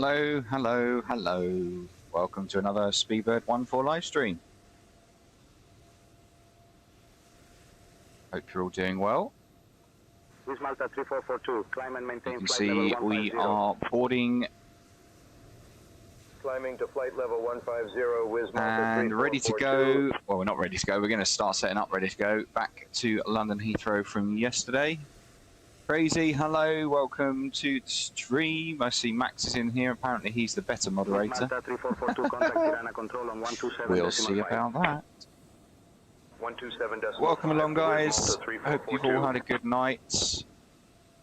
Hello, hello, hello. Welcome to another Speedbird 1-4 live stream. Hope you're all doing well. This Malta 3442, climb and maintain You can flight see level 150. we are boarding Climbing to flight level 150 with Malta and ready to 3442. go. Well, we're not ready to go. We're going to start setting up, ready to go. Back to London Heathrow from yesterday. Crazy, hello, welcome to the stream. I see Max is in here. Apparently he's the better moderator. Malta 3442, contact Tirana control on 127. We'll see about that. 127 decimal Welcome 5 along, guys. with Malta Hope you've all had a good night.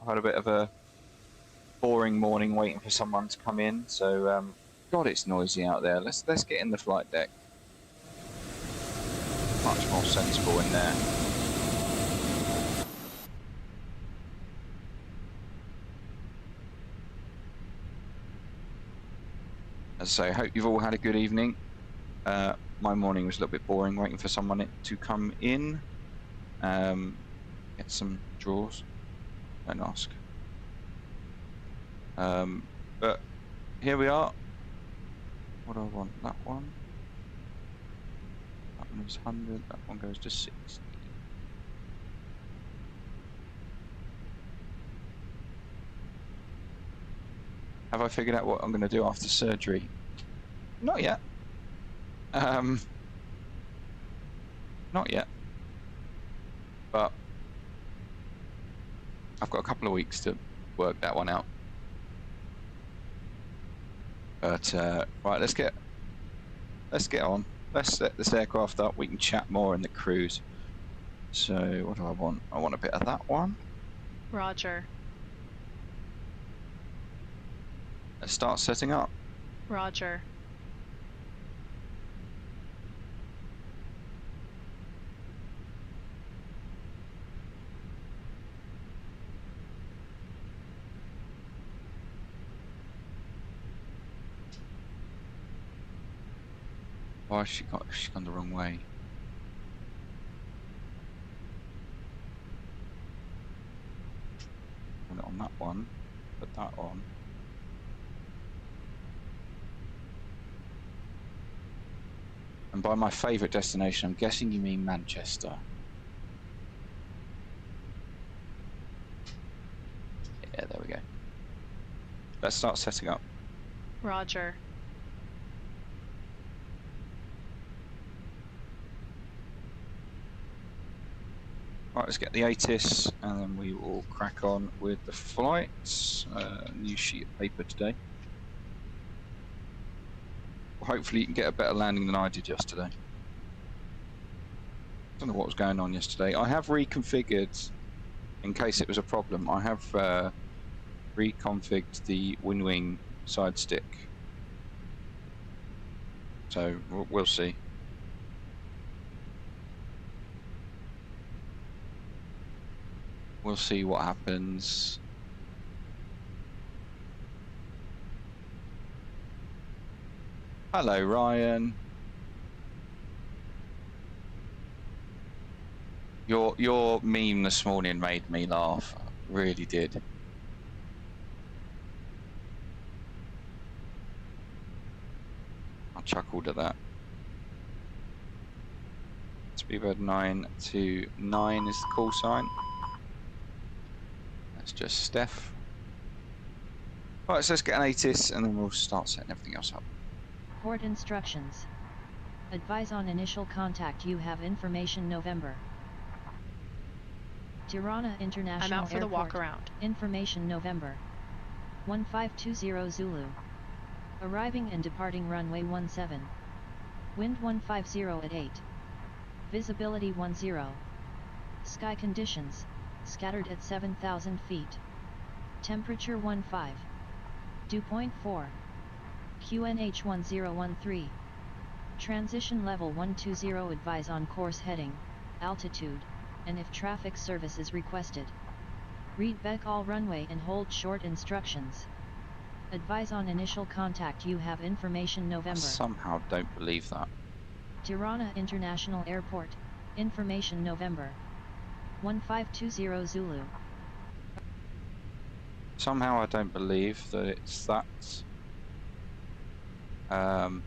I've had a bit of a boring morning waiting for someone to come in. So, God, it's noisy out there. Let's get in the flight deck. Much more sensible in there. As I say, hope you've all had a good evening. My morning was a little bit boring, waiting for someone to come in. Get some draws. Don't ask. But here we are. What do I want? That one. That one is 100. That one goes to 60. Have I figured out what I'm going to do after surgery? Not yet. Not yet. But I've got a couple of weeks to work that one out. But right, let's get on. Let's set this aircraft up. We can chat more in the cruise. So what do I want? I want a bit of that one. Roger. Let's start setting up. Roger. Why has she gone the wrong way? Put it on that one. Put that on. And by my favourite destination, I'm guessing you mean Manchester. Yeah, there we go. Let's start setting up. Roger. Right, let's get the ATIS and then we will crack on with the flights. New sheet of paper today. Hopefully you can get a better landing than I did yesterday. Don't know what was going on yesterday. I have reconfigured, in case it was a problem, I have reconfigured the WinWing side stick. So we'll see. We'll see what happens. Hello, Ryan. Your meme this morning made me laugh. Really did. I chuckled at that. Speedbird 929 is the call sign. That's just Steph. Right, so let's get an ATIS and then we'll start setting everything else up. Port instructions. Advise on initial contact. You have information November. Tirana International I'm out for Airport. the walk around. Information November. 1520 Zulu. Arriving and departing runway 17. Wind 150 at 8. Visibility 10. Sky conditions. Scattered at 7,000 feet. Temperature 15. Dew point 4. QNH 1013. Transition level 120. Advise on course heading, altitude, and if traffic service is requested. Read back all runway and hold short instructions. Advise on initial contact. You have information November. I somehow don't believe that. Tirana International Airport. Information November. 1520 Zulu. Somehow I don't believe that it's that. Um,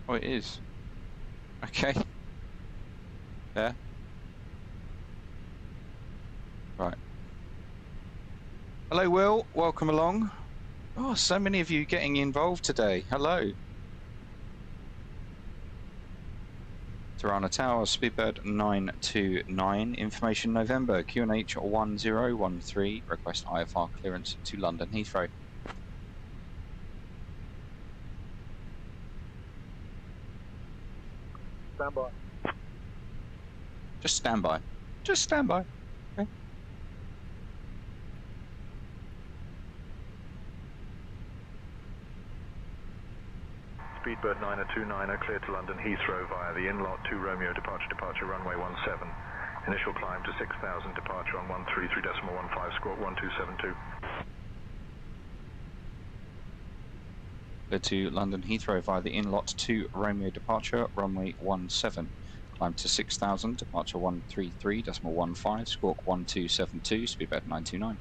oh, it is. Okay. There. Right. Hello, Will. Welcome along. Oh, so many of you getting involved today. Hello. Tirana Tower, Speedbird 929, information November, QNH 1013, request IFR clearance to London Heathrow. Stand by. Just stand by. Just stand by. Okay. Speedbird 9029 cleared to London Heathrow via the in-lot 2 Romeo departure runway 17. Initial climb to 6,000, departure on 133.15, squawk 1272. Cleared to London Heathrow via the in-lot 2 Romeo departure, runway 17. Climb to 6,000, departure 133.15, squawk 1272, Speedbird 929.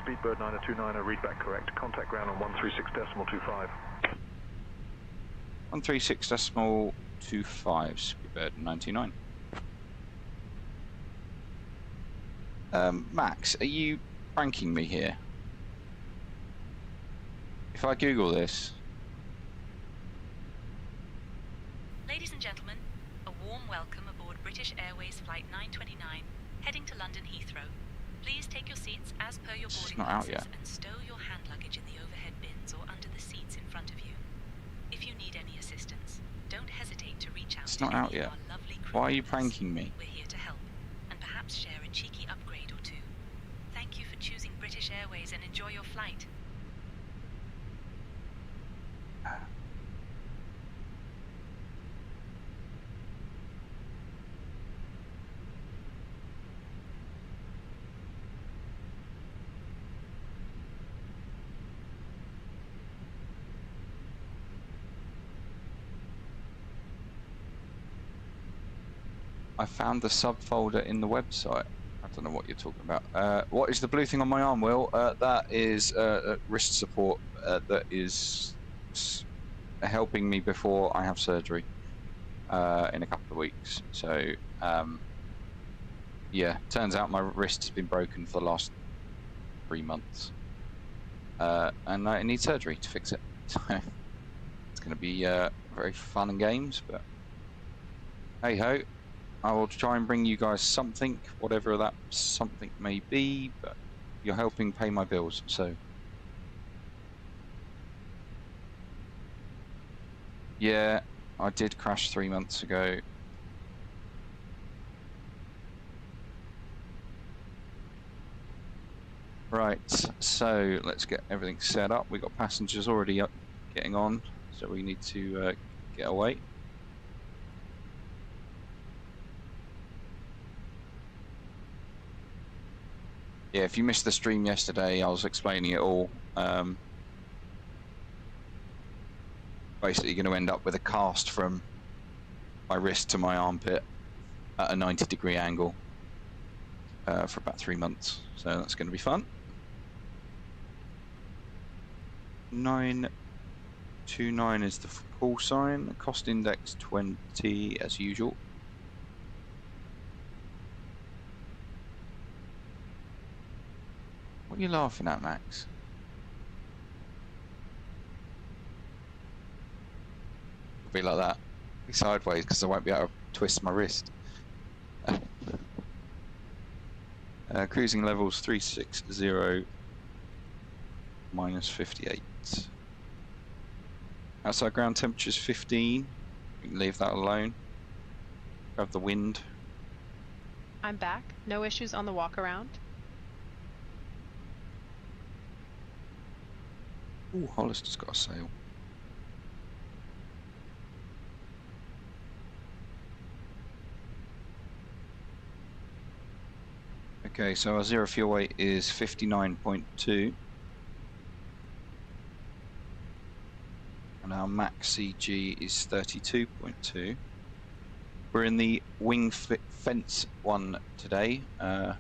Speedbird 9029, read back correct. Contact ground on 136.25. 136.25, Speedbird 99. Max, are you pranking me here? If I Google this... Ladies and gentlemen, a warm welcome aboard British Airways Flight 929, heading to London Heathrow. Please take your seats as per your boarding not out passes yet. and stow your hand luggage in the overhead bins or under the seats in front of you. If you need any assistance, don't hesitate to reach out It's to not any out of yet. our lovely crew Why are you members. pranking me? We're here to help, and perhaps share a cheeky upgrade or two. Thank you for choosing British Airways and enjoy your flight. I found the subfolder in the website. I don't know what you're talking about. What is the blue thing on my arm, Will? That is wrist support that is helping me before I have surgery in a couple of weeks. So, yeah, turns out my wrist has been broken for the last 3 months. And I need surgery to fix it. So, it's going to be very fun and games, but hey ho. I will try and bring you guys something, whatever that something may be, but you're helping pay my bills, so. Yeah, I did crash 3 months ago. Right, so let's get everything set up. We've got passengers already up, getting on, so we need to get away. Yeah, if you missed the stream yesterday, I was explaining it all. Basically going to end up with a cast from my wrist to my armpit at a 90-degree angle for about 3 months. So that's going to be fun. 929 is the call sign. Cost index 20 as usual. What are you laughing at, Max? It'll be like that. Be sideways because I won't be able to twist my wrist. Cruising levels 360 minus 58. Outside ground temperature's 15. We can leave that alone. Grab the wind. I'm back. No issues on the walk around. Ooh, Hollister's got a sail. Okay, so our zero fuel weight is 59.2. And our max CG is 32.2. We're in the wing fence one today. Well,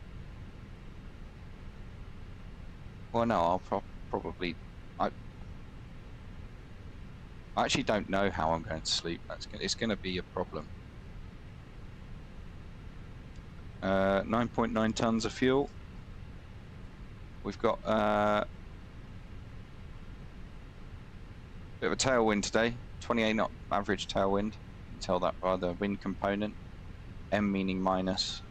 no, I'll probably... I actually don't know how I'm going to sleep. It's going to be a problem. 9.9 tons of fuel. We've got bit of a tailwind today, 28 knot average tailwind. You can tell that by the wind component. M meaning minus.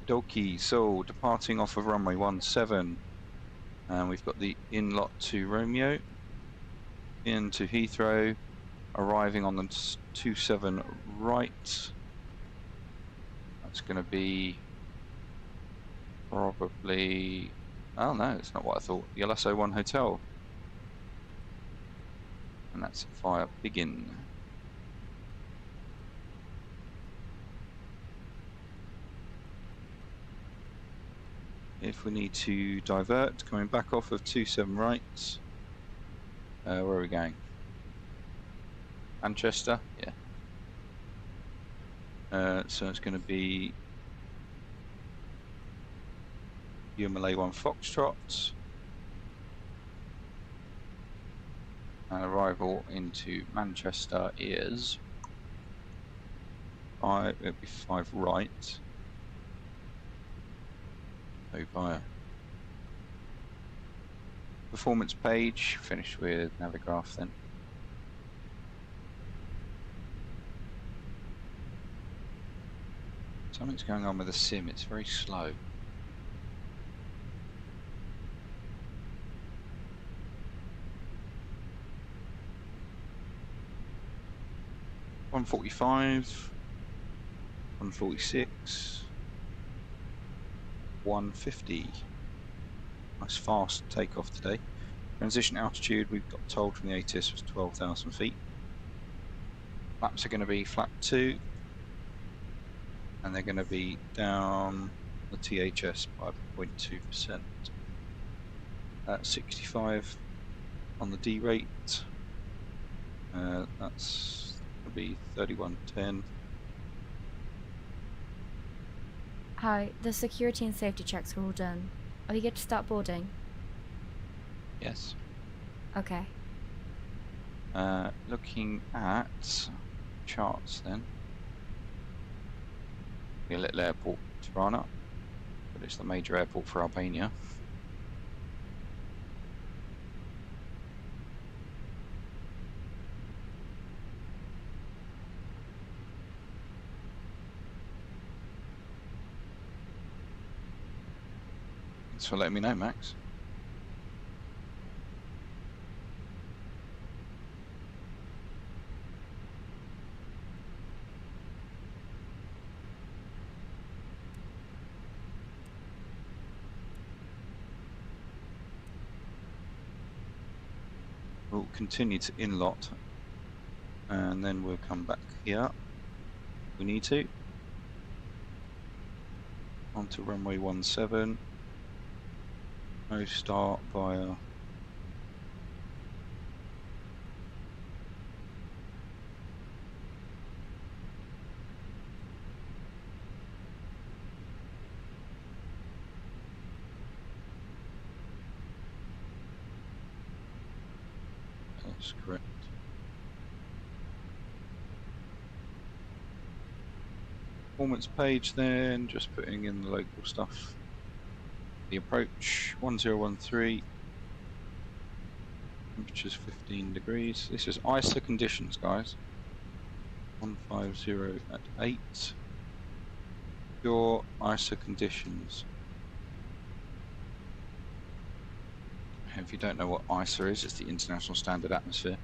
Okie, so departing off of runway 17, and we've got the in-lot to Romeo, into Heathrow, arriving on the 27 right. That's going to be probably, oh no, it's not what I thought, the LSO1 Hotel. And that's via Biggin. If we need to divert, coming back off of 27 right, where are we going? Manchester? Yeah. So it's going to be Malay 1 Foxtrot. And arrival into Manchester is 5, it'll be 5 right. So via performance page, finish with Navigraph then. Something's going on with the sim, it's very slow. $145, 146, 150. Nice fast takeoff today. Transition altitude, we've got told from the ATC was 12,000 feet. Flaps are going to be flap 2, and they're going to be down the THS by 0.2%. 65 on the D rate. That's going to be 3110. Hi, the security and safety checks are all done. Are you good to start boarding? Yes. Okay. Looking at charts then. Be a little airport, Tirana, but it's the major airport for Albania. Thanks for letting me know, Max. We'll continue to in-lot, and then we'll come back here if we need to. Onto runway 17. No start via that's correct. Performance page then, just putting in the local stuff. The approach 1013, temperature's 15 degrees. This is ISA conditions, guys. 150 at 8. Pure ISA conditions. If you don't know what ISA is, it's the International Standard Atmosphere.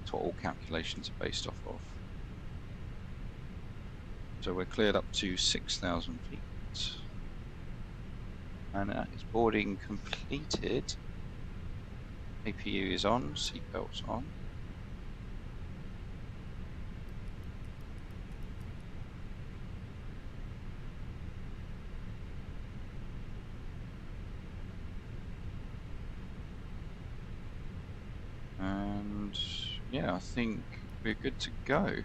That's what all calculations are based off of. So we're cleared up to 6,000 feet. And is boarding completed. APU is on, seatbelts on. And yeah, I think we're good to go.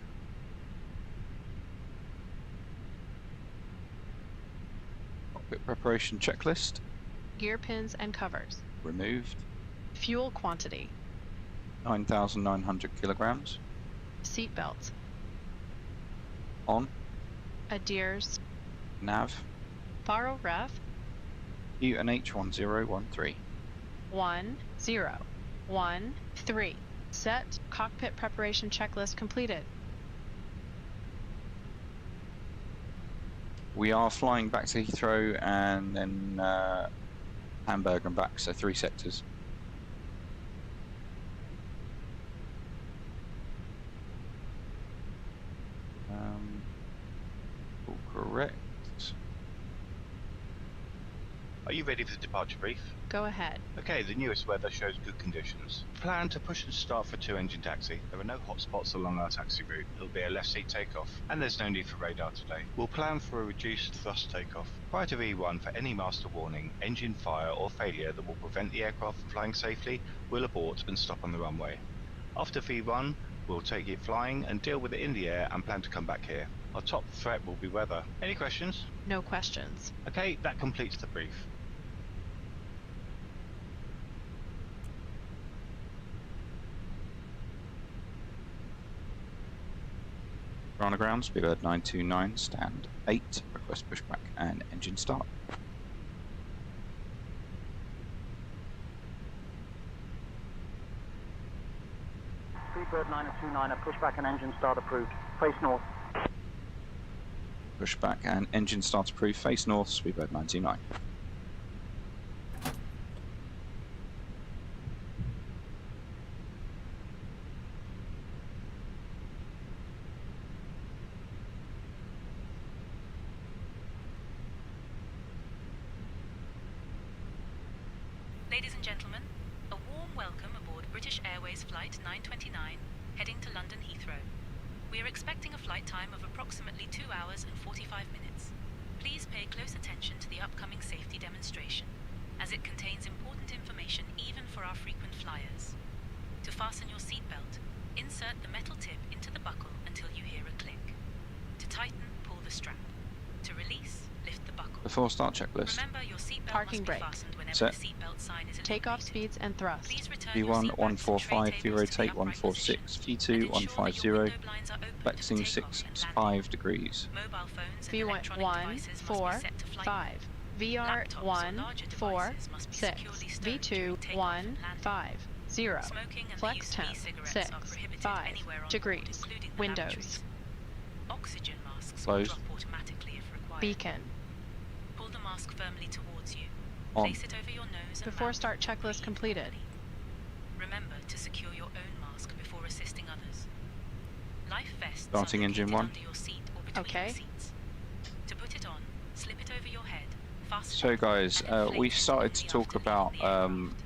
Cockpit preparation checklist. Gear pins and covers. Removed. Fuel quantity. 9,900 kilograms. Seat belts. On. Adheres. Nav. Faro ref. UNH 1013. 1013. Set. Cockpit preparation checklist completed. We are flying back to Heathrow and then Hamburg and back, so 3 sectors. All correct. Are you ready for the departure brief? Go ahead. Okay, the newest weather shows good conditions. Plan to push and start for 2-engine taxi. There are no hot spots along our taxi route. It'll be a left seat takeoff, and there's no need for radar today. We'll plan for a reduced thrust takeoff. Prior to V1, for any master warning, engine fire or failure that will prevent the aircraft from flying safely, we'll abort and stop on the runway. After V1, we'll take it flying and deal with it in the air and plan to come back here. Our top threat will be weather. Any questions? No questions. Okay, that completes the brief. We're on the ground, Speedbird 929, stand 8, request pushback and engine start. Speedbird 929, pushback and engine start approved. Face north. Pushback and engine start approved, face north, Speedbird 929. Ladies and gentlemen, a warm welcome aboard British Airways Flight 929, heading to London Heathrow. We are expecting a flight time of approximately 2 hours and 45 minutes. Please pay close attention to the upcoming safety demonstration, as it contains important information even for our frequent flyers. To fasten your seatbelt, insert the metal tip into the buckle until you hear a click. To tighten, pull the strap. To release, lift the buckle. Before start checklist. Remember, your seatbelt Parking must be brake. fastened whenever Set. the seatbelt sign is Takeoff illuminated. speeds and thrust. Please return your V1 seatbacks and 145, tray V tables to the rotate upright 146, position, V2 and ensure that your 150, window blinds are open to flexing takeoff 65 and degrees. landing. Mobile phones and V1 electronic devices must be 4 set to flight 5. mode. VR Laptops or 1 larger 4 devices must be 6. securely stowed V2 during takeoff 1 and landing. 5 0. Smoking and the Flex use of temp e-cigarettes 6 are prohibited 5 anywhere on board, degrees. including the Windows. lavatories. Oxygen masks Closed. will drop automatically if required. Beacon. Pull the mask firmly towards you. On. Place it over your nose and Before mouth start and checklist breathe completed. normally. Remember to secure your own mask before assisting others. Life vests Starting are engine located 1. under your seat or between Okay. the seats. To put it on, slip it over your head. Fasten So it, guys, and inflate we it started to only talk after about leaving the aircraft.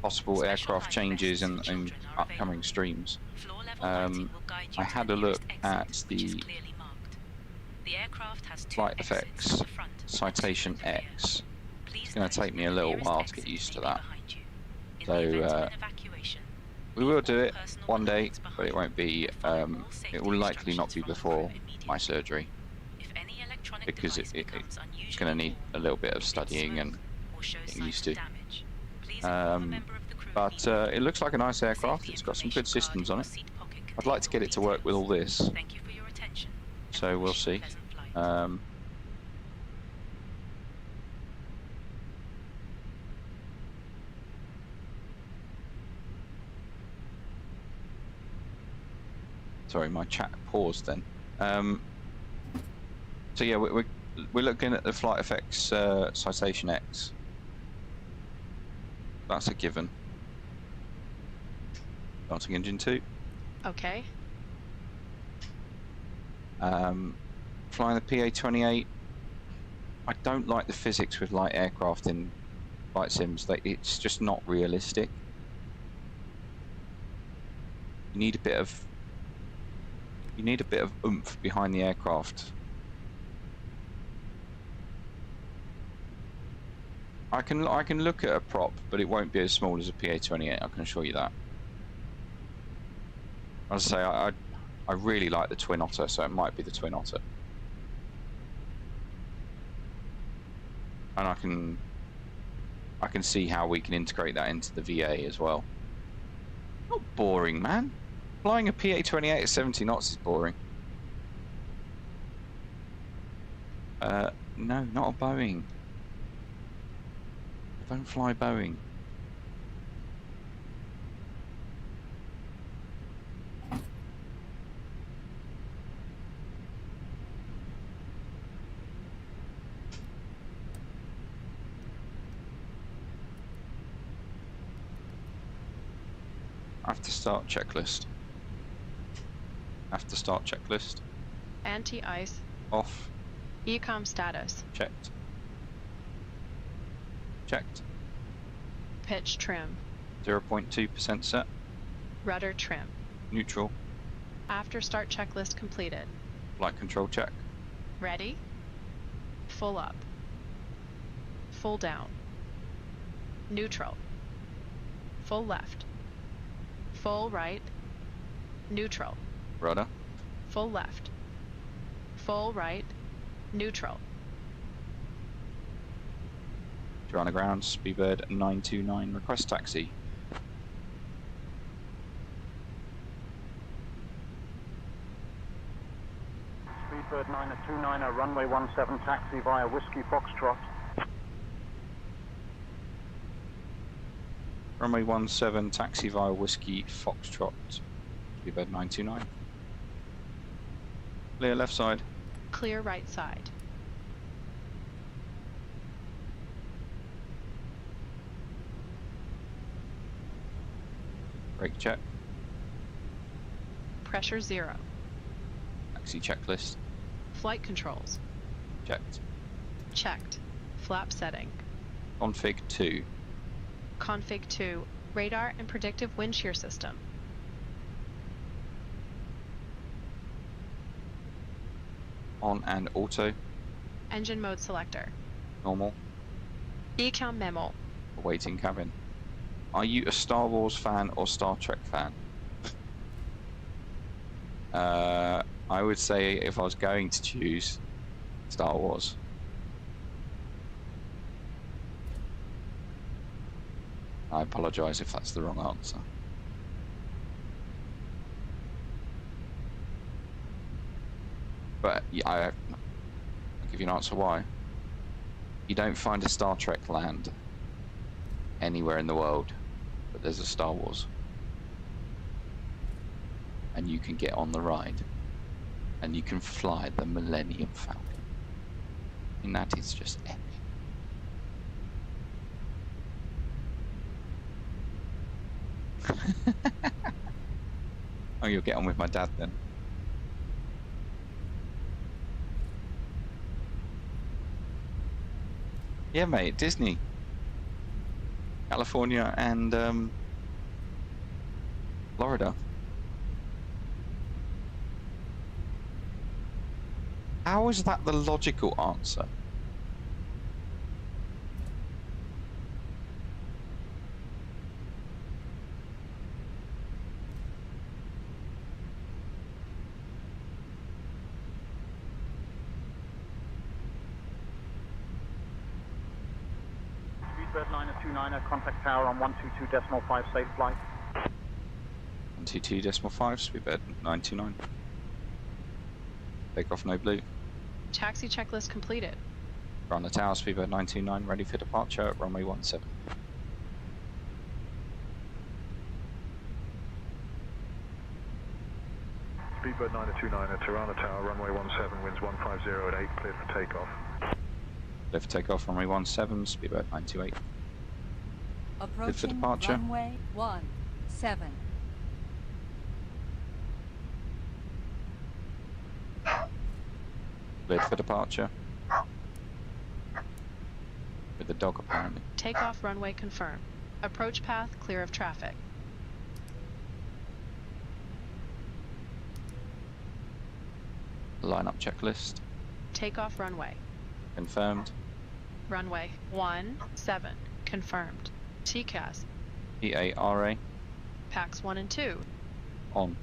possible Special aircraft life changes vests for in children are upcoming available. streams. Floor-level lighting will guide you I to had the a look nearest at exit, which is the clearly marked. The aircraft has 2 Flight exits Effects at the front and 2 Citation at the rear. X. Please It's going to note take me that a the little nearest while to exit get used to may be that. behind you. In So, the event of an evacuation, We will do it personal one day, belongings but behind it won't be. and follow all safety It will likely not instructions be from the before crew immediately. my surgery, If any electronic because device it's becomes going to unusually need a warm, little bit of emits studying smoke, and or shows getting signs used of to. damage, please inform a member of the crew But immediately. it looks like a nice aircraft. Safety It's got some information good systems card in on your it. seat pocket I'd like to get it contains to all work with all details. this, Thank you for your attention, and so we we'll wish you a see. pleasant flight. Sorry, my chat paused then. So yeah, we're looking at the Flight Effects Citation X. That's a given. Starting engine 2. Okay. Flying the PA-28. I don't like the physics with light aircraft in flight sims. It's just not realistic. You need a bit of oomph behind the aircraft. I can look at a prop, but it won't be as small as a PA-28. I can assure you that. As I say, I really like the Twin Otter, so it might be the Twin Otter. And I can see how we can integrate that into the VA as well. Not boring, man. Flying a PA-28 at 70 knots is boring. No, not a Boeing. Don't fly Boeing. I have to start checklist. Anti-ice. Off. Ecom status. Checked. Checked. Pitch trim. 0.2% set. Rudder trim. Neutral. After start checklist completed. Flight control check. Ready? Full up. Full down. Neutral. Full left. Full right. Neutral. Rudder. Full left. Full right. Neutral. Tirana ground, Speedbird 929, request taxi. Speedbird 929, runway 17, taxi via Whiskey Foxtrot. Runway 17, taxi via Whiskey Foxtrot, Speedbird 929. Clear left side. Clear right side. Brake check. Pressure 0. Taxi checklist. Flight controls. Checked. Checked. Flap setting. Config 2. Config 2. Radar and predictive wind shear system. On and auto. Engine mode selector. Normal. Ecom memo. Awaiting cabin. Are you a Star Wars fan or Star Trek fan? I would say if I was going to choose, Star Wars. I apologise if that's the wrong answer. But yeah, I'll give you an answer why. You don't find a Star Trek land anywhere in the world, but there's a Star Wars. And you can get on the ride. And you can fly the Millennium Falcon. And that is just epic. Oh, you'll get on with my dad then. Yeah, mate, Disney. California and Florida. How is that the logical answer? Speedbird 929, contact tower on 122.5, safe flight. 122.5, Speedbird 929. Takeoff no blue. Taxi checklist completed. We're on the tower, Speedbird 929, ready for departure at runway 17. Speedbird 929 at Tirana Tower, runway 17, winds 150 at 8, cleared for takeoff. Clear for takeoff, runway 17, Speedbird 928. Approaching departure. runway 17. Cleared for departure. With the dog apparently. Takeoff runway confirmed. Approach path clear of traffic. Line-up checklist. Takeoff runway. Confirmed. Runway 17 confirmed. TCAS. EARA. Packs 1 and 2. On.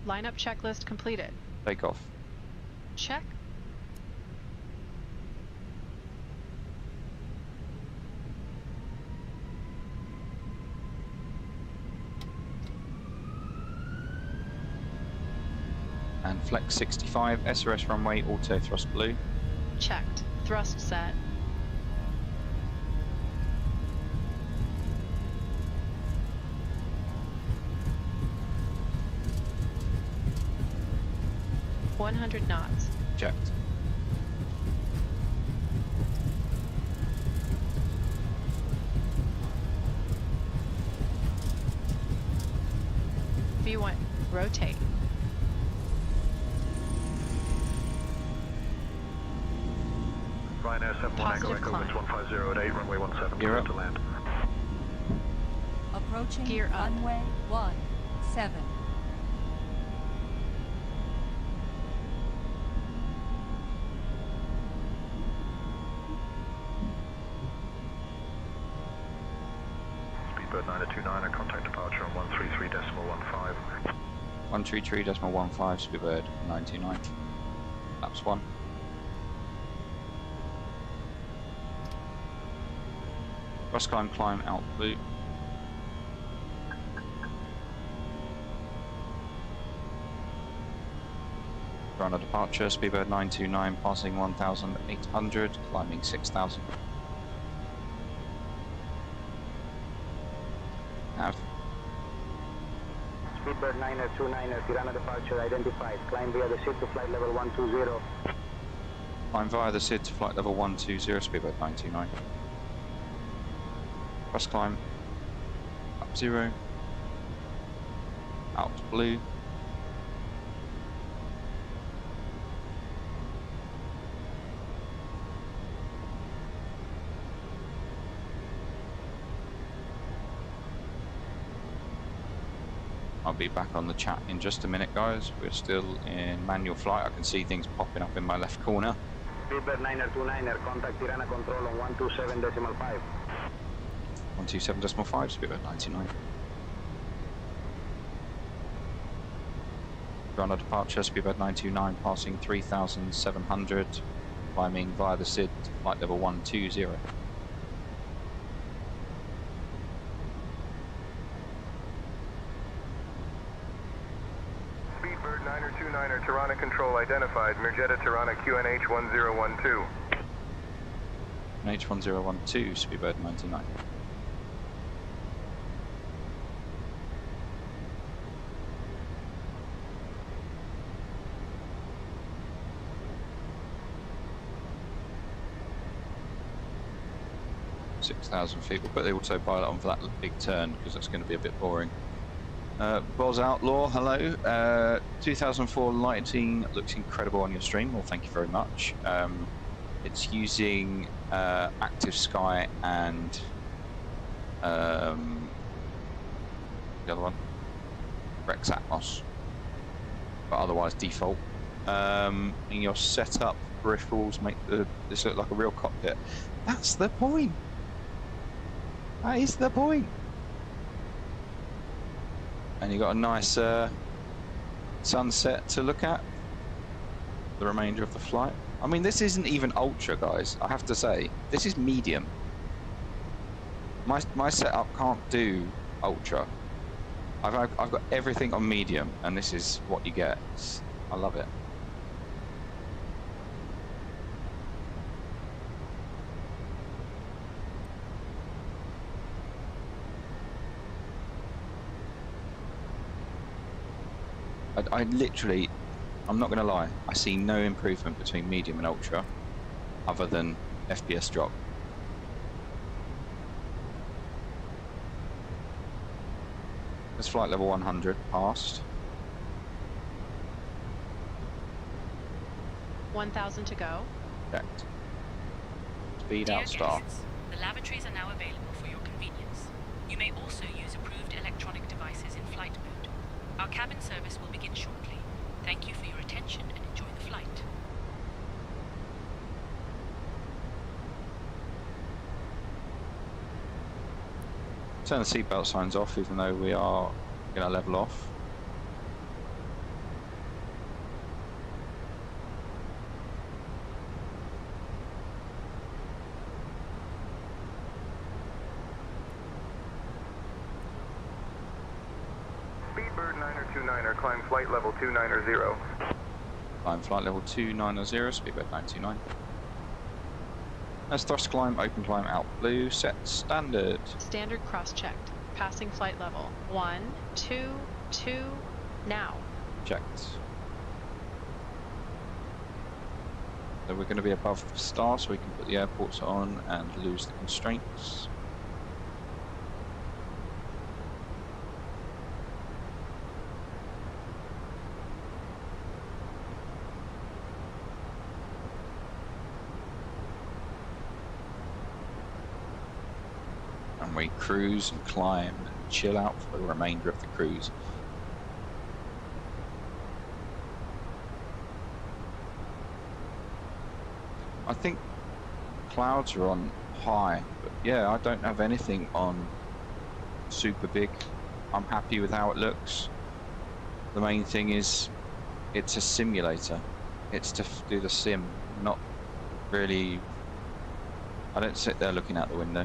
Lineup checklist completed. Takeoff. Check. And flex 65, SRS runway, auto thrust blue. Checked. Thrust set. .100 knots. Checked. V1. Rotate. Ryanair 71 Echo Positive Echo, climb. winds 150 at 8, runway 17, Gear clear up. to land. Approaching Gear up. runway 17. Speedbird 929, contact departure on 133.15. 133.15, Speedbird 929. Laps 1. Cross climb out blue. Runner departure, Speedbird 929, passing 1,800, climbing 6,000. Nav. Speedbird 929, Tirana departure identified. Climb via the SID to flight level 120. Climb via the SID to flight level 120, Speedbird 929. Cross climb, up 0, out blue. I'll be back on the chat in just a minute, guys. We're still in manual flight. I can see things popping up in my left corner. Speedbird 929, contact Tirana control on 127.5. 127.5, Speedbird 99. Runner departure, Speedbird 929, passing 3,700, climbing via the SID to flight level 120. Speedbird 929, Tirana control identified. Mirjeta Tirana QNH 1012. H1012, Speedbird 99. feet, we'll put the autopilot on for that big turn because that's going to be a bit boring. Boz Outlaw, hello. 2004 lighting looks incredible on your stream. Well, thank you very much. It's using Active Sky and the other one, Rex Atmos, but otherwise default. And your setup peripherals make this look like a real cockpit. That's the point. That is the point. And you got a nice sunset to look at the remainder of the flight. I mean, this isn't even ultra, guys. I have to say, this is medium. My setup can't do ultra. I've got everything on medium, and this is what you get. I love it. I literally, I'm not going to lie, I see no improvement between medium and ultra other than FPS drop. There's flight level 100 passed. 1,000 to go. Checked. Speed Dear out, star. guests, the lavatories are now available for your convenience. You may also use approved electronic devices in flight mode. Our cabin service will begin shortly. Thank you for your attention and enjoy the flight. Turn the seatbelt signs off, even though we are going to level off. Speedbird 929er, climb flight level 290. Climb flight level 290, speedbird 929. As thrust climb, open climb, out blue, set standard. Standard cross-checked. Passing flight level. 1, 2, 2, now. Checked. So we're going to be above the star, so we can put the airports on and lose the constraints. And we cruise and climb and chill out for the remainder of the cruise. I think clouds are on high, but yeah, I don't have anything on super big. I'm happy with how it looks. The main thing is it's a simulator. It's to do the sim, not really. I don't sit there looking out the window.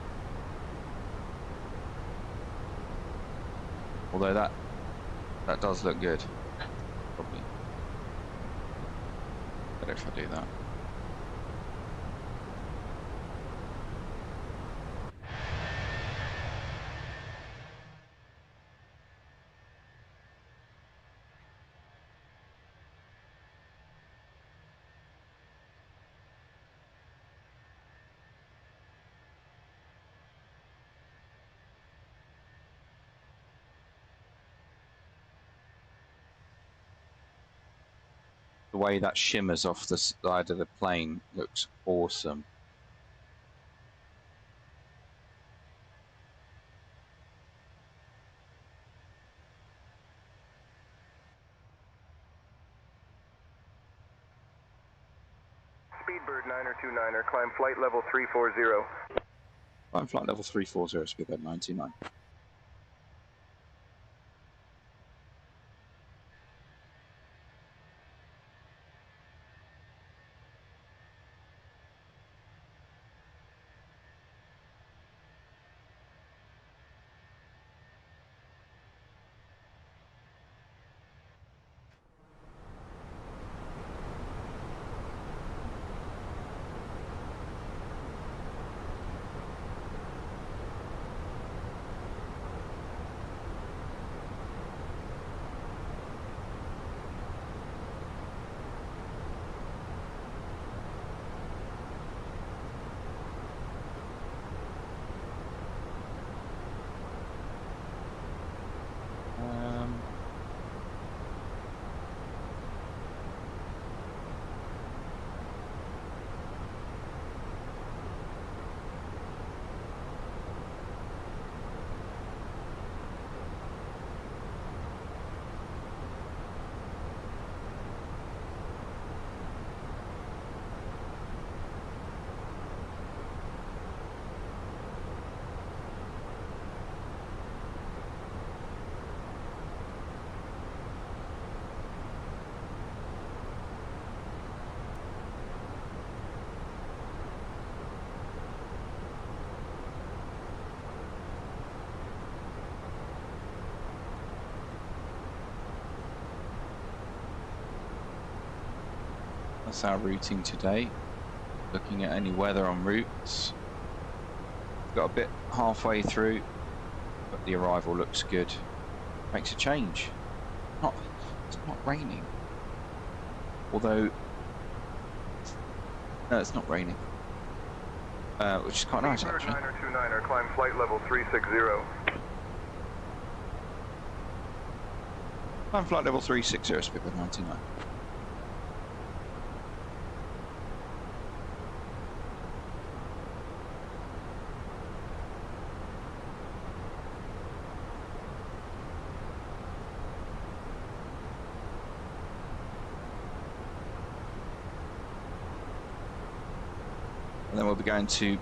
Although that does look good. Probably better if I do that. The way that shimmers off the side of the plane looks awesome. Speedbird 929er, climb flight level 340. Climb flight level 340, speedbird 99. That's our routing today. Looking at any weather en routes. Got a bit halfway through, but the arrival looks good. Makes a change. It's not raining. Although, no, it's not raining. Which is quite nice actually. 929er, climb flight level 360. Climb flight level 360, speedbird 99. and then we'll be going to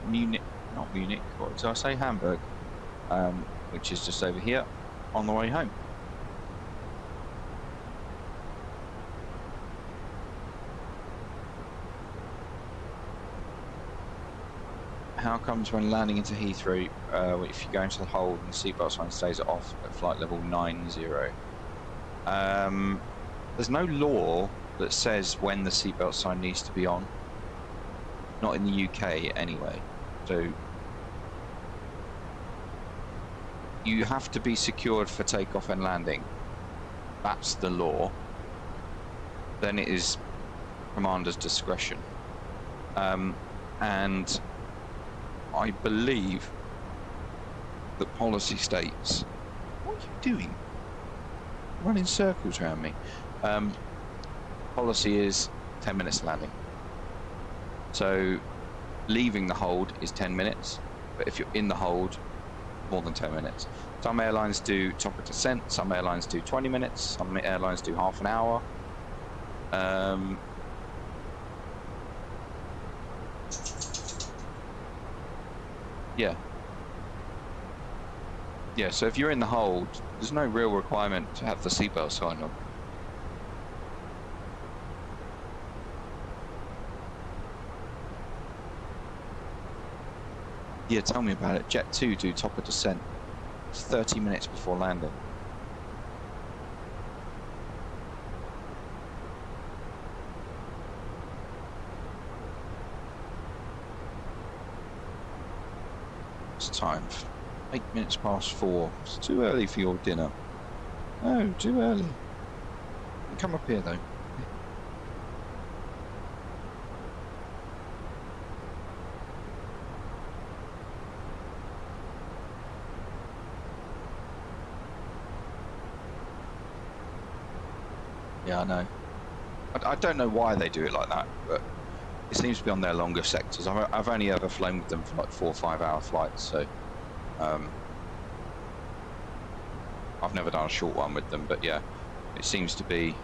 Munich, not Munich, what did I say? Hamburg, which is just over here on the way home. How comes when landing into Heathrow, if you go into the hold and the seatbelt sign stays off at flight level 90? There's no law that says when the seatbelt sign needs to be on. Not in the UK anyway. So you have to be secured for takeoff and landing. That's the law. Then it is commander's discretion. And I believe the policy states, what are you doing? Running circles around me. Policy is 10 minutes landing. So leaving the hold is 10 minutes, but if you're in the hold, more than 10 minutes. Some airlines do top of descent, some airlines do 20 minutes, some airlines do half an hour. Yeah, so if you're in the hold, there's no real requirement to have the seatbelt sign on. Yeah, tell me about it. Jet 2 do top of descent. It's 30 minutes before landing. It's time. 8 minutes past 4. It's too early for your dinner. Oh, too early. Come up here though. Yeah, I know. I don't know why they do it like that, but it seems to be on their longer sectors. I've only ever flown with them for like 4 or 5 hour flights, so I've never done a short one with them, but yeah, it seems to be.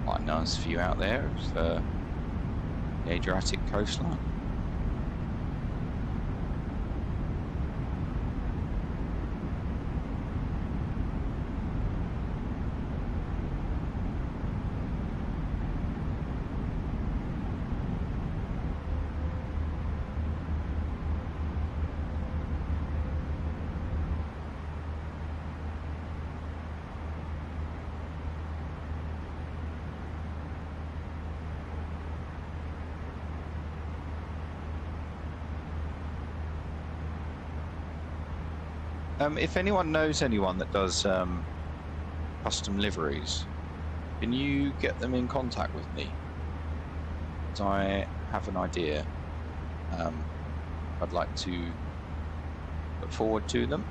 Quite a nice view out there of the Adriatic coastline. If anyone knows anyone that does custom liveries, can you get them in contact with me? Because I have an idea I'd like to put forward to them.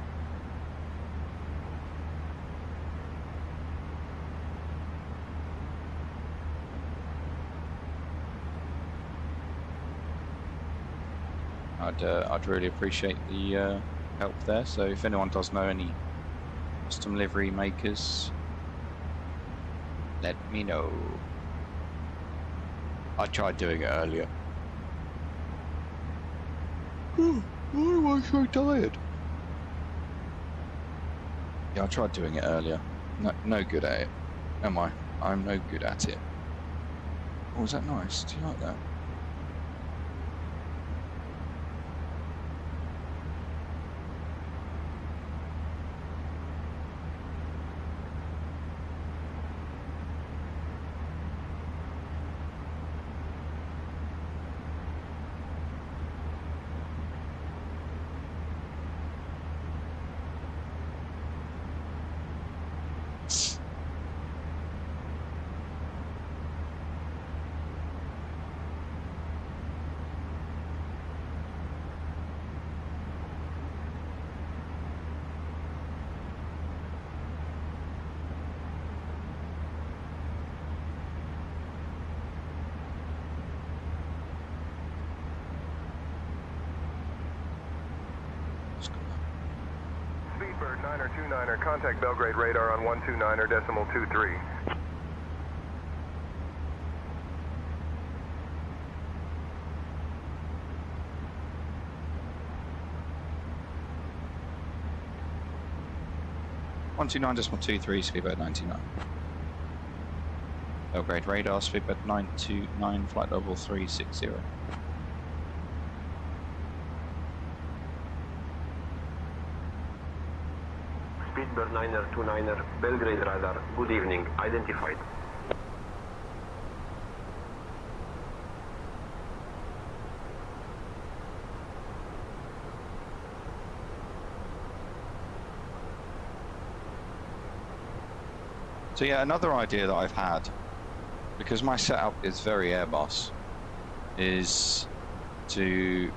I'd really appreciate the help there. So if anyone does know any custom livery makers, let me know. I tried doing it earlier. Why am I so tired? Yeah, I tried doing it earlier. No good at it. Am I? I'm no good at it. Oh, is that nice? Do you like that? Niner 29er, contact Belgrade radar on 129.23. One 29.23, speedbird 99. Belgrade radar, speedbird 929, flight level 360. Speedbird 929er, Belgrade radar, good evening, identified. So yeah, another idea that I've had, because my setup is very Airbus, is to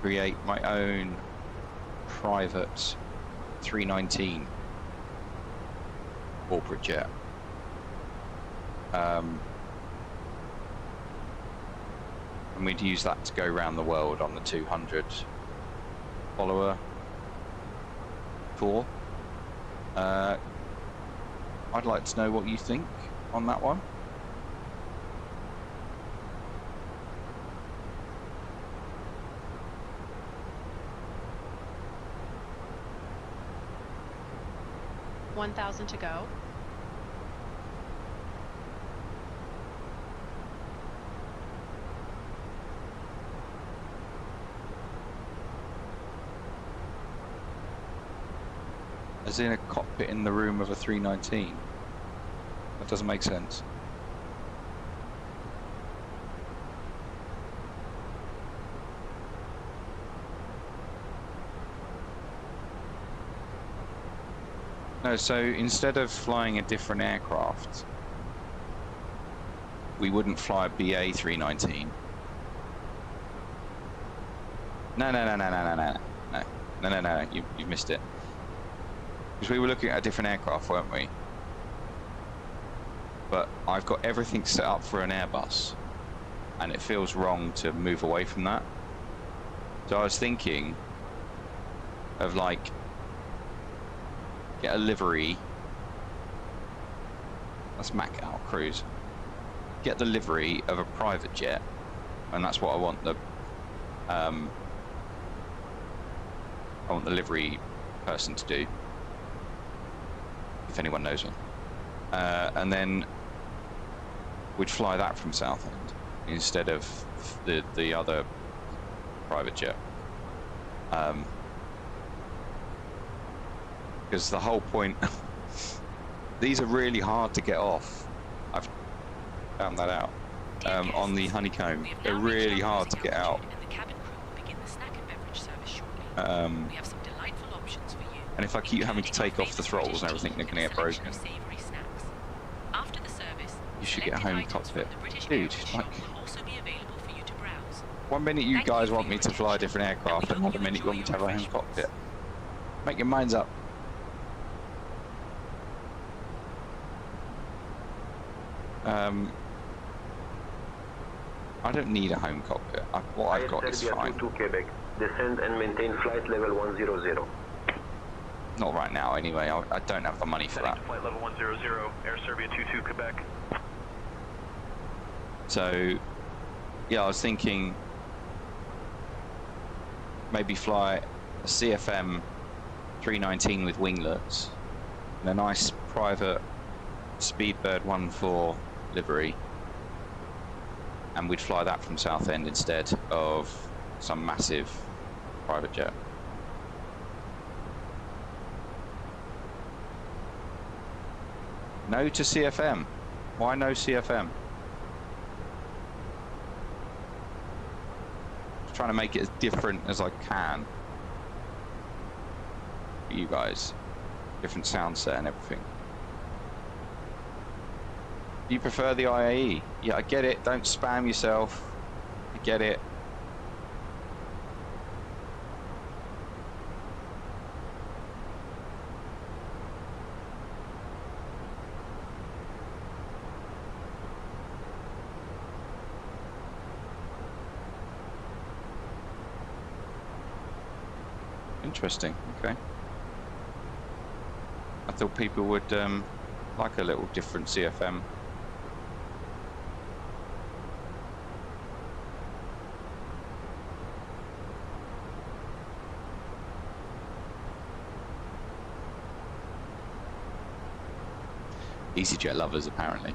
create my own private 319 corporate jet. And we'd use that to go around the world on the 200 follower tour. I'd like to know what you think on that one. $1,000 to go. As in a cockpit in the room of a 319. That doesn't make sense. No, so instead of flying a different aircraft, we wouldn't fly a BA 319. No, you've missed it. Because we were looking at a different aircraft, weren't we? But I've got everything set up for an Airbus, and it feels wrong to move away from that. So I was thinking of like, get a livery. Let's Mac out cruise. Get the livery of a private jet, and that's what I want the livery person to do, if anyone knows one. And then we'd fly that from Southend instead of the other private jet. Because the whole point, these are really hard to get off. I've found that out. On the honeycomb, they're really hard to get out. And if I keep having to take off the throttles and everything, they're going to get broken. You should get a home cockpit. Dude, like, one minute you guys want me to fly a different aircraft, and another minute you want me to have a home cockpit. Make your minds up. I don't need a home cockpit. What I've got is fine. To Quebec. Descend and maintain flight level 100. Not right now, anyway. I don't have the money for that. Flight level 100, Air Serbia 22 Quebec. So, yeah, I was thinking maybe fly a CFM 319 with winglets and a nice private Speedbird 1.4 livery, and we'd fly that from Southend instead of some massive private jet. No to CFM. Why no CFM? Just trying to make it as different as I can for you guys. Different sound set and everything. Do you prefer the IAE? Yeah, I get it. Don't spam yourself. I get it. Interesting. Okay. I thought people would like a little different CFM. EasyJet lovers, apparently.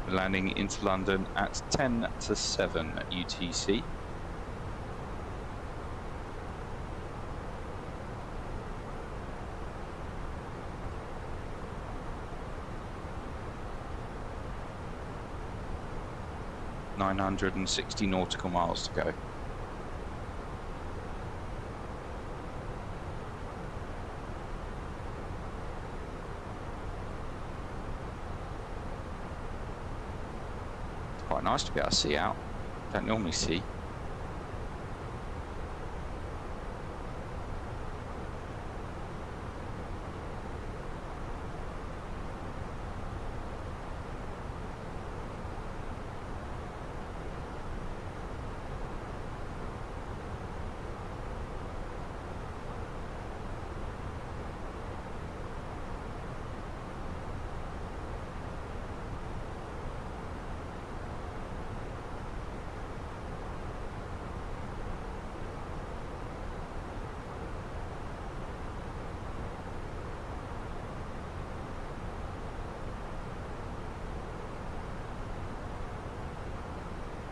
Landing into London at 10 to 7 UTC. .960 nautical miles to go. Quite nice to be able to see out. Don't normally see.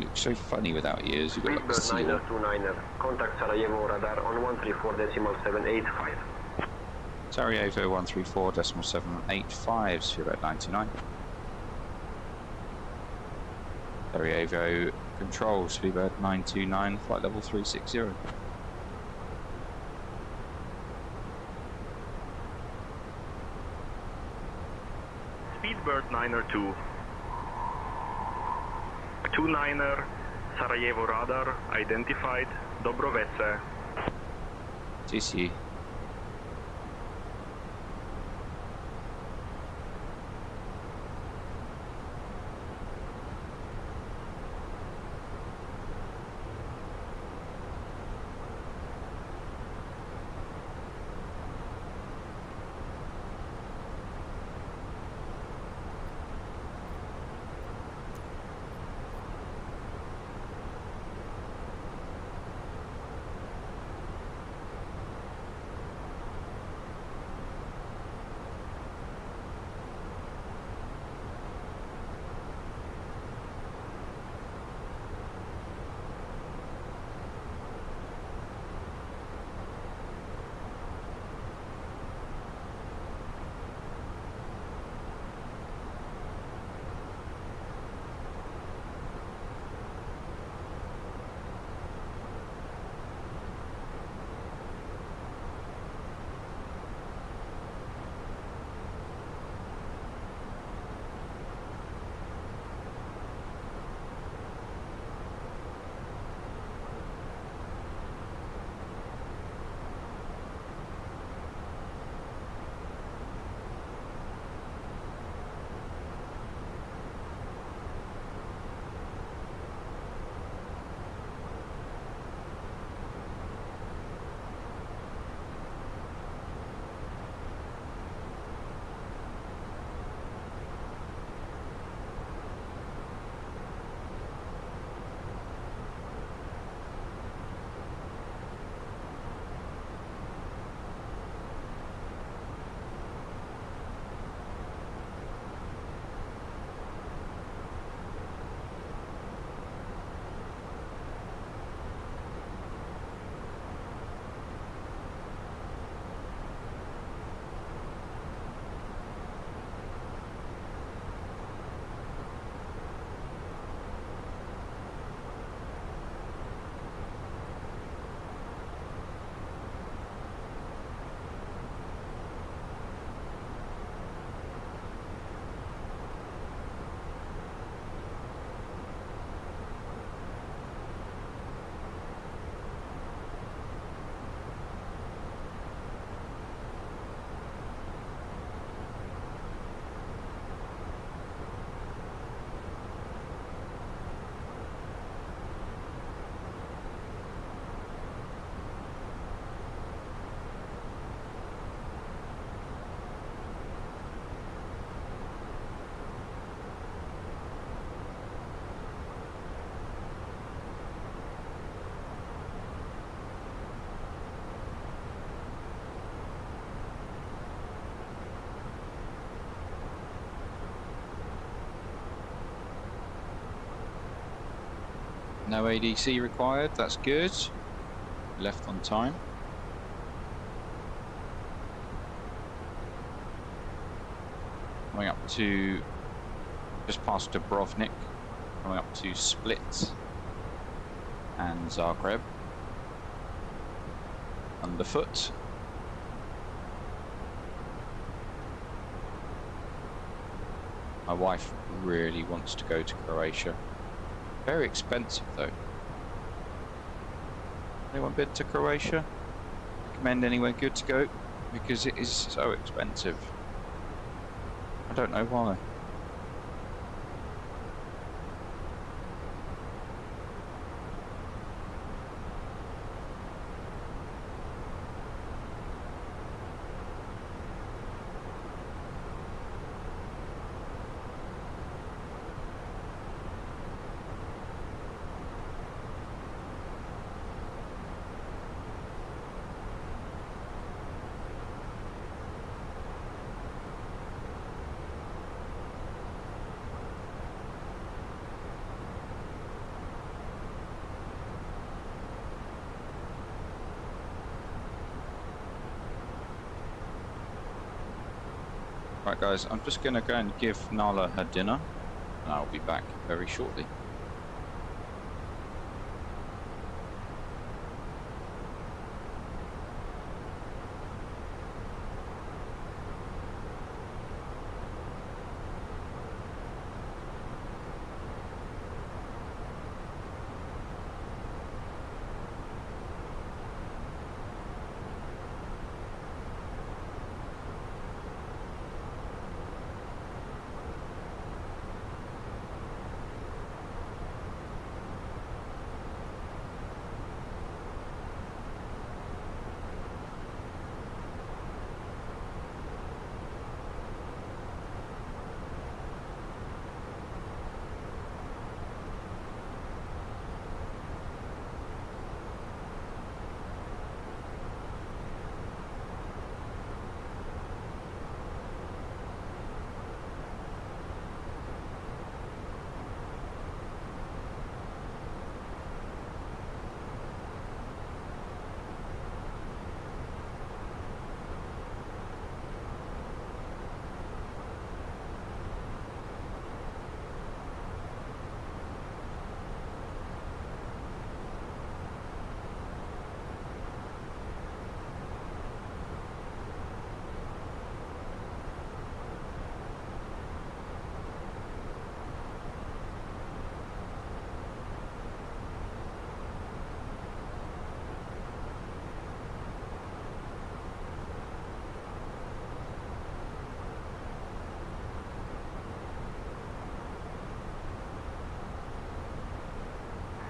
Looks so funny without ears. You've got like a seal. Speedbird 929er, contact Sarajevo radar on 134.785. Sarajevo 134.785, Speedbird 99. Sarajevo control, Speedbird 929, flight level 360. Speedbird 902. 29er, Sarajevo radar, identified, Dobrovece. TC. No ADC required, that's good. Left on time. Coming up to, just past Dubrovnik, coming up to Split and Zagreb. Underfoot. My wife really wants to go to Croatia. Very expensive though. Anyone been to Croatia? Recommend anywhere good to go? Because it is so expensive. I don't know why. Right guys, I'm just going to go and give Nala her dinner and I'll be back very shortly.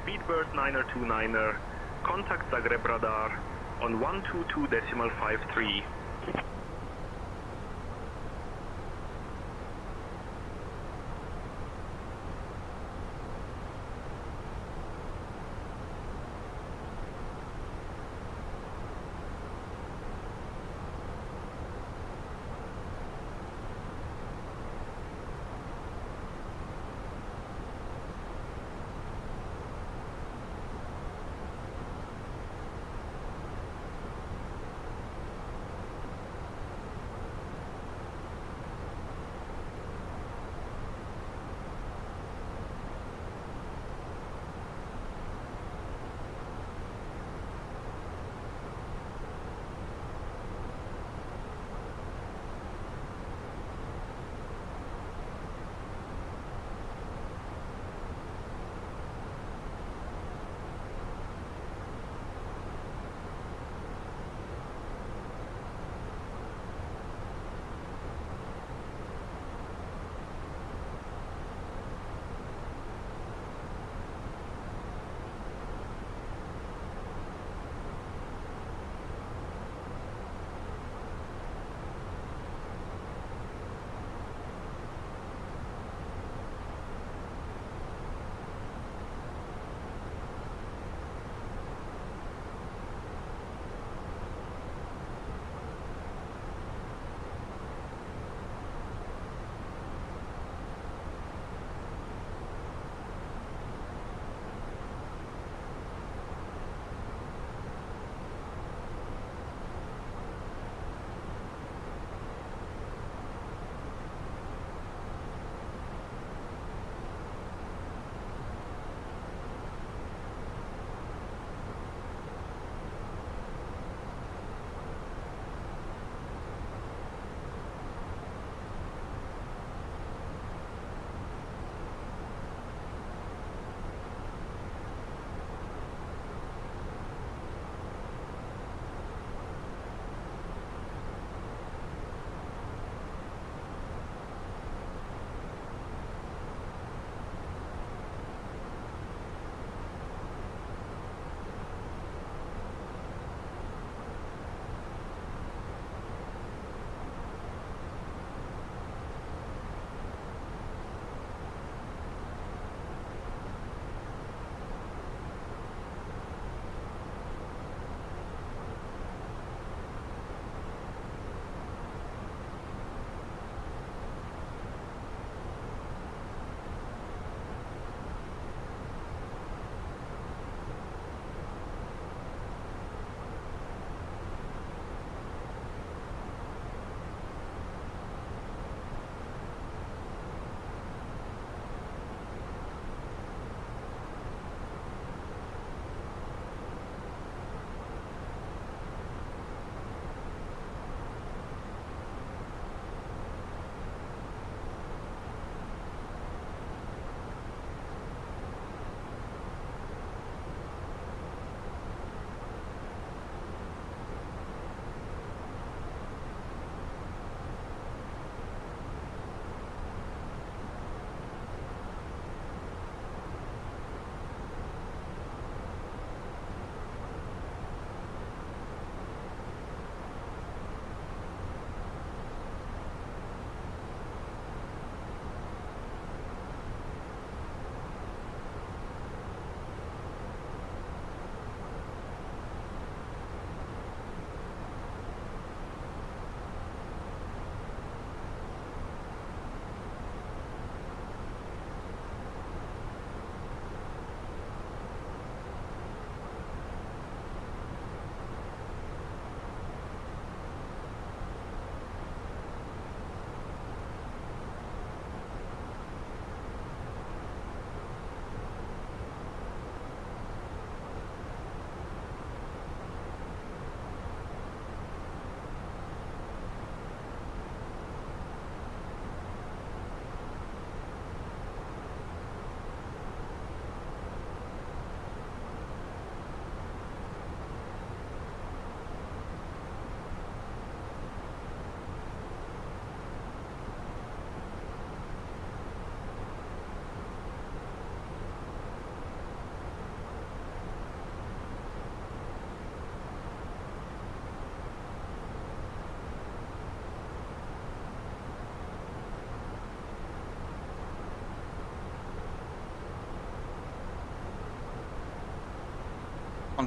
Speedbird 929er, contact Zagreb radar on 122.53.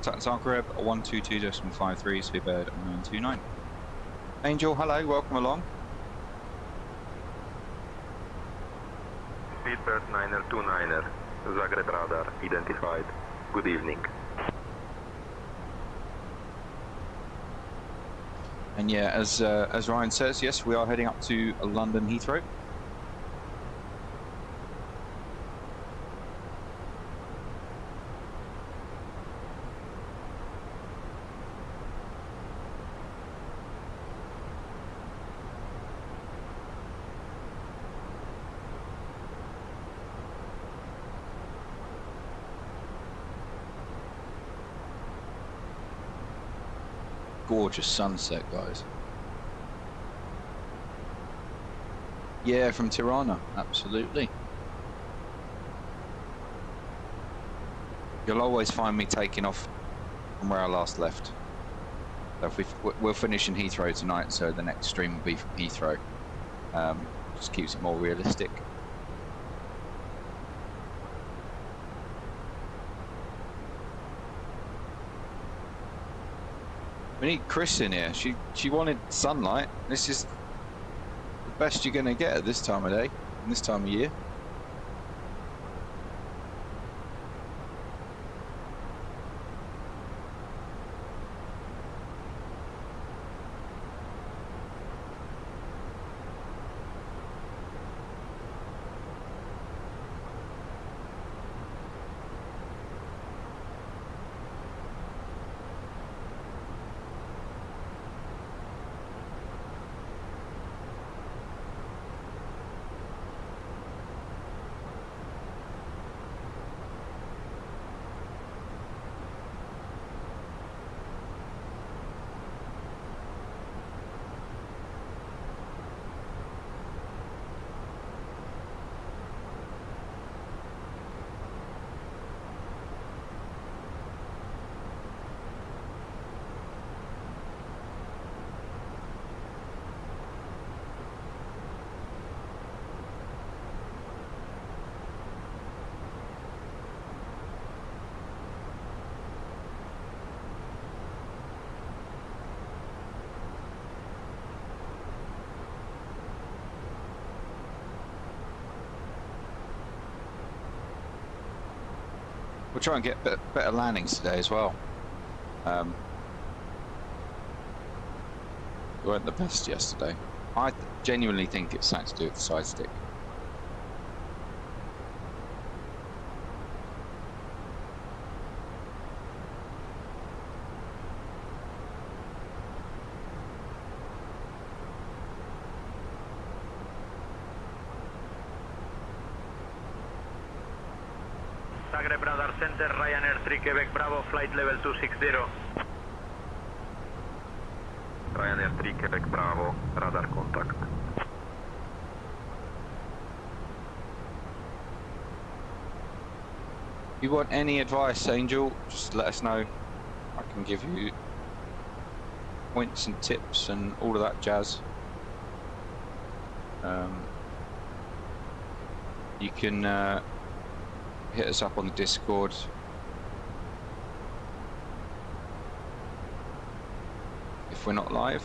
contact Zagreb 122.53, Speedbird 929. Angel, hello, welcome along. Speedbird 929er, Zagreb radar identified. Good evening. And yeah, as Ryan says, yes, we are heading up to London Heathrow. Gorgeous sunset, guys. Yeah, from Tirana, absolutely. You'll always find me taking off from where I last left. So if we'll finish in Heathrow tonight, so the next stream will be from Heathrow. Just keeps it more realistic. We need Chris in here. She wanted sunlight. This is the best you're going to get at this time of day, and this time of year. We'll try and get better landings today as well. We weren't the best yesterday. I genuinely think it's something to do with the side stick. Zagreb Radar Center, Ryanair 3 Quebec Bravo, flight level 260. Ryanair 3 Quebec Bravo, radar contact. If you want any advice, Angel, just let us know. I can give you points and tips and all of that jazz. You can hit us up on the Discord. If we're not live.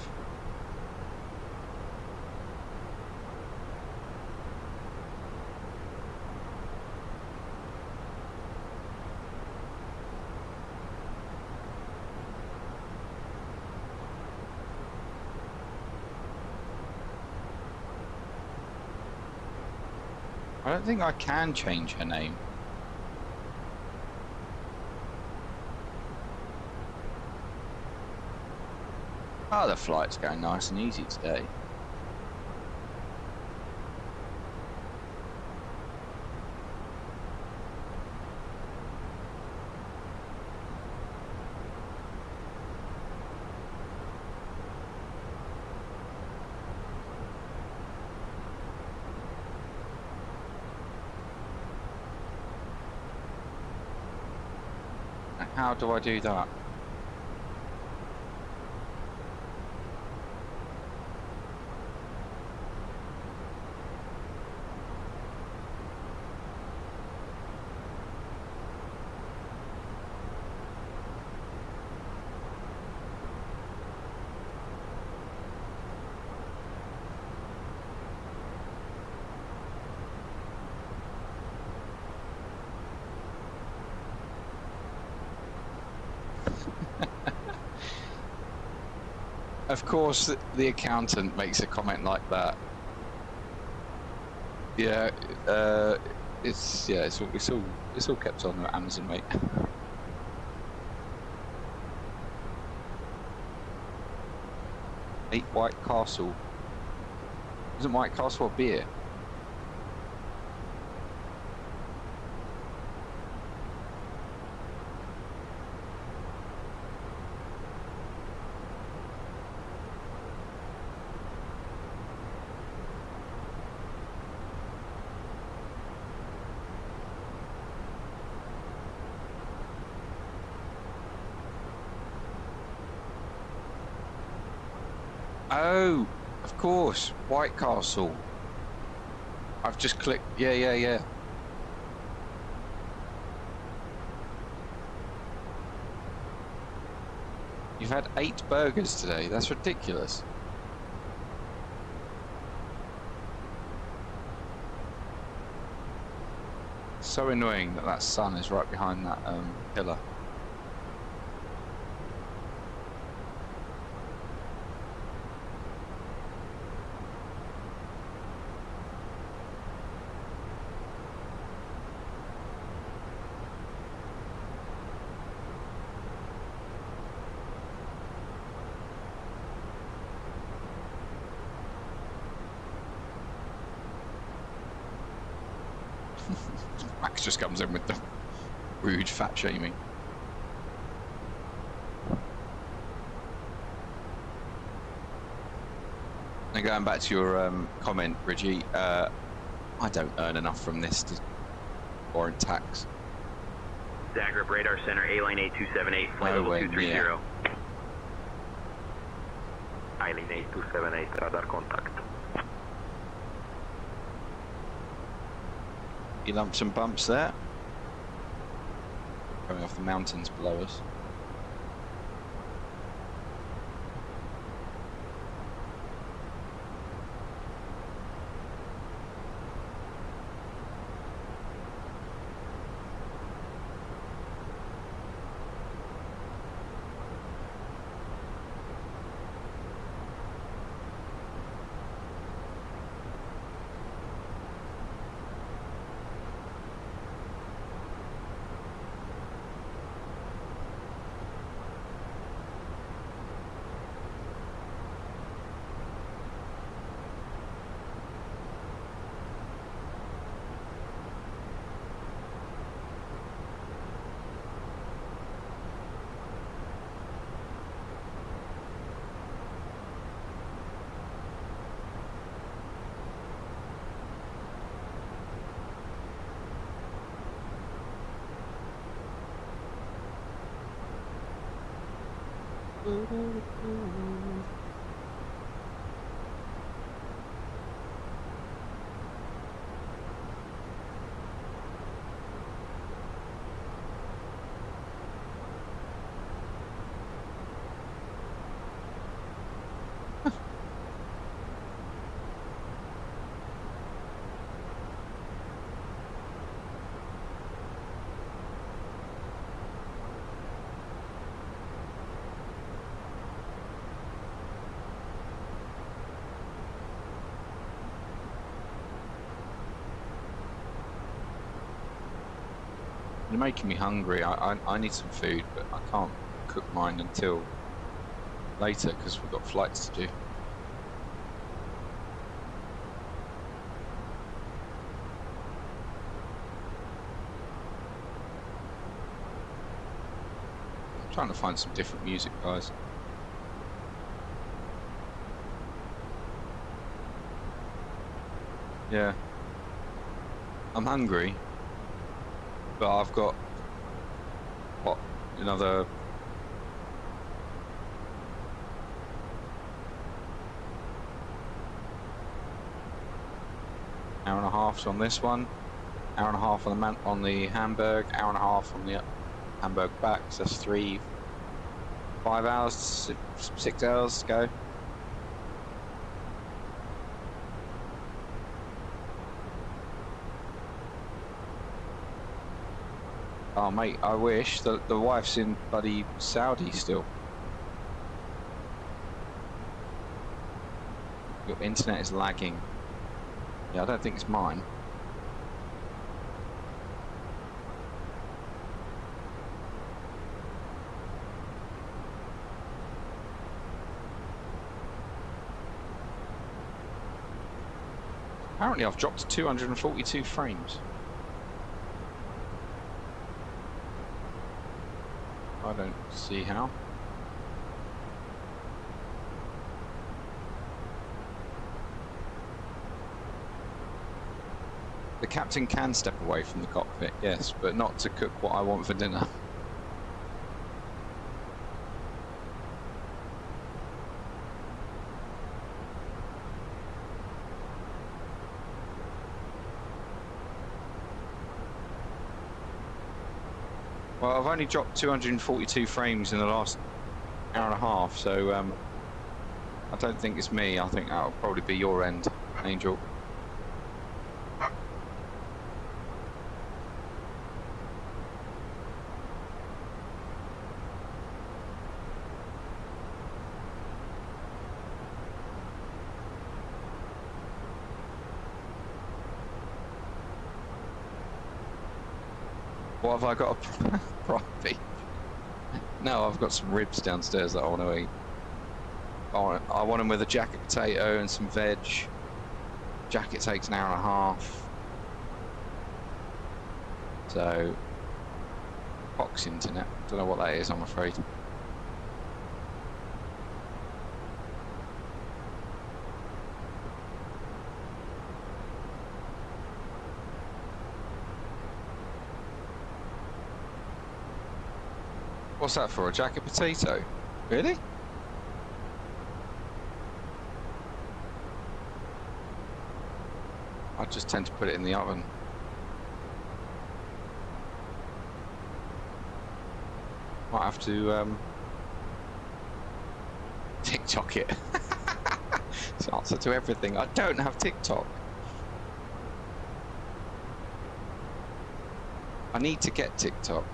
I don't think I can change her name. Oh, the flight's going nice and easy today. How do I do that? Of course, the accountant makes a comment like that. Yeah, it's all kept on Amazon, mate. Eight White Castle. Isn't White Castle a beer? Oh, of course, White Castle. I've just clicked. Yeah. You've had 8 burgers today. That's ridiculous. So annoying that sun is right behind that pillar. Max just comes in with the rude fat shaming. And going back to your comment, Bridgie, I don't earn enough from this to warrant tax. Zagreb Radar Center, Airline A278, flight level 230. Airline A278, radar contact. You lumps and bumps there. Coming off the mountains below us. You're making me hungry. I need some food, but I can't cook mine until later because we've got flights to do. I'm trying to find some different music, guys. Yeah. I'm hungry. But I've got, what, another hour and a half on this one, hour and a half on the Hamburg, hour and a half on the Hamburg back, so that's 5 hours, 6 hours to go. Oh mate, I wish. The wife's in bloody Saudi still. Your internet is lagging. Yeah, I don't think it's mine. Apparently I've dropped to 242 frames. I don't see how. The captain can step away from the cockpit, yes, but not to cook what I want for dinner. Well, I've only dropped 242 frames in the last hour and a half, so I don't think it's me. I think that'll probably be your end, Angel. What have I got? A private? No, I've got some ribs downstairs that I want to eat. I want them with a jacket potato and some veg. Jacket takes an hour and a half. So, Fox internet. Don't know what that is, I'm afraid. What's that for? A jacket potato? Really? I just tend to put it in the oven. Might have to TikTok it. It's the answer to everything. I don't have TikTok. I need to get TikTok.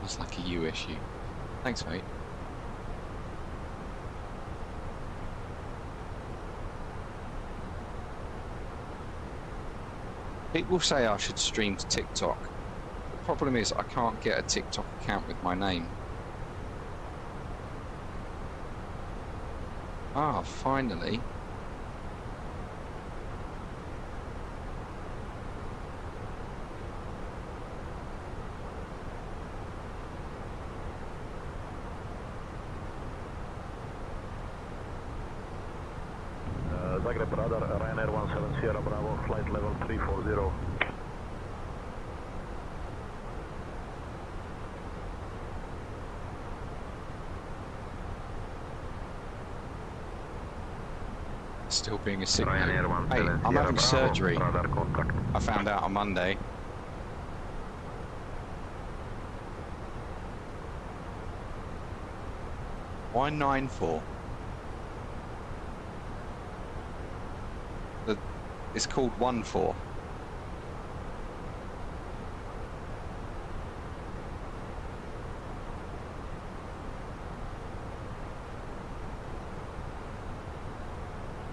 It's like a you issue. Thanks, mate. People say I should stream to TikTok. The problem is I can't get a TikTok account with my name. Ah, finally. Zagreb radar, Ryanair 17 Sierra Bravo, flight level 340. Still being a sick note. Hey, I'm having surgery. I found out on Monday. Why 9-4? It's called 1-4.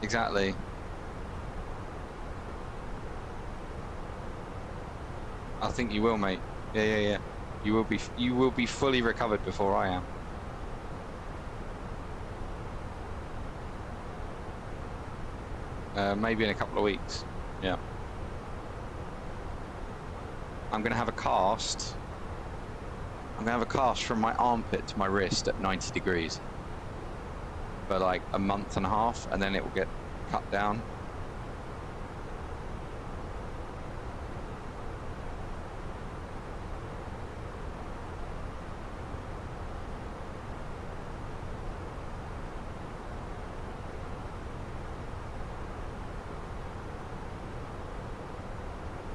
Exactly. I think you will, mate. Yeah. You will be fully recovered before I am. Maybe in a couple of weeks. Yeah. I'm gonna have a cast. I'm gonna have a cast from my armpit to my wrist at 90 degrees for like a month and a half, and then it will get cut down.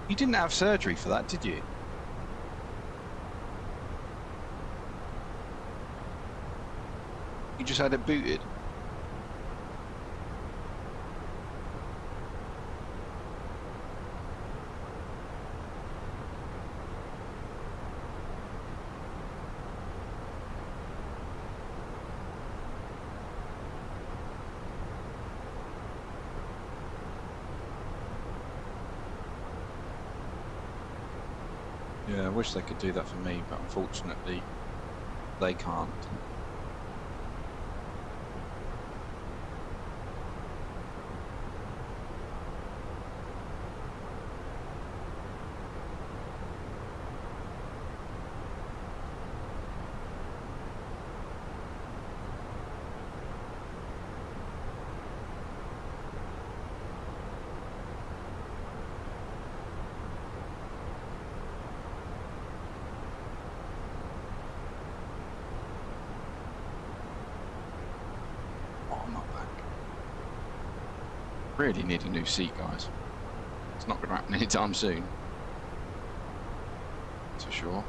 You didn't have surgery for that, did you? You just had it booted. Yeah, I wish they could do that for me, but unfortunately, they can't. Really need a new seat, guys. It's not going to happen anytime soon. That's for sure.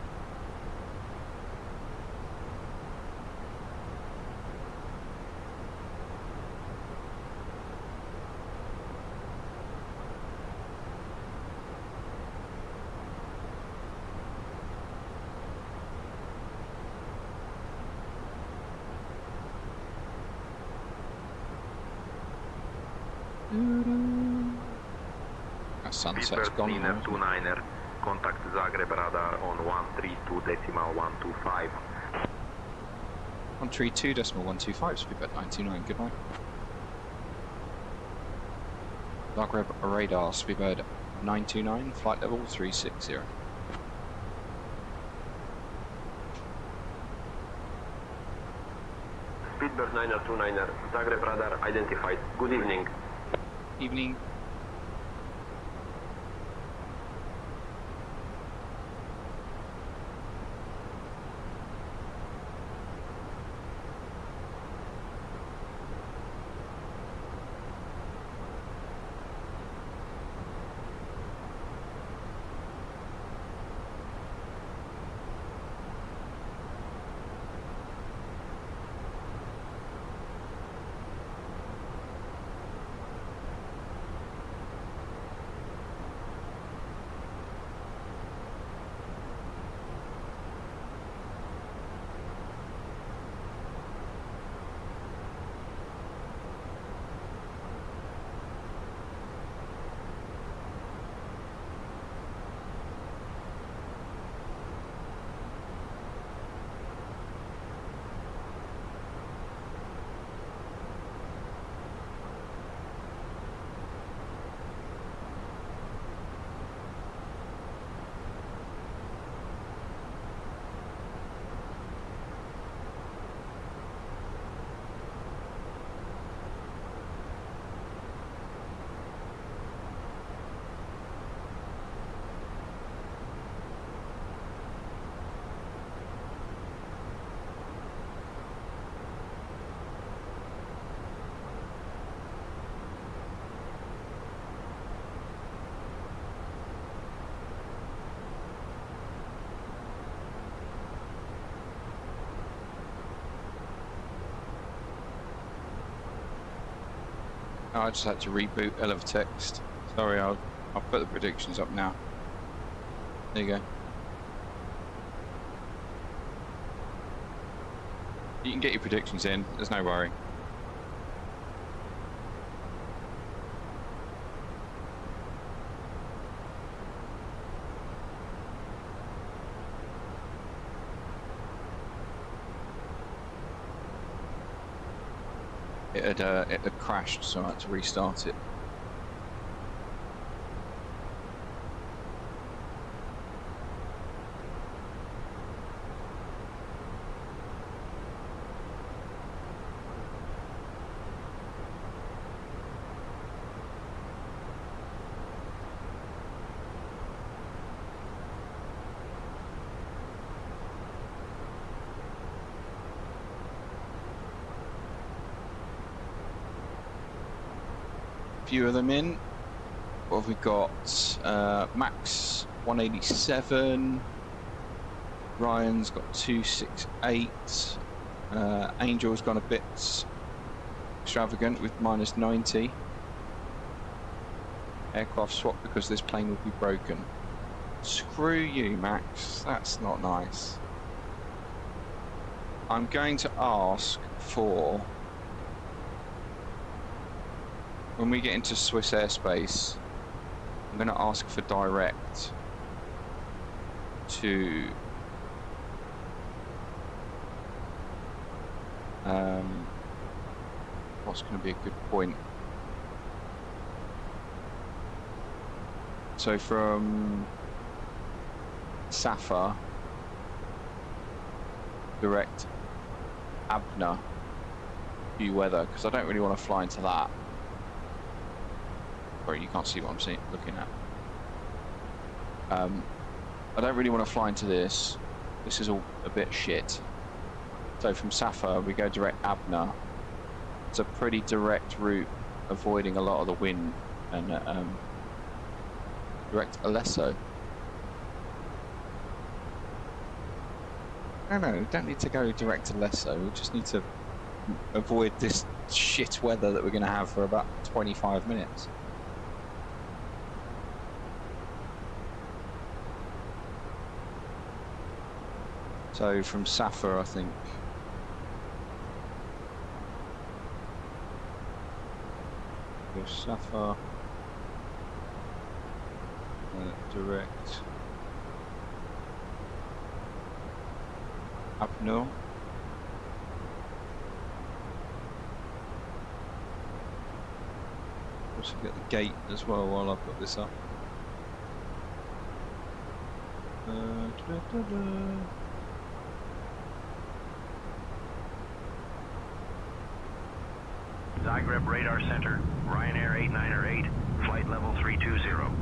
That sunset's gone now, isn't it? 29er, contact Zagreb radar on 132.125. 132.125, speedbird 929, good night. Zagreb radar, speedbird 929, flight level 360. Speedbird 929er, Zagreb radar identified. Good evening. Evening. I just had to reboot text. Sorry, I'll put the predictions up now. There you go. You can get your predictions in, there's no worry. It had crashed, so I had to restart it. Few of them in. What have we got? Max 187. Ryan's got 268. Angel's gone a bit extravagant with minus 90. Aircraft swap because this plane would be broken. Screw you, Max. That's not nice. I'm going to ask for, when we get into Swiss airspace, I'm going to ask for direct. to what's going to be a good point? So from Safa, direct Abner, view weather, because I don't really want to fly into that. Sorry, you can't see what I'm looking at. I don't really want to fly into this. This is all a bit shit. So from Safa, we go direct Abner. It's a pretty direct route, avoiding a lot of the wind, and direct Alesso. No, we don't need to go direct to Alesso. We just need to avoid this shit weather that we're going to have for about 25 minutes. So from Safa, I think. Go Safa. Direct. Up north. Also get the gate as well while I've got this up. Zagreb Radar Center, Ryanair 898, flight level 320.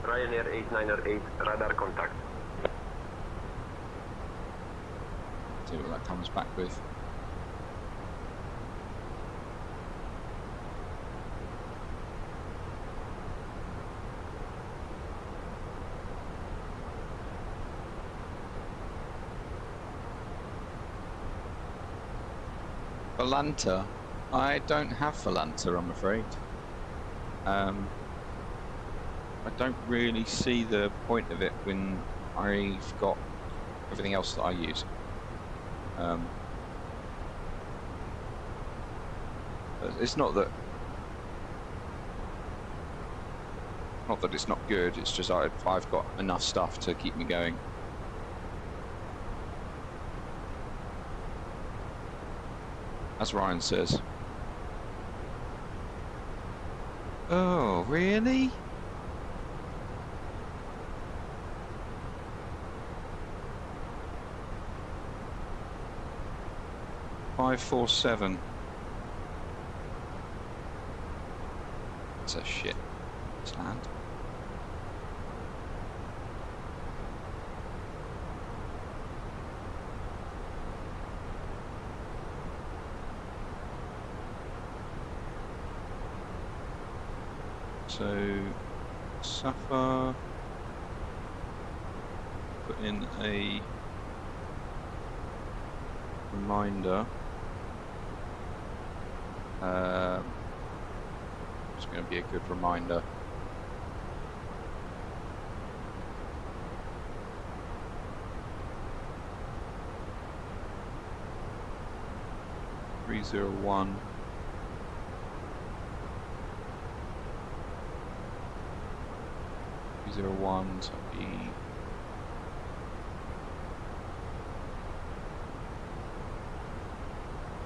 Ryanair 898, radar contact. See what that comes back with. Volanta. I don't have Volanta, I'm afraid. I don't really see the point of it when I've got everything else that I use. It's not that it's not good, it's just I've got enough stuff to keep me going. As Ryan says. Oh, really? Five, 4, 7. That's a shit. Let's land. So, Safa, put in a reminder. It's going to be a good reminder. (301) 301, so it'll be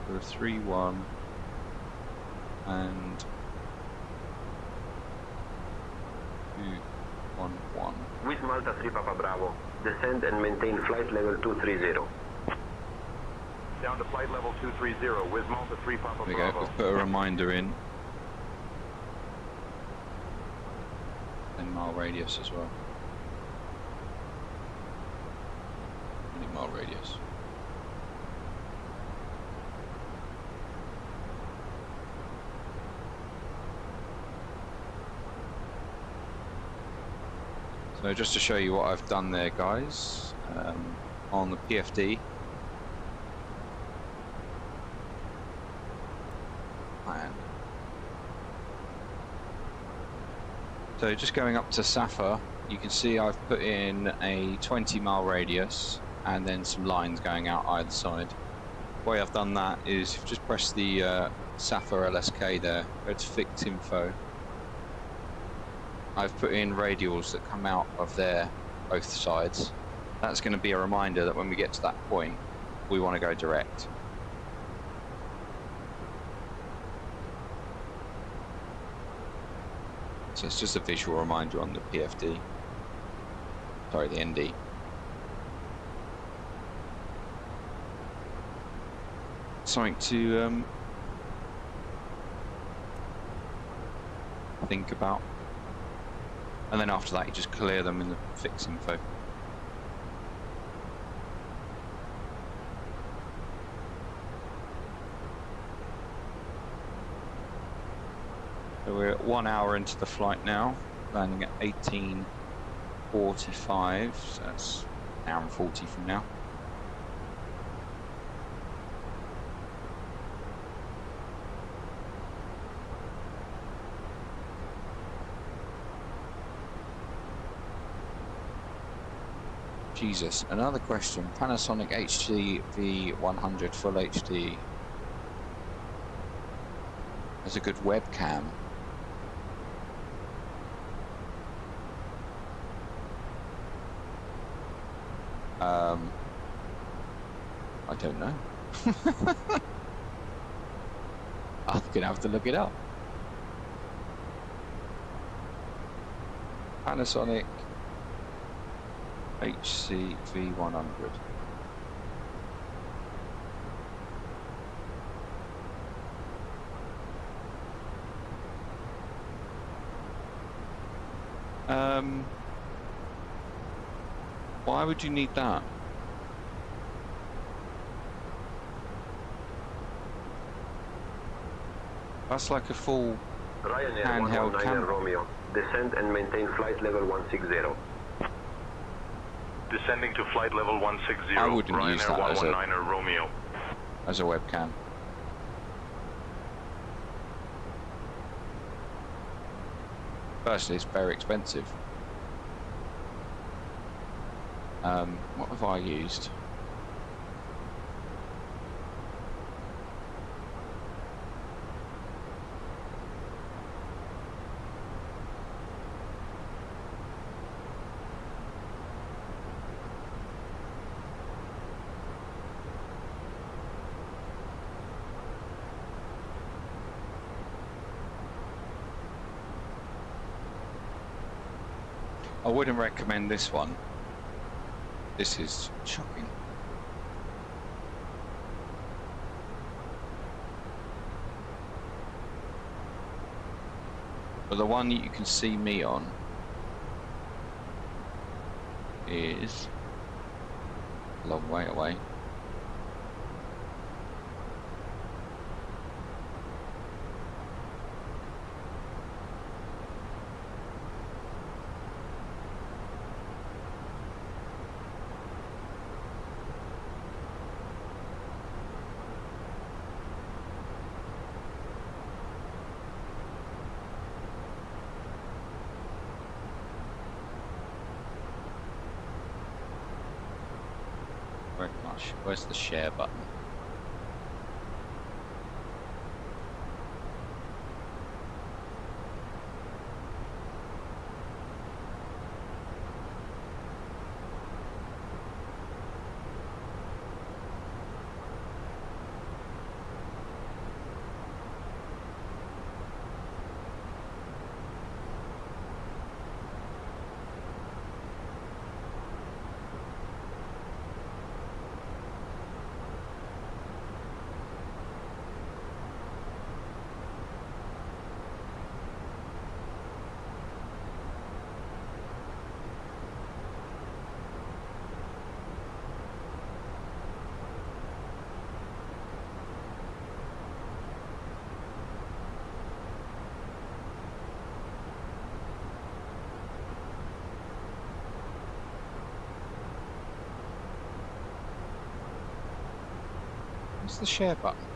for 3-1 and 2-1-1. With Malta 3 Papa Bravo, descend and maintain flight level 230. Down to flight level 230, with Malta 3 Papa There we Bravo. go, we've put a reminder in. 10-mile radius as well. 20-mile radius. So just to show you what I've done there, guys, on the PFD. So just going up to Safa, you can see I've put in a 20-mile radius and then some lines going out either side. The way I've done that is you've just press the Safa LSK there, go to fixed info, I've put in radials that come out of there, both sides. That's going to be a reminder that when we get to that point, we want to go direct. So it's just a visual reminder on the PFD. Sorry, the ND. Something to think about. And then after that, you just clear them in the fix info. So we're 1 hour into the flight now, landing at 18:45, so that's an hour and 40 from now. Jesus, another question. Panasonic HDV100 Full HD has a good webcam. I don't know. I'm gonna have to look it up. Panasonic HCV100. Why would you need that? That's like a full Ryanair handheld 119 camera. Romeo. Descend and maintain flight level 160. Descending to flight level 160. I wouldn't Ryanair use that 119 Romeo. As a webcam. Firstly, it's very expensive. What have I used? I wouldn't recommend this one. This is shocking. But the one that you can see me on is a long way away. Very much. Where's the share button? What's the share button?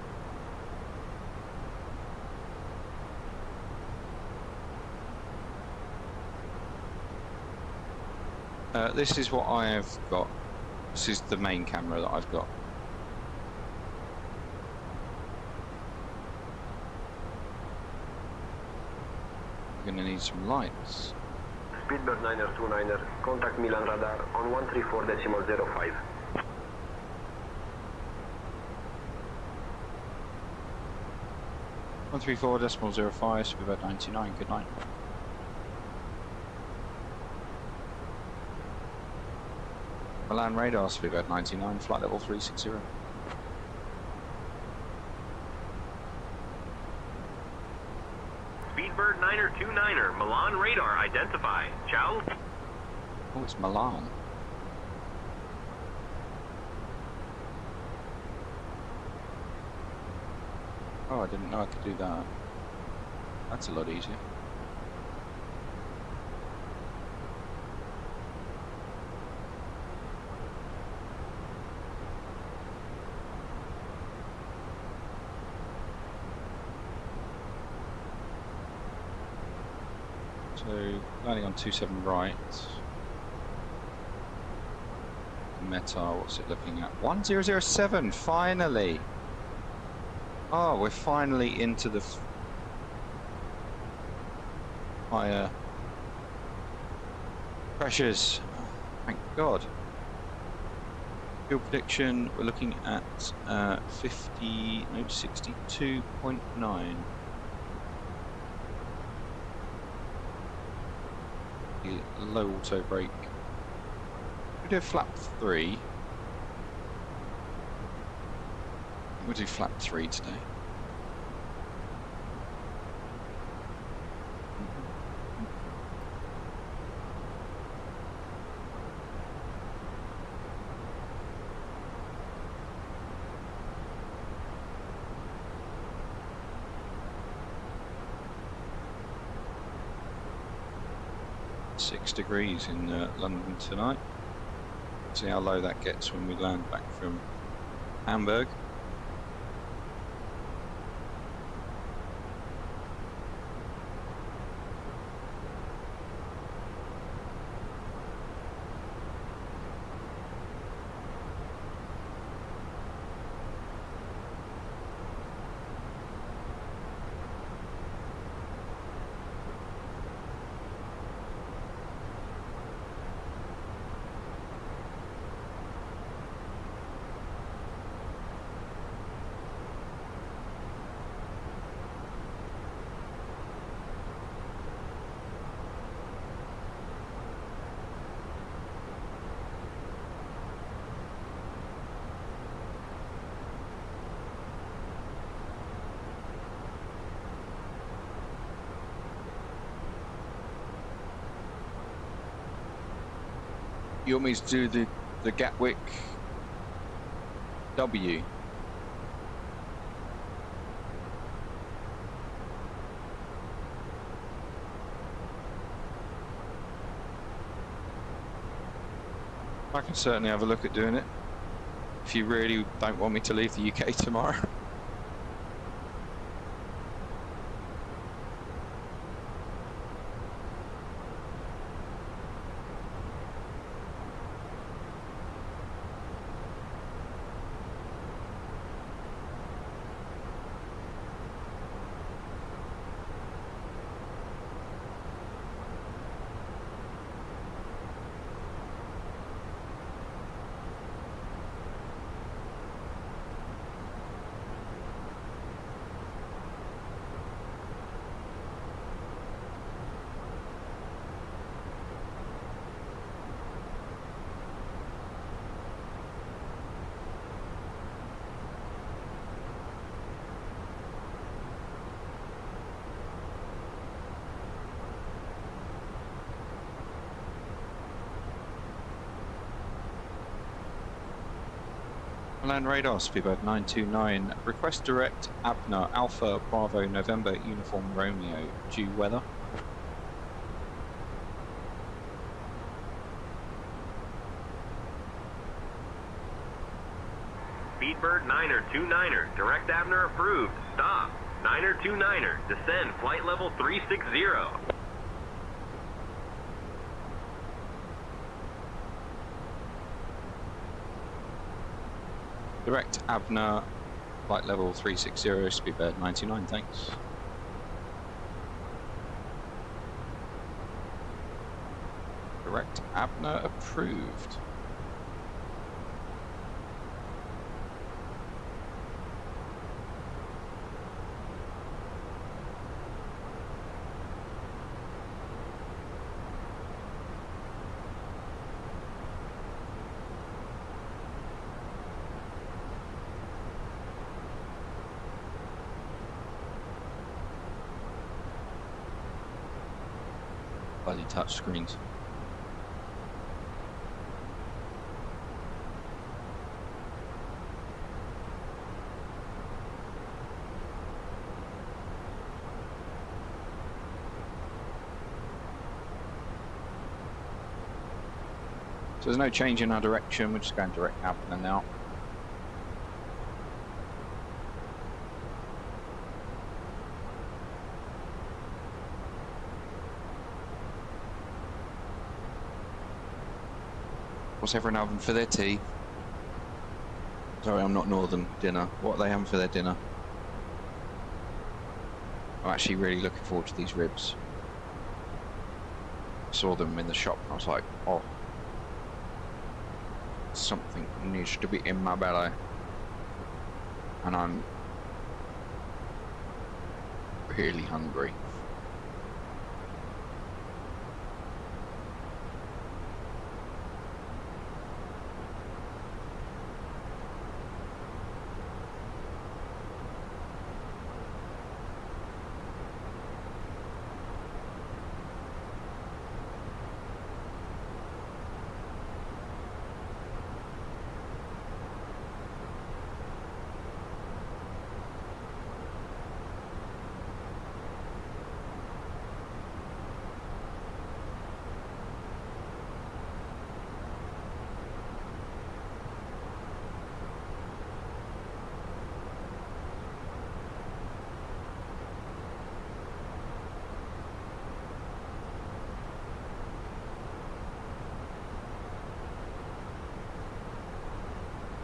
This is what I have got. This is the main camera that I've got. I'm going to need some lights. Speedbird 929er, contact Milan radar on 134.05. 134.05, Speedbird 99, good night. Milan radar, Speedbird 99, flight level 360. Speedbird 929er, Milan radar, identify. Ciao. Oh, it's Milan. Oh, I didn't know I could do that. That's a lot easier. So, landing on 27 right. Meta, what's it looking at? 1007, finally! Oh, we're finally into the higher pressures. Oh, thank God. Fuel prediction, we're looking at 62.9. Low auto brake. We do flap 3. We'll do flap 3 today. Degrees in London tonight. See how low that gets when we land back from Hamburg. You want me to do the Gatwick W? I can certainly have a look at doing it, if you really don't want me to leave the UK tomorrow. Land radar, Speedbird 929. Request direct Abner Alpha Bravo November Uniform Romeo. Due weather. Speedbird 929er, direct Abner approved. Stop. 929er, descend flight level 360. Direct Abner, flight level 360, Speedbird 99, thanks. Direct Abner approved. Bloody touch screens. So there's no change in our direction, we're just going direct Abner now. What's everyone having for their tea? Sorry, I'm not northern. Dinner. What are they having for their dinner? I'm actually really looking forward to these ribs. I saw them in the shop and I was like, oh, something needs to be in my belly. And I'm really hungry.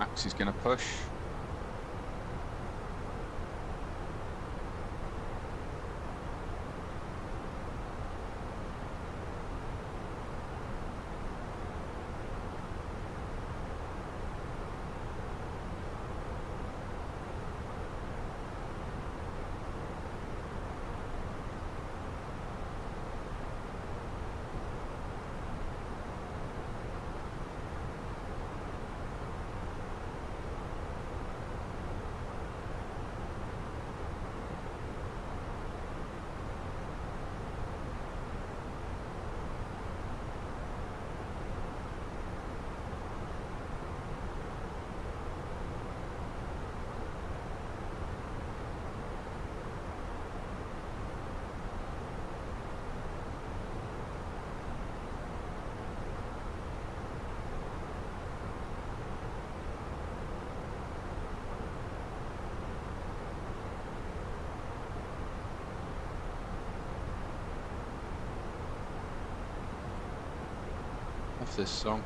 Max is going to push. Off this song.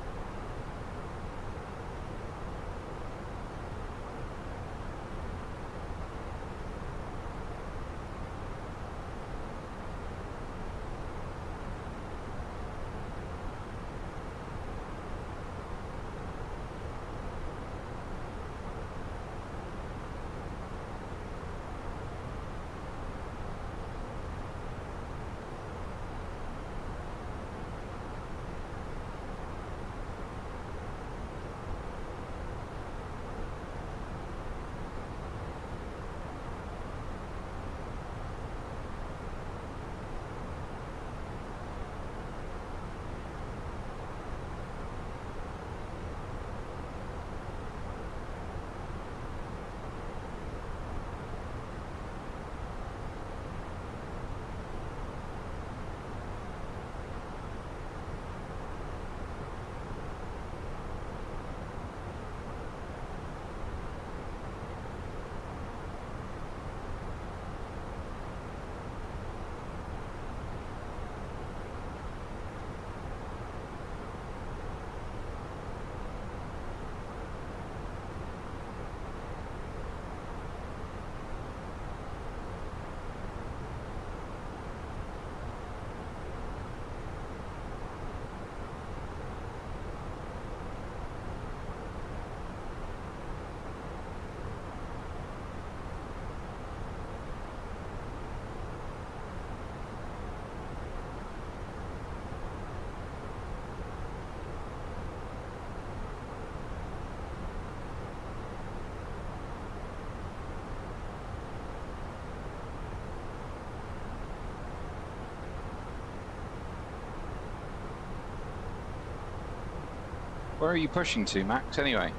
Where are you pushing to, Max, anyway?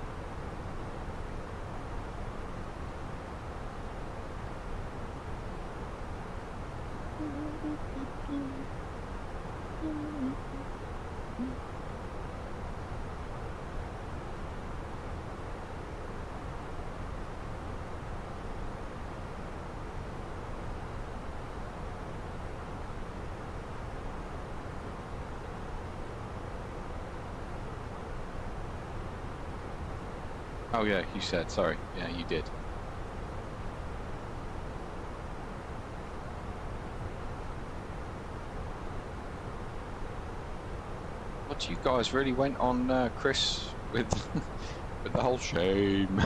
Oh yeah, you said, sorry. Yeah, you did. What, you guys really went on Chris with, with the whole shame.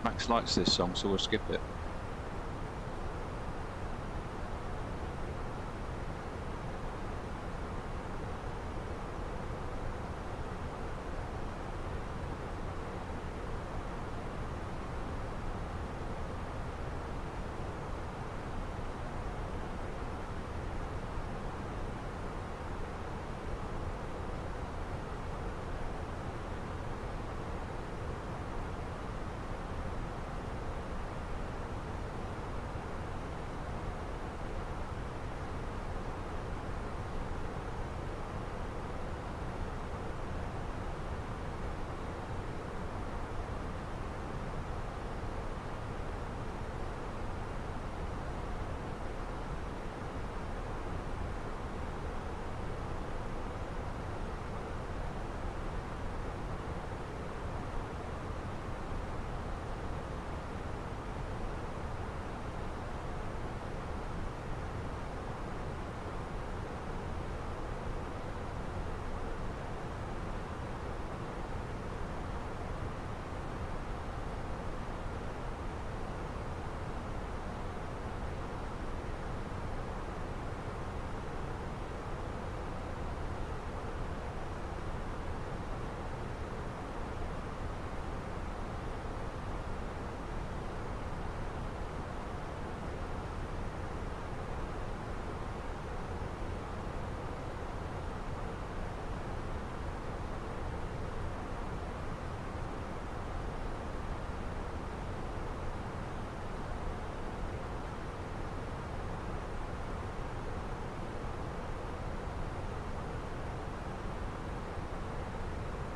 Max likes this song, so we'll skip it.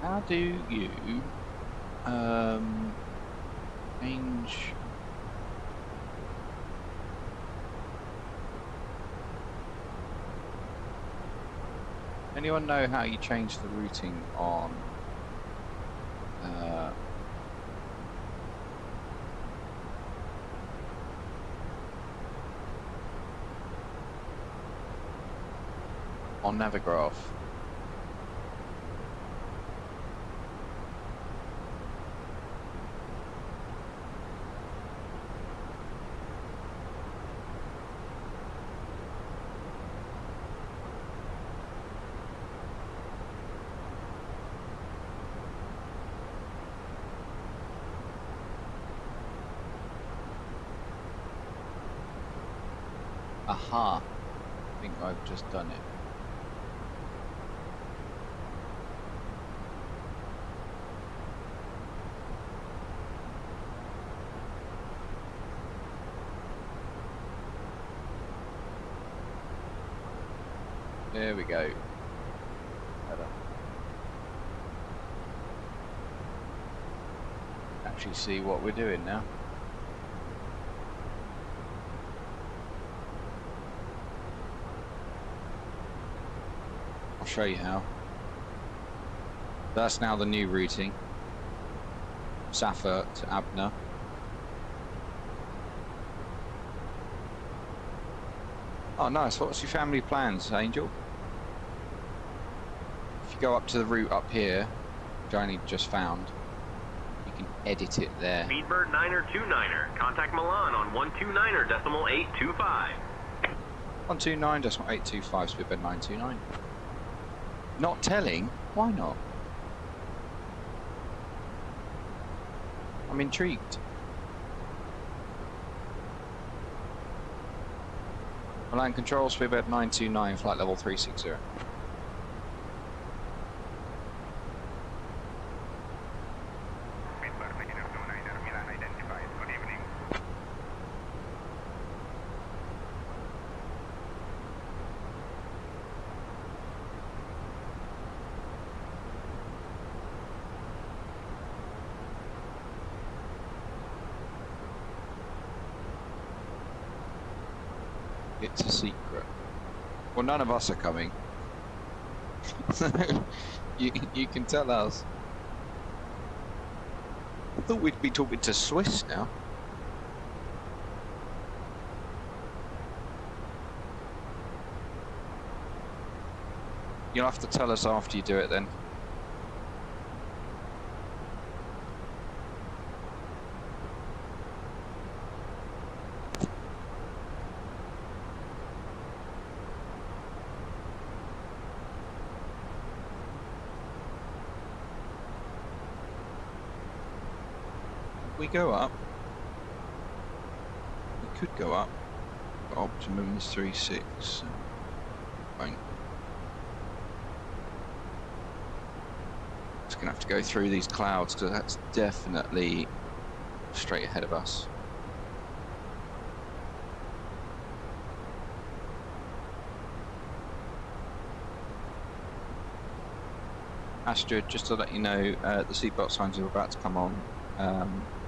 How do you change? Anyone know how you change the routing on Navigraph? Aha, I think I've just done it. There we go. Better. Actually see what we're doing now. I'll show you how. That's now the new routing. Safa to Abner. Oh nice, what's your family plans, Angel? If you go up to the route up here, which I only just found, you can edit it there. Speedbird 9er29er, contact Milan on 129.825. 129.825, Speedbird 929. Not telling? Why not? I'm intrigued. Land control, speedbird 929, flight level 360. It's a secret. Well, none of us are coming. So you can tell us. I thought we'd be talking to Swiss now. You'll have to tell us after you do it then. We go up. We could go up. But optimum is 3.6. So fine. Just gonna have to go through these clouds because that's definitely straight ahead of us. Astrid, just to let you know, the seatbelt signs are about to come on.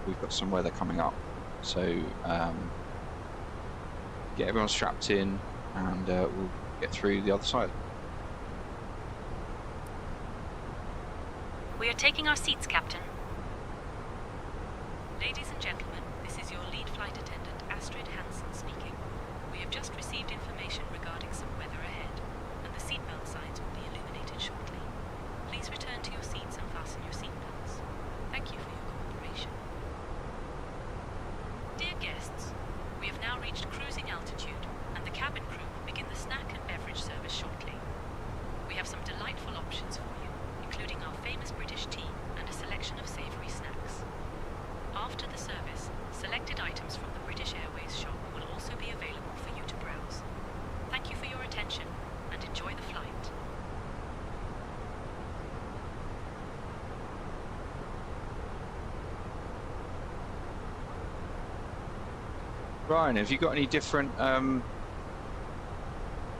We've got some weather coming up, so get everyone strapped in and we'll get through the other side. We are taking our seats, Captain. Ladies and gentlemen, this is your lead flight attendant, Astrid Hansen, speaking. We have just received information regarding some weather ahead, and the seatbelt signs will be illuminated shortly. Please return to your seats and fasten your seatbelts. Thank you for your cooperation. Dear guests, we have now reached cruising altitude, and the cabin crew will begin the snack and beverage service shortly. We have some delightful options for you, including our famous British tea and a selection of savoury snacks. After the service, selected items from the British Airways shop will also be available for you to browse. Thank you for your attention, and enjoy the flight. Ryan, have you got any different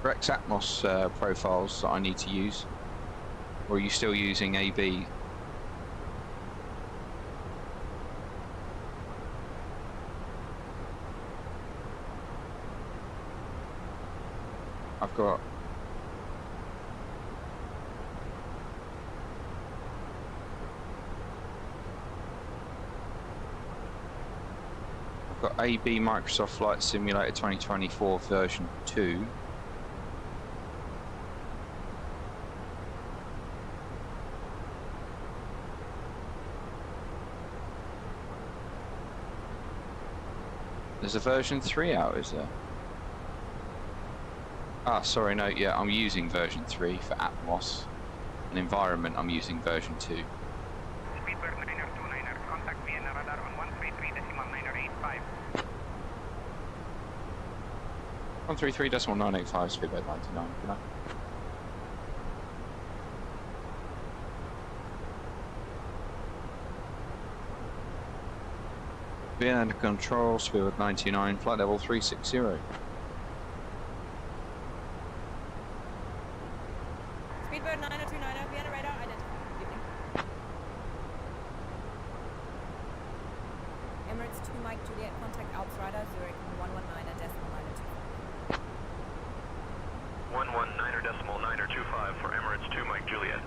Rex Atmos profiles that I need to use? Or are you still using AB? I've got AB Microsoft Flight Simulator 2024 version 2. There's a version 3 out, is there? Ah, sorry, no, yeah, I'm using version 3 for Atmos. And environment, I'm using version 2. Speedbird 929er, contact Vienna radar on 133.985. 133.985, speedbird 99, good night. Vienna control, speedbird 99, flight level 360. Speedbird 9029er, Vienna radar identified. Evening. Emirates 2 Mike Juliet, contact Alps radar, Zurich 119.925. 119.925 for Emirates 2 Mike Juliet.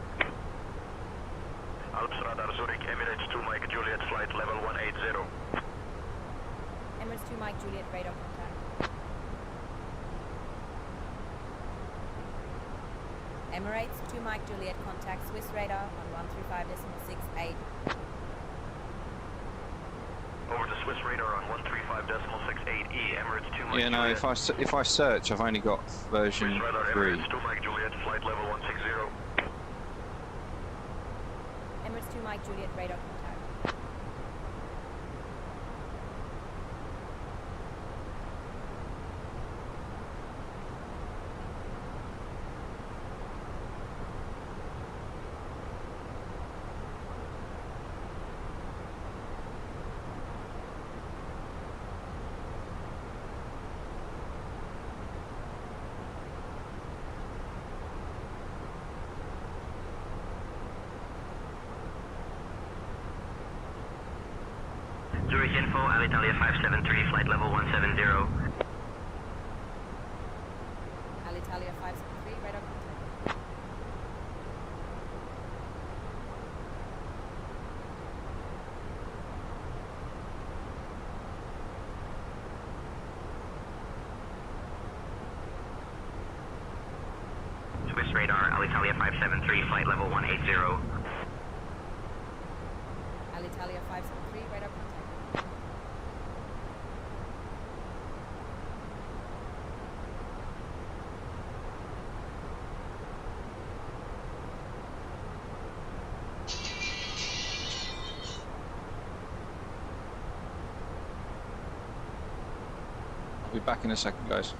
Alps radar, Zurich, Emirates 2 Mike Juliet, flight level 180. Emirates 2 Mike Juliet, radar contact. Emirates 2 Mike Juliet, contact Swiss radar on 135.68. Over to Swiss radar on 135.68E, Emirates 2 Mike Yeah, no, Juliet. if I search, I've only got version Swiss radar, 3. Emirates 2 Mike Juliet, flight level 160. Emirates 2 Mike Juliet, radar contact. Zurich Info, Alitalia 573, flight level 170. Alitalia 573, radar contact. Swiss radar, Alitalia 573, flight level 180. Alitalia 573, radar contact. I'll be back in a second, guys.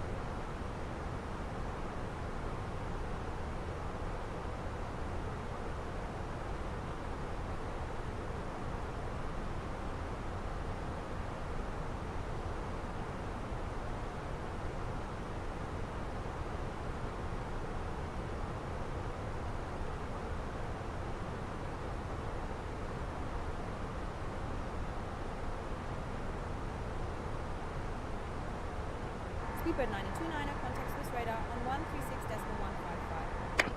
Speedbird 929er, contact Swiss radar on 136.155.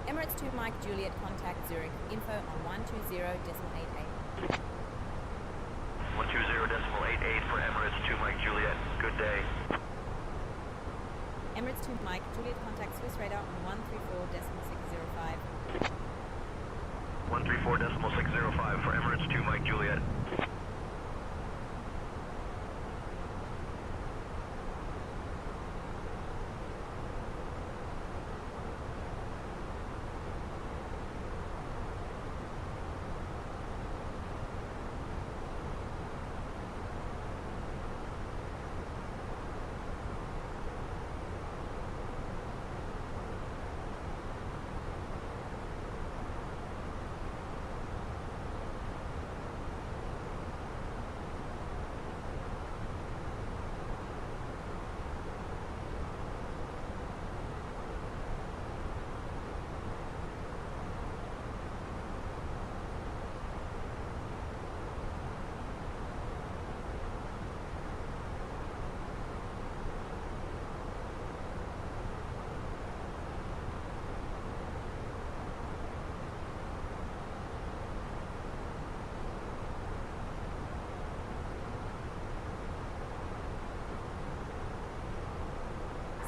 Emirates 2 Mike Juliet, contact Zurich. Info on 120.88. 120.88 for Emirates 2 Mike Juliet. Good day. Emirates 2 Mike Juliet, contact Swiss radar on 134.605. 134.605 for Emirates 2 Mike Juliet.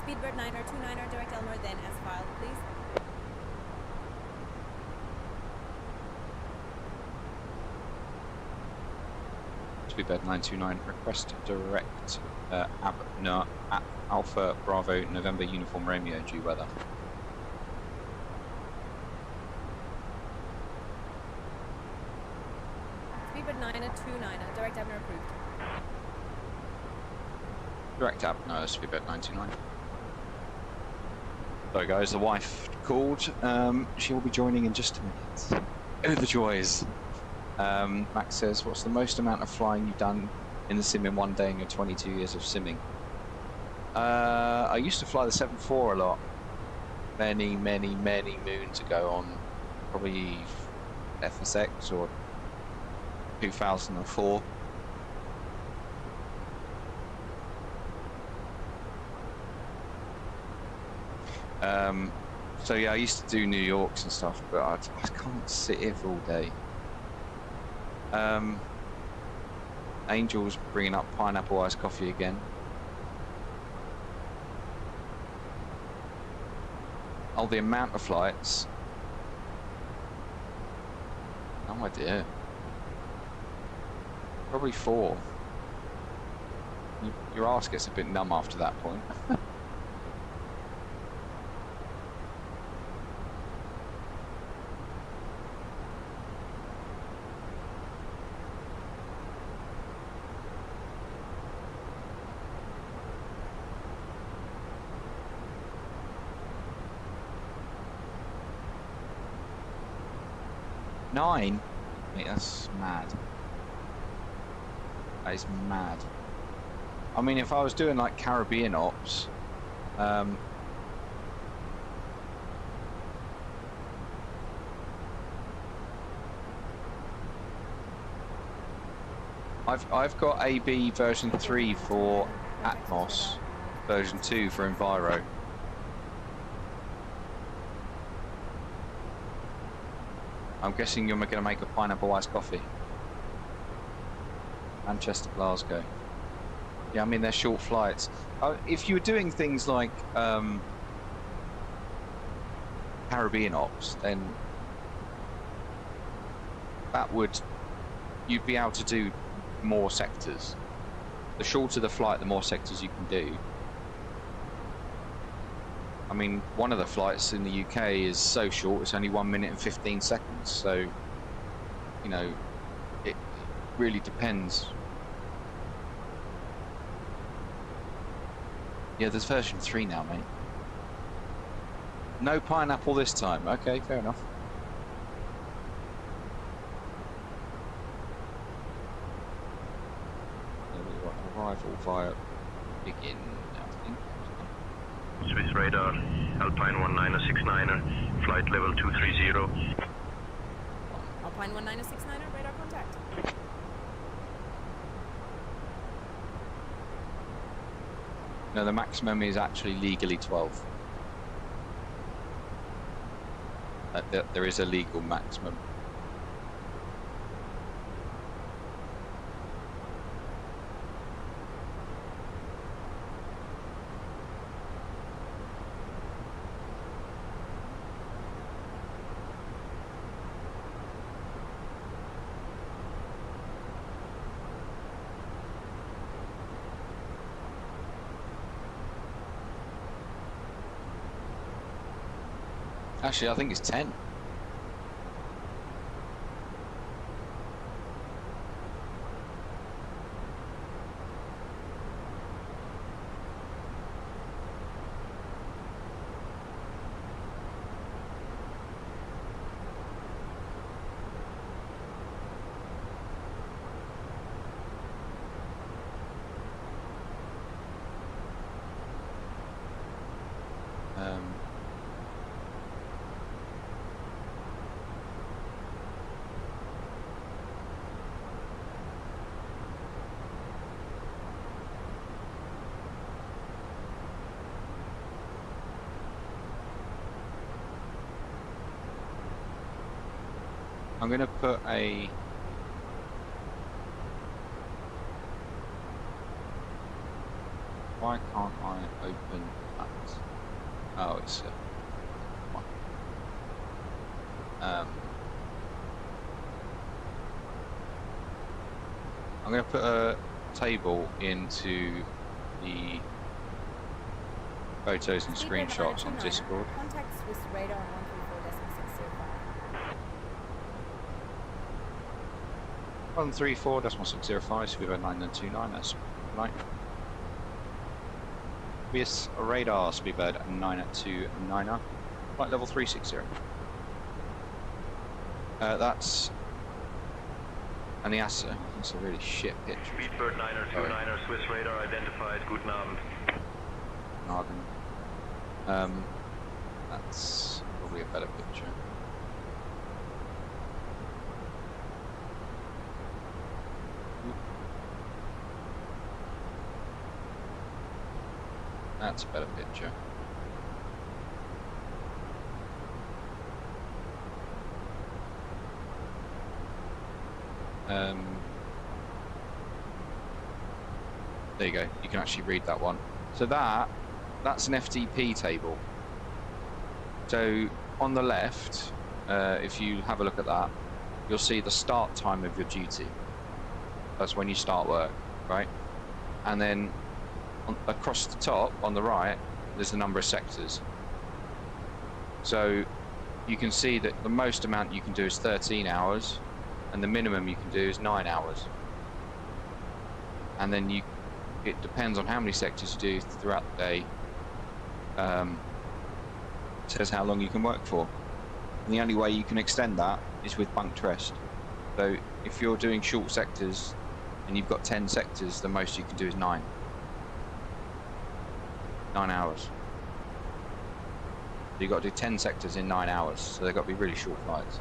Speedbird 929er, direct Elmer, then as filed, please. Speedbird 929, request direct Alpha Bravo November Uniform Romeo due weather. Speedbird 929er, direct Abner approved. Direct Abner, Speedbird 929. Sorry guys, the wife called. She will be joining in just a minute. Oh, the joys. Max says, what's the most amount of flying you've done in the sim in one day in your 22 years of simming? I used to fly the 7.4 a lot. Many moons ago on probably FSX or 2004. So yeah, I used to do New Yorks and stuff, but I can't sit here for all day. Angel's bringing up pineapple iced coffee again. Oh, the amount of flights. No idea. Probably 4. Your ass gets a bit numb after that point. Nine? Mate, that's mad. That is mad. I mean, if I was doing like Caribbean ops, I've got AB version 3 for Atmos, version 2 for Enviro. I'm guessing you're going to make a pineapple iced coffee. Manchester, Glasgow. Yeah, I mean, they're short flights. If you were doing things like Caribbean ops, then you'd be able to do more sectors. The shorter the flight, the more sectors you can do. I mean, one of the flights in the UK is so short, it's only 1 minute and 15 seconds. So, you know, it really depends. Yeah, there's version 3 now, mate. No pineapple this time. Okay, fair enough. Arrival via begin, I think. Swiss radar, Alpine 1969er, flight level 230. Alpine 1969er, radar contact. No, the maximum is actually legally 12. There is a legal maximum. Actually, I think it's 10. I'm going to put a why can't I open that? Oh, it's I'm going to put a table into the photos and screenshots on Discord. Contact Swiss radar on 134.605, so we've had 929, that's right. Swiss radar, speedbird 929er, flight level 360. That's an EASA. That's a really shit picture. Speedbird 929er, Swiss radar identified, guten Abend. That's probably a better picture. That's a better picture. There you go. You can actually read that one. So that's an FTP table. So on the left, if you have a look at that, you'll see the start time of your duty. That's when you start work, right? And then across the top on the right, there's the number of sectors. So you can see that the most amount you can do is 13 hours, and the minimum you can do is 9 hours. And then it depends on how many sectors you do throughout the day. Says how long you can work for. And the only way you can extend that is with bunked rest. So if you're doing short sectors and you've got 10 sectors, the most you can do is 9 hours. So you've got to do 10 sectors in 9 hours, so they've got to be really short flights.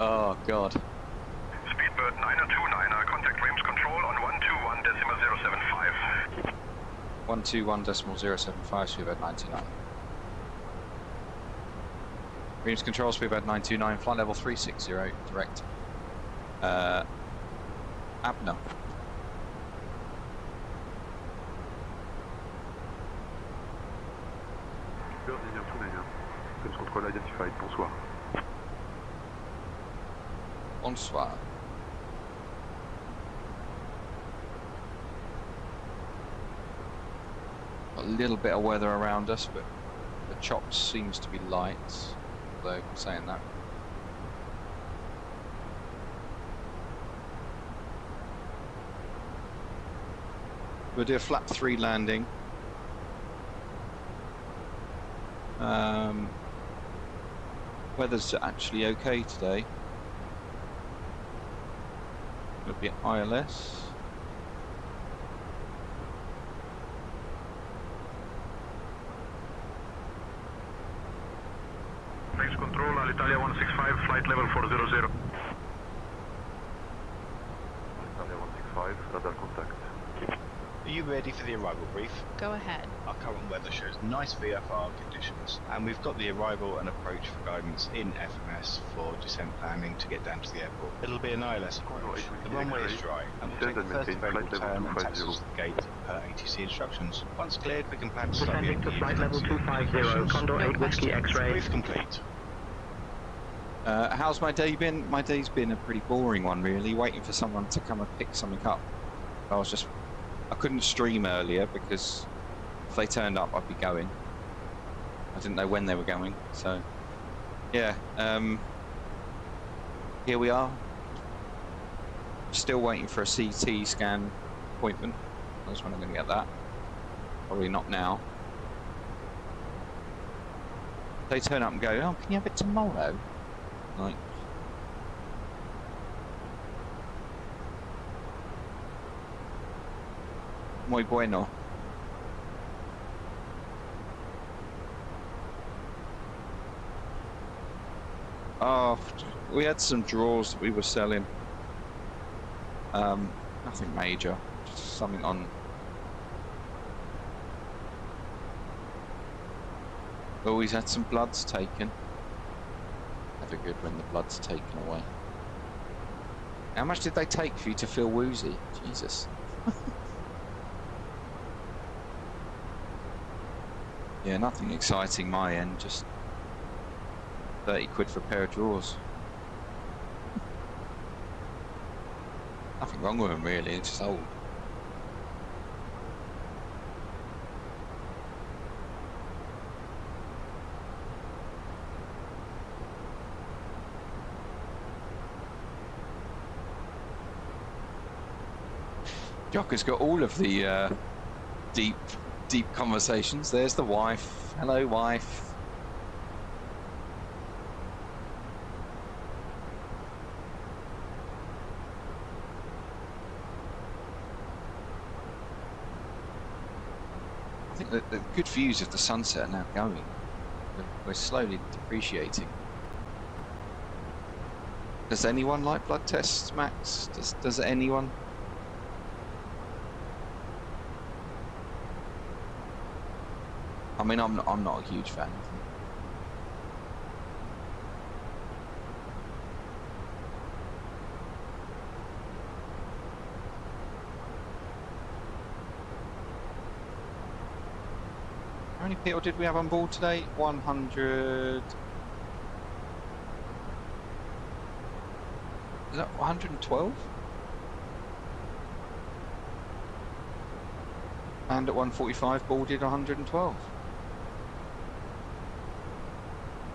Oh, God. Speedbird 929, contact Reims control on 121.075. 121.075, Speedbird 929. Reims control, Speedbird 929, flight level 360, direct. Abner. Speedbird 929, Reims control identified, bonsoir. Bonsoir. Got a little bit of weather around us, but the chop seems to be light, although saying that. We'll do a flap 3 landing. Weather's actually okay today. It'll be ILS. Reims control, Alitalia 165, flight level 400. Alitalia 165, radar contact. Are you ready for the arrival brief? Go ahead. Our current weather shows nice VFR conditions, and we've got the arrival and approach for guidance in FMS for descent planning to get down to the airport. It'll be an ILS approach. The runway is dry, and we'll take the first available turn and taxi to the gate per ATC instructions. Once cleared, we can plan to start the Descending to flight level 250, Condor 8 Whiskey X-ray. Brief complete. How's my day been? My day's been a pretty boring one, really, waiting for someone to come and pick something up. I couldn't stream earlier because if they turned up, I'd be going. I didn't know when they were going, so yeah. Here we are. Still waiting for a CT scan appointment. That's when I'm going to get that. Probably not now. They turn up and go, "Oh, can you have it tomorrow?" Like, muy bueno. Oh, we had some drawers that we were selling. Nothing major, just something on. Always had some bloods taken. Never good when the blood's taken away. How much did they take for you to feel woozy? Jesus. Yeah, nothing exciting my end, just 30 quid for a pair of drawers. Nothing wrong with them really, it's just old. Jock has got all of the deep conversations. There's the wife. Hello, wife. I think that the good views of the sunset are now going. We're slowly depreciating. Does anyone like blood tests, Max? Does anyone? I mean, I'm not a huge fan. How many people did we have on board today? 100. Is that 112? And at 1:45 boarded 112.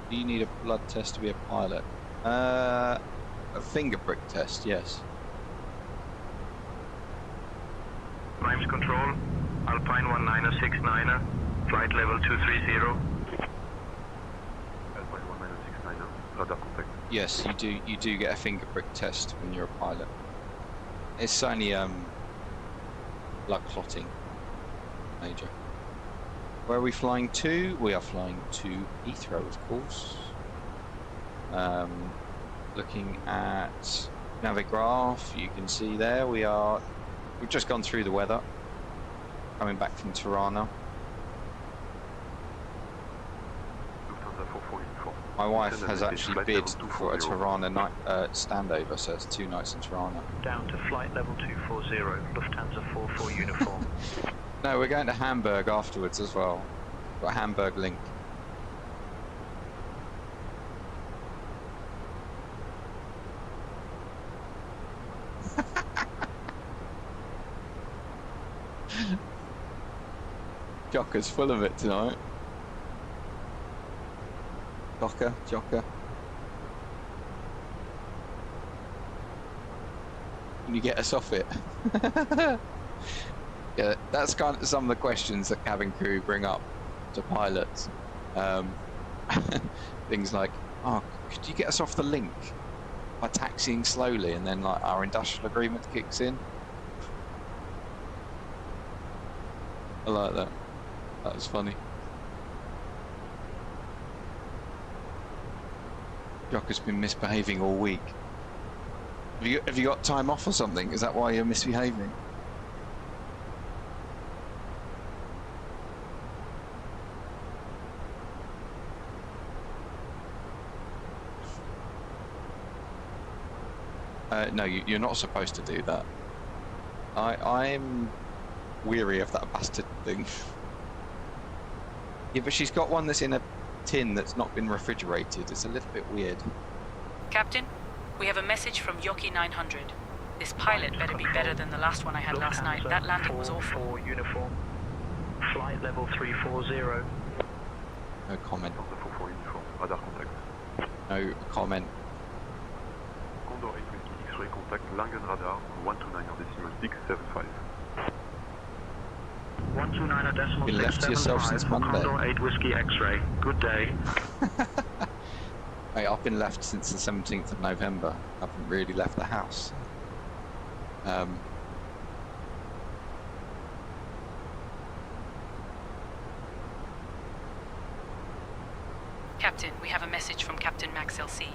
Do you need a blood test to be a pilot? A finger prick test, yes. Reims control, Alpine 1969, flight level 230. Alpine 1969, radar contact. Yes, you do get a finger prick test when you're a pilot. It's only blood clotting, major. Where are we flying to? We are flying to Heathrow, of course. Looking at Navigraph, you can see there we've just gone through the weather, coming back from Tirana. My wife has actually bid for a Tirana night standover, so it's 2 nights in Tirana. Down to flight level 240, Lufthansa 44 uniform. No, we're going to Hamburg afterwards as well. Got a Hamburg link. Jocker's full of it tonight. Jocker. Can you get us off it? Yeah, that's kind of some of the questions that cabin crew bring up to pilots. Things like, oh, could you get us off the link by taxiing slowly, and then like our industrial agreement kicks in? I like that. That was funny. Jocker's been misbehaving all week. Have you got time off or something? Is that why you're misbehaving? No, you're not supposed to do that. I'm weary of that bastard thing. Yeah, but she's got one that's in a tin that's not been refrigerated. It's a little bit weird. Captain, we have a message from Yoki 900. This pilot better be better than the last one I had last night. That landing was awful. Uniform. Flight level 340. No comment. Radar contact. No comment. Condor 8 Whiskey X-ray contact Langen radar 129.675. 129.675. You left yourself since Monday. Condor 8 Whiskey X-ray. Good day. Hey, I've been left since the 17th of November. I haven't really left the house. Captain, we have a message from Captain Max LC.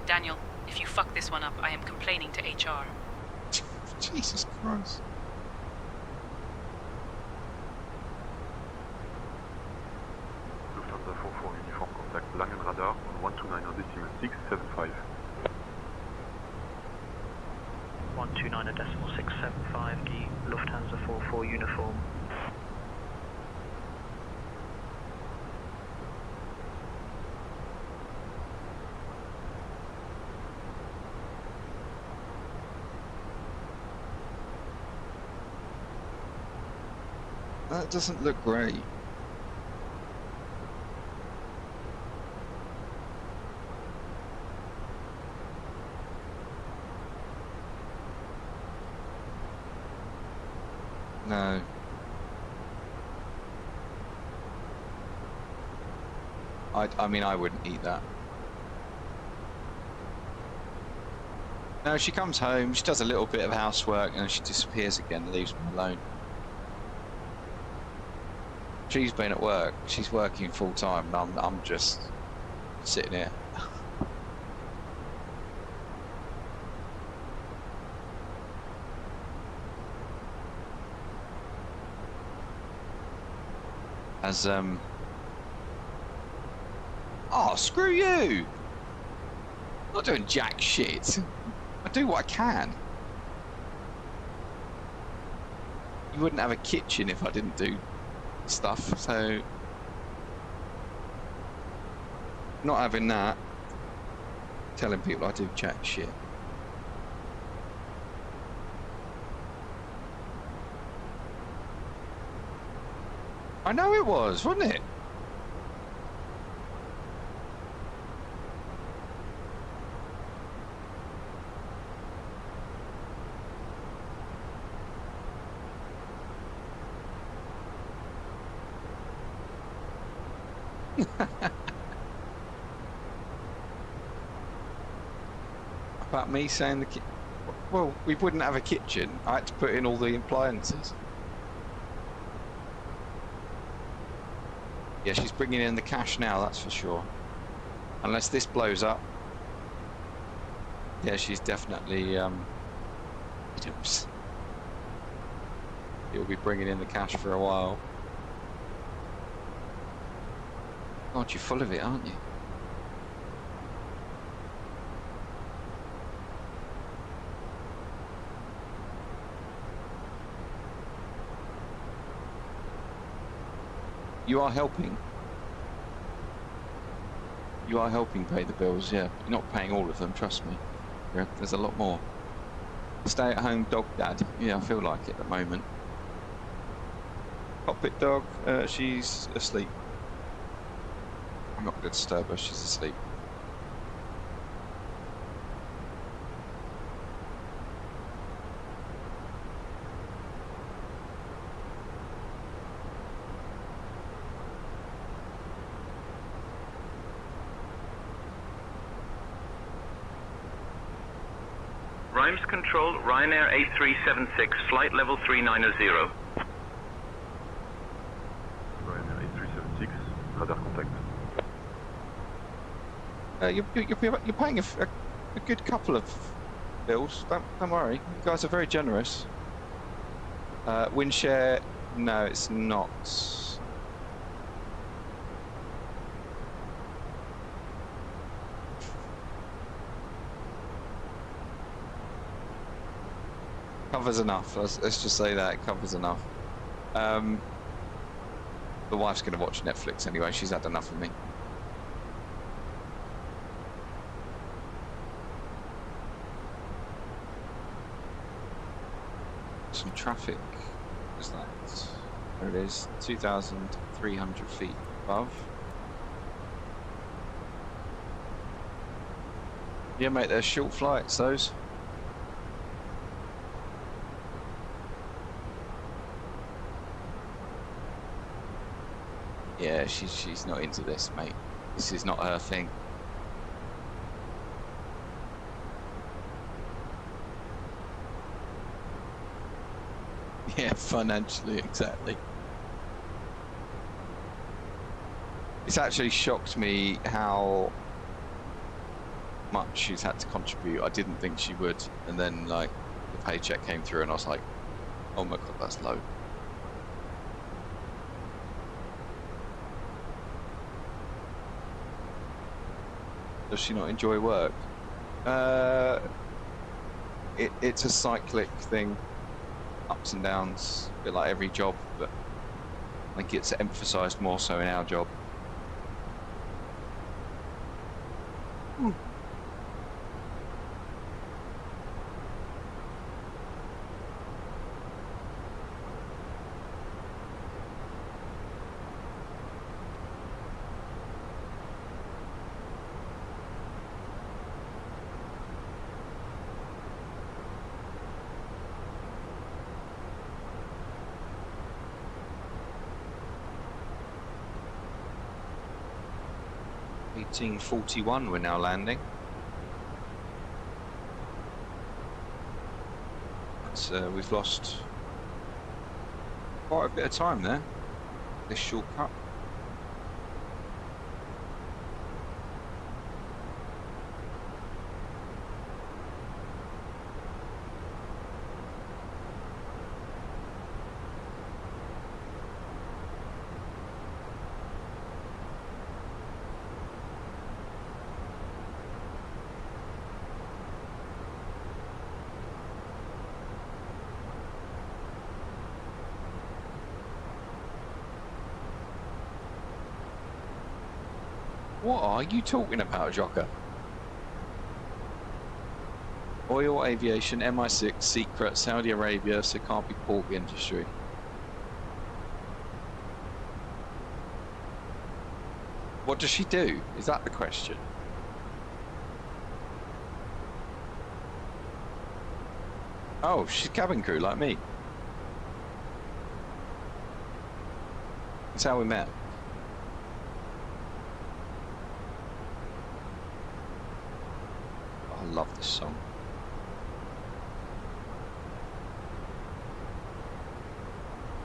Daniel, if you fuck this one up, I am complaining to HR. Jesus Christ. Lufthansa 44 uniform contact Langen radar 129.675. 129.675 Guy, Lufthansa 44 uniform. That doesn't look great. No. I mean, I wouldn't eat that. No, she comes home, she does a little bit of housework, and she disappears again, leaves me alone. She's been at work, she's working full time, and I'm just sitting here. As oh, screw you! I'm not doing jack shit. I do what I can. You wouldn't have a kitchen if I didn't do stuff, so not having that. Telling people I do jack shit. I know it was, wasn't it? About me saying the well, we wouldn't have a kitchen. I had to put in all the appliances. Yeah, she's bringing in the cash now, that's for sure. Unless this blows up. Yeah, she's definitely he'll be bringing in the cash for a while. God, you're full of it, aren't you? You are helping. You are helping pay the bills, yeah. You're not paying all of them, trust me. Yeah, there's a lot more. Stay-at-home dog dad. Yeah, I feel like it at the moment. Cockpit dog, she's asleep. I'm not going to disturb her, she's asleep. Rhymes control, Ryanair A376, flight level 3900. Ryanair A376, radar contact. You're paying a good couple of bills. Don't worry. You guys are very generous. Wind share? No, it's not. Covers enough. Let's just say that it covers enough. The wife's going to watch Netflix anyway. She's had enough of me. Some traffic. What's that? There it is. 2,300 feet above. Yeah, mate. They're short flights. Those. Yeah, she's not into this, mate. This is not her thing. Yeah, financially, exactly. It's actually shocked me how much she's had to contribute. I didn't think she would, and then like the paycheck came through, and I was like, "Oh my god, that's low." Does she not enjoy work? It's a cyclic thing, ups and downs, a bit like every job, but I think it's emphasised more so in our job. 1841 we're now landing. So we've lost quite a bit of time there, this shortcut. What are you talking about, Jocker? Oil, aviation, MI6, secret, Saudi Arabia, so can't be pork industry. What does she do? Is that the question? Oh, she's cabin crew like me. That's how we met. I love this song.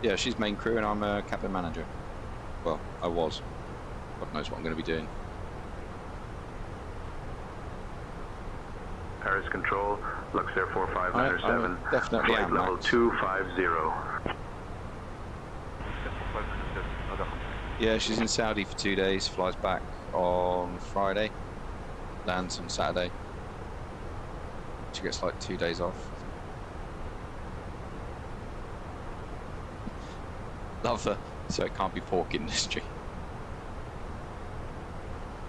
Yeah, she's main crew and I'm a cabin manager. Well, I was. God knows what I'm going to be doing. Paris Control, Lux Air 4597, definitely flight am, level Max. 250. Yeah, she's in Saudi for 2 days, flies back on Friday, lands on Saturday. She gets like 2 days off. Love her, so it can't be pork industry.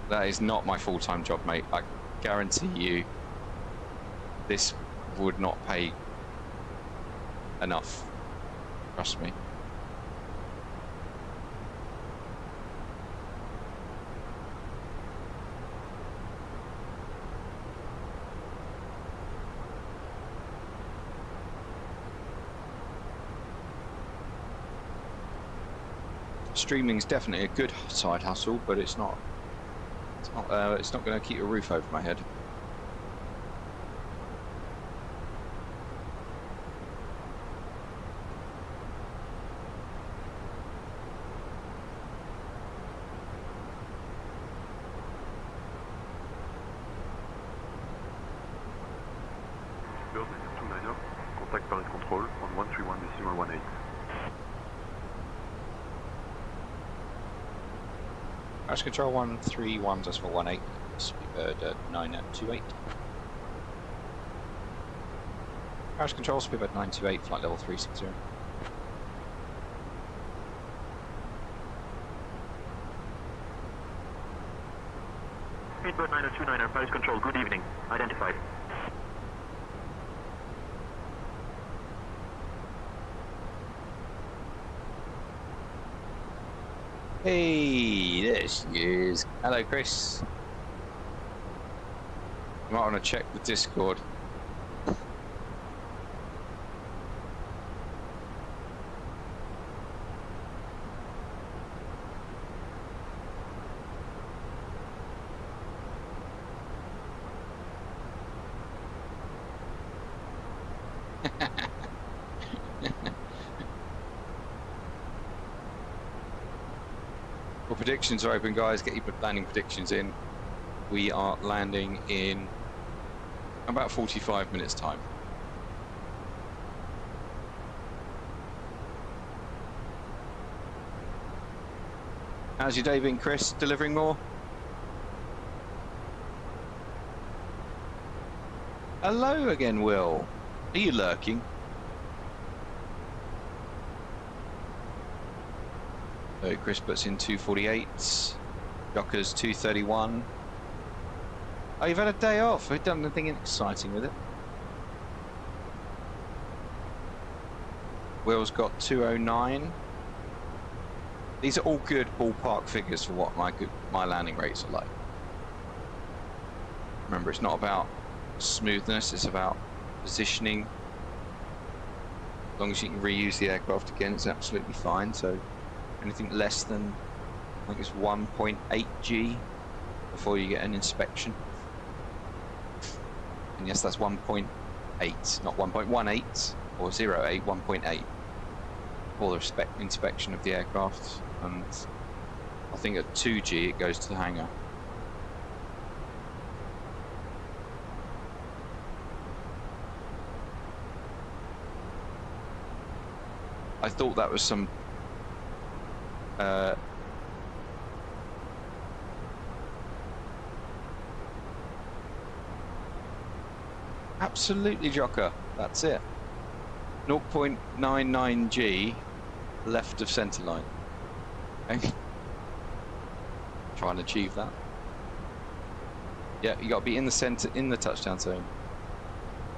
That is not my full-time job, mate. I guarantee you this would not pay enough. Trust me. Streaming's definitely a good side hustle, but it's not going to keep a roof over my head. Bird 29er, contact Paris Control on 131.18. Paris Control 131.18, Speedbird 928. Paris Control, Speedbird 928, flight level 360. Speedbird 9029er, Paris Control, good evening. Identified. Hey, there she is. Hello, Chris. You might want to check the Discord. Well, predictions are open, guys. Get your landing predictions in. We are landing in about 45 minutes time. How's your day been, Chris? Delivering more? Hello again, Will. Are you lurking? So Chris puts in 248. Jockers 231. Oh, you've had a day off. We've done anything exciting with it. Will's got 209. These are all good ballpark figures for what my landing rates are like. Remember, it's not about smoothness, it's about positioning. As long as you can reuse the aircraft again, it's absolutely fine. So anything less than, I think it's 1.8 G before you get an inspection. And yes, that's 1.8, not 1.18 or 0.8, 1.8 for the inspection of the aircraft. And I think at 2G it goes to the hangar. I thought that was some absolutely, Jocker. That's it. 0.99 G left of centre line. Okay. Try and achieve that. Yeah, you got to be in the centre, in the touchdown zone.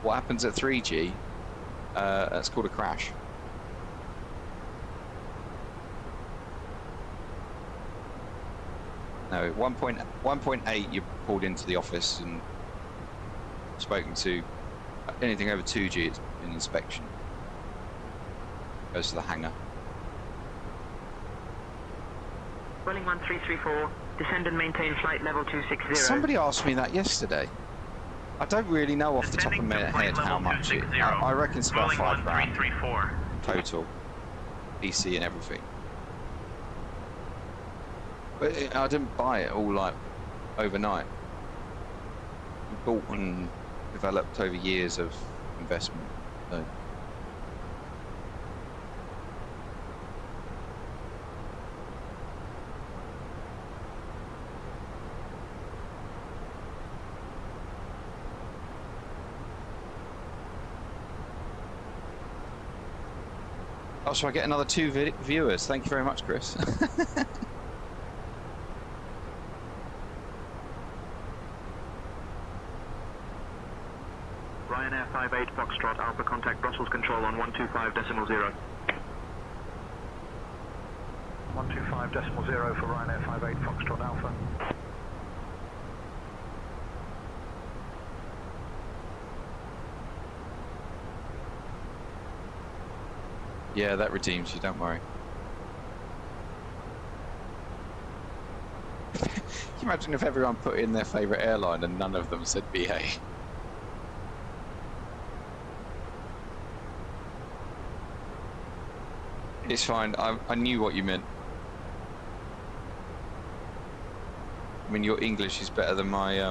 What happens at 3G? That's called a crash. No, 1.8 you pulled into the office and spoken to. Anything over 2G, it's an inspection. Goes to the hangar. Welling 1334, descend and maintain flight level 260. Somebody asked me that yesterday. I don't really know off the top of my head how much it. I reckon it's about £5,000 total, PC and everything. But I didn't buy it all like overnight. I bought and developed over years of investment. So. Oh, so I get another 2 viewers. Thank you very much, Chris. Ryanair 58 Foxtrot Alpha, contact Brussels Control on 125.0. 125.0 for Ryanair 58 Foxtrot Alpha. Yeah, that redeems you, don't worry. Can you imagine if everyone put in their favourite airline and none of them said BA? It's fine, I knew what you meant. I mean, your English is better than my,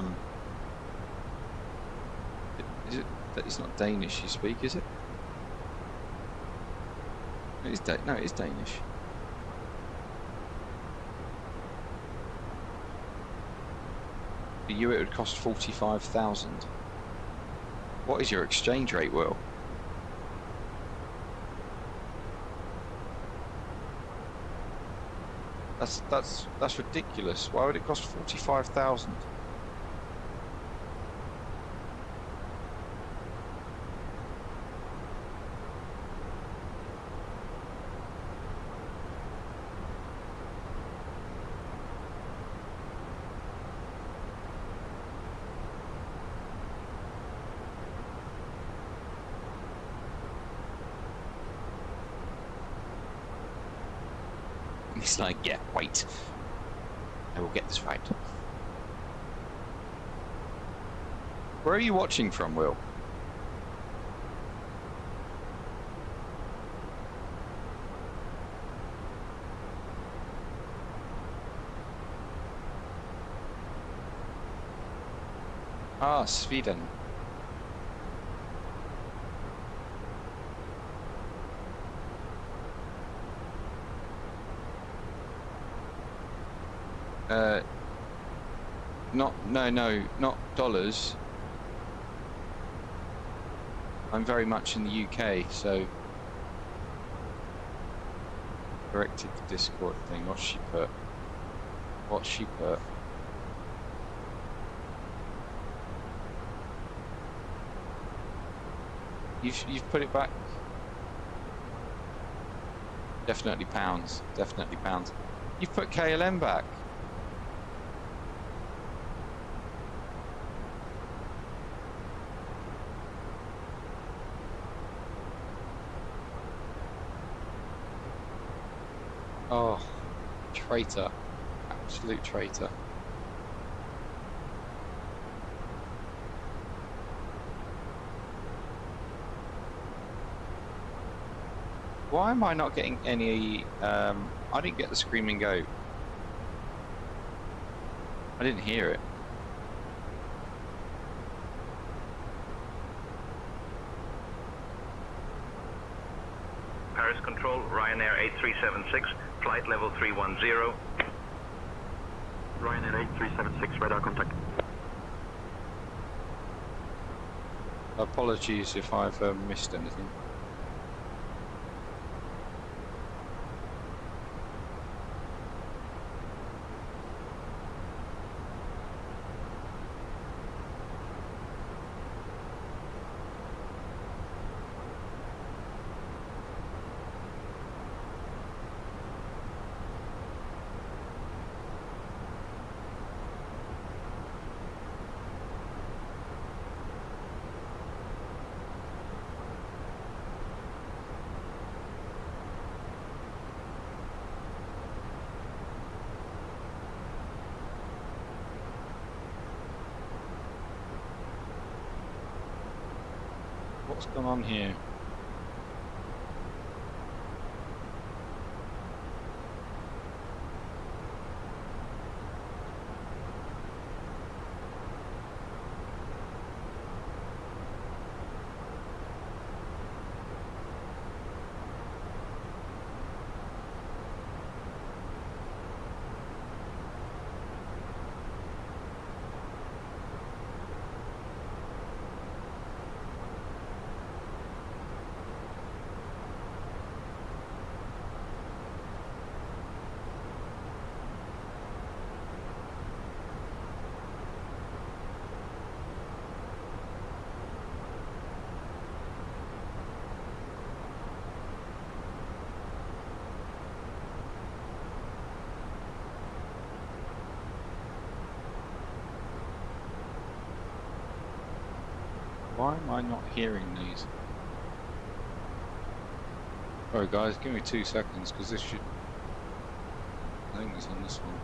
is it, it's not Danish you speak, is it? It is no, it is Danish. For you, it would cost 45,000. What is your exchange rate, Will? That's ridiculous. Why would it cost 45,000? He's like, yeah, wait. I will get this right. Where are you watching from, Will? Ah, Sweden. Not dollars. I'm very much in the UK, so corrected the Discord thing. What's she put? What's she put? You've put it back. Definitely pounds. Definitely pounds. You've put KLM back. Oh, traitor. Absolute traitor. Why am I not getting any, I didn't get the screaming goat. I didn't hear it. Paris Control, Ryanair 8376, flight level 310. Ryanair 8376, radar contact. Apologies if I've missed anything. What's going on here? Why am I not hearing these? Sorry guys, give me 2 seconds because this should... I think it's on this one.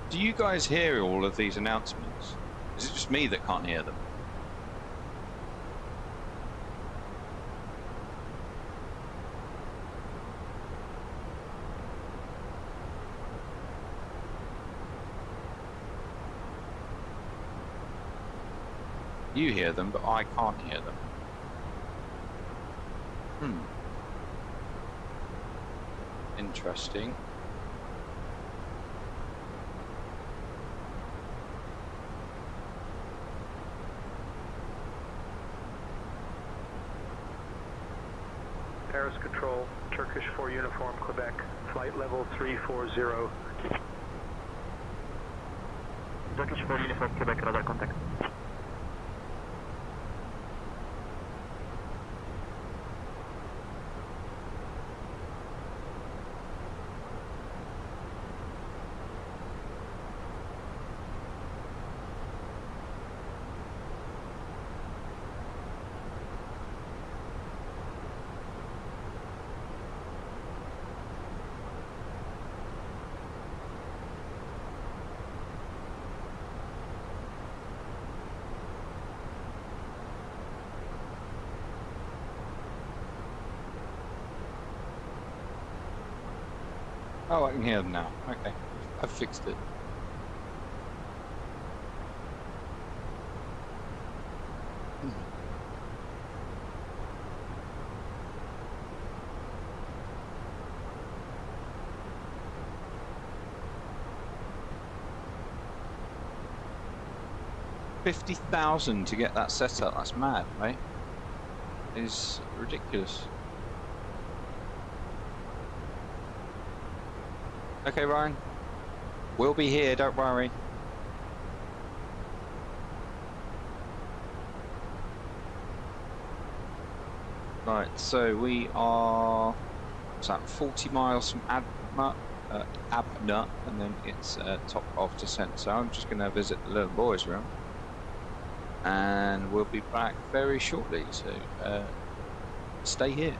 Do you guys hear all of these announcements? Is it just me that can't hear them? You hear them, but I can't hear them. Interesting. Paris Control, Turkish 4 Uniform, Quebec, flight level 340. Turkish 4 Uniform, Quebec, radar contact. Oh, I can hear them now. Okay, I've fixed it. $50,000 to get that set up. That's mad, right? It's ridiculous. Okay, Ryan. We'll be here, don't worry. Right, so we are, what's that, 40 miles from Abna, and then it's top of descent. So I'm just going to visit the little boys' room, and we'll be back very shortly. So stay here.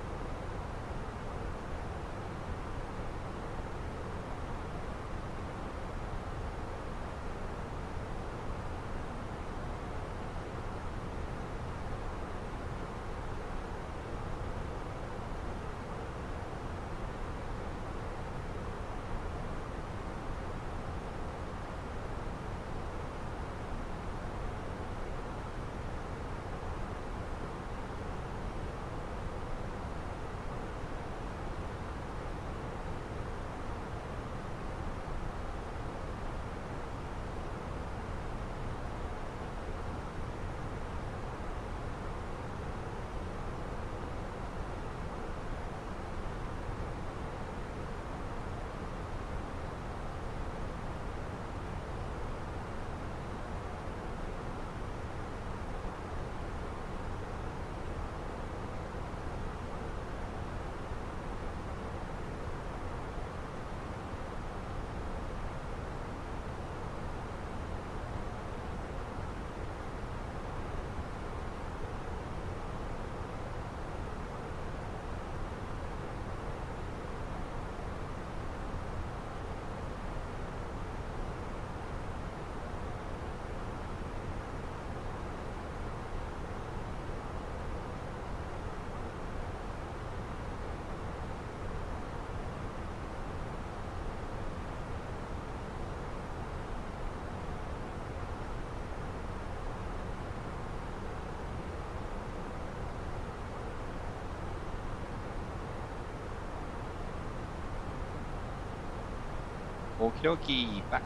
Okie dokie, back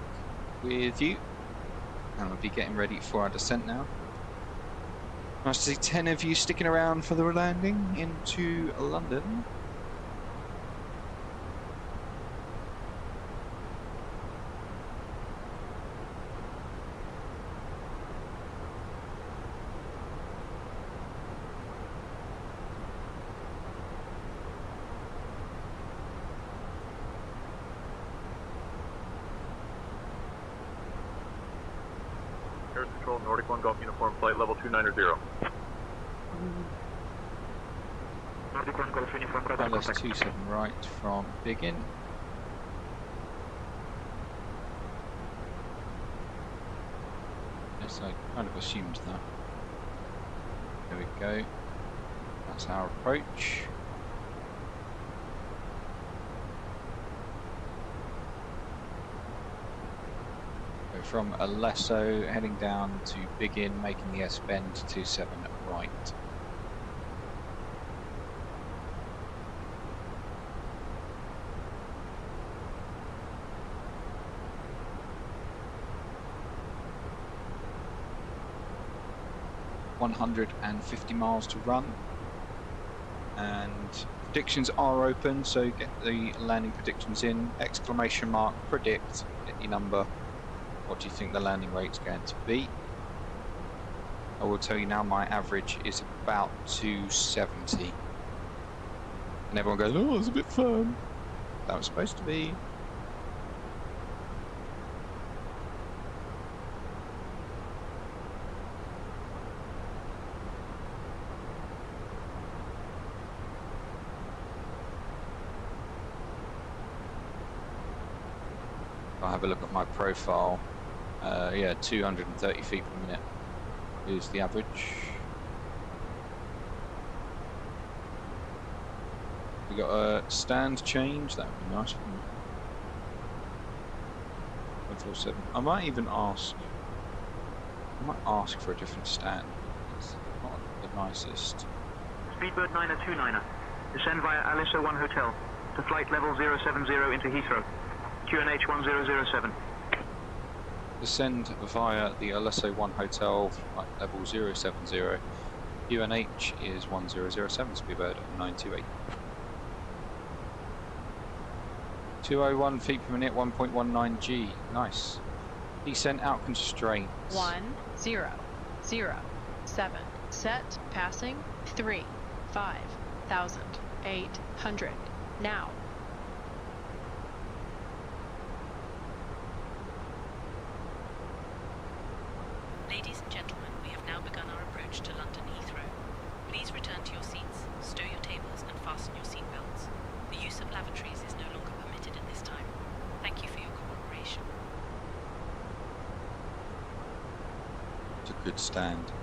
with you. And we'll be getting ready for our descent now. Nice to see 10 of you sticking around for the landing into London. Air Control, Nordic 1 Golf Uniform, flight level 290. Nordic 1 Golf Uniform, radar Pilot's contact. 27 right from Biggin. Yes, I kind of assumed that. There we go. That's our approach. So from Alesso, heading down to Biggin, making the S-bend to 27 right. $150 miles to run, and predictions are open, so get the landing predictions in. Exclamation mark predict, get your number. What do you think the landing rate's going to be? I will tell you now, my average is about 270, and everyone goes, oh, it's a bit firm. That was supposed to be. I'll have a look at my profile. Yeah, 230 feet per minute is the average. We got a stand change, that would be nice. 147. I might even ask. I might ask for a different stand. It's not the nicest. Speedbird 9029er. Descend via Alesso 1 Hotel to flight level 070 into Heathrow. QNH 1007. Descend via the Alesso 1 Hotel, flight level 070. UNH is 1007, Speedbird 928. 201 feet per minute, 1.19 G. Nice. Descent out constraints. 1007. Set passing 35,800. Now. Ladies and gentlemen, we have now begun our approach to London Heathrow. Please return to your seats, stow your tables and fasten your seatbelts. The use of lavatories is no longer permitted at this time. Thank you for your cooperation. It's a good stand.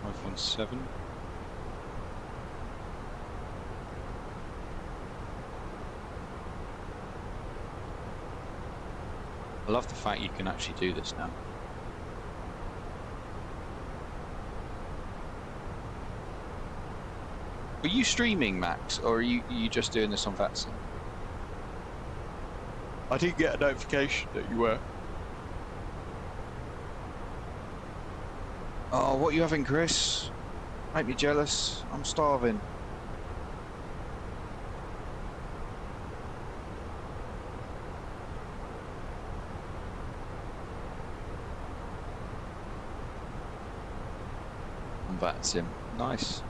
517. I love the fact you can actually do this now. Were you streaming, Max, or are you just doing this on VATSIM? I didn't get a notification that you were. Oh, what are you having, Chris? Make me jealous. I'm starving. That's him. Nice.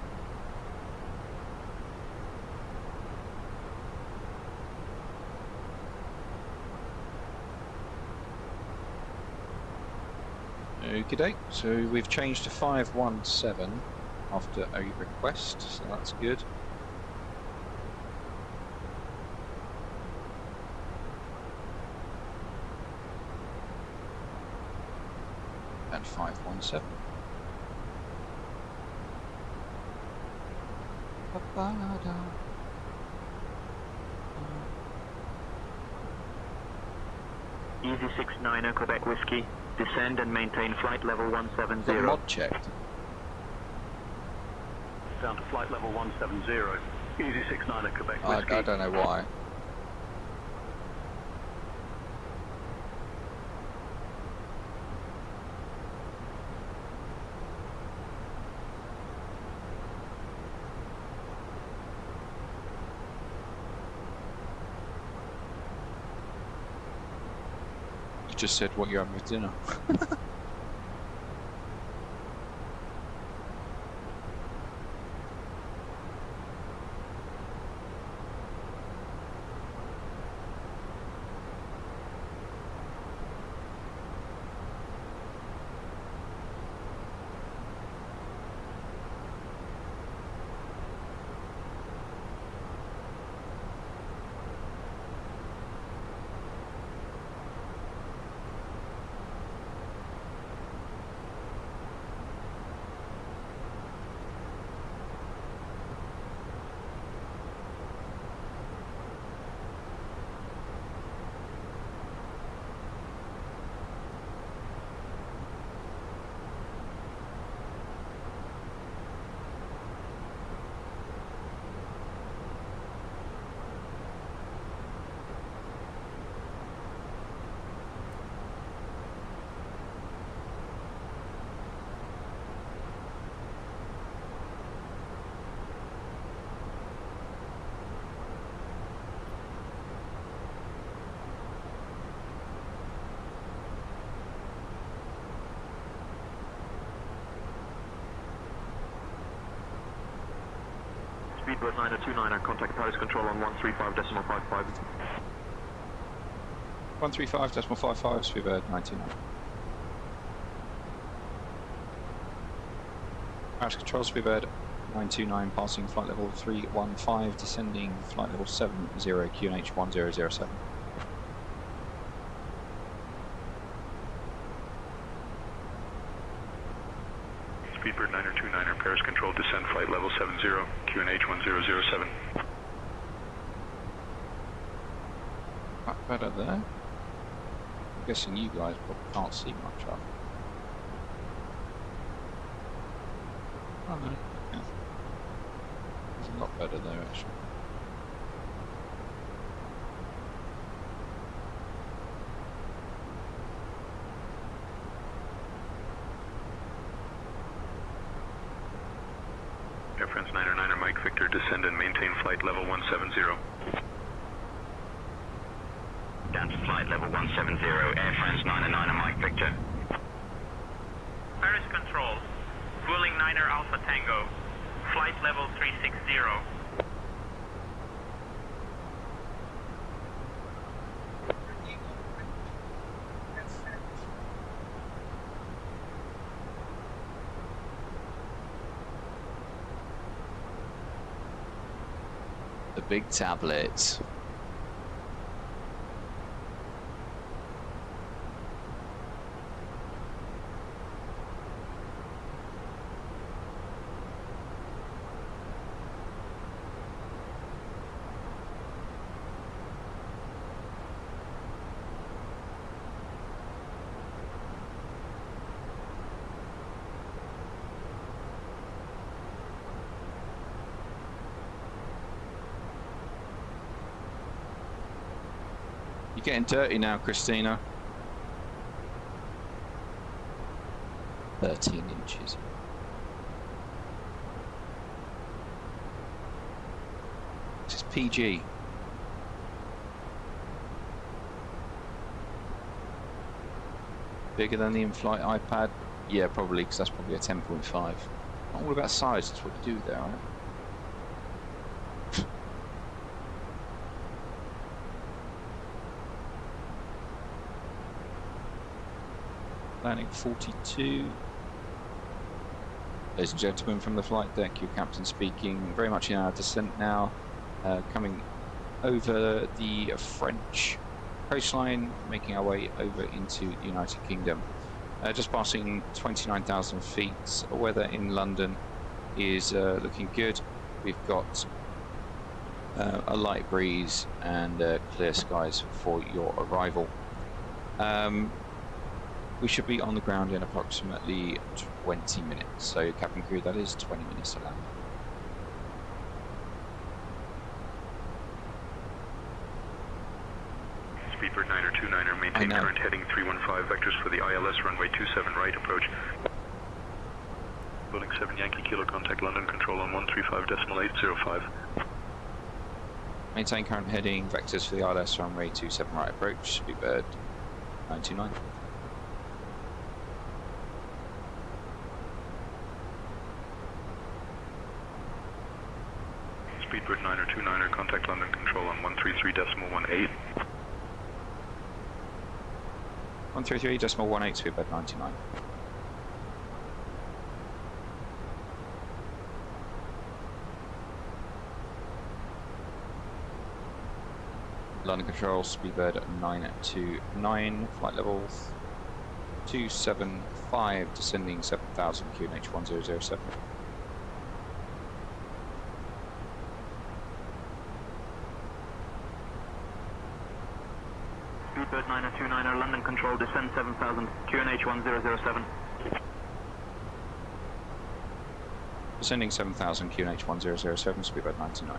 Okie doke. So we've changed to 517 after a request, so that's good. And 517. Easy 69er Quebec Whiskey. Descend and maintain flight level 170. The mod checked. Down to flight level 170. Easy 69er Quebec Whiskey. I don't know why. just said what you're having for dinner. Speedbird 9029, contact Paris Control on 135.55. 135.55, Speedbird 99. Paris Control, Speedbird 929, passing flight level 315, descending flight level 70, QNH 1007. Speedbird 9029, Paris Control, descend flight level 70, QNH 1007. Better there. I'm guessing you guys probably can't see much of. Oh no, yeah. It's a lot better there actually. Air France 909, Mike Victor, descend and maintain flight level 170. Down to flight level 170, Air France 909, Mike Victor. Paris Control, Vueling 9er Alpha Tango, flight level 360. The big tablet. You're getting dirty now, Christina. 13 inches. This is PG. Bigger than the in-flight iPad? Yeah, probably, because that's probably a 10.5. Not all about size, that's what you do there, right? Landing 42. Ladies and gentlemen, from the flight deck, your captain speaking. Very much in our descent now, coming over the French coastline, making our way over into the United Kingdom. Just passing 29,000 feet. Weather in London is looking good. We've got a light breeze and clear skies for your arrival. We should be on the ground in approximately 20 minutes. So, cabin crew, that is 20 minutes to land. Speedbird 929, maintain current heading 315 vectors for the ILS runway 27 right approach. Boeing 7 Yankee Kilo, contact London Control on 135.805. Maintain current heading vectors for the ILS runway 27 right approach. Speedbird 99. Speedbird 9029er, contact London Control on 133.18. 133.18, Speedbird 99. London Control, Speedbird 929, flight level 275, descending 7000, QNH 1007. Speedbird 9029er, London Control, descend 7000, QNH 1007. Descending 7000, QNH 1007, Speedbird 99.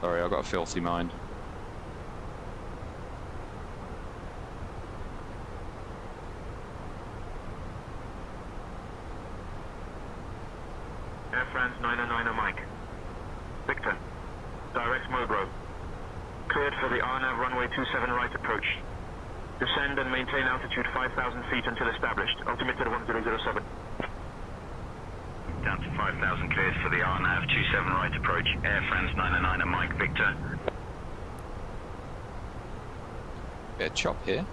Sorry, I've got a filthy mind. Air France 909er Mike. Victor. Direct Mobro. Cleared for the RNAV runway 27 right approach. Descend and maintain altitude 5,000 feet until established. Altimeter 1007. Down to 5,000 cleared for the RNAV 27 right approach. Air France 909 and Mike Victor. Bit of chop here.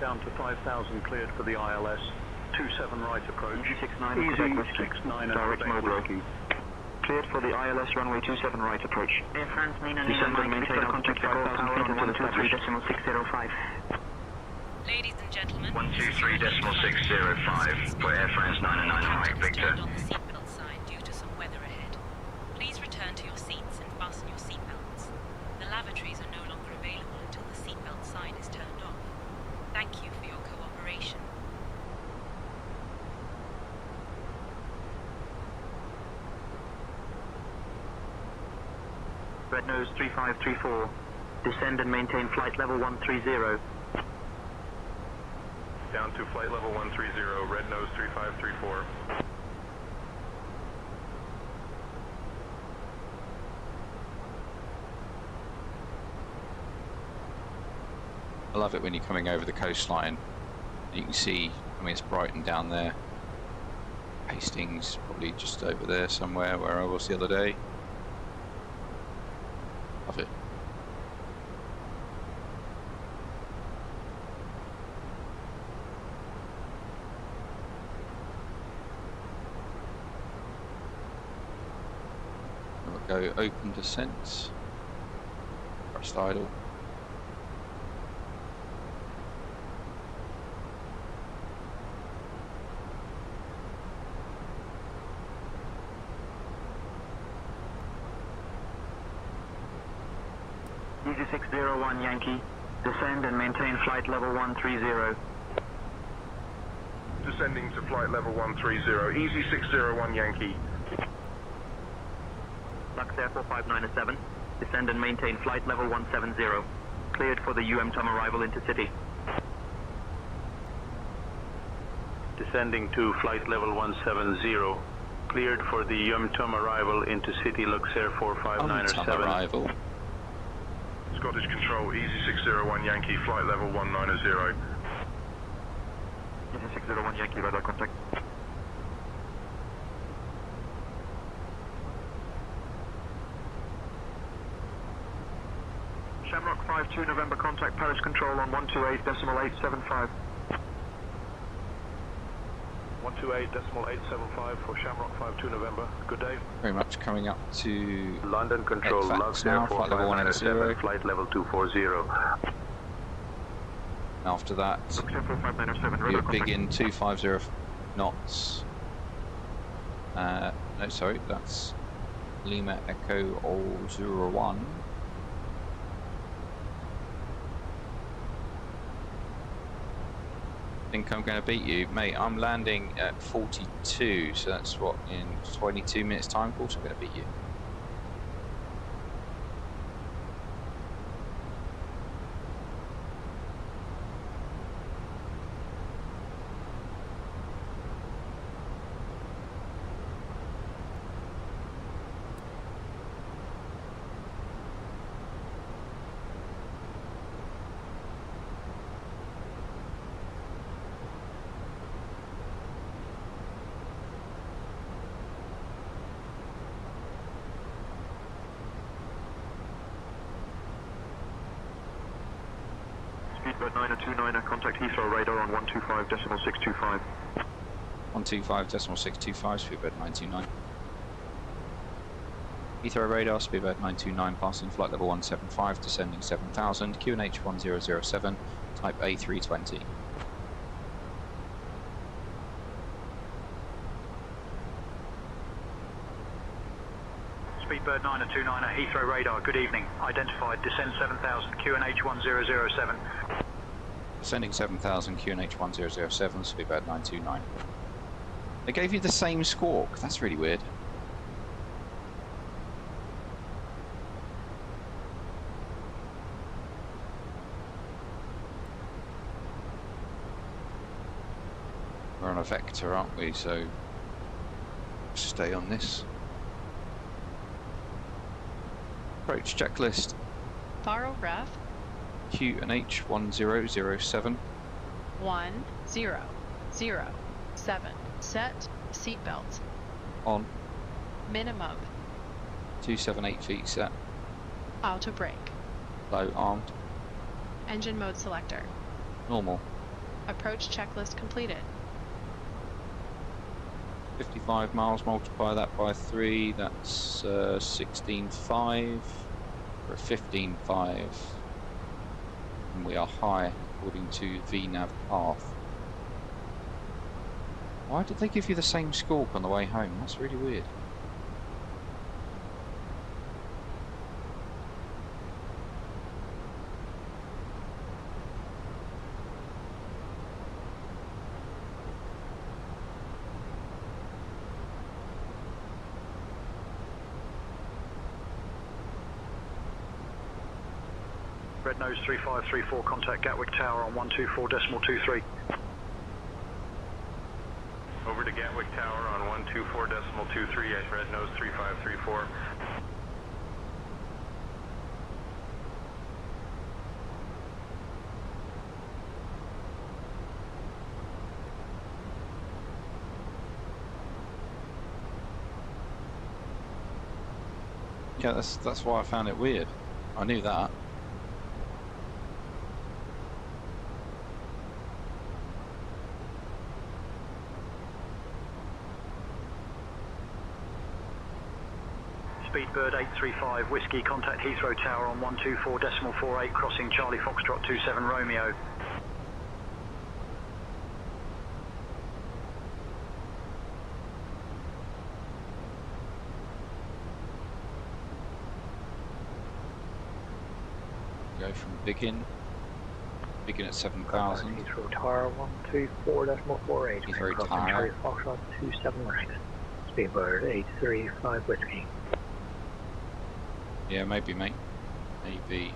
Down to 5,000 cleared for the ILS 27 right approach. Easy 69 direct Mobro. Cleared for the ILS runway 27 right approach. Air France 909 Descend and maintain altitude 5,000 feet until established. 123.605. Ladies and gentlemen, 123.605 for Air France 909 and Mike Victor. on the seatbelt sign due to some weather ahead. Please return to your seats and fasten your seatbelts. The lavatories are no longer available until the seatbelt sign is turned off. Thank you for your cooperation. Red nose 3534. Descend and maintain flight level 130. Down to flight level 130, red nose 3534. I love it when you're coming over the coastline. You can see, I mean, it's Brighton down there. Hastings probably just over there somewhere where I was the other day. Love it. We'll go open descent. Thrust idle. Easy 601 Yankee. Descend and maintain flight level 130. Descending to flight level 130, easy 601 Yankee. Lux Air 4597. Descend and maintain flight level 170. Cleared for the UM-TOM arrival into city. Descending to flight level 170. Cleared for the UM-TOM arrival into city, Lux Air 4597. Arrival. Scottish Control, easy 601 Yankee, flight level 190. Easy 601 Yankee, radar contact. Shamrock 52 November, contact Paris Control on 128.875. 128.875 for Shamrock 52 November. Good day. Very much coming up to London Control, Lux Air 4597, flight level 240. After that, you're big in 250 knots. No, sorry, that's Lima Echo 01. I think I'm going to beat you, mate. I'm landing at 42, so that's what, in 22 minutes time. Of course I'm going to beat you. Speedbird 9029, contact Heathrow radar on 125.625. 125.625, Speedbird 929. Heathrow radar, Speedbird 929, passing flight level 175, descending 7000, QNH 1007, type A320. Speedbird 9029, Heathrow radar, good evening. Identified, descend 7000, QNH 1007. Descending 7000, QNH 1007, Speedbird 929. They gave you the same squawk, that's really weird. We're on a vector, aren't we? So stay on this. Approach checklist. Faro ref. QNH 1007. 1007. Set seatbelt. On. Minimum. 278 feet set. Auto brake. Low armed. Engine mode selector. Normal. Approach checklist completed. 55 miles, multiply that by 3, that's 16.5, or 15.5, and we are high according to VNAV path. Why did they give you the same squawk on the way home? That's really weird. Red nose 3534, contact Gatwick Tower on 124.23. Over to Gatwick Tower on 124.23 at Red nose 3534. Yeah, that's why I found it weird. I knew that. Speedbird 835, Whiskey, contact Heathrow Tower on 124.48, crossing Charlie Foxtrot 27 Romeo. Go from begin at 7,000. Heathrow Tower 124.48. Heathrow crossing Tower. Charlie Foxtrot 27 right. Speedbird 835, Whiskey. Yeah, maybe, mate. Maybe.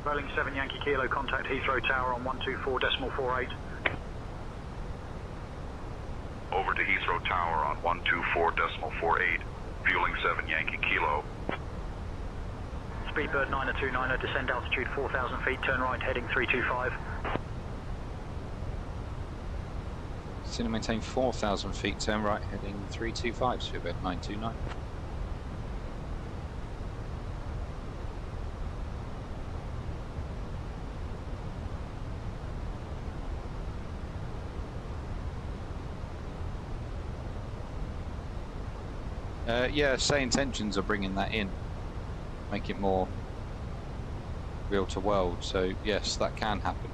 Rolling 7 Yankee Kilo, contact Heathrow Tower on 124.48. Over to Heathrow Tower on 124.48, fueling 7 Yankee Kilo. Speedbird 9029, descend altitude 4,000 feet, turn right heading 325. Still to maintain 4,000 feet, turn right heading 325, Speedbird 929. Yeah, SayIntentions are bringing that in, make it more real to world, so yes, that can happen.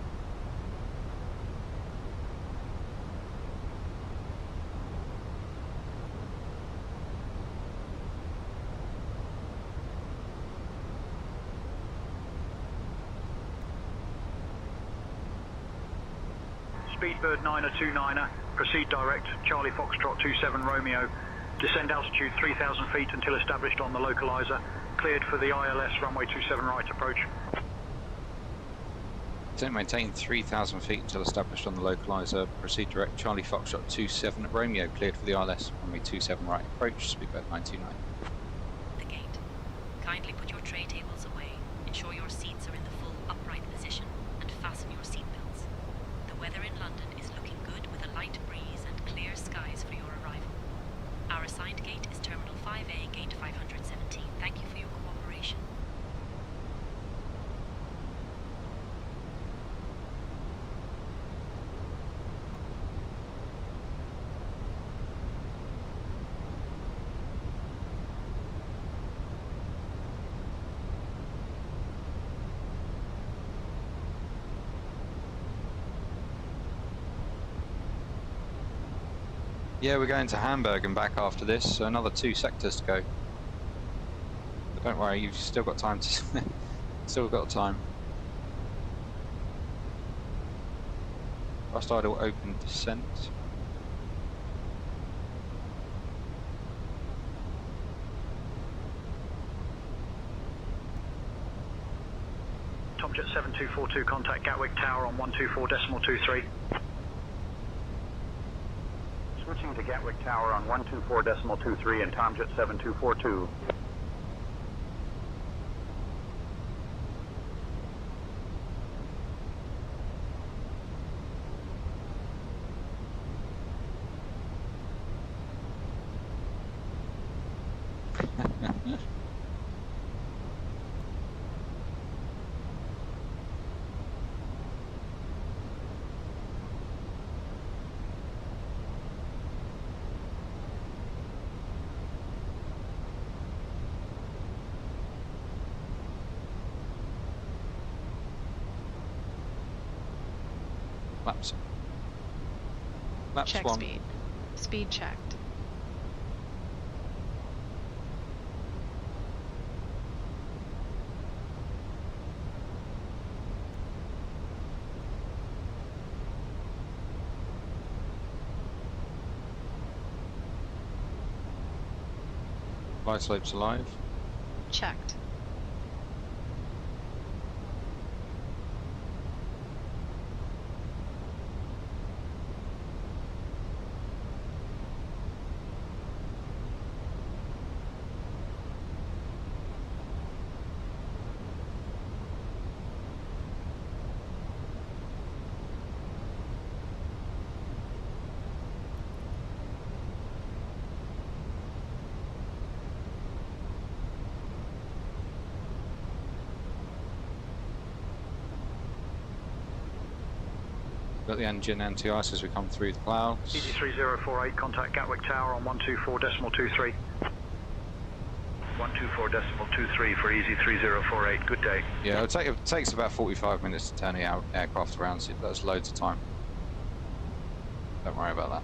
Speedbird 9029, proceed direct, Charlie Foxtrot 27 Romeo. Descend altitude 3,000 feet until established on the localizer. Cleared for the ILS runway 27 right approach. Descend and maintain 3,000 feet until established on the localizer. Proceed direct Charlie Foxtrot 27 Romeo, cleared for the ILS. Runway 27 right approach, speedbird 929. The gate. Kindly put your tray tables away, ensure your seats are in the full upright position, and fasten your seatbelts. The weather in London is looking good with a light breeze and clear skies for your arrival. Our assigned gate is Terminal 5A, Gate 517. Thank you for your cooperation. Yeah, we're going to Hamburg and back after this, so another 2 sectors to go. But don't worry, you've still got time to... still got time. Thrust idle open descent. Tomjet 7242, contact Gatwick Tower on 124.23. Switching to Gatwick Tower on 124.23 and Tomjet 7242. Laps. Laps Check 1. speed. Speed checked. Glide slopes alive. Checked. Got the engine anti-ice as we come through the clouds. Easy 3048, contact Gatwick Tower on 124.23. 124.23 for Easy 3048, good day. Yeah, it takes about 45 minutes to turn the aircraft around, so that's loads of time. Don't worry about that.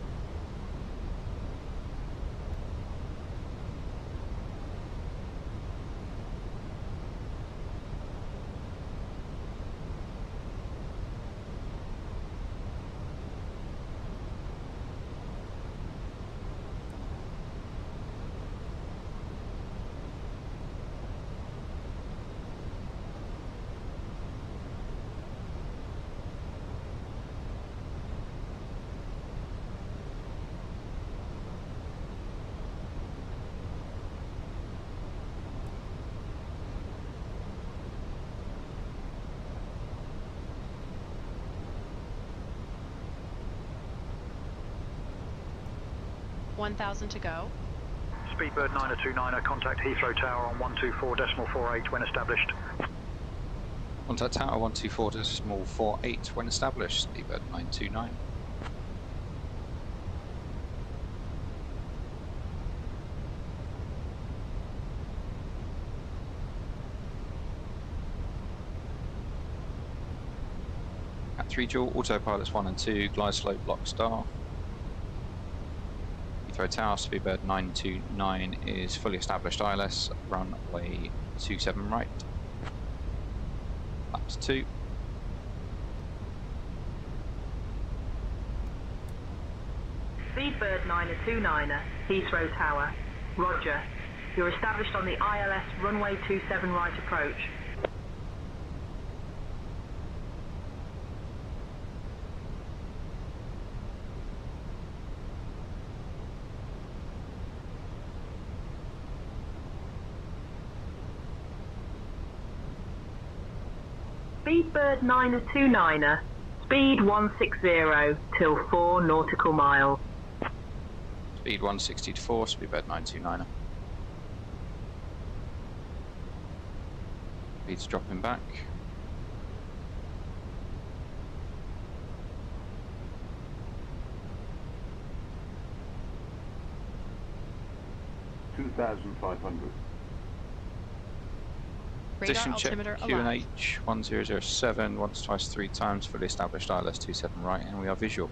$1,000 to go. Speedbird 9029, contact Heathrow Tower on 124.48 when established. Contact Tower 124.48 when established. Speedbird 929. At 3 dual, autopilots 1 and 2, glide slope lock star. Heathrow Tower, Speedbird 929 is fully established ILS, runway 27 right. Laps 2. Speedbird 9029, Heathrow Tower. Roger. You're established on the ILS runway 27 right approach. Speedbird 929er, speed 160 till 4 nautical miles. Speed 160 to 4, Speedbird 929er. Speed's dropping back. Position check QNH 1007, once, twice, 3 times, fully established ILS 27 right, and we are visual.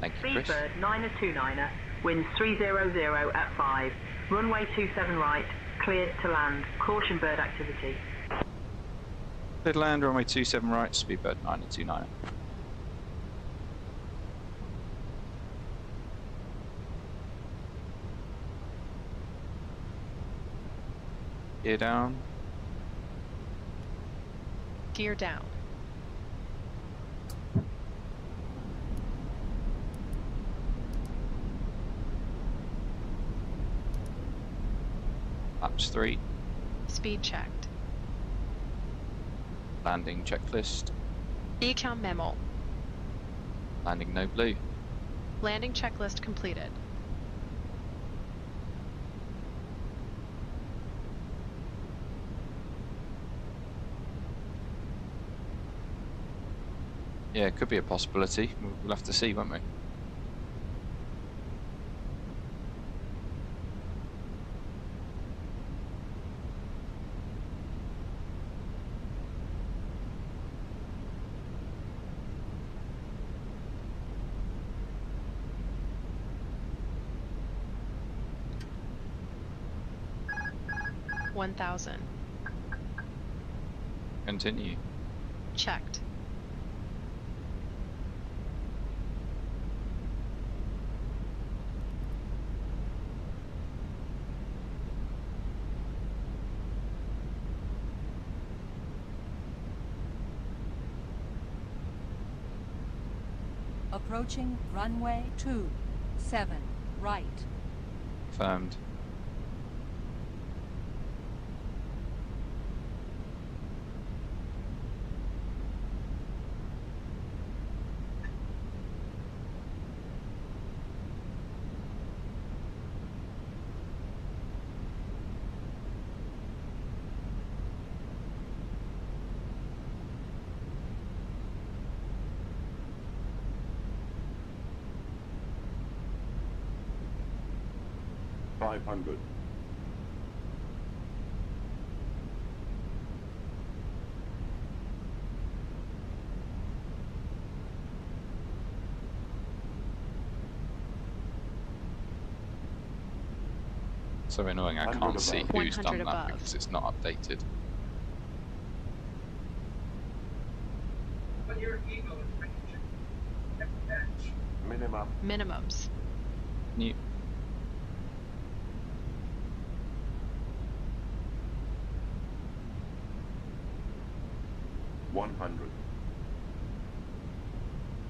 Thank you, Chris. Speedbird 929er, winds 300 at 5, runway 27 right, cleared to land, caution bird activity. Cleared land, runway 27 right, Speedbird 929er. Gear down. Gear down. Laps 3. Speed checked. Landing checklist. Econ memo. Landing no blue. Landing checklist completed. Yeah, it could be a possibility. We'll have to see, won't we? $1,000. Continue. Checked. Approaching runway 27 right. Confirmed. So annoying, I can't see who's done that above. because it's not updated. Minimums. New.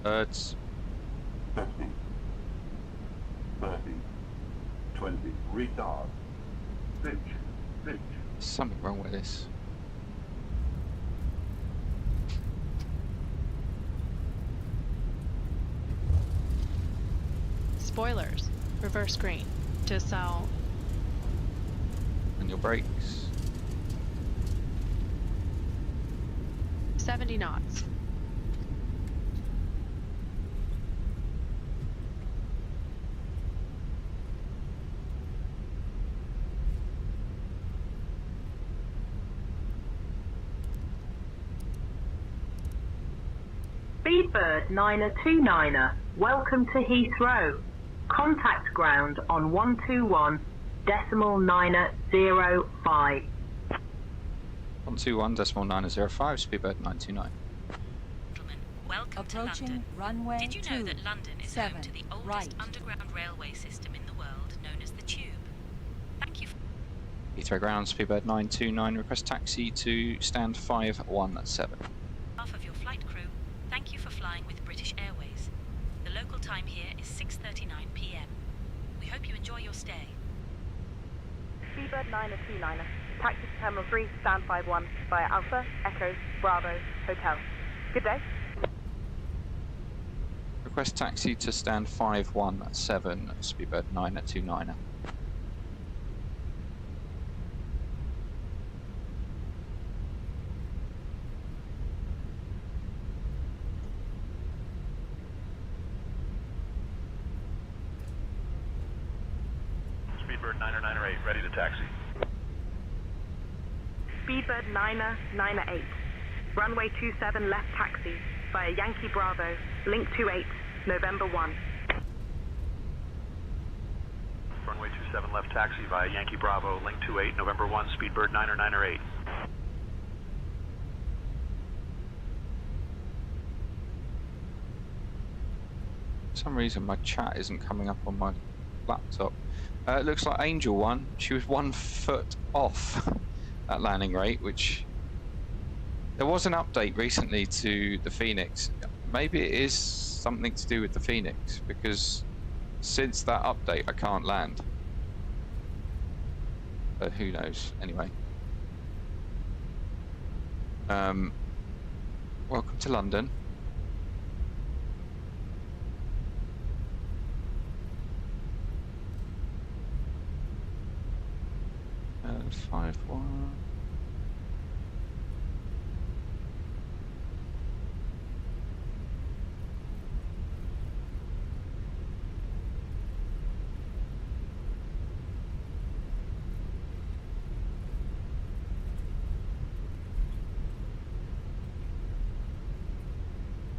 Birds. 50, 30, 20, retard, pitch, pitch. There's something wrong with this. Spoilers. Reverse green. To south. And your brakes. 70 knots. Speedbird 929er, welcome to Heathrow. Contact ground on 121.905. 121.905, Speedbird 929. Welcome Approaching to London. runway Did you know that London is home to the 27 oldest right. underground railway system in the world, known as the Tube? Thank you. Heathrow ground, Speedbird 929, request taxi to stand 517. On behalf of your flight crew, thank you for flying with British Airways. The local time here is 6:39 p.m. We hope you enjoy your stay. Speedbird 929er, Taxi to Terminal 3, stand 5-1, via Alpha, Echo, Bravo, Hotel. Good day. Request taxi to stand 517, Speedbird 929er. Speedbird 998, ready to taxi. Speedbird 998. Runway 27 left taxi via Yankee Bravo, link 28, November 1. Runway 27 left taxi via Yankee Bravo, link 28, November 1, Speedbird 998. For some reason my chat isn't coming up on my laptop. It looks like Angel won. She was 1 foot off at landing rate, which there was an update recently to the Fenix. Maybe it is something to do with the Fenix, because since that update I can't land. But who knows? Anyway. Welcome to London. And 5-1.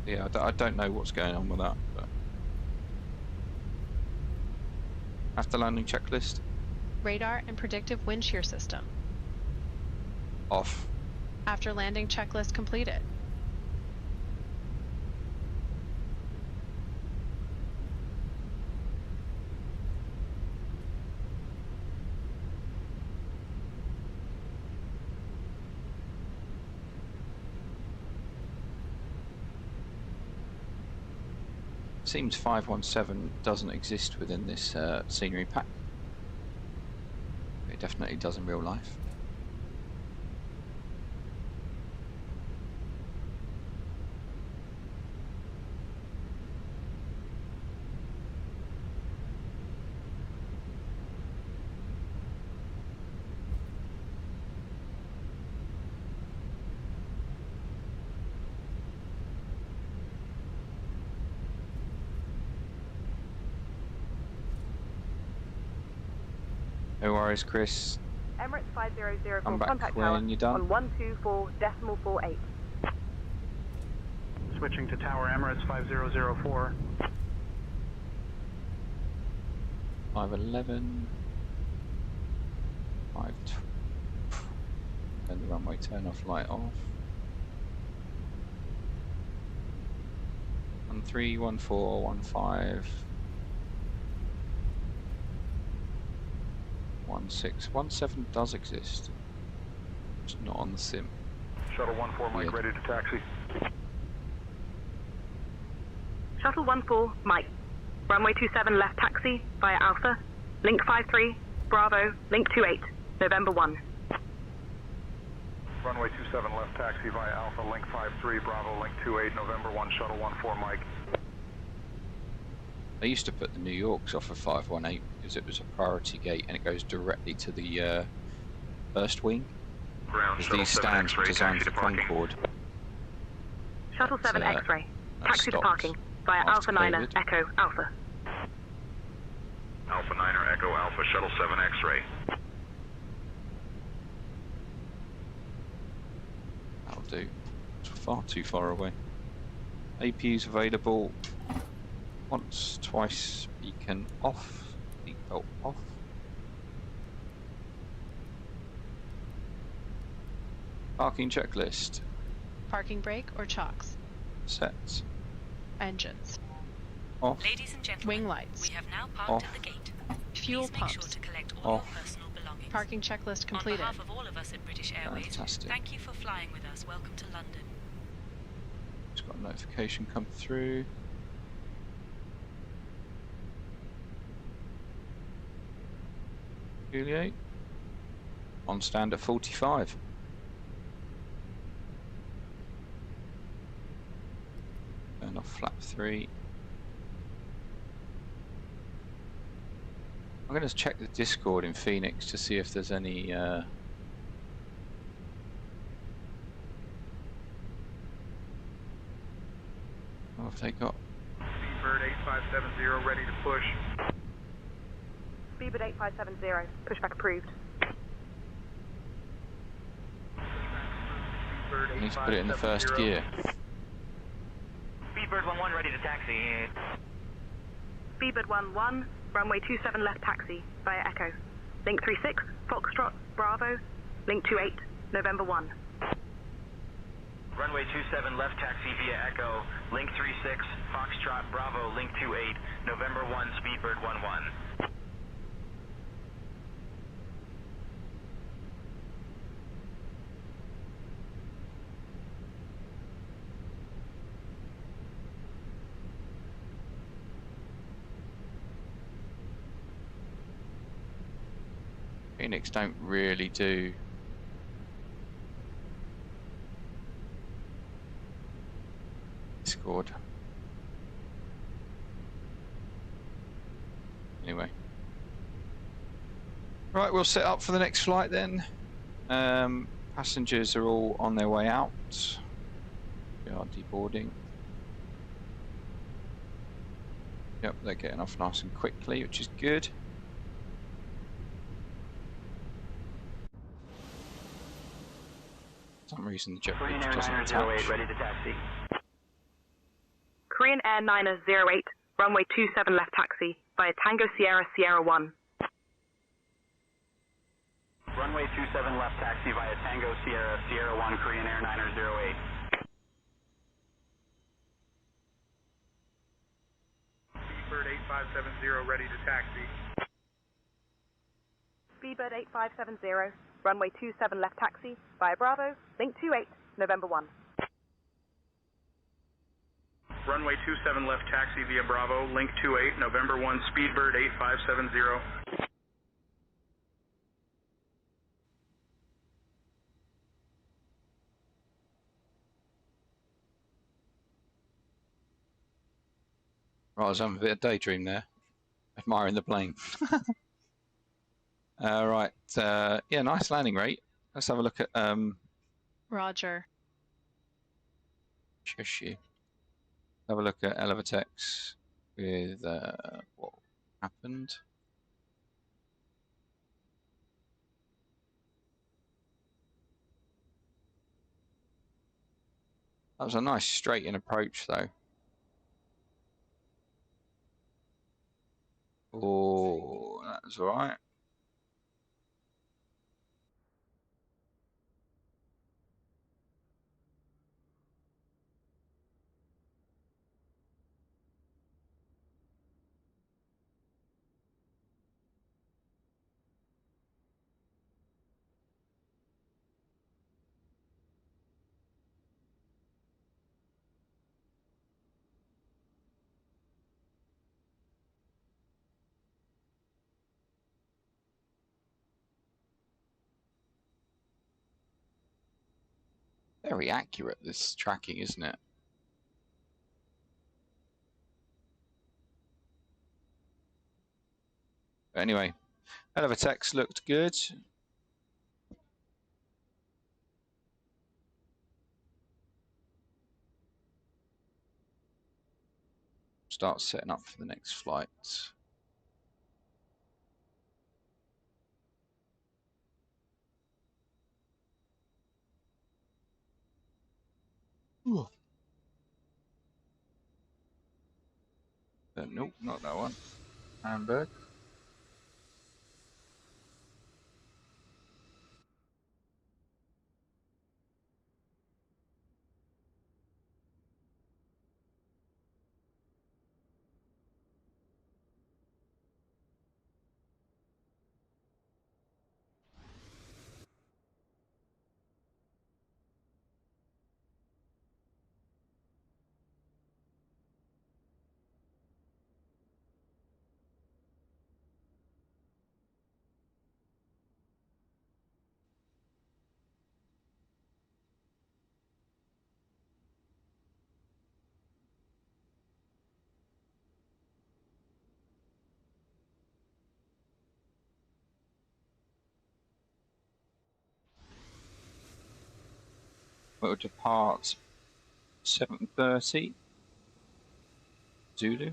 Yeah, I don't know what's going on with that, but after landing checklist. Radar and predictive wind shear system. Off. After landing checklist completed. Seems 517 doesn't exist within this scenery pack. It definitely does in real life. No worries, Chris. Emirates 500 Come from back contact when tower you're done. on 124.48. Switching to Tower Emirates 5004. 511. 5. And the runway turn off, light off. 13, 14, 15. 16, 17 does exist. It's not on the sim. Shuttle 14, Mike, ready to taxi. Shuttle 14, Mike. Runway 27 left taxi via Alpha, link 53, Bravo, link 28, November 1. Runway 27 left taxi via Alpha, link 53, Bravo, link 28, November 1, Shuttle 14, Mike. I used to put the New Yorks off of 518 because it was a priority gate and it goes directly to the first wing. Because these stands were designed for Concorde. Shuttle 7 X-ray. Taxi to parking via Alpha 9er Echo Alpha. Alpha 9er Echo Alpha, Shuttle 7 X-ray. That'll do. It's far too far away. APUs available. Once, twice, beacon off, seatbelt off. Parking checklist. Parking brake or chocks. Set. Engines. Off. Ladies and gentlemen, wing lights. we have now parked at the gate. Fuel Please pumps. make sure to collect all Off. your personal belongings. Parking checklist completed. On behalf of all of us at British Airways, Fantastic. thank you for flying with us. Welcome to London. Just got a notification come through. Juliet. on stand at 45. Turn off flap 3. I'm going to check the Discord in Phoenix to see if there's any what have they got? Speedbird 8570 ready to push. Speedbird 8570, pushback approved. I need to put it in the first gear. Speedbird 11 ready to taxi. Speedbird 11, runway 27 left taxi via Echo. Link 36, Foxtrot, Bravo, Link 28, November 1. Runway 27 left taxi via Echo, Link 36, Foxtrot, Bravo, Link 28, November 1, Speedbird 11. Phoenix don't really do Discord. Anyway. Right, we'll set up for the next flight then. Passengers are all on their way out. We are deboarding. Yep, they're getting off nice and quickly, which is good. For some reason the jet bridge doesn't attach. Ready to taxi. Korean Air 908, runway 27 left taxi via Tango Sierra Sierra 1. Runway 27 left taxi via Tango Sierra Sierra 1, Korean Air 908. Speedbird 8570 ready to taxi. Speedbird 8570, runway 27 left taxi via Bravo, Link 28, November 1. Runway 27 left taxi via Bravo, Link 28, November 1, Speedbird 8570. Right, I was having a bit of daydream there, admiring the plane. Right, yeah, nice landing rate. Let's have a look at Roger. Shush you. Have a look at Elevatex with what happened. That was a nice straight-in approach, though. Oh, that was all right. Very accurate, this tracking, isn't it? But anyway, Elevatex looked good. Start setting up for the next flight. Ooh. Nope, not that one. Hamburg. Cockpit will depart 7:30. Zulu.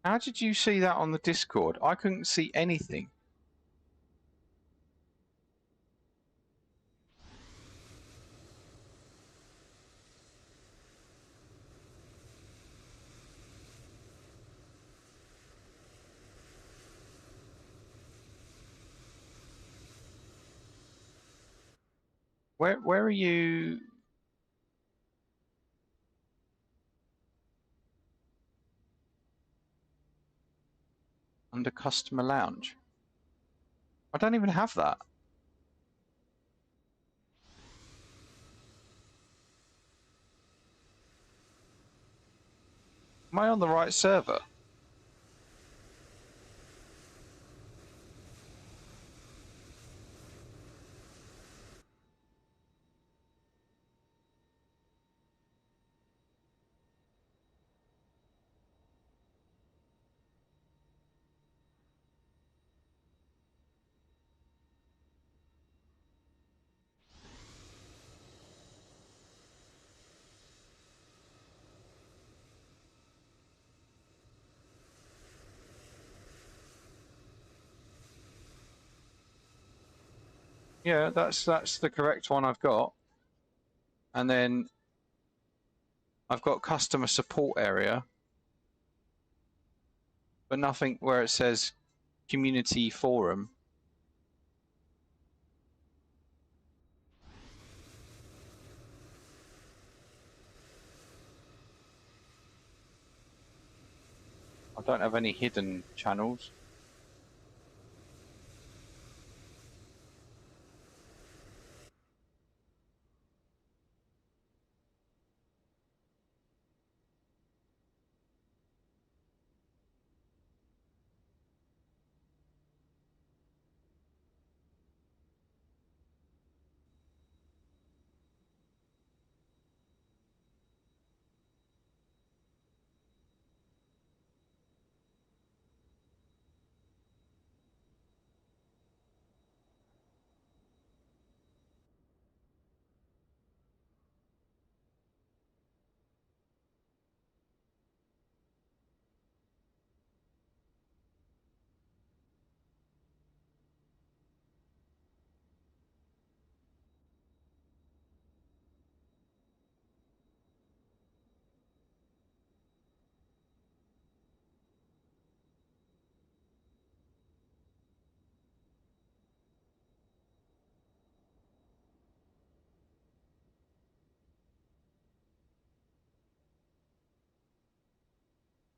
How did you see that on the Discord? I couldn't see anything. Where are you? Under customer lounge. I don't even have that. Am I on the right server? Yeah, that's the correct one I've got. And then I've got customer support area, but nothing where it says community forum. I don't have any hidden channels.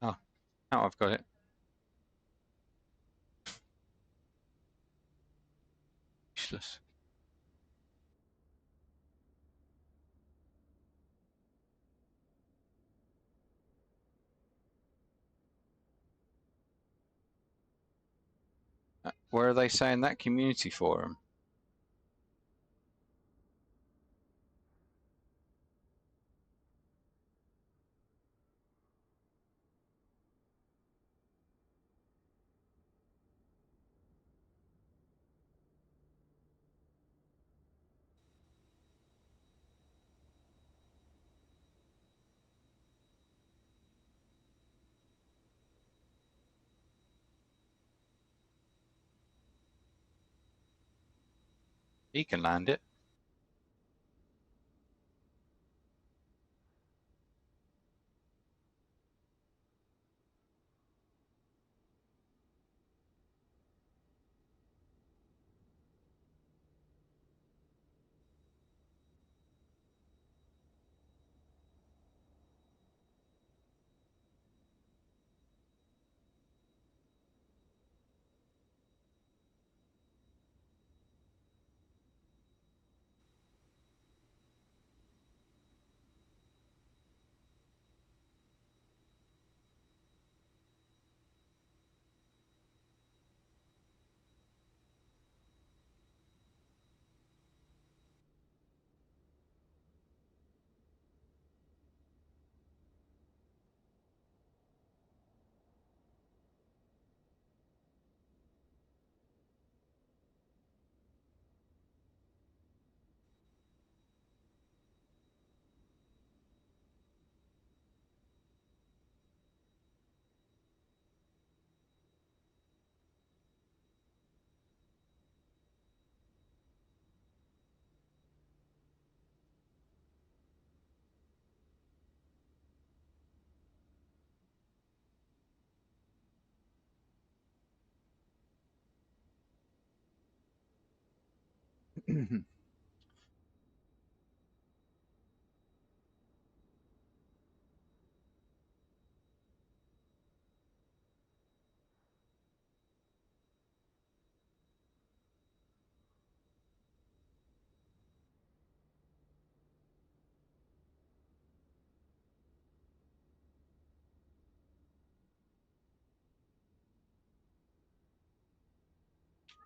Oh, now I've got it. Useless. Where are they saying that community forum? He can land it.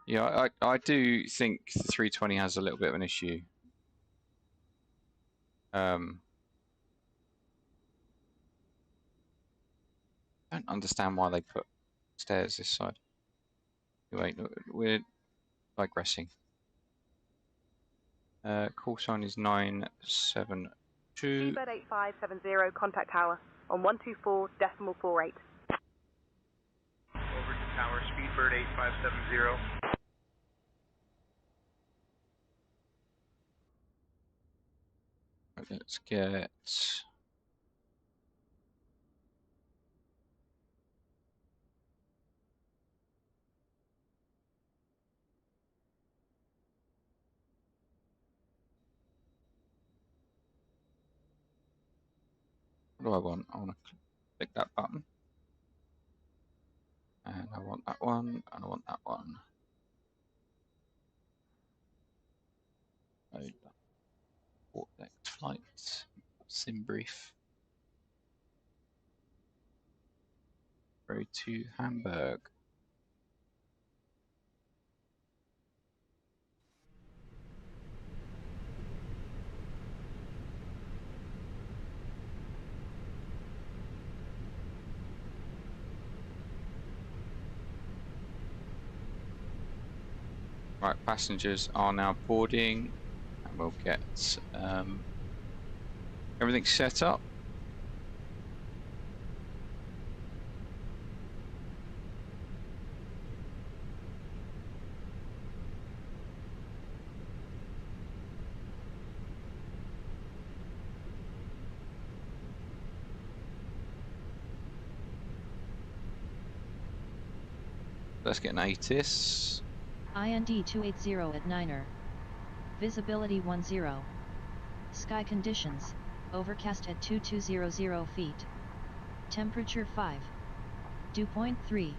Yeah, I do think the 320 has a little bit of an issue. Don't understand why they put stairs this side. Wait, we're digressing. Call sign is 972. Seabird 8570, contact tower on 124.48. Over to tower, Speedbird 8570. Let's get... What do I want? I want to click that button. And I want that one, and I want that one. Load that. Port next flight. Sim brief. Go to Hamburg. Right, passengers are now boarding, and we'll get everything set up. Let's get an ATIS. IND 280 at Niner. Visibility 10. Sky conditions, overcast at 2200 feet. Temperature 5. Dew point 3.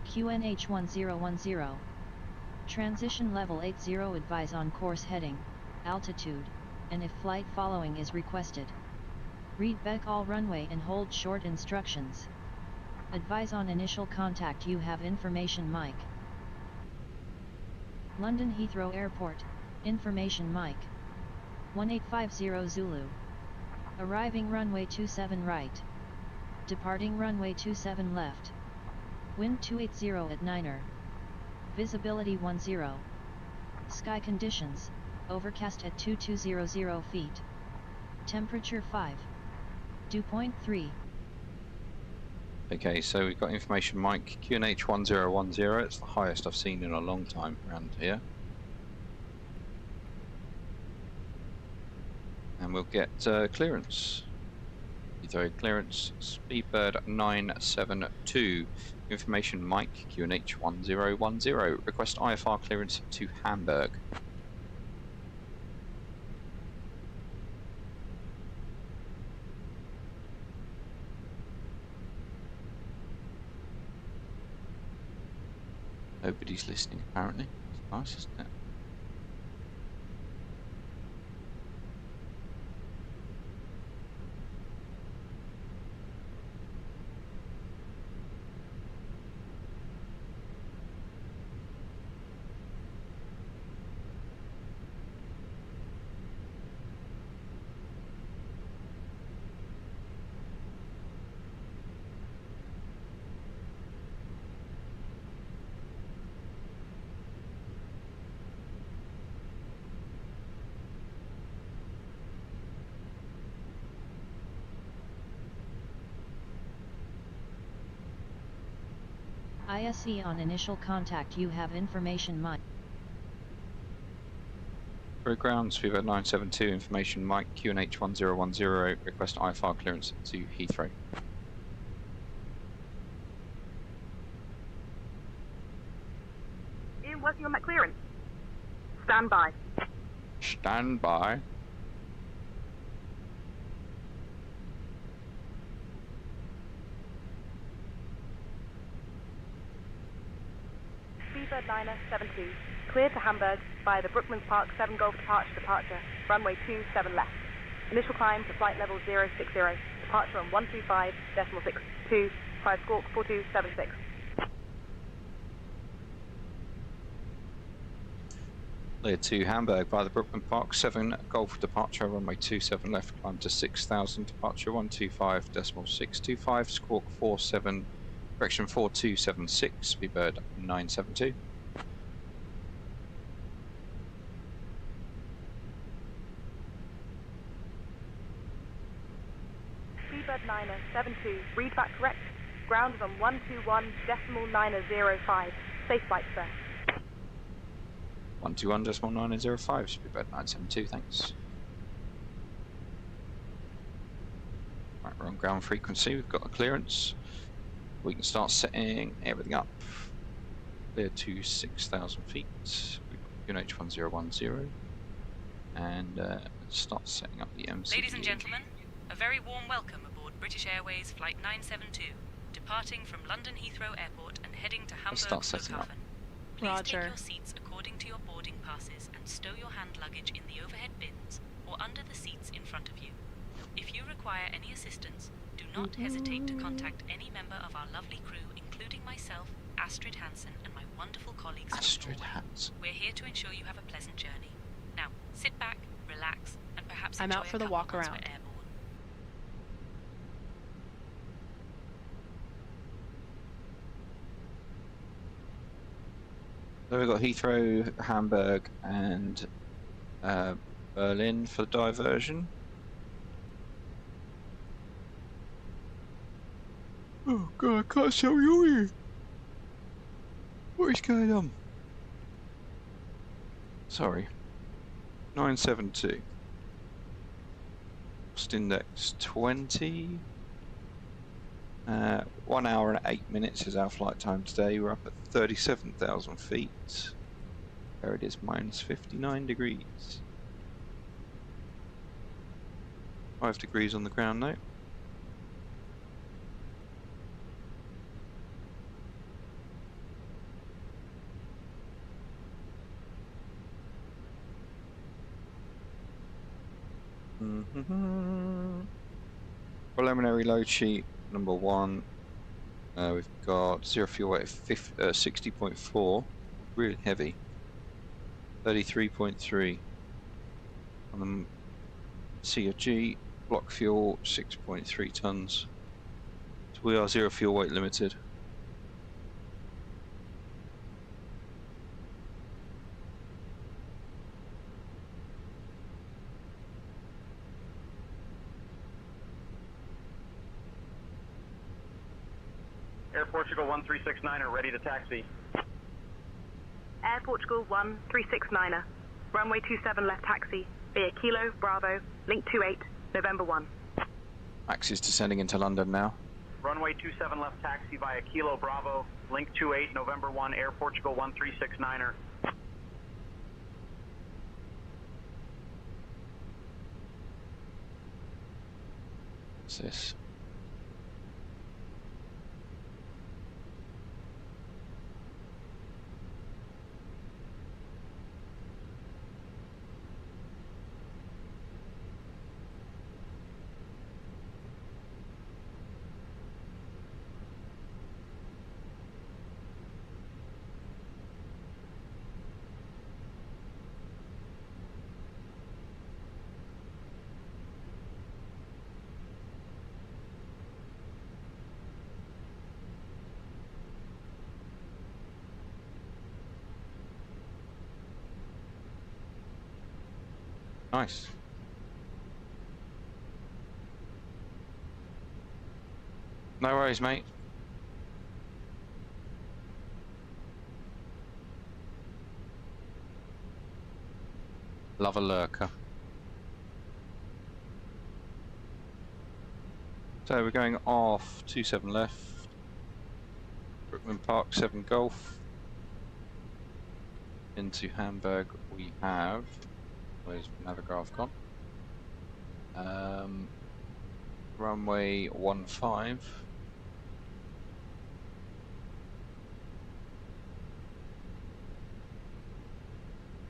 QNH 1010. Transition level 80, advise on course heading, altitude, and if flight following is requested. Read back all runway and hold short instructions. Advise on initial contact, you have information mic. London Heathrow Airport, information mic. 1850 Zulu. Arriving runway 27 right. Departing runway 27 left. Wind 280 at Niner. Visibility 10. Sky conditions, overcast at 2200 feet. Temperature 5. Dew point 3. Okay, so we've got information mic QNH 1010. It's the highest I've seen in a long time around here. And we'll get clearance. Heathrow clearance, Speedbird 972. Information mic QNH 1010. Request IFR clearance to Hamburg. Nobody's listening apparently. It's nice, isn't it? ISE on initial contact, you have information mic. For ground, Speedbird 972, information mic QNH 1010. Request IFR clearance to Heathrow. Ian, working on that clearance. stand by. Stand by. Seabird Liner 72, cleared to Hamburg via the Brookmans Park 7 Golf departure, runway 27 left. Initial climb to flight level 060, departure on 135.62, 5 squawk 4276. Clear to Hamburg by the Brookman Park 7 Golf departure, runway 27 left, climb to 6000, departure 125.625, squawk 47, correction 4276, speedbird 972. Seabird Niner 72, read back correct, grounded on 121.905, safe flight sir. 121.905, speedbird 972, thanks. Right, we're on ground frequency, we've got the clearance. We can start setting everything up. Clear to 6,000 feet. We've got UNH1010. And let's start setting up the MCU. Ladies and gentlemen, a very warm welcome aboard British Airways Flight 972, departing from London Heathrow Airport and heading to Hamburg Flughafen. Please take your seats according to your boarding passes and stow your hand luggage in the overhead bins or under the seats in front of you. If you require any assistance, do not hesitate to contact any member of our lovely crew, including myself, Astrid Hansen, and my wonderful colleagues. Astrid Hansen. We're here to ensure you have a pleasant journey. Now, sit back, relax, and perhaps I'm enjoy out for a the couple walk once around. we're airborne. So we've got Heathrow, Hamburg, and Berlin for diversion. Oh god, I can't tell you. What is going on? Sorry. 972. Cost index 20. 1 hour and 8 minutes is our flight time today. We're up at 37,000 feet. There it is, minus 59 degrees. 5 degrees on the ground note. Preliminary load sheet number 1. We've got zero fuel weight of 60.4, really heavy. 33.3 on the CFG. Block fuel 6.3 tons. So we are zero fuel weight limited. Air Portugal 1369 are ready to taxi. Air Portugal 1369er, runway 27 left taxi, via Kilo, Bravo, link 28, November 1. Max is descending into London now. Runway 27 left taxi via Kilo, Bravo, link 28, November 1, Air Portugal 1369er. What's this? Nice. No worries, mate. Love a lurker. So we're going off 27 left. Brookman Park 7 Golf. into Hamburg we have, where's Navigraph gone? Runway 15.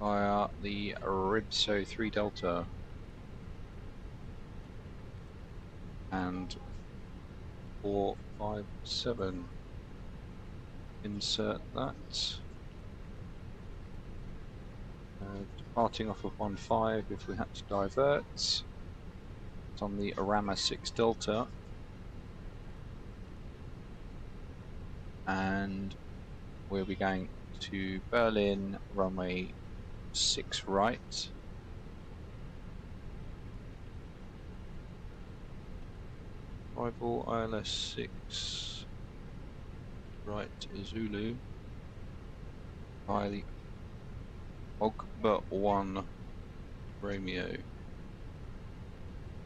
Via the Ribso 3 Delta. And 457. Insert that. Departing off of 15 if we had to divert. It's on the Arama 6 Delta. And we'll be going to Berlin, runway 6 right. Arrival ILS 6 right Zulu by the Ogba 1 Romeo,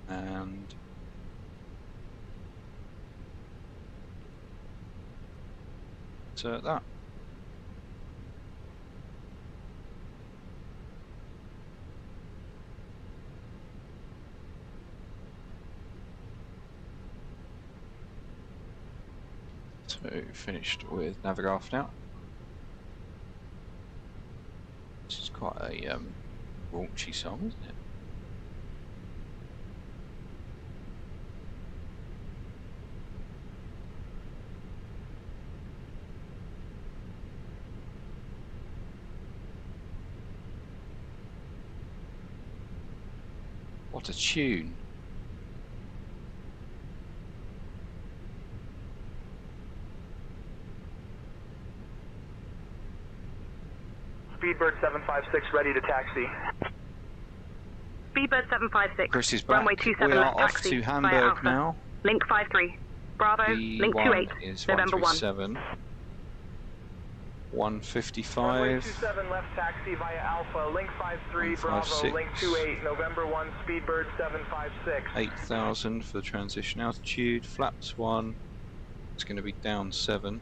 and insert that. So finished with Navigraph now. This is quite a raunchy song, isn't it? What a tune. Speedbird 756 ready to taxi. Speedbird 756. Chris is back. Runway 27 we are left off taxi to via Hamburg Alpha. now. Link 53. Bravo. Link 28. Is November 1. 137. 155. Runway 27 left taxi via Alpha. Link 53. Bravo. Link 28. November 1. Speedbird 756. 8,000 for the transition altitude. Flaps 1. It's going to be down 7.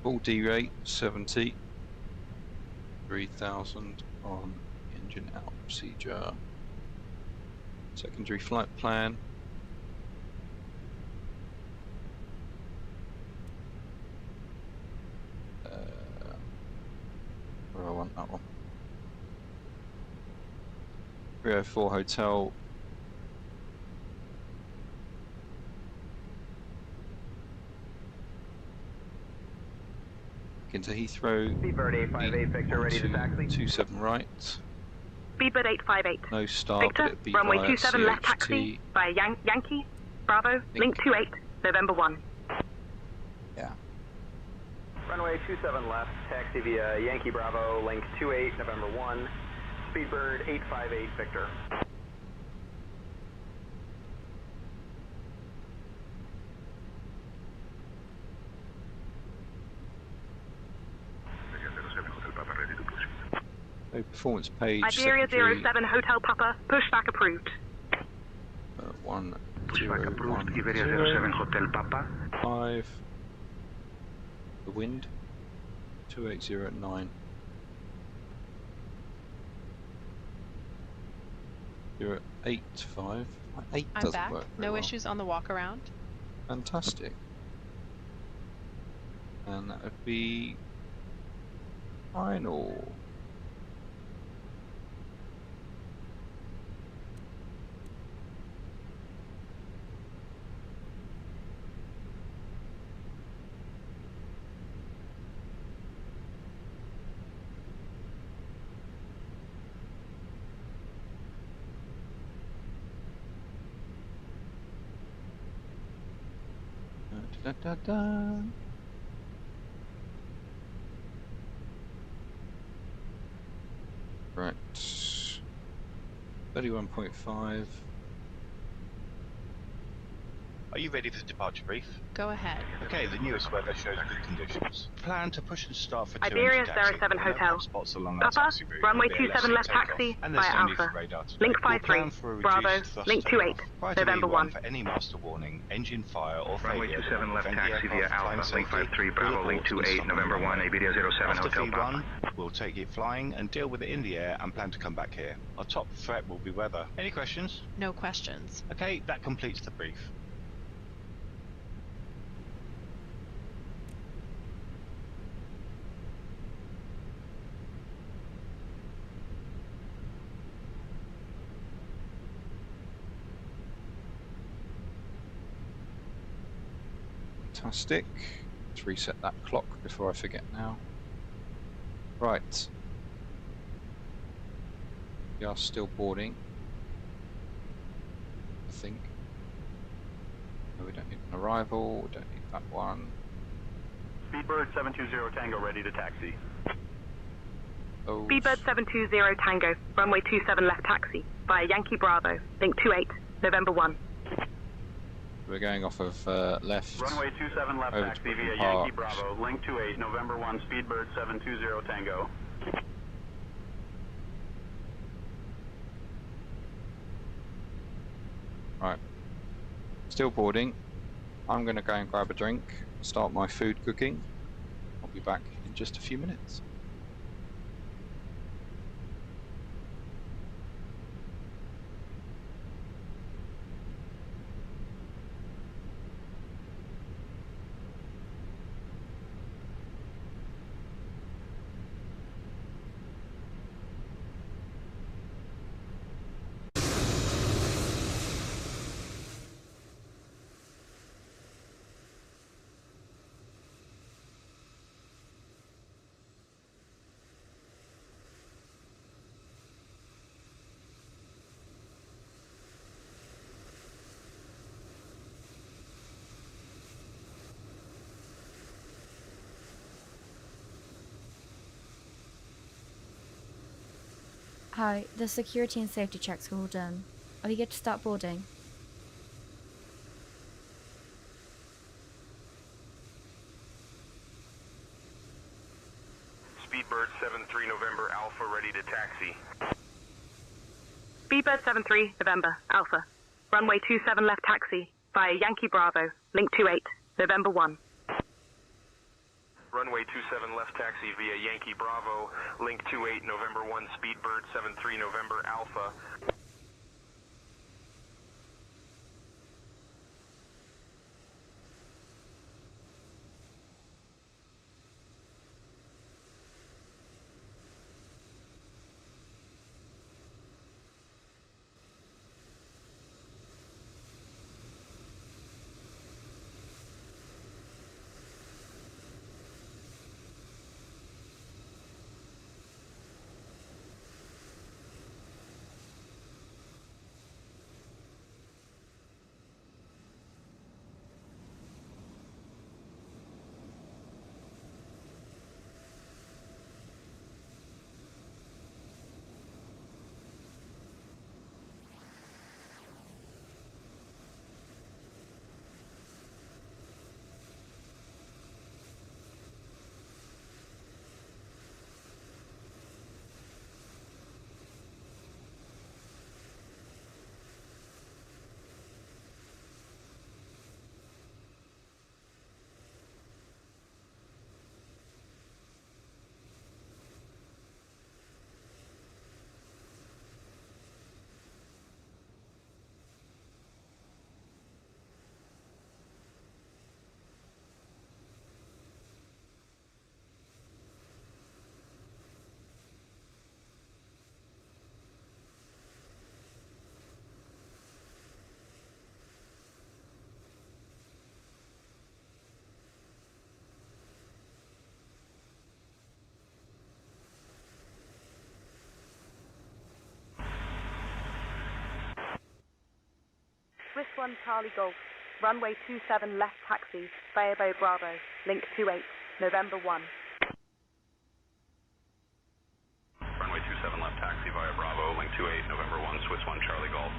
Full D rate 70. 3,000 on engine out procedure. Secondary flight plan. Where do I want that one? 304 hotel. Into Heathrow. Speedbird 858 Victor ready to taxi. 27 right. Speedbird 858. No star, Victor, but it'd be runway via 27 left CHT. taxi via Yankee. Bravo. Link 28. November 1. Yeah. Runway 27 left taxi via Yankee Bravo. Link 28. November 1. Speedbird 858 Victor. No performance page. Iberia secondary, 07 Hotel Papa. Pushback approved. 1 Pushback 0 approved. 1 Iberia 0, 07 Hotel Papa. 5. The wind. 280 at 9. 085. My 8 I'm doesn't back. work very No well. issues on the walk around. Fantastic. And that would be final. Da, da, da. Right. 31.5. Are you ready for the departure brief? Go ahead. Okay, the newest weather shows good conditions. Plan to push and start for Iberia two-engine taxi. 07 There are no Hotel. hotspots along our Upper, taxi route. runway There'll be a 27 left takeoff, taxi and there's via no need Alpha. for radar today. Link We'll 53, plan for a Bravo, reduced thrust link takeoff. 28, Prior to November V1 1. for any master warning, engine fire or Runway failure. 27 left prevent the taxi via aircraft flying Alpha, link safely. 53, We'll Bravo, link abort and 28, stop on the November 1, runway. Iberia 07 After Hotel Papa. V1, we'll take it flying and deal with it in the air and plan to come back here. Our top threat will be weather. Any questions? No questions. Okay, that completes the brief. Fantastic. Let's reset that clock before I forget now. Right. We are still boarding, I think. No, we don't need an arrival, we don't need that one. Speedbird 720 Tango ready to taxi. Oh, Speedbird 720 Tango, runway 27 left taxi via Yankee Bravo, link 28, November 1. we're going off of left. Runway 27 left over taxi to via Park. Yankee Bravo, link 28, November 1, Speedbird 720 Tango. Right. Still boarding. I'm going to go and grab a drink, start my food cooking. I'll be back in just a few minutes. Hi, the security and safety checks are all done. Are you good to start boarding? Speedbird 73 November Alpha ready to taxi. Speedbird 73 November, Alpha. Runway 27 left taxi via Yankee Bravo, link 28, November 1. Runway 27 left taxi via Yankee Bravo, link 28, November 1, Speedbird 73 November Alpha. Swiss 1 Charlie Golf, runway 27 left taxi via Bo Bravo, link 28, November 1. Runway 27 left taxi via Bravo, link 28, November 1, Swiss 1 Charlie Golf.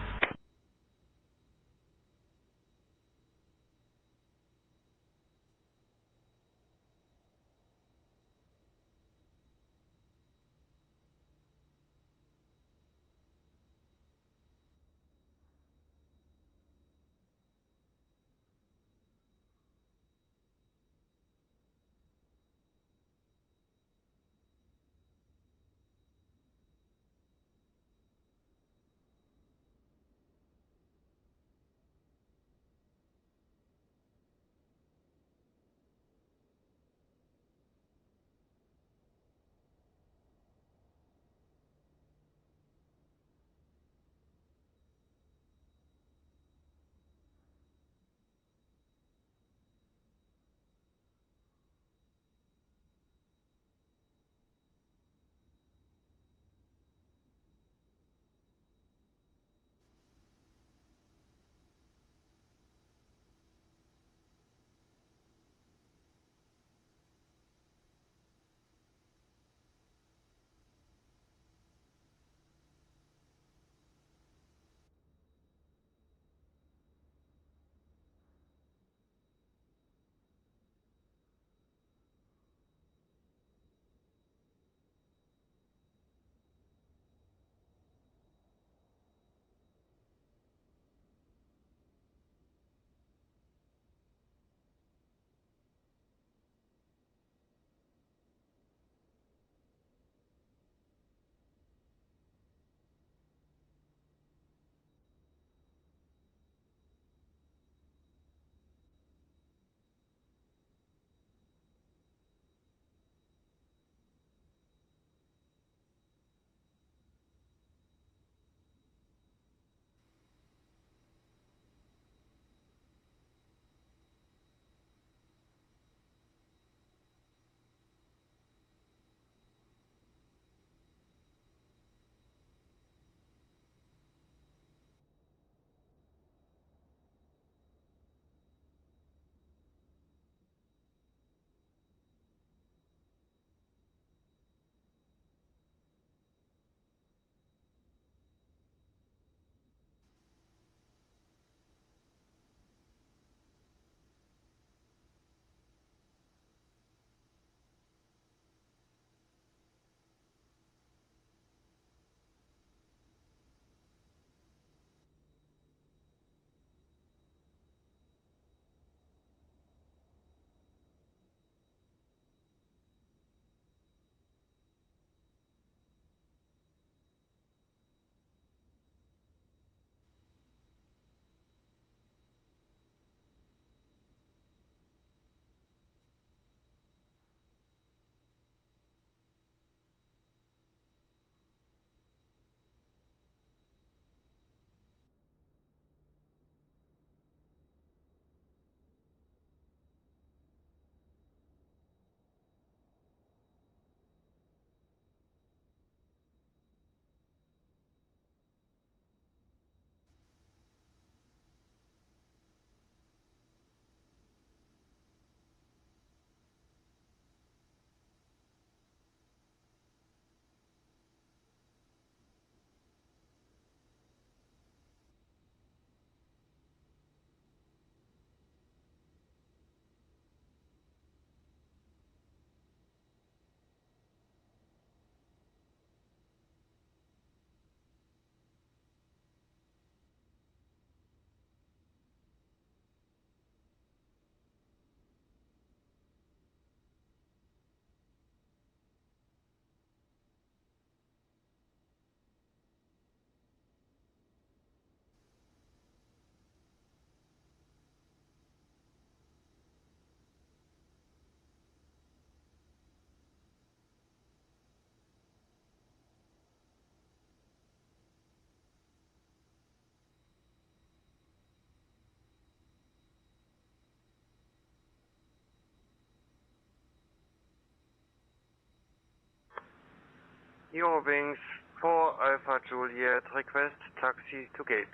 Eurowings 4 Alpha Juliet, request taxi to gate.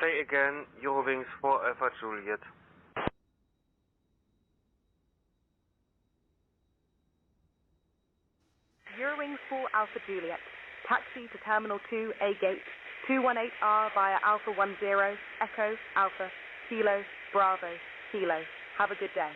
Say again, Eurowings 4 Alpha Juliet. Eurowings 4 Alpha Juliet. Taxi to Terminal 2 A Gate 218R via Alpha 10 Echo Alpha Kilo Bravo Kilo. Have a good day.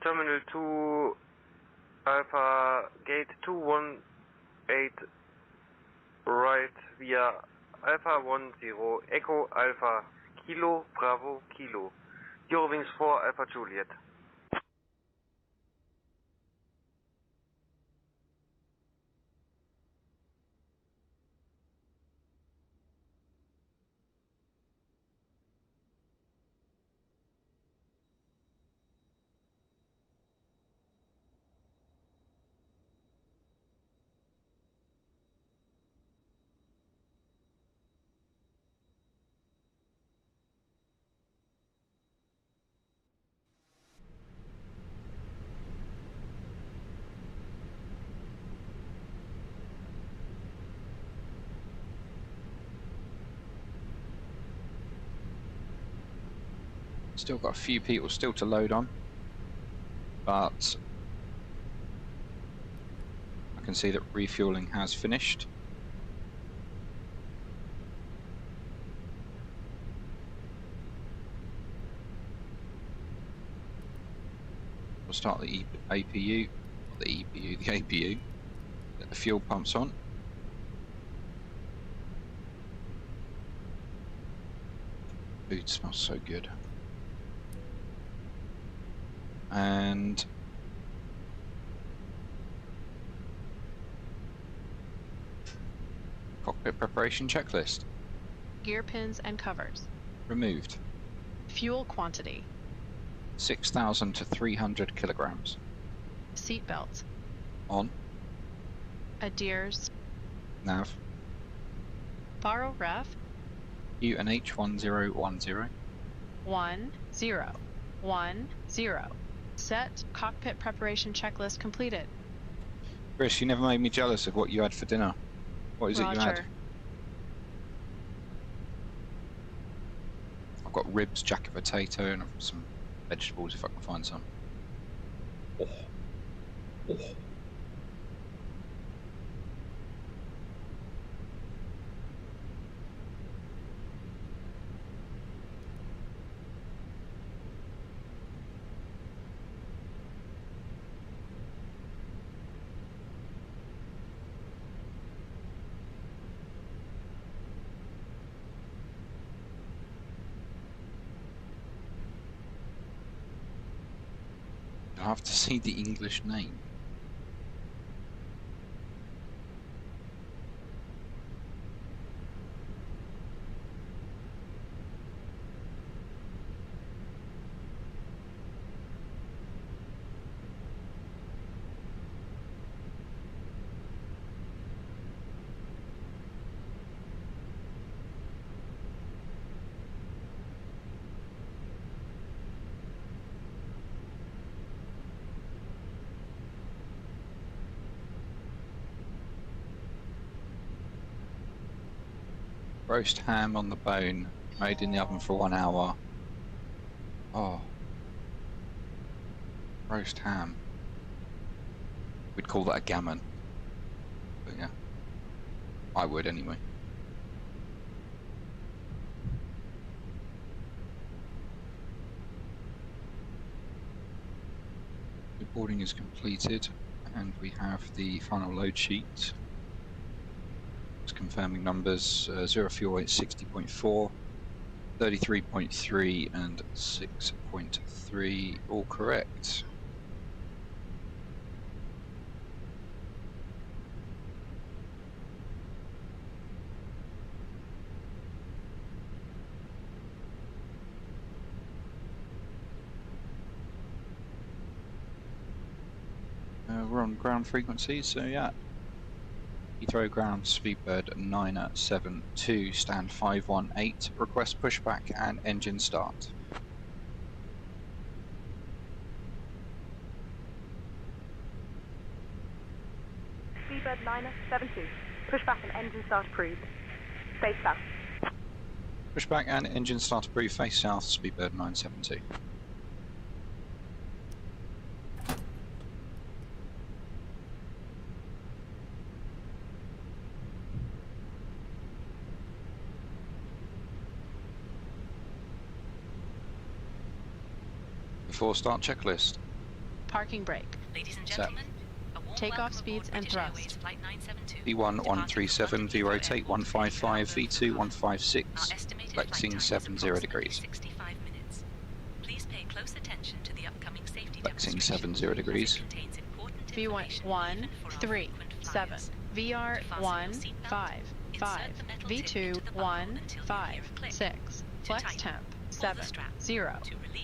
Terminal 2 Alpha Gate 218 right via Alpha 10 Echo Alpha Kilo Bravo Kilo. Eurowings 4 Alpha Juliet. Still got a few people still to load on, but I can see that refueling has finished. We'll start the APU, not the EPU, the APU. Get the fuel pumps on. Food smells so good. And cockpit preparation checklist. Gear pins and covers. Removed. Fuel quantity. 6,000 to 300 kilograms. Seat belts. On. Adheres. Nav. Borrow ref. UNH 1010. 1010. Set cockpit preparation checklist completed. Chris, you never made me jealous of what you had for dinner. What is it you had? I've got ribs, jacket potato, and I've got some vegetables if I can find some. Oh. Oh. I have to see the English name. Roast ham on the bone, made in the oven for 1 hour. Oh. Roast ham. We'd call that a gammon. But yeah. I would anyway. The boarding is completed and we have the final load sheet. Confirming numbers, zero fuel 60.4, 33.3 and 6.3, all correct. on ground frequencies, so yeah. Heathrow ground, Speedbird 972, stand 518, request pushback and engine start. Speedbird 972, pushback and engine start approved. Face south. Pushback and engine start approved, face south, Speedbird 972. Before start checklist. Parking brake. Ladies and gentlemen, takeoff speeds and thrust. V1 137, V rotate 155, V2 156, flexing 70 degrees. Please pay close attention to the upcoming safety Flexing 70 degrees. V1 1 3 7, VR 1 5 5, V2 1 5 6, flex temp 7 0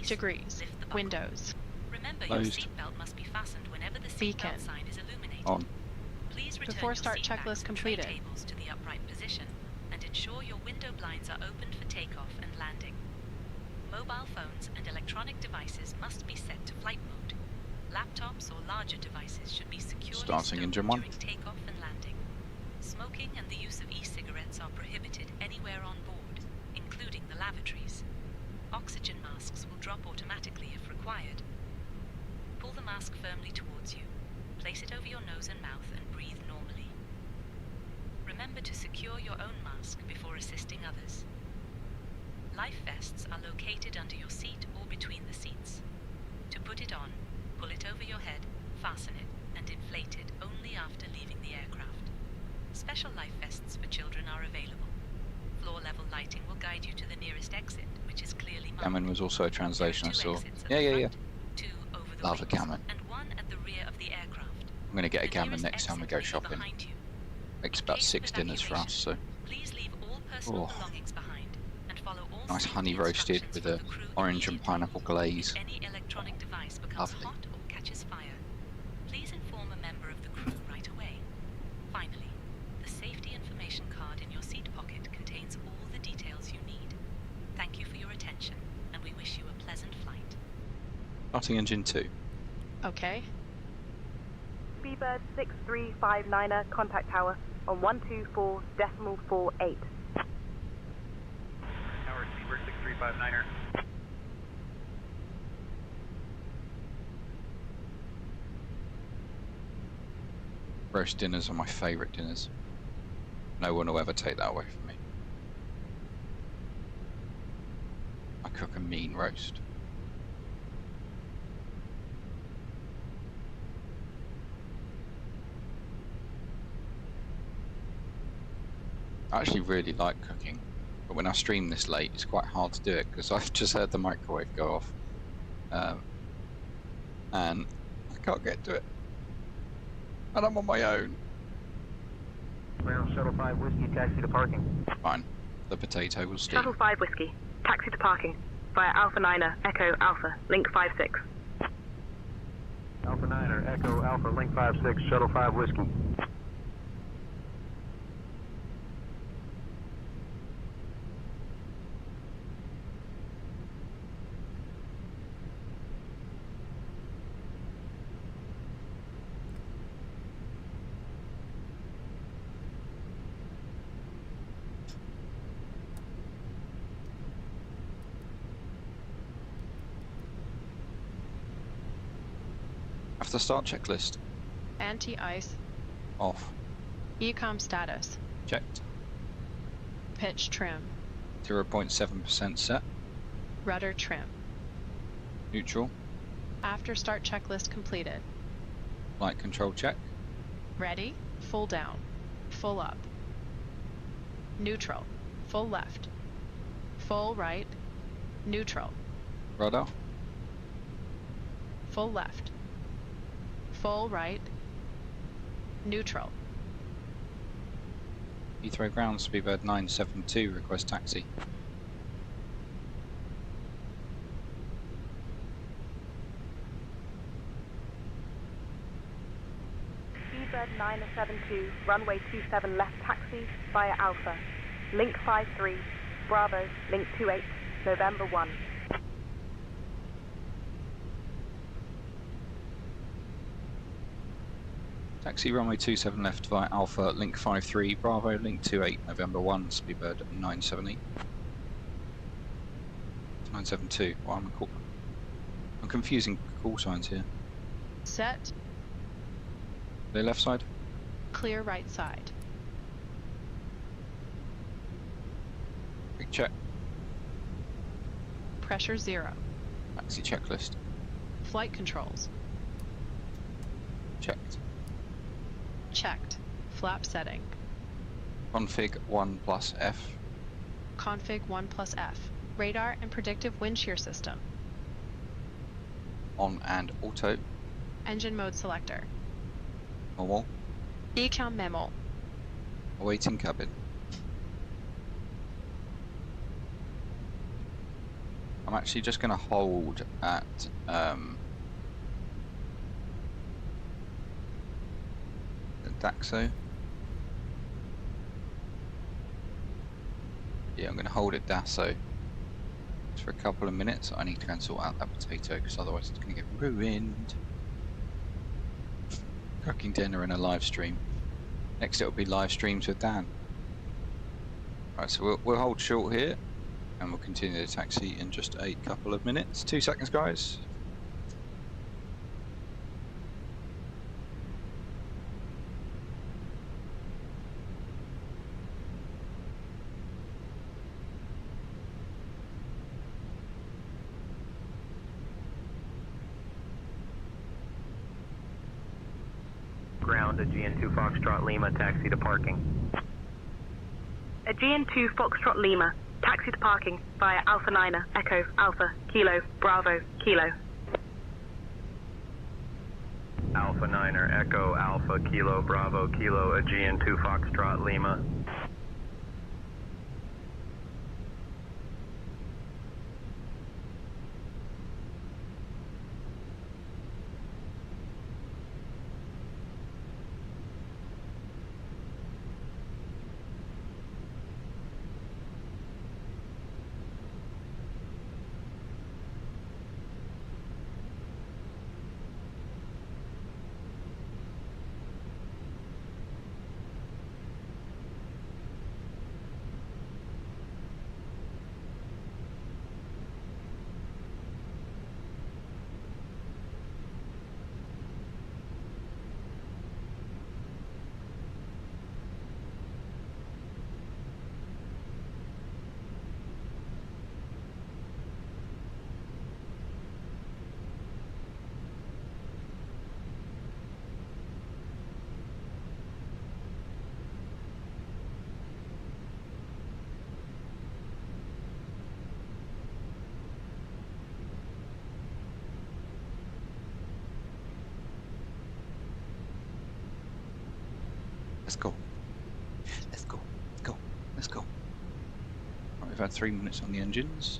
degrees. Windows. Remember, your seatbelt must be fastened whenever the seatbelt sign is illuminated. On. Please return Before your start seat checklist backs and completed. tray tables to the upright position, and ensure your window blinds are opened for takeoff and landing. Mobile phones and electronic devices must be set to flight mode. Laptops or larger devices should be securely Starting stowed engine 1. during takeoff and landing. Smoking and the use of e-cigarettes are prohibited anywhere on board, including the lavatories. Oxygen masks will drop automatically if required. Pull the mask firmly towards you. Place it over your nose and mouth and breathe normally. Remember to secure your own mask before assisting others. Life vests are located under your seat or between the seats. To put it on, pull it over your head, fasten it, and inflate it only after leaving the aircraft. Special life vests for children are available. Floor-level lighting will guide you to the nearest exit, which is clearly marked. Gammon was also a translation I saw. Yeah. Love a gammon. And one at the rear of the aircraft. I'm going to get a gammon next time we go shopping. Makes about 6 dinners for us, so. Please leave all personal belongings behind and follow all nice honey roasted with a orange and pineapple glaze. Any electronic device becomes Lovely. hot or catches fire. Please inform a member of the crew right away. Finally, the safety information card in your seat pocket contains all the details you need. Thank you for your attention, and we wish you a pleasant flight. Starting engine 2. Okay. Speedbird 6359er, contact tower on 124.48. Tower Speedbird 6359er. Roast dinners are my favourite dinners. No one will ever take that away from me. I cook a mean roast. I actually really like cooking, but when I stream this late, it's quite hard to do it because I've just heard the microwave go off, and I can't get to it, and I'm on my own. Ground Shuttle 5 Whiskey, taxi to parking. Fine, the potato will steam. Shuttle 5 Whiskey, taxi to parking via Alpha 9er, Echo Alpha, link 56. Alpha 9er, Echo Alpha, link 56, Shuttle 5 Whiskey. After start checklist. Anti-ice. Off. Ecom status. Checked. Pitch trim. 0.7% set. Rudder trim. Neutral. After start checklist completed. Flight control check. Ready. Full down. Full up. Neutral. Full left. Full right. Neutral. Rudder. Full left. Full right. Neutral. Heathrow ground, Speedbird 972, request taxi. 972, runway 27 left taxi via Alpha. Link 53, Bravo, link 28, November 1. Taxi runway 27 left via Alpha, link 53, Bravo, link 28, November 1, Speedbird 978. 972, why am I call? I'm confusing call signs here. Set. The left side? Clear right side. Quick check. Pressure 0. Taxi checklist. Flight controls. Checked. Checked. Flap setting. Config 1 plus F. Config 1 plus F. Radar and predictive wind shear system. On and auto. Engine mode selector. Normal. Decam memo. Awaiting cabin. I'm actually just going to hold at the Daxo. Yeah, I'm going to hold at Daxo for a couple of minutes. I need to go and sort out that potato because otherwise it's going to get ruined. Cooking dinner in a live stream. Next it'll be live streams with Dan. Right, so we'll hold short here and we'll continue the taxi in just a couple of minutes. 2 seconds, guys. Ground, Aegean 2 Foxtrot Lima, taxi to parking. Aegean 2 Foxtrot Lima, taxi to parking via Alpha 9er, Echo, Alpha, Kilo, Bravo, Kilo. Alpha 9er, Echo, Alpha, Kilo, Bravo, Kilo, Aegean 2 Foxtrot Lima. Let's go. Let's go. Go. Let's go. Right, we've had 3 minutes on the engines.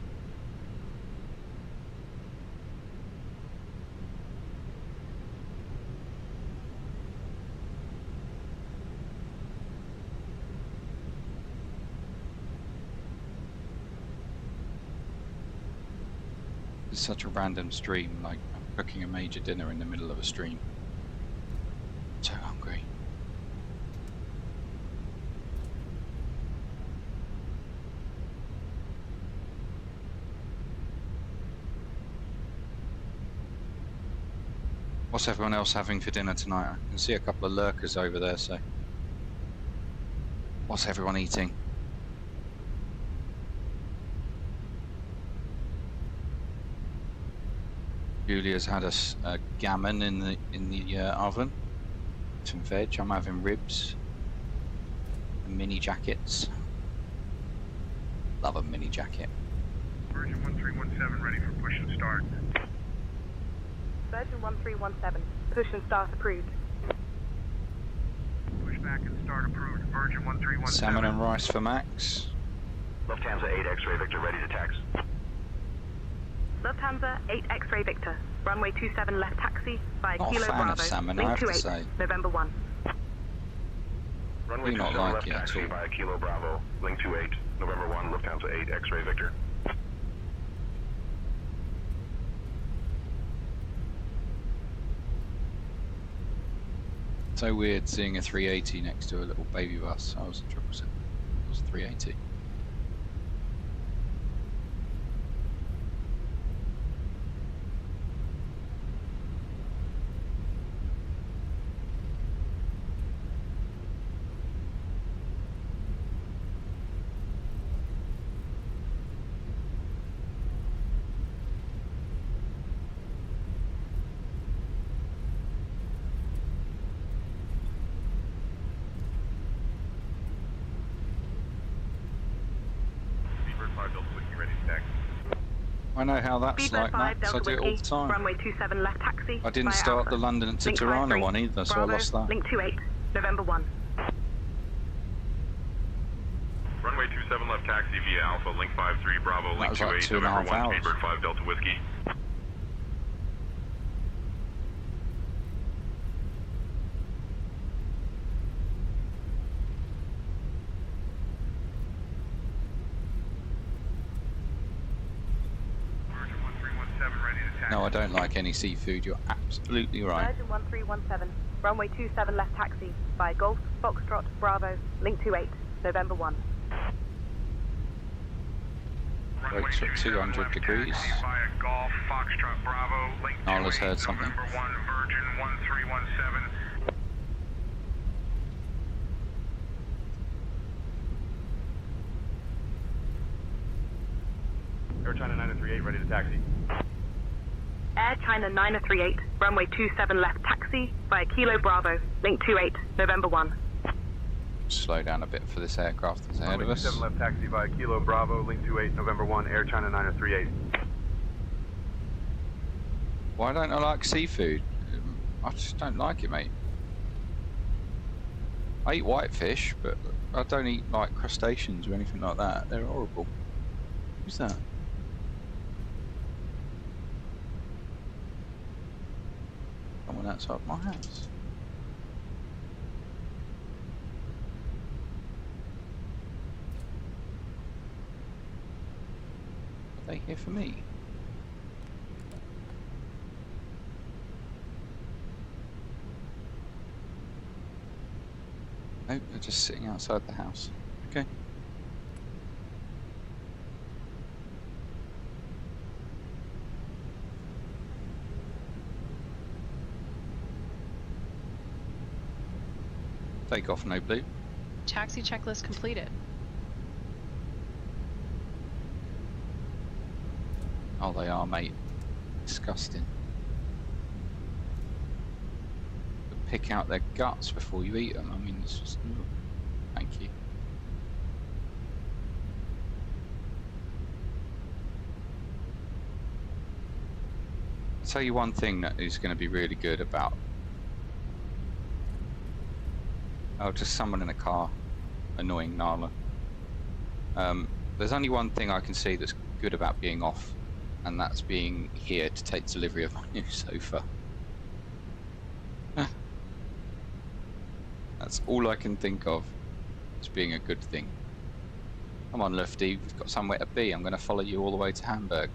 It's such a random stream, like I'm cooking a major dinner in the middle of a stream. So hungry. What's everyone else having for dinner tonight? I can see a couple of lurkers over there, so what's everyone eating? Julia's had a gammon in the oven, some veg. I'm having ribs and mini jackets. Love a mini jacket. Virgin 1317 ready for push and start. Virgin 1317, push and start approved. Pushback and start approved. Virgin 1317. Salmon and rice for Max. Lufthansa 8 X-ray Victor ready to tax. Lufthansa 8 X-ray Victor, runway 27 left taxi via Not Kilo a fan Bravo, of salmon, I link have to 28, say. November 1. Runway Do not 27 like left it at taxi all. via Kilo Bravo, link 28, November 1, Lufthansa 8, X-ray Victor. So weird seeing a 380 next to a little baby bus. I was a 777. It was a 380. I know how that's Speedbird like, 5, Max. I Delta do it all Whiskey, the time. runway 27 left taxi. I didn't via start Alpha. the London to Link Tirana 53, one either, so Bravo, I lost that. Link 28, November 1. Runway 27 left taxi via Alpha, link 53, Bravo, That link was like 28, 2.5 November 1, hours. Speedbird 5, Delta Whiskey. No, I don't like any seafood. You're absolutely right. Virgin 1317, runway 27 left taxi via Golf, Foxtrot, Bravo, link 28, November 1. Boats at 200 degrees. Via Golf, Foxtrot, Bravo, link Nala's heard something. November 1, Virgin 1317. Air China 938, ready to taxi. Air China 938, runway 27 left taxi via Kilo Bravo, link 28, November 1. Slow down a bit for this aircraft that's ahead of us. 27 left taxi via Kilo Bravo, link 28, November 1, Air China 938. Why don't I like seafood? I just don't like it, mate. I eat whitefish, but I don't eat like crustaceans or anything like that. They're horrible. Who's that? Someone outside my house. Are they here for me? Nope, they're just sitting outside the house. Okay. Takeoff, no blue. Taxi checklist completed. Oh, they are, mate. Disgusting. Pick out their guts before you eat them. I mean, it's just... Thank you. I'll tell you one thing that is going to be really good about... Oh, just someone in a car. Annoying Nala. There's only one thing I can see that's good about being off, and that's being here to take delivery of my new sofa. That's all I can think of as being a good thing. Come on, Lufty, we've got somewhere to be. I'm going to follow you all the way to Hamburg.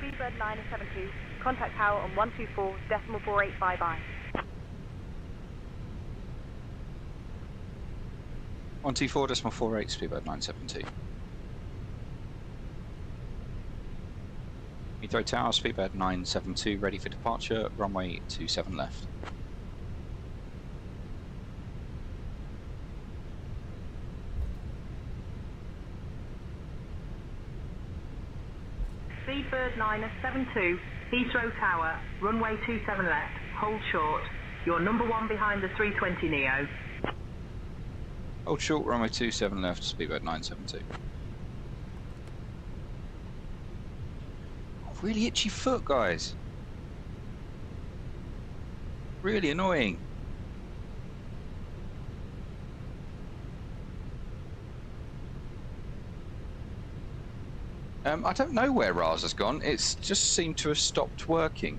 Speedbird 972, contact tower on 124.485i. 124.48, Speedbird 972. Heathrow Tower, Speedbird 972, ready for departure, runway 27 left. Speedbird 972, Heathrow Tower, runway 27 left, hold short. You're number 1 behind the 320 Neo. Hold short, runway 27 left, Speedbird 972. Really itchy foot, guys. Really annoying. I don't know where RAS has gone. It's just seemed to have stopped working.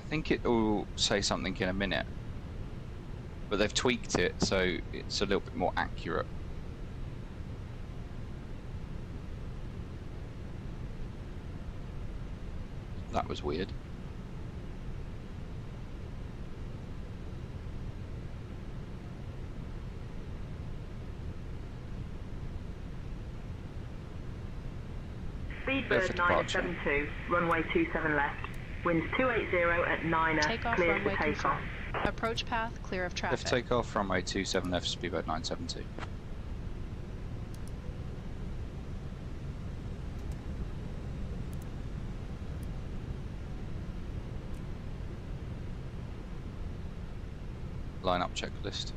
I think it will say something in a minute. But they've tweaked it so it's a little bit more accurate. That was weird. Speedbird 972, runway 27 left. Winds 280 at 9er, Takeoff, clear runway for takeoff. Approach path clear of traffic. Left takeoff, runway 27 left, Speedbird 972. Line up checklist.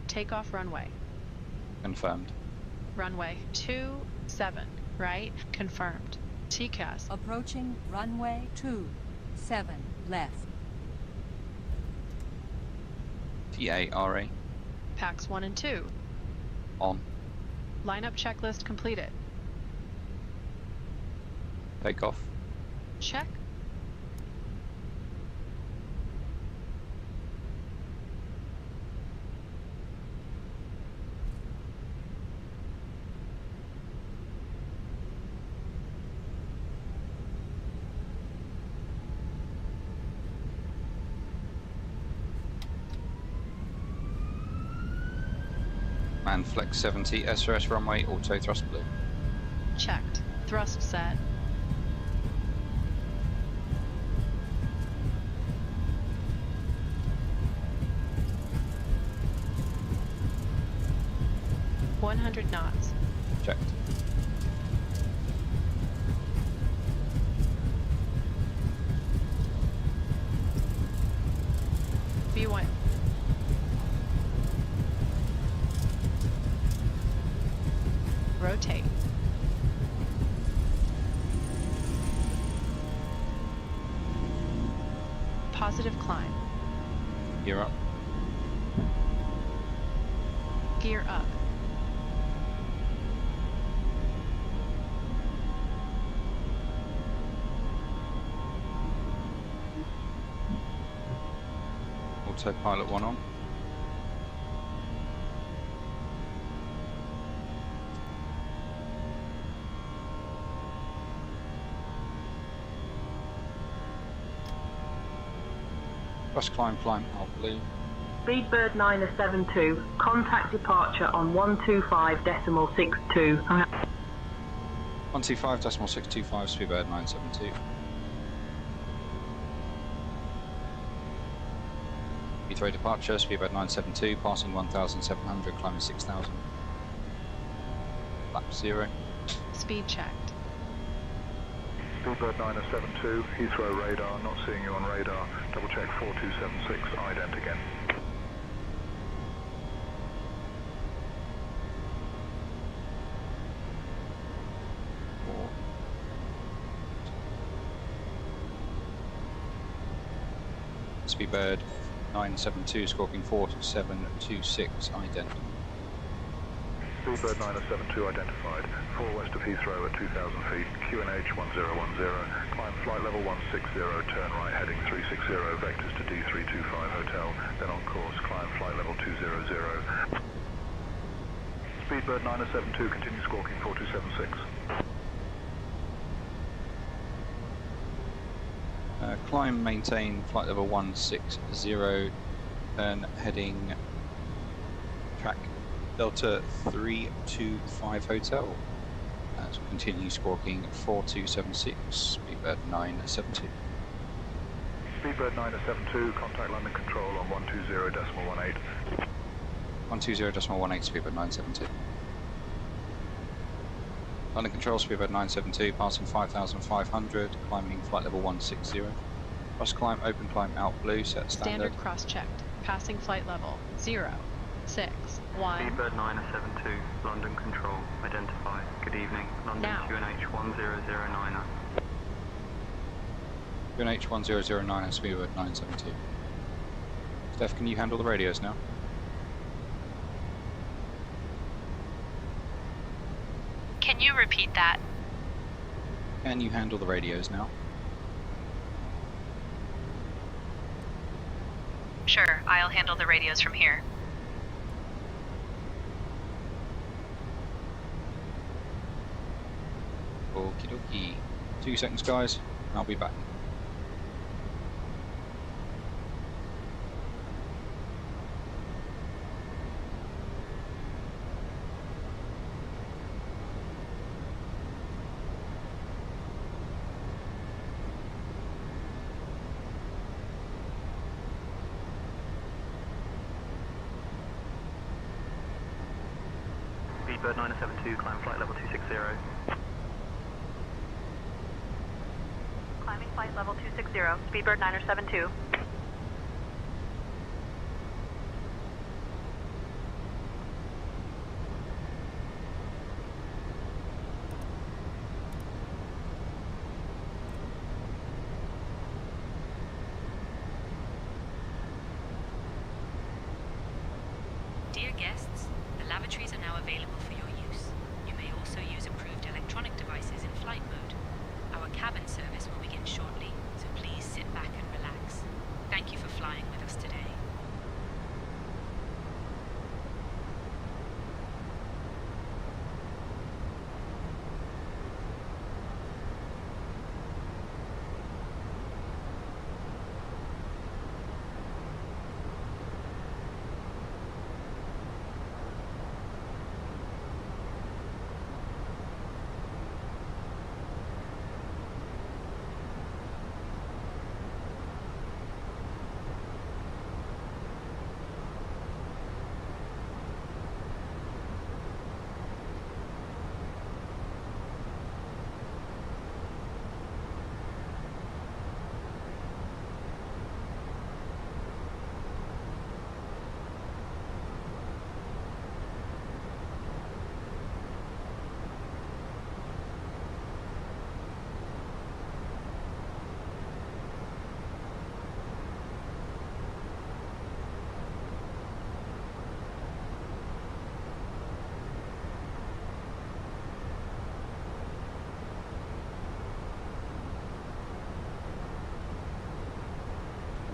Takeoff runway. Confirmed. Runway 27, right? Confirmed. TCAS. Approaching runway 27 left. TARA. Packs 1 and 2. On. Lineup checklist completed. Takeoff. Check. Man flex 70, SOS runway, auto thrust blue. Checked. Thrust set. $100 knots. Checked. V1. Rotate. Positive climb. Gear up. Gear up. Autopilot 1 on. Thrust climb, hold blue. Speedbird 972, contact departure on 125.62. 125.625, Speedbird 972. Heathrow departure, Speedbird 972, passing 1,700, climbing 6,000. Lap 0. Speed checked. Speedbird 972, Heathrow radar, not seeing you on radar. Double check 4276, ident again. Speedbird 972, squawking 4726, ident. Speedbird 972 identified, 4 west of Heathrow at 2,000 feet, QNH 1010, climb flight level 160, turn right heading 360, vectors to D325 hotel, then on course, climb flight level 200. Speedbird 972, continue squawking 4276. Climb, maintain, flight level 160, turn heading track Delta 325 Hotel. So continue squawking 4276, Speedbird 972. Speedbird 972, contact London Control on 120.18. 120.18, Speedbird 972. London Control, Speedbird 972, passing 5,500, climbing flight level 160. Cross climb, open climb, out blue, set standard. Standard cross-checked. Passing flight level 0, 6, 1. Speedbird 972, London Control, identify. Good evening, London Now. QNH 1009er. QNH 1009 and Speedbird 972. Steph, can you handle the radios now? Can you repeat that? Can you handle the radios now? Sure, I'll handle the radios from here. Okie dokie. 2 seconds, guys. I'll be back. Speedbird 972, climb flight level 260. Climbing flight level 260, Speedbird 972. Dear guests, the lavatories are now available for your use. You may also use approved electronic devices in flight mode. Our cabin service will begin shortly, so please sit back and relax. Thank you for flying with us today.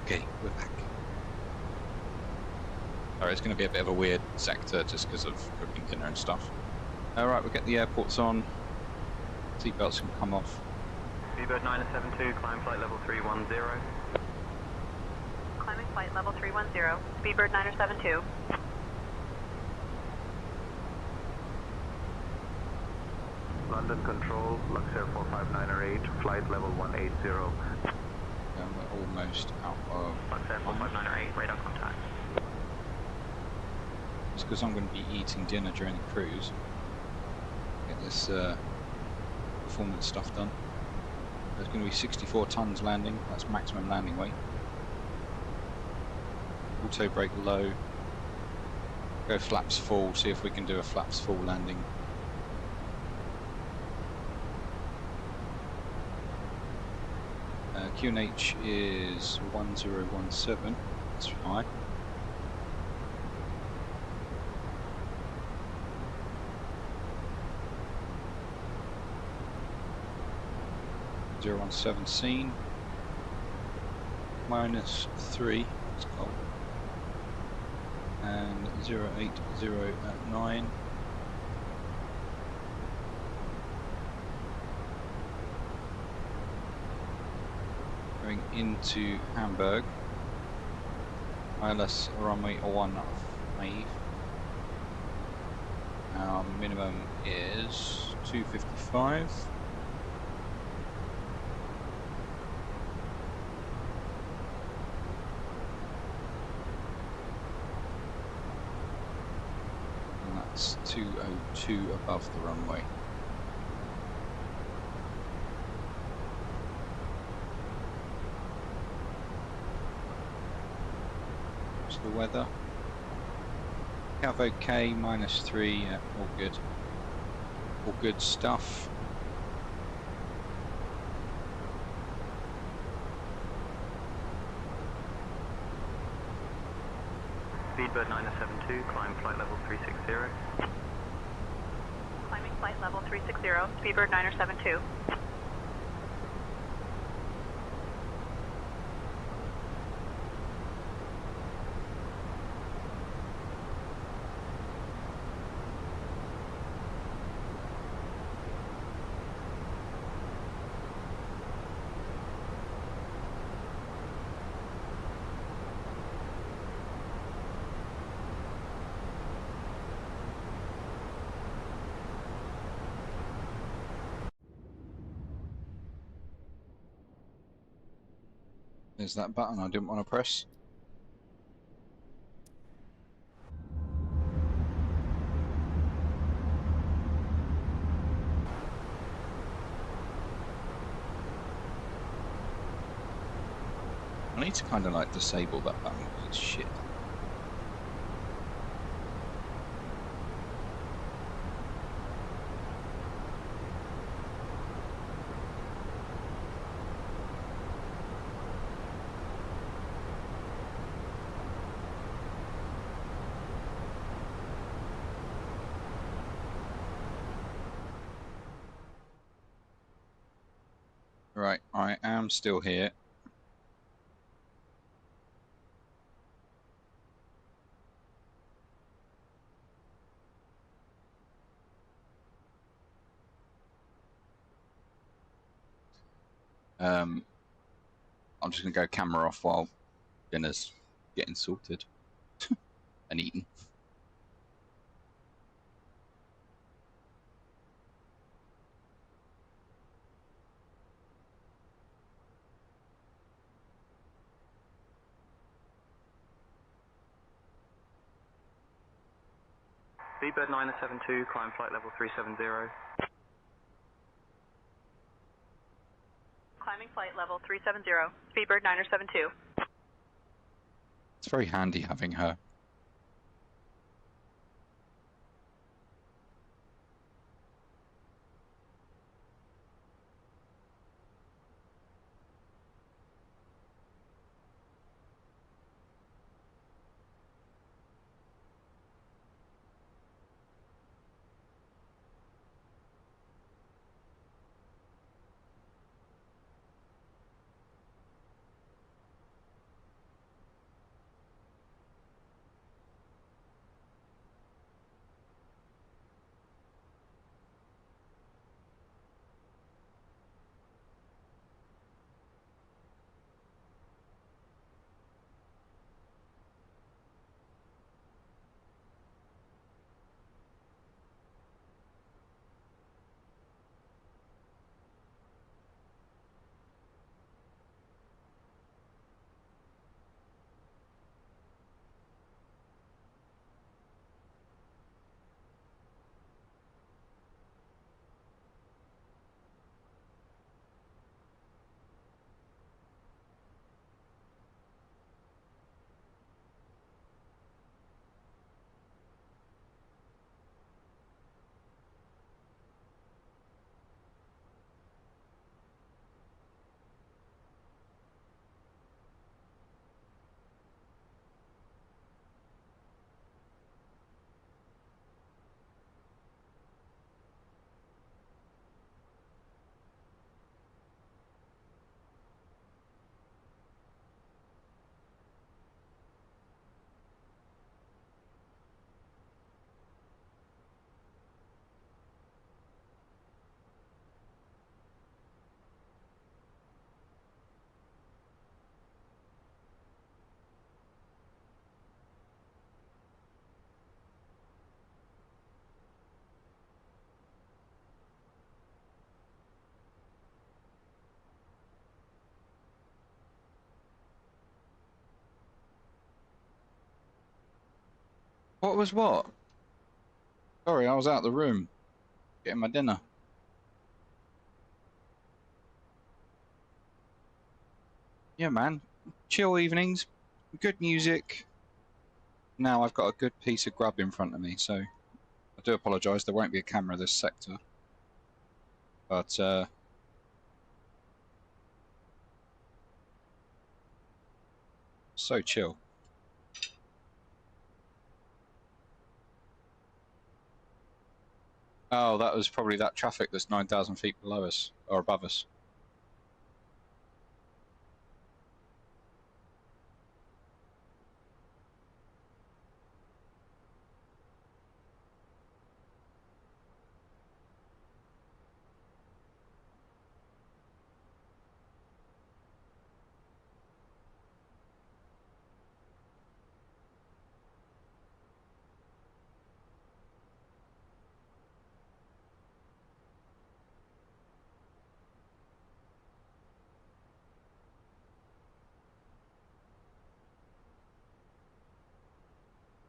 Okay, we're back. Alright, it's going to be a bit of a weird sector just because of cooking dinner and stuff. Alright, we'll get the airports on. Seatbelts can come off. Speedbird 972, climb flight level 310. Climbing flight level 310, Speedbird 972. London Control, Luxair 45908, flight level 180. We're almost out of... Luxair 45908, radar contact. It's because I'm going to be eating dinner during the cruise. Get this performance stuff done. There's going to be 64 tons landing, that's maximum landing weight. Auto brake low. Go flaps full, see if we can do a flaps full landing. QNH is 1017, that's high. -17, -3, it's cold, and 080 at 9. Going into Hamburg, ILS runway 15. Our minimum is 255. 2 above the runway. What's the weather? Cav okay, -3, yeah, all good. All good stuff. Speedbird 972, climb flight level 360. Climbing flight level 360, Speedbird 972. There's that button I didn't want to press. I need to kind of like disable that button because it's shit. Right, I am still here. I'm just going to go camera off while dinner's getting sorted and eaten. Speedbird 972, climb flight level 370. Climbing flight level 370, Speedbird 972. It's very handy having her. What was what? Sorry, I was out of the room getting my dinner. Yeah, man. Chill evenings, good music. Now I've got a good piece of grub in front of me, so I do apologise. There won't be a camera this sector, but so chill. Oh, that was probably that traffic that's 9,000 feet below us or above us.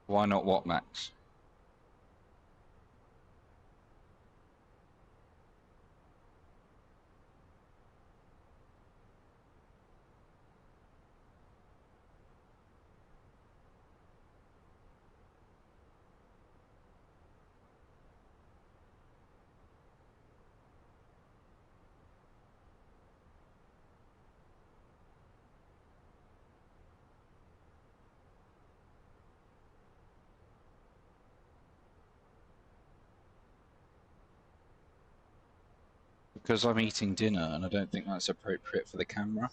Why not what, Max? Because I'm eating dinner and I don't think that's appropriate for the camera.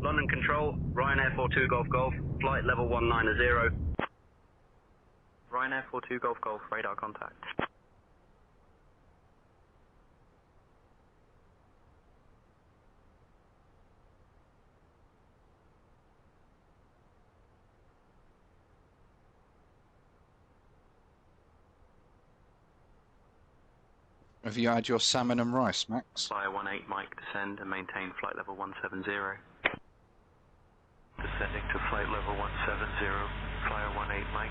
London Control, Ryanair 42 Golf Golf, flight level 190. Ryanair 42 Golf Golf, radar contact. Have you had your salmon and rice, Max? Flyer 18 Mike, descend and maintain flight level 170. Descending to flight level 170, Flyer 18 Mike.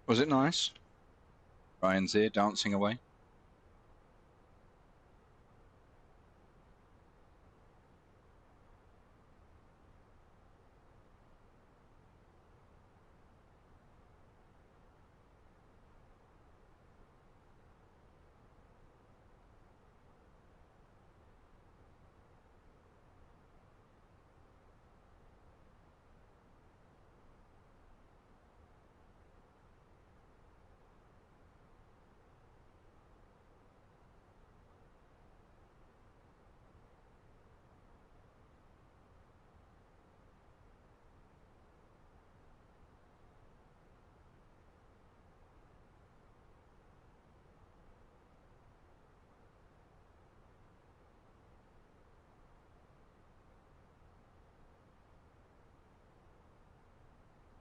Was it nice? Ryan's ear dancing away.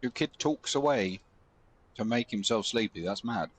Your kid talks away to make himself sleepy. That's mad.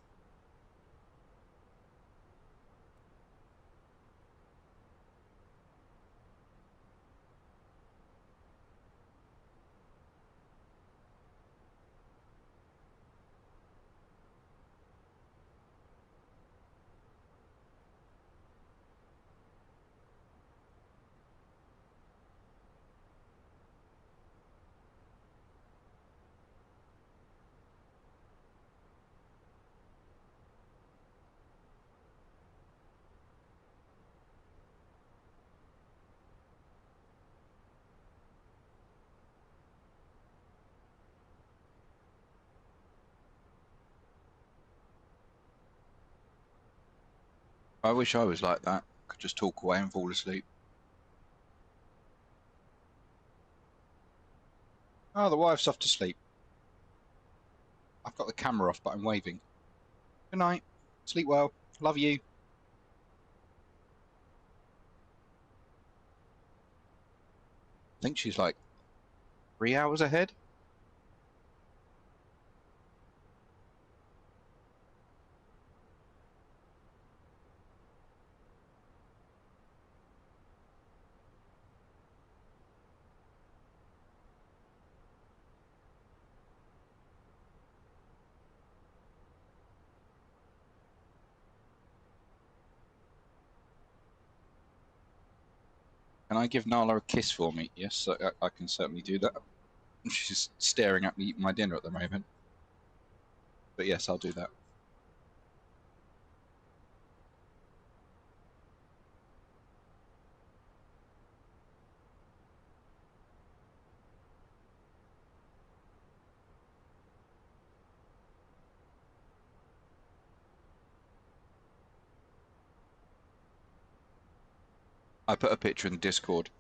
I wish I was like that. Could just talk away and fall asleep. Oh, the wife's off to sleep. I've got the camera off, but I'm waving. Good night. Sleep well. Love you. I think she's like 3 hours ahead. Can I give Nala a kiss for me? Yes, I can certainly do that. She's staring at me eating my dinner at the moment. But yes, I'll do that. I put a picture in the Discord.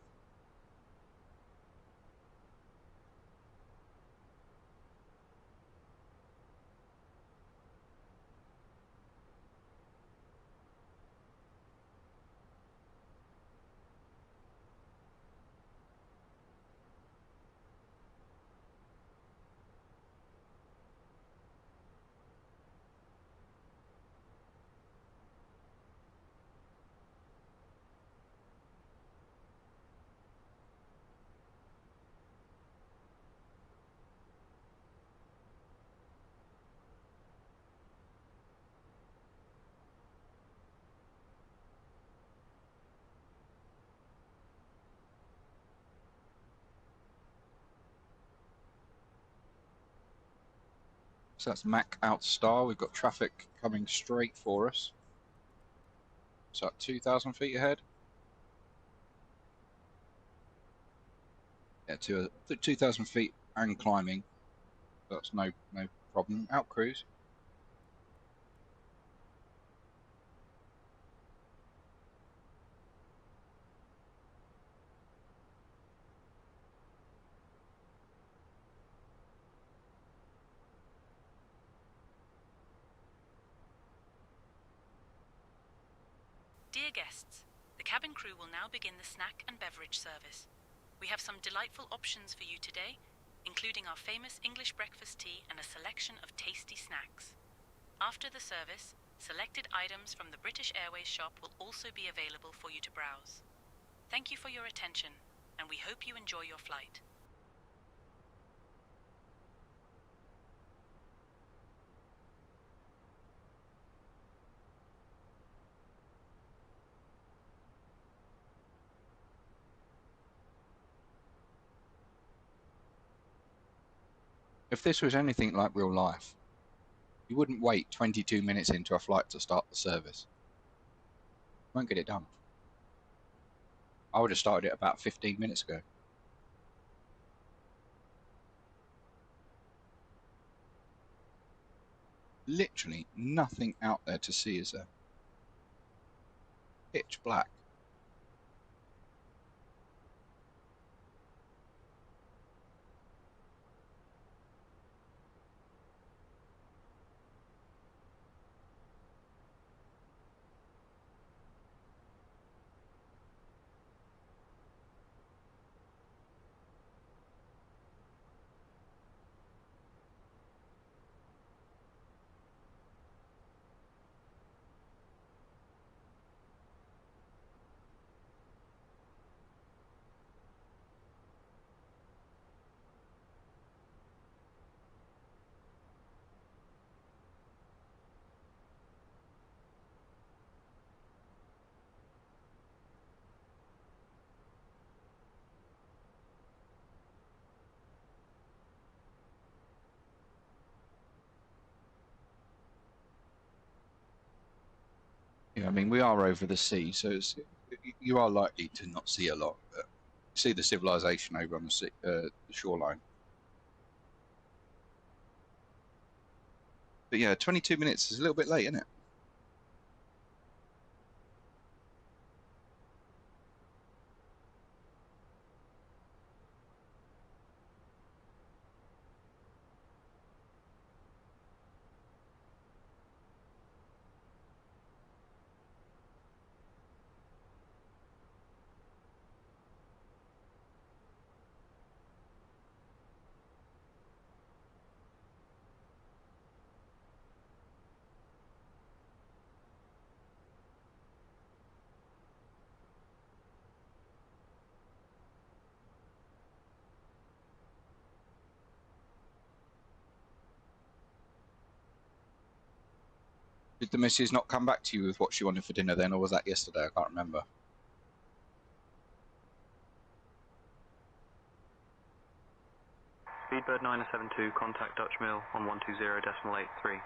So that's Mac out star. We've got traffic coming straight for us. So at 2,000 feet ahead. Yeah, 2,000 feet and climbing. That's no problem. Out cruise. Dear guests, the cabin crew will now begin the snack and beverage service. We have some delightful options for you today, including our famous English breakfast tea and a selection of tasty snacks. After the service, selected items from the British Airways shop will also be available for you to browse. Thank you for your attention, and we hope you enjoy your flight. If this was anything like real life, you wouldn't wait 22 minutes into a flight to start the service. Won't get it done. I would have started it about 15 minutes ago. Literally nothing out there to see, is there? Pitch black. I mean, we are over the sea, so you are likely to not see a lot. But see the civilization over on the shoreline. But yeah, 22 minutes is a little bit late, isn't it? Did the missus not come back to you with what she wanted for dinner then, or was that yesterday? I can't remember. Speedbird 972, contact Dutch Mill on 120.83.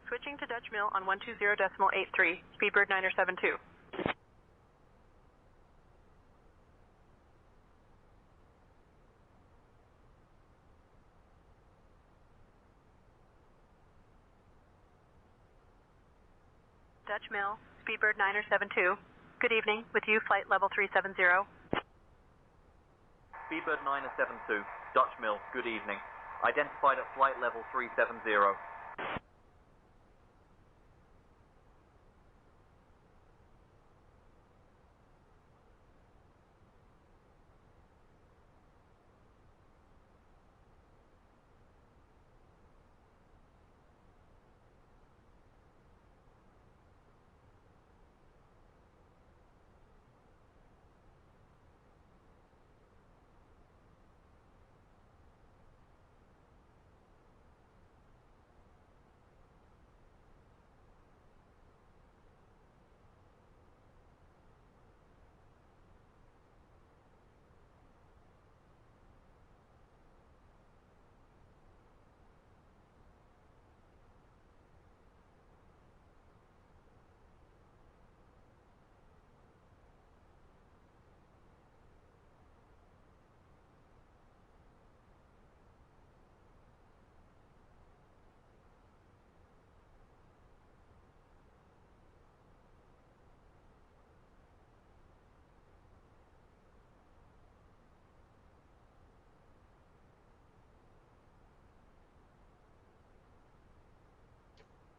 Switching to Dutch Mill on 120.83, Speedbird 972. Dutch Mill, Speedbird 972. Good evening, with you, flight level 370. Speedbird 972, Dutch Mill, good evening. Identified at flight level 370.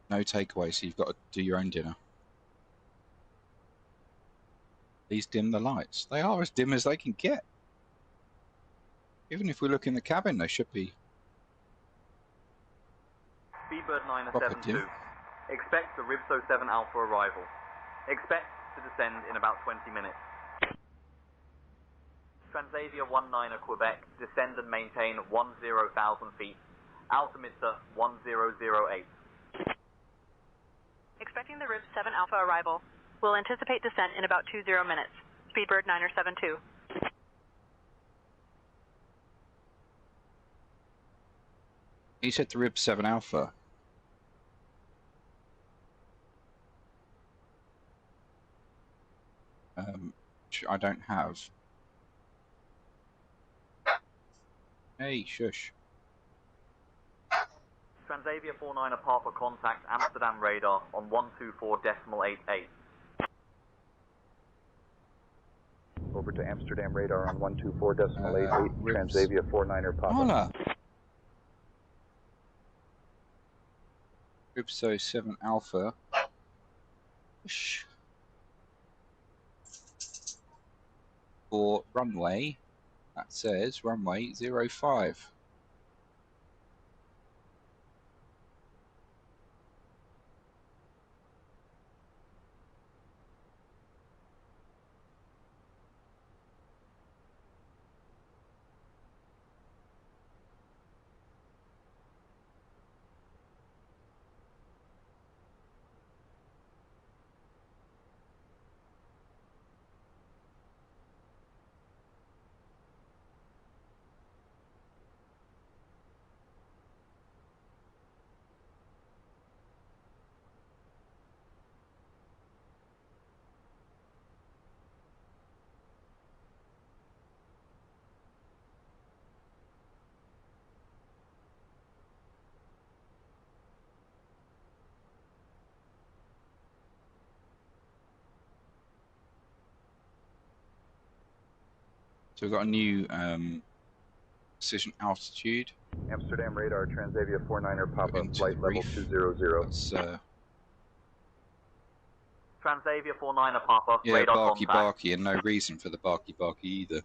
No takeaway, so you've got to do your own dinner. Please dim the lights. They are as dim as they can get. Even if we look in the cabin, they should be. Speedbird 972. Expect the Ribso 7 Alpha arrival. Expect to descend in about 20 minutes. Transavia 19er Quebec, descend and maintain 10,000 feet. Altimeter 1008. Expecting the RIB 7 Alpha arrival. We'll anticipate descent in about 20 minutes. Speedbird 972. He said the RIB 7 Alpha. Which I don't have. Hey, shush. Transavia 49er Papa contact Amsterdam radar on 124.88. Over to Amsterdam radar on 124.88, Transavia 49er Papa. Hola. Ribso 7 Alpha. Shh. For runway, that says runway 05. So we've got a new precision altitude. Amsterdam radar, Transavia 49er Papa, Into flight the level reef. 200. That's, Transavia 49er Papa, yeah, radar barky contact. barky, and no reason for the barky barky either.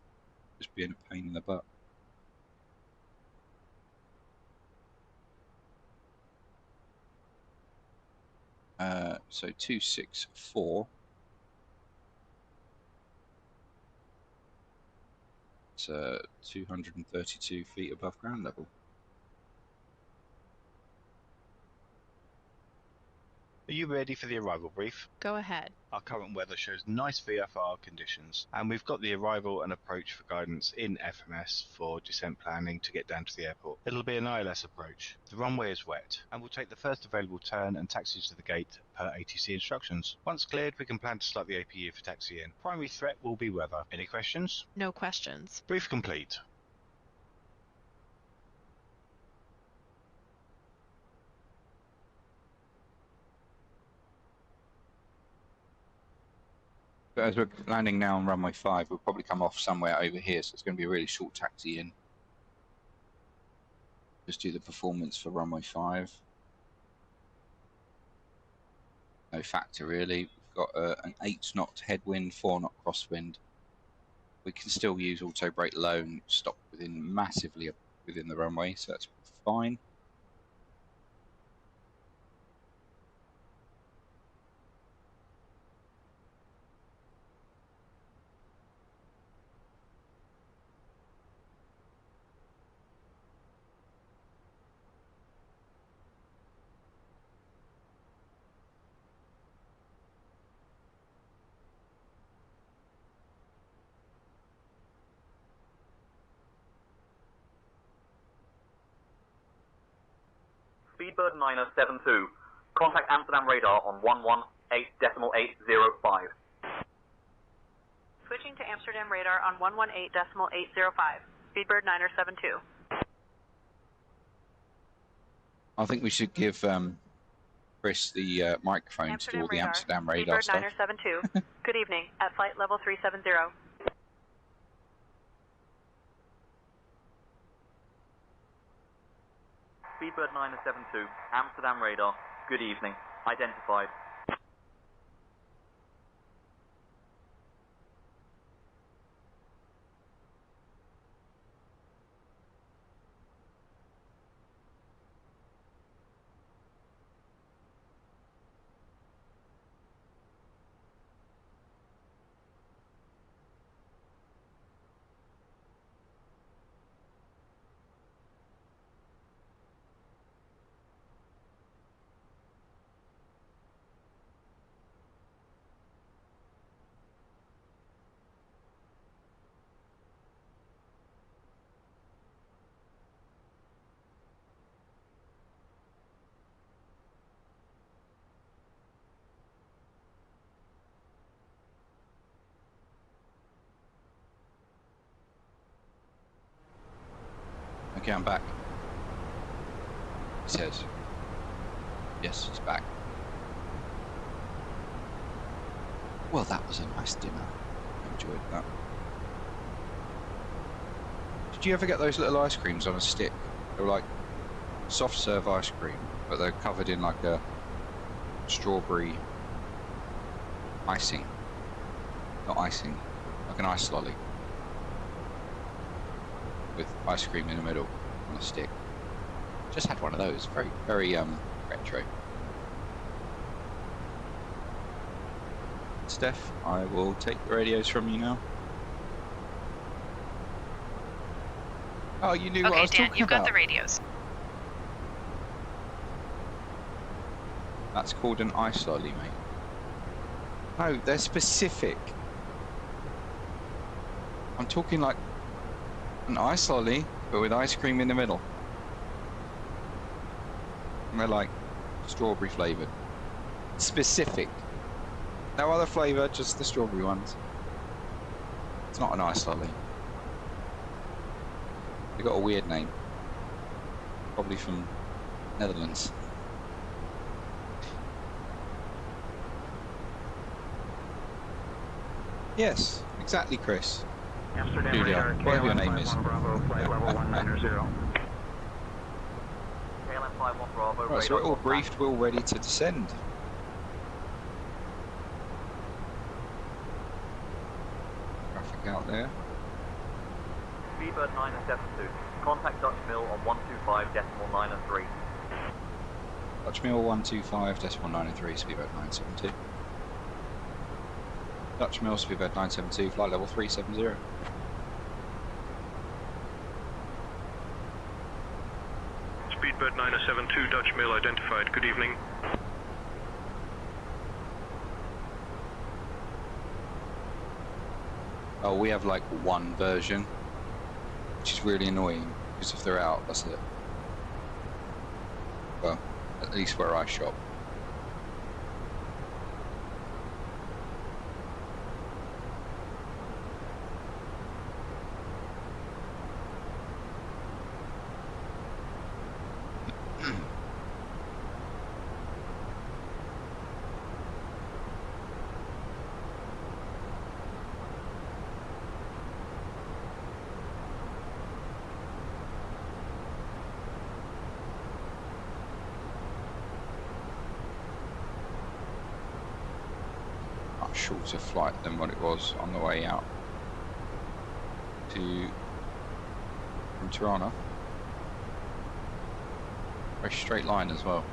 Just being a pain in the butt. So 264. It's 232 feet above ground level. Are you ready for the arrival brief? Go ahead. Our current weather shows nice VFR conditions, and we've got the arrival and approach for guidance in FMS for descent planning to get down to the airport. It'll be an ILS approach. The runway is wet, and we'll take the first available turn and taxi to the gate per ATC instructions. Once cleared, we can plan to start the APU for taxi in. Primary threat will be weather. Any questions? No questions. Brief complete. But as we're landing now on runway 5, we'll probably come off somewhere over here, so it's going to be a really short taxi in. Just do the performance for runway 5. No factor really. We've got an 8 knot headwind, 4 knot crosswind. We can still use auto brake low and stop massively within the runway, so that's fine. Speedbird 972. Contact Amsterdam radar on 118.805. Switching to Amsterdam radar on 118.805. Speedbird 972. I think we should give Chris the microphone to do all the Amsterdam radar Speedbird stuff. 972. Good evening. At flight level 370. Speedbird 972. Amsterdam radar. Good evening. Identified. Okay, I'm back. He says. Yes, he's back. Well, that was a nice dinner. I enjoyed that. Did you ever get those little ice creams on a stick? They were like soft serve ice cream, but they're covered in like a strawberry icing. Not icing, like an ice lolly. With ice cream in the middle on a stick. Just had one of those. Very, very retro. Steph, I will take the radios from you now. Oh, you knew what I was Dan, talking you've about. got the radios. That's called an ice lolly, mate. No, they're specific. I'm talking like an ice lolly, but with ice cream in the middle. And they're like strawberry flavoured. Specific. No other flavour, just the strawberry ones. It's not an ice lolly. They got a weird name. Probably from Netherlands. Yes, exactly, Chris. Amsterdam Julia, radar, whatever your name KLM is. 51 Bravo, flight level 190. KLM 51 Bravo, Right, so we're all briefed, we're all ready to descend. Traffic out there. Speedbird 972. Contact Dutch Mill on 125.9 and 3. Dutch Mill 125.9 and 3, Speedbird 972. Dutch Mill, Speedbird 972, flight level 370. Speedbird 972, Dutch Mill identified. Good evening. Oh, we have like one version, which is really annoying, because if they're out, that's it. Well, at least where I shop. Shorter flight than what it was on the way out from Tirana. Very straight line as well.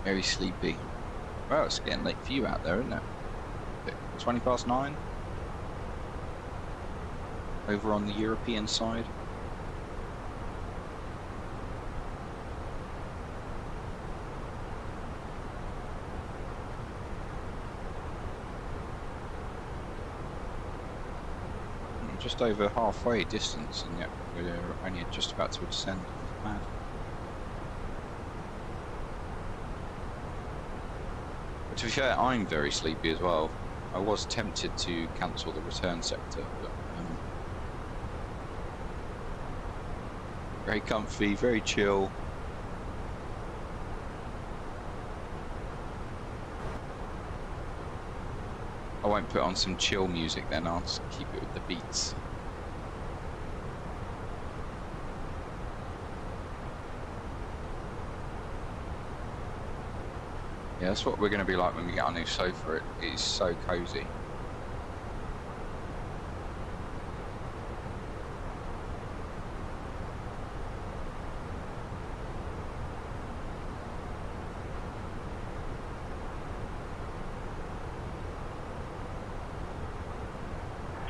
Very sleepy. Well, it's getting late for you out there, isn't it? 20 past 9. Over on the European side. Just over halfway distance, and yet we're only just about to descend. Mad. To be fair, I'm very sleepy as well. I was tempted to cancel the return sector, but very comfy, very chill. I won't put on some chill music then, I'll just keep it with the beats. Yeah, that's what we're going to be like when we get our new sofa. It is so cosy.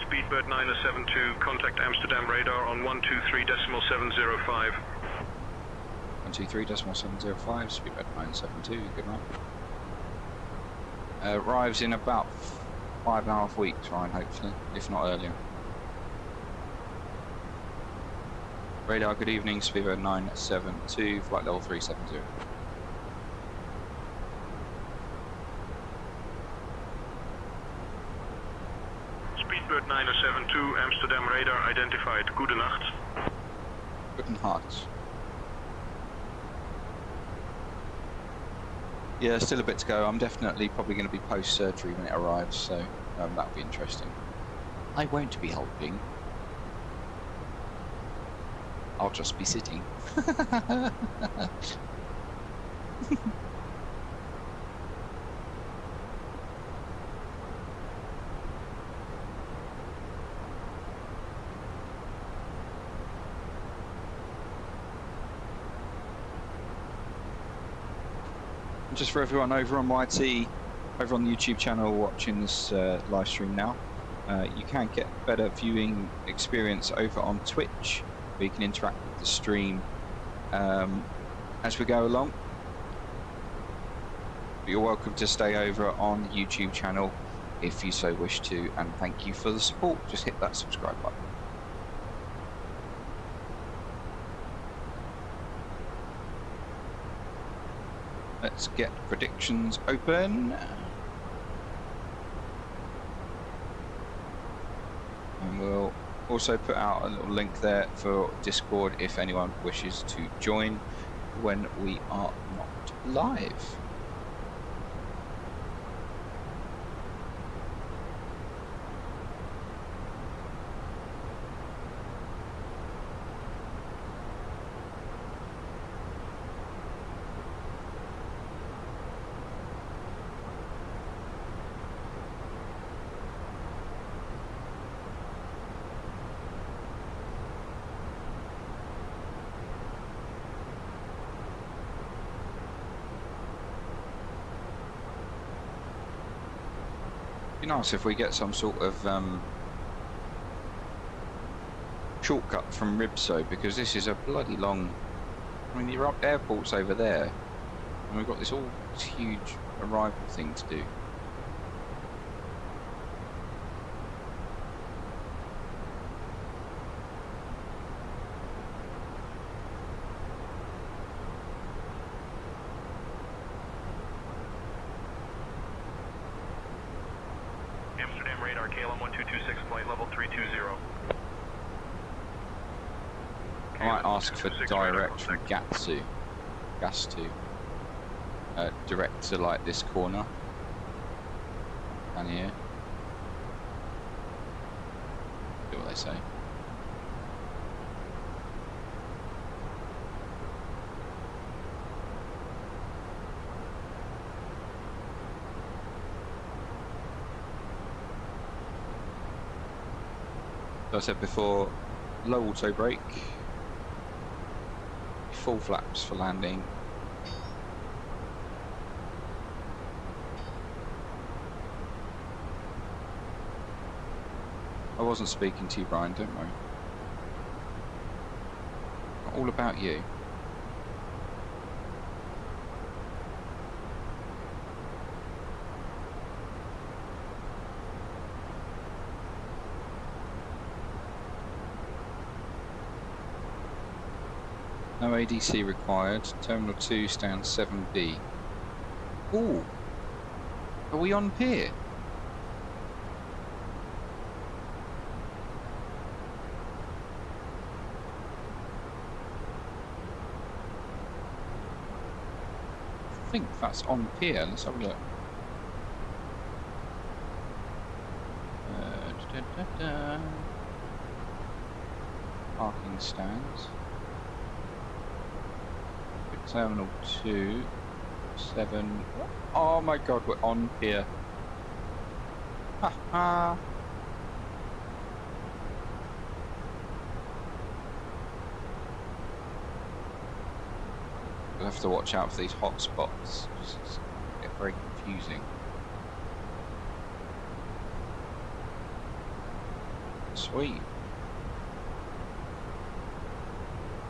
Speedbird 972, contact Amsterdam radar on 123.705. 123.705, Speedbird 972, good night. Arrives in about 5.5 weeks, Ryan, hopefully, if not earlier. Radar, good evening, Speedbird 972, flight level 370. Speedbird 972, Amsterdam radar identified. Goedenacht. Goedenacht. Yeah, still a bit to go. I'm definitely probably going to be post-surgery when it arrives, so that'll be interesting. I won't be helping. I'll just be sitting. Just for everyone over on YT, over on the YouTube channel watching this live stream now, you can get better viewing experience over on Twitch, where you can interact with the stream as we go along. But you're welcome to stay over on the YouTube channel if you so wish to, and thank you for the support. Just hit that subscribe button. Let's get predictions open. And we'll also put out a little link there for Discord if anyone wishes to join when we are not live. Be nice if we get some sort of shortcut from Ribso, because this is a bloody long. I mean, your airport's over there, and we've got this huge arrival thing to do. Amsterdam radar, KLM 1226, flight level 320. I might ask for direct from Gatsu, direct to like this corner, down here. See what they say. As I said before, low auto brake, full flaps for landing. I wasn't speaking to you, Brian, don't worry. All about you. No ADC required. Terminal 2 stands 7B. Ooh! Are we on pier? I think that's on pier. Let's have a look. Parking stands. Terminal 2, 7. Oh my god, we're on pier. Ha ha. We'll have to watch out for these hot spots. It's get very confusing. Sweet.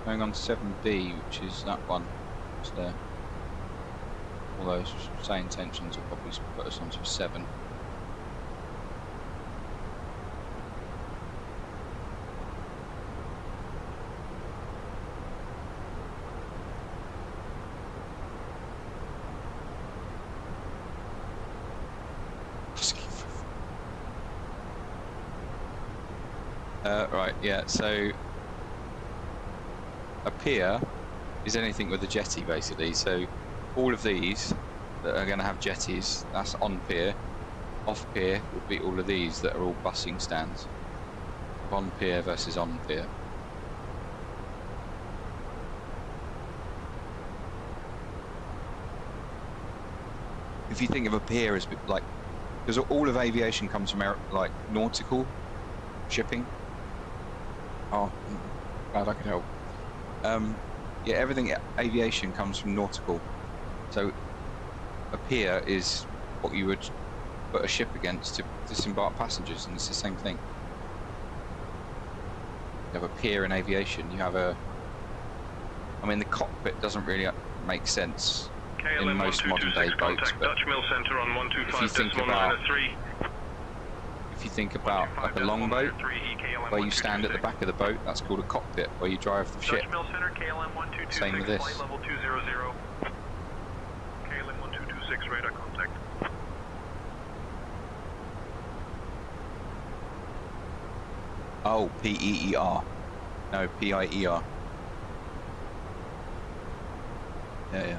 Going on to 7B, which is that one. It's there. Although SayIntentions will probably put us onto 7. Right, yeah, so a pier is anything with a jetty basically, so all of these that are going to have jetties, that's on pier. Off pier would be all of these that are all busing stands. On pier versus on pier. If you think of a pier as like, because all of aviation comes from like nautical shipping. Oh, glad I could help. Yeah, everything aviation comes from nautical. So a pier is what you would put a ship against to disembark passengers, and it's the same thing. You have a pier in aviation. You have a. I mean, the cockpit doesn't really make sense in most modern day boats, but if you think about like a longboat, where you stand at the back of the boat, that's called a cockpit, where you drive the ship. Same with this. Oh, P-E-E-R. No, P-I-E-R. Yeah.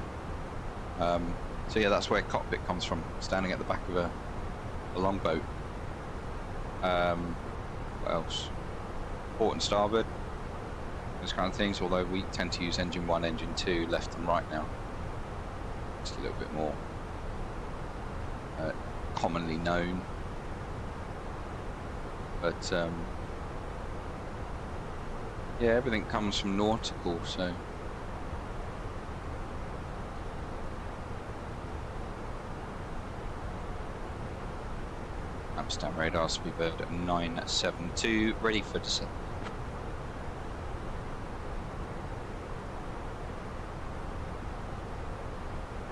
So yeah, that's where Cockpit comes from, standing at the back of a longboat. What else? Port and starboard, those kind of things, although we tend to use engine 1, engine 2, left and right now. Just a little bit more commonly known. But yeah, everything comes from nautical, so Amsterdam radar, speedbird 972, ready for descent.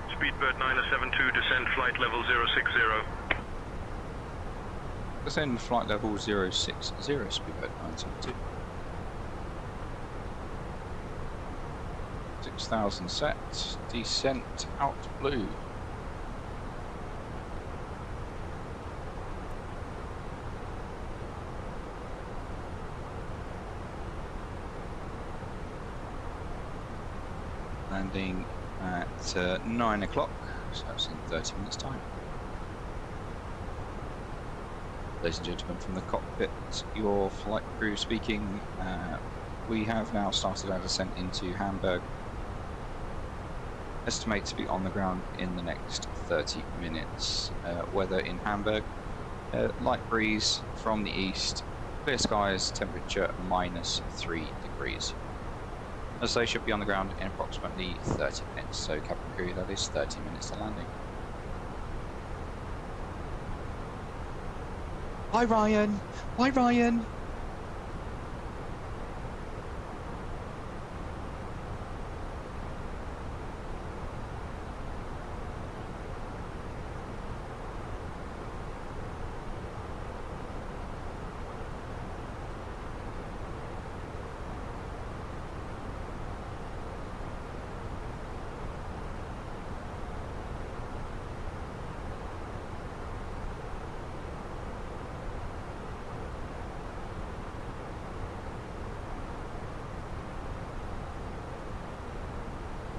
Speedbird 972, descend flight level 060. Descend flight level 060, speedbird 972. 6,000 set, descent out blue. Landing at 9 o'clock, so that's in 30 minutes time. Ladies and gentlemen, from the cockpit, your flight crew speaking. We have now started our descent into Hamburg. Estimate to be on the ground in the next 30 minutes. Weather in Hamburg, light breeze from the east, clear skies, temperature -3 degrees. As they should be on the ground in approximately 30 minutes, so cabin crew, that is 30 minutes to landing. Hi Ryan! Hi Ryan!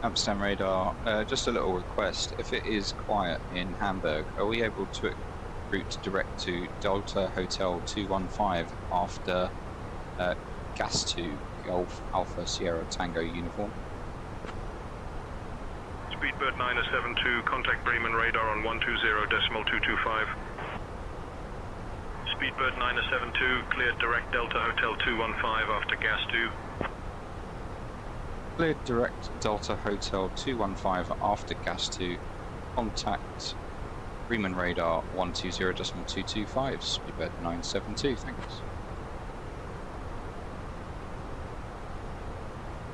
Amsterdam radar, just a little request. If it is quiet in Hamburg, are we able to route direct to Delta Hotel 215 after Gas 2 Golf Alpha Sierra Tango uniform? Speedbird 972, contact Bremen radar on 120.225. Speedbird 972, cleared direct Delta Hotel 215 after Gas 2. Cleared direct Delta Hotel 215 after Gas 2. Contact Bremen radar 120.225, speedbird 972, thanks.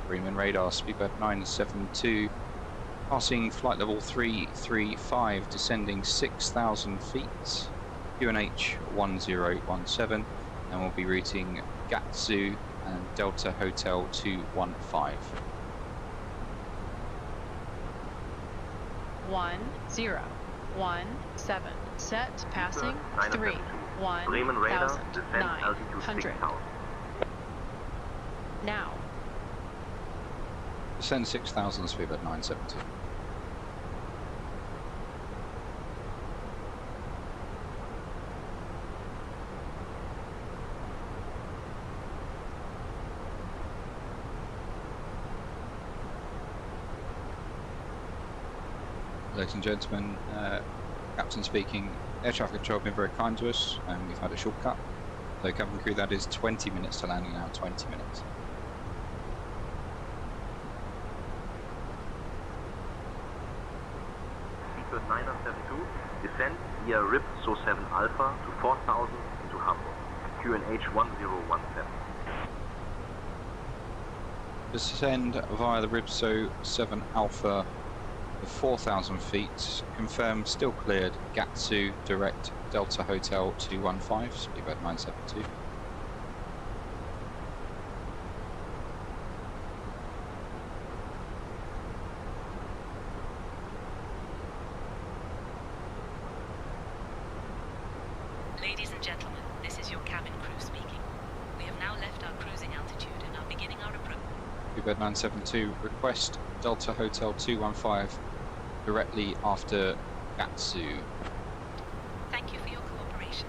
Bremen radar, speedbird 972, passing flight level 335, descending 6,000 feet, QNH 1017, and we'll be routing Gatsu and Delta Hotel 215. 1017, set, passing 3, Bremen radar, descend 1,900. altitude 6,000. Now. Descend 6,000, speedbird 972. Ladies and gentlemen, Captain speaking. Air traffic control have been very kind to us, and we've had a shortcut. So cabin crew, that is 20 minutes to landing now, 20 minutes. Speedbird 972, descend via RIP SO 7 Alpha to 4,000 into Hamburg, QNH 1017. Descend via the RIBSO 7 Alpha to 4,000 feet. Confirmed, still cleared. Gatsu, direct Delta Hotel 215, speedbird 972. Ladies and gentlemen, this is your cabin crew speaking. We have now left our cruising altitude and are beginning our approach. Speedbird 972, request Delta Hotel 215 directly after Gatsu. Thank you for your cooperation.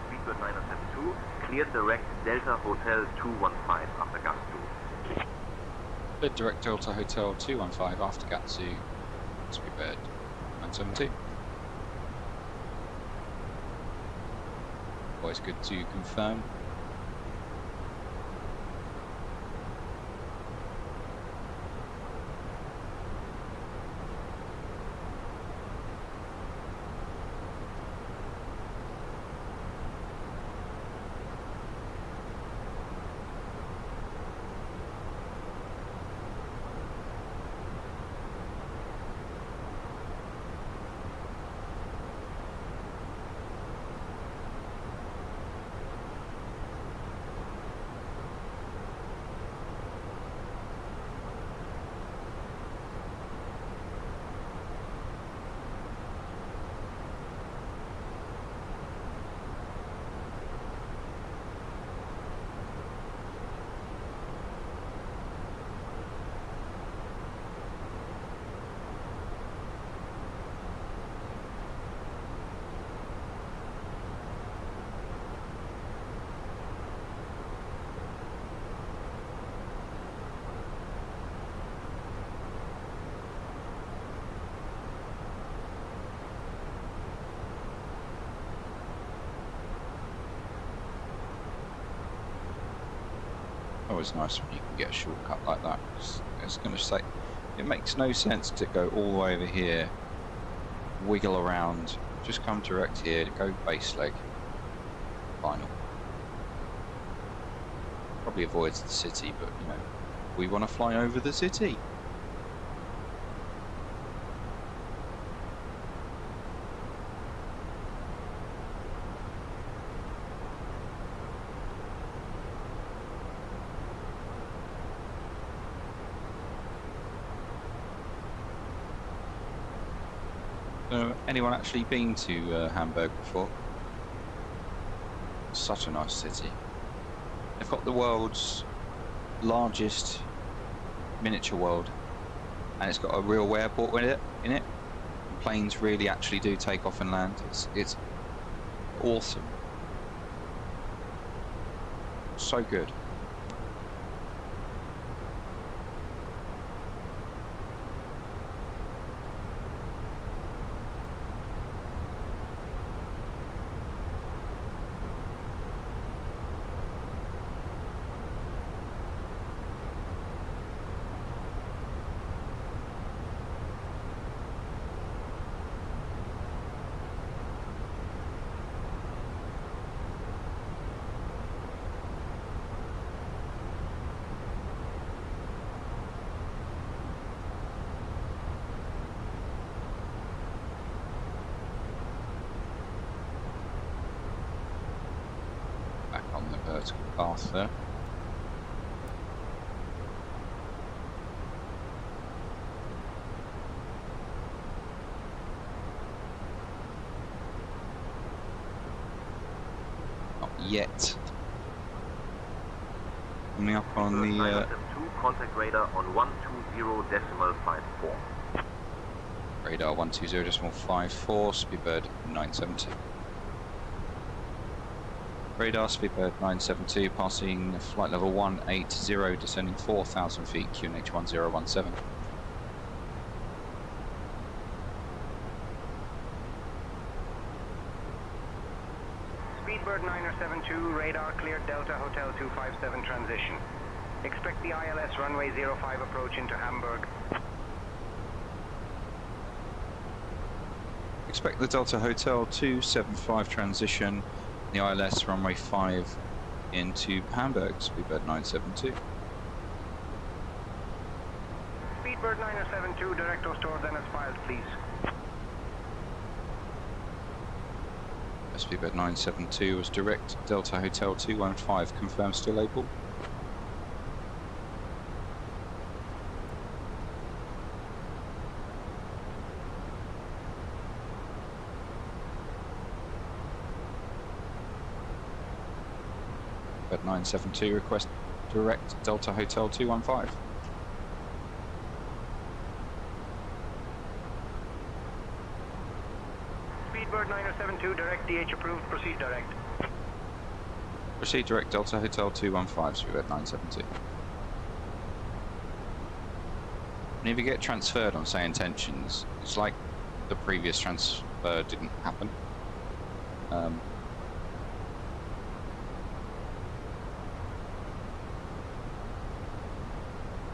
Speedbird 972, clear direct Delta Hotel 215 after Gatsu. Cleared direct Delta Hotel 215 after Gatsu. Speedbird 972. Always good to confirm. Always nice when you can get a shortcut like that. It's going to say, it makes no sense to go all the way over here, wiggle around, just come direct here, go base leg, final. Probably avoids the city, but you know, we want to fly over the city. Anyone actually been to Hamburg before? Such a nice city. They've got the world's largest miniature world, and it's got a real airport in it. Planes really actually do take off and land. It's awesome. So good. Vertical path there. Not yet. Coming up on the 972, contact radar on 120.54. radar 120.54, Speedbird 972. Radar Speedbird 972 passing flight level 180, descending 4,000 feet, QNH 1017. Speedbird 972, radar cleared Delta Hotel 257 transition. Expect the ILS runway 05 approach into Hamburg. Expect the Delta Hotel 275 transition, the ILS runway 5 into Hamburg, Speedbird 972. Speedbird 972, director store then as filed, please. Speedbird 972 was direct Delta Hotel 215, confirm still able. 972, request direct Delta Hotel 215. Speedbird 9072, direct DH approved, proceed direct. Proceed direct Delta Hotel 215, Speedbird 972. Whenever you get transferred on SayIntentions, it's like the previous transfer didn't happen.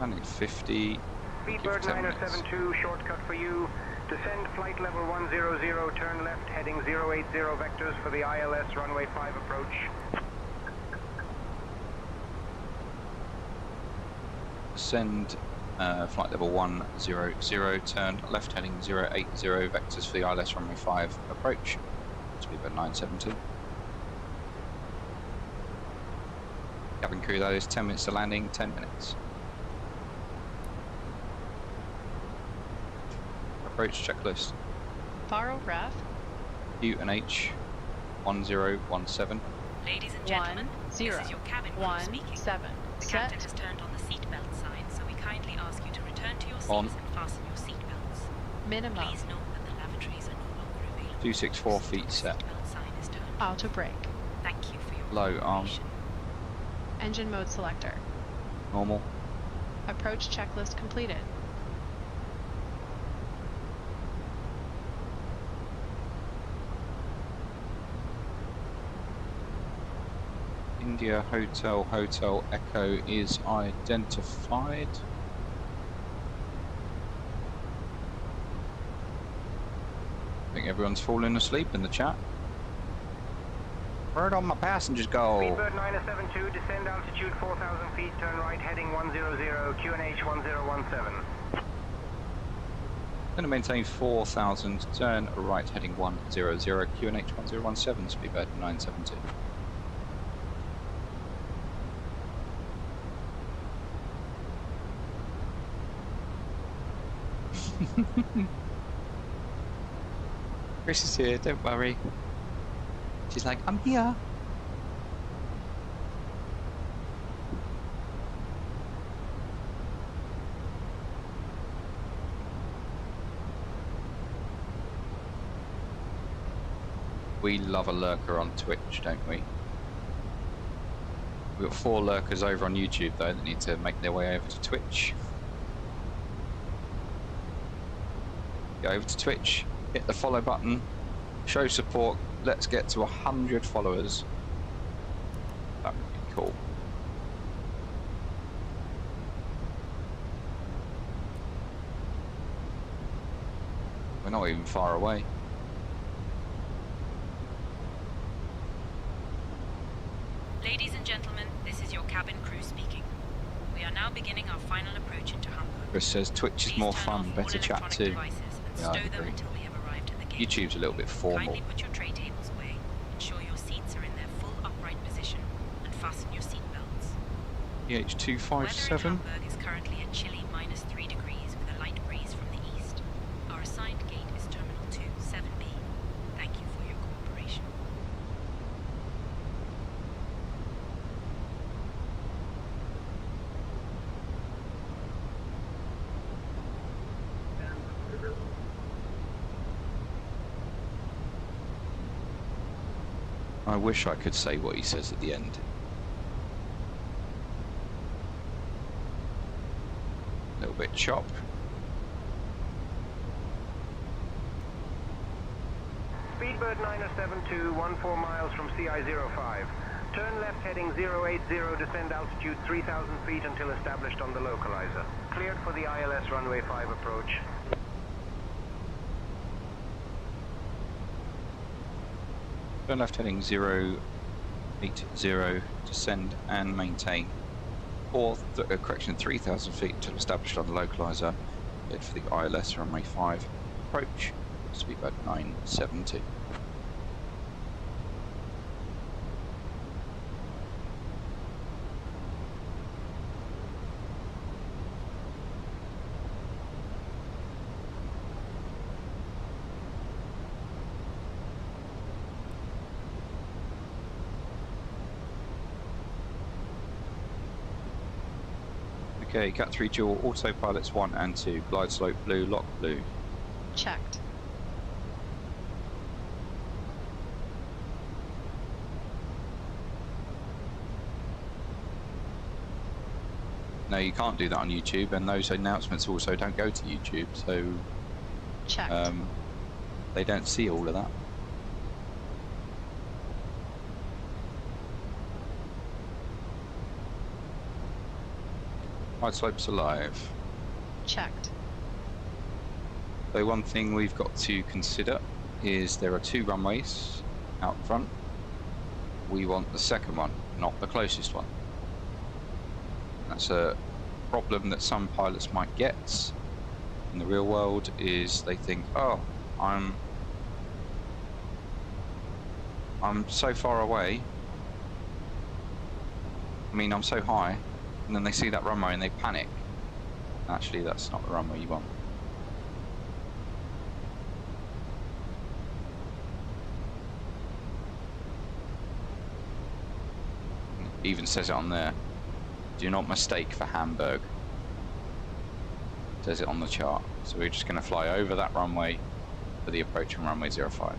Landing at 50. Speedbird 9072, shortcut for you. Descend flight level 100, turn left, heading 080 vectors for the ILS runway 5 approach. Send flight level 100, turn left heading 080 vectors for the ILS runway 5 approach. Speedbird 972. Cabin crew, that is 10 minutes to landing, 10 minutes. Approach checklist. Faro ref. UNH 1017. Ladies and gentlemen, 10 this is your cabin crew speaking. 17. The Set. captain has turned on the seatbelt sign, so we kindly ask you to return to your seats On. and fasten your seatbelts. Minimum. Please note that the lavatories are no longer available. 264 feet set. Seatbelt sign is turned. Auto brake. Thank you for your Low arm. Engine mode selector. Normal. Approach checklist completed. India Hotel Hotel Echo is identified. I think everyone's falling asleep in the chat. Where'd all my passengers go? Speedbird 9072, descend altitude 4,000 feet, turn right, heading 100, QNH 1017. Going to maintain 4,000, turn right heading 100, QNH 1017, Speedbird 972. Chris is here, don't worry. She's like, I'm here. We love a lurker on Twitch, don't we? We've got 4 lurkers over on YouTube though that need to make their way over to Twitch. Go over to Twitch, hit the follow button, show support. Let's get to 100 followers. That would be cool. We're not even far away. Ladies and gentlemen, this is your cabin crew speaking. We are now beginning our final approach into Hamburg. Chris says Twitch is more fun, better chat too. Yeah, I Stow them agree. until we have arrived at the gate. YouTube's a little bit formal. Kindly put your tray tables away, ensure your seats are in their full upright position, and fasten your seat belts. Weather in EH257. Hamburg is currently at chilly -3 degrees with a light breeze from the east. Our assigned gate is Terminal 2, 7B. Thank you for your cooperation. I wish I could say what he says at the end. A little bit chop. Speedbird 9072, 14 miles from CI-05. Turn left heading 080, descend altitude 3,000 feet until established on the localizer. Cleared for the ILS runway 5 approach. Turn left heading 080, descend and maintain. Or, correction, 3,000 feet until established on the localizer. Head for the ILS runway 5 approach. Speedbird 972. Okay, Cat 3 dual, autopilots 1 and 2, glide slope blue, lock blue. Checked. No, you can't do that on YouTube, and those announcements also don't go to YouTube, so checked. They don't see all of that. Wide slopes alive. Checked. So one thing we've got to consider is there are 2 runways out front. We want the second one, not the closest one. That's a problem that some pilots might get in the real world, is they think, oh, I'm so far away, I mean I'm so high, and then they see that runway and they panic. Actually, that's not the runway you want. It even says it on there. Do not mistake for Hamburg. It says it on the chart. So we're just going to fly over that runway for the approach from runway 05.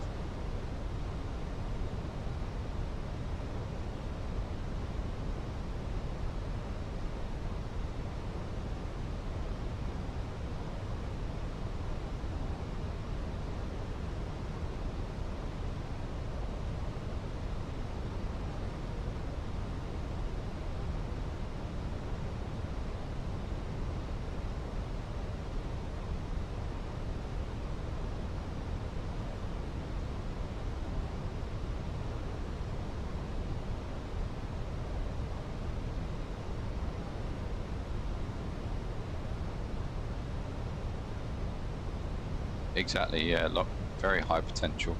Exactly, yeah, look, very high potential.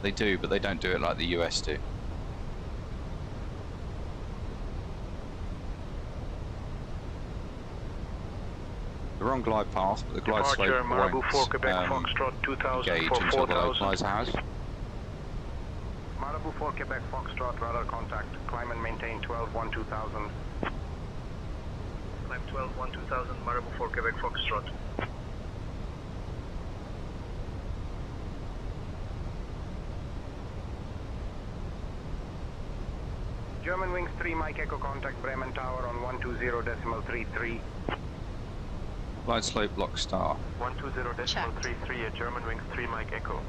They do, but they don't do it like the US do. They're on glide path, but the glide slope won't engage until the localizer has. Malibu 4 Quebec Foxtrot, radar contact. Climb and maintain 12-1-2000. Climb 12-1-2000, Malibu 4 Quebec Foxtrot. German wings 3, Mike Echo contact Bremen Tower on 120.33. Glide slope block star. 120.33 at German wings 3, Mike Echo.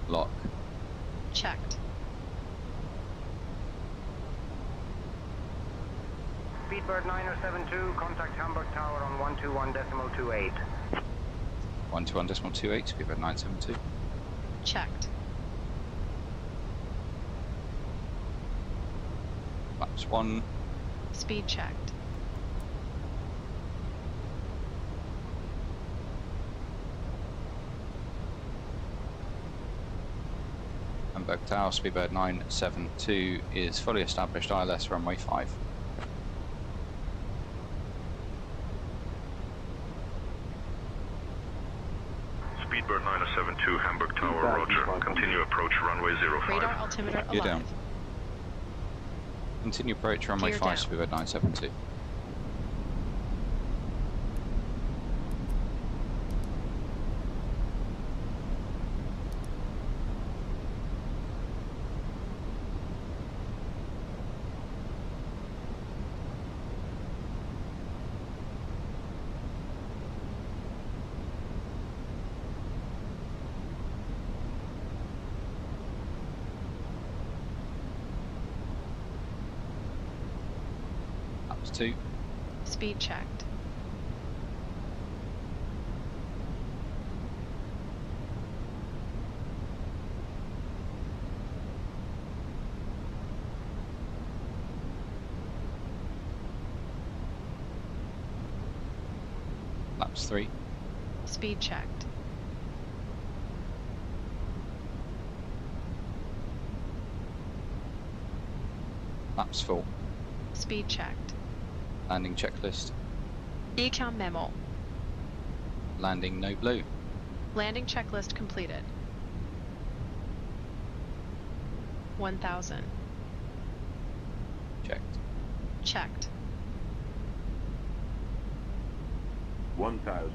Lock. Checked. Speedbird 9072, contact Hamburg Tower on 121.28. 121.28, Speedbird 972. Checked. Flaps 1. Speed checked. Hamburg Tower, Speedbird 972 is fully established, ILS runway 5. Speedbird 9072, Hamburg Tower, roger. Continue approach runway 05. Radar altimeter alive. Gear down. Continue approach runway Gear 5, down. Speedbird 972. Flaps 2. Speed checked. Laps 3. Speed checked. Laps 4. Speed checked. Landing checklist. Decam memo. Landing no blue. Landing checklist completed. 1000. Checked. Checked. 1,000.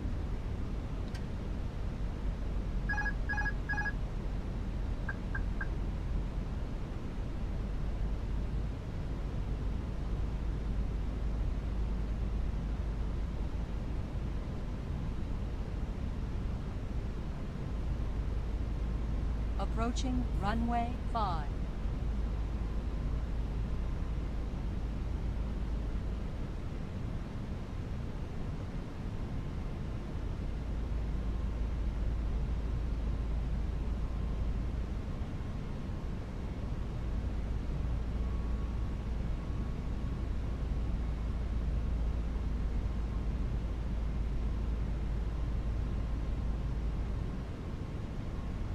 Approaching runway 5.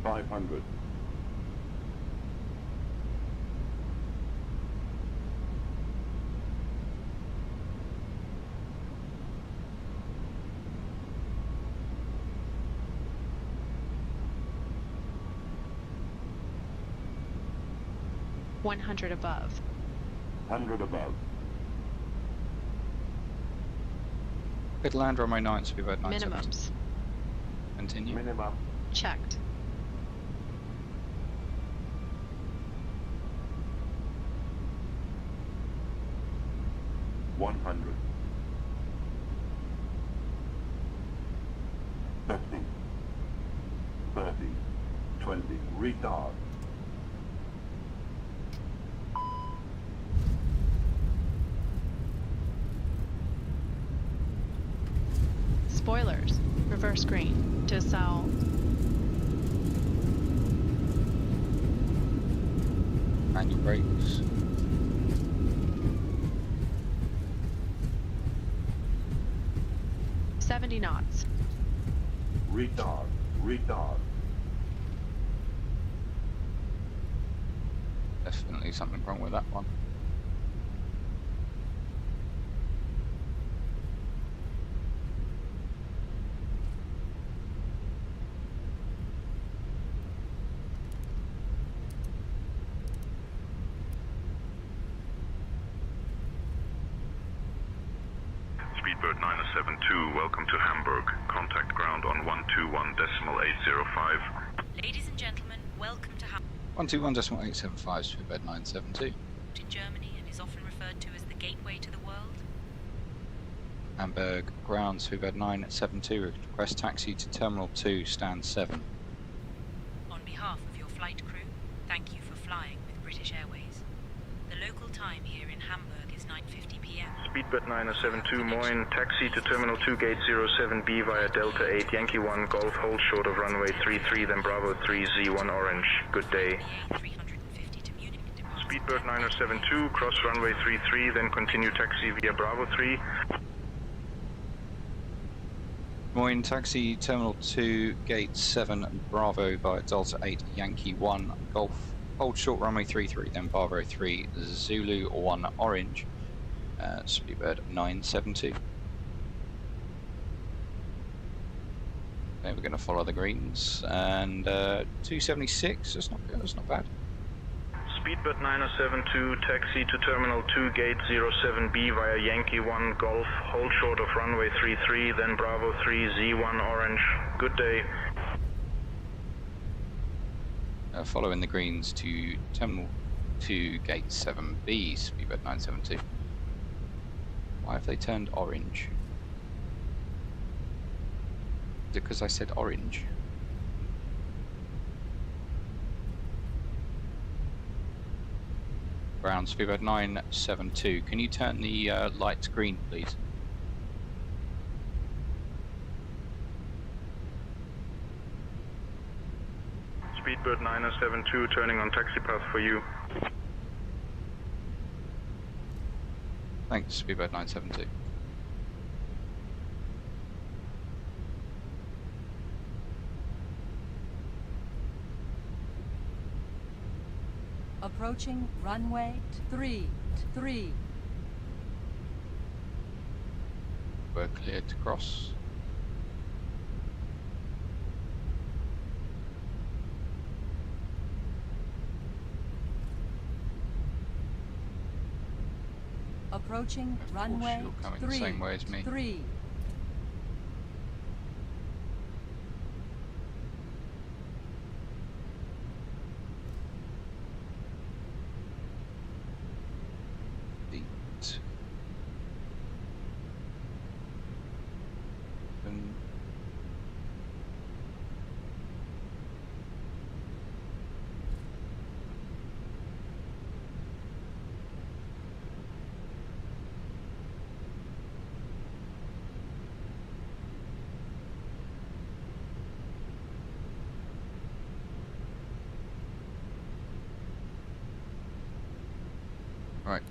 $500. $100 above. 100 above. Good land runway 9, speedbird 9. Minimums. Continue. Minimum. Checked. $100. 50. 30. 20. Retard. Spoilers. Reverse green. To south. Manual brakes. $70 knots. Retard. Retard. Definitely something wrong with that one. Speedbird 972, welcome to Hamburg. Contact ground on 121.805. Ladies and gentlemen, welcome to Hamburg. 121.875, speedbird 972. In Germany and is often referred to as the gateway to the world. Hamburg ground, speedbird 972. Request taxi to Terminal 2, stand 7. On behalf of your flight crew, thank you for flying with British Airways. The local time here in Hamburg is 9:50 p.m. Speedbird 972, Moin, taxi to Terminal 2, Gate 07B via Delta 8, Yankee 1, Golf, hold short of runway 33, then Bravo 3, Z1 Orange. Good day. Speedbird 972, cross runway 33, then continue taxi via Bravo 3. Moin, taxi Terminal 2, Gate 7, Bravo via Delta 8, Yankee 1, Golf. Hold short runway 33, then Bravo 3, Zulu 1 Orange. Speedbird 972. Okay, we're going to follow the greens and 276. That's not bad. Speedbird 972, taxi to Terminal 2, Gate 07B via Yankee 1, Golf, hold short of runway 33, then Bravo 3, Z1 Orange. Good day. Following the greens to Terminal 2, Gate 7B, Speedbird 972. Why have they turned orange? Is it because I said orange? Ground, Speedbird 972. Can you turn the lights green, please? Speedbird 972, turning on taxi path for you. Thanks, Speedbird 972. Approaching runway 33. We're cleared to cross. Approaching runway You're coming the same way as me. 3. Right.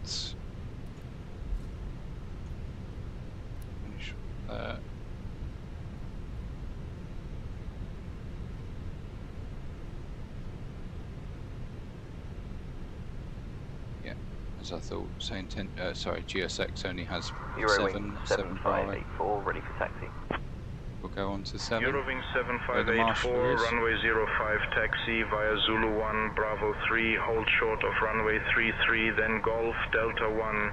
Finish there. Yeah, as I thought, sorry, GSX only has Eurowing 7 7584, ready for taxi. We'll go on to 7. Eurowing 7584, runway 05, taxi via Zulu 1, Bravo 3, hold short of runway 33, then Golf, Delta 1.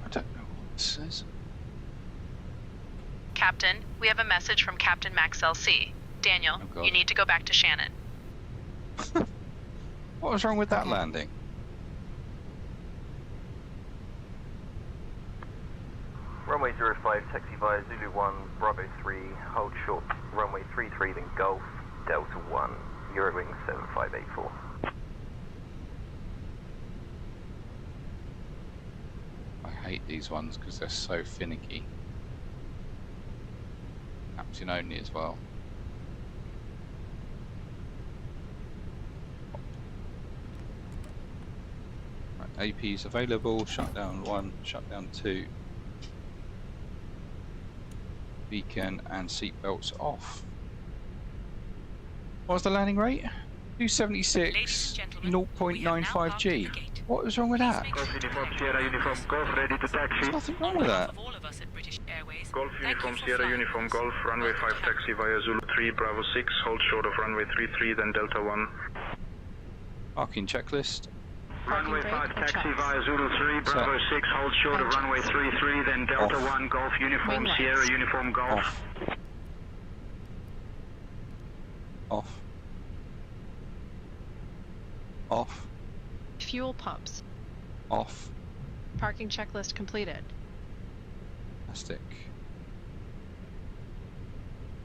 I don't know what this says. Captain, we have a message from Captain Max LC. Daniel, you need to go back to Shannon. What was wrong with that landing? Runway 05, taxi via Zulu 1, Bravo 3, hold short, runway 33, then Golf, Delta 1, Eurowing 7584. I hate these ones because they're so finicky. Captain only as well. Right, APs available, shutdown 1, shutdown 2. Beacon and seatbelts off. What was the landing rate? 276, 0.95 G. What was wrong with that? Golf Uniform Sierra Uniform Golf, ready to taxi. There's nothing wrong with that. Golf Uniform Sierra Uniform Golf, runway 5 taxi via Zulu 3, Bravo 6, hold short of runway 33, then Delta 1. Parking checklist. Runway 5 taxi via Zulu 3, Bravo 6, hold short of runway 33, then Delta 1, Golf Uniform Sierra Uniform Golf. Off. Off. Fuel pumps. Off. Parking checklist completed. Fantastic.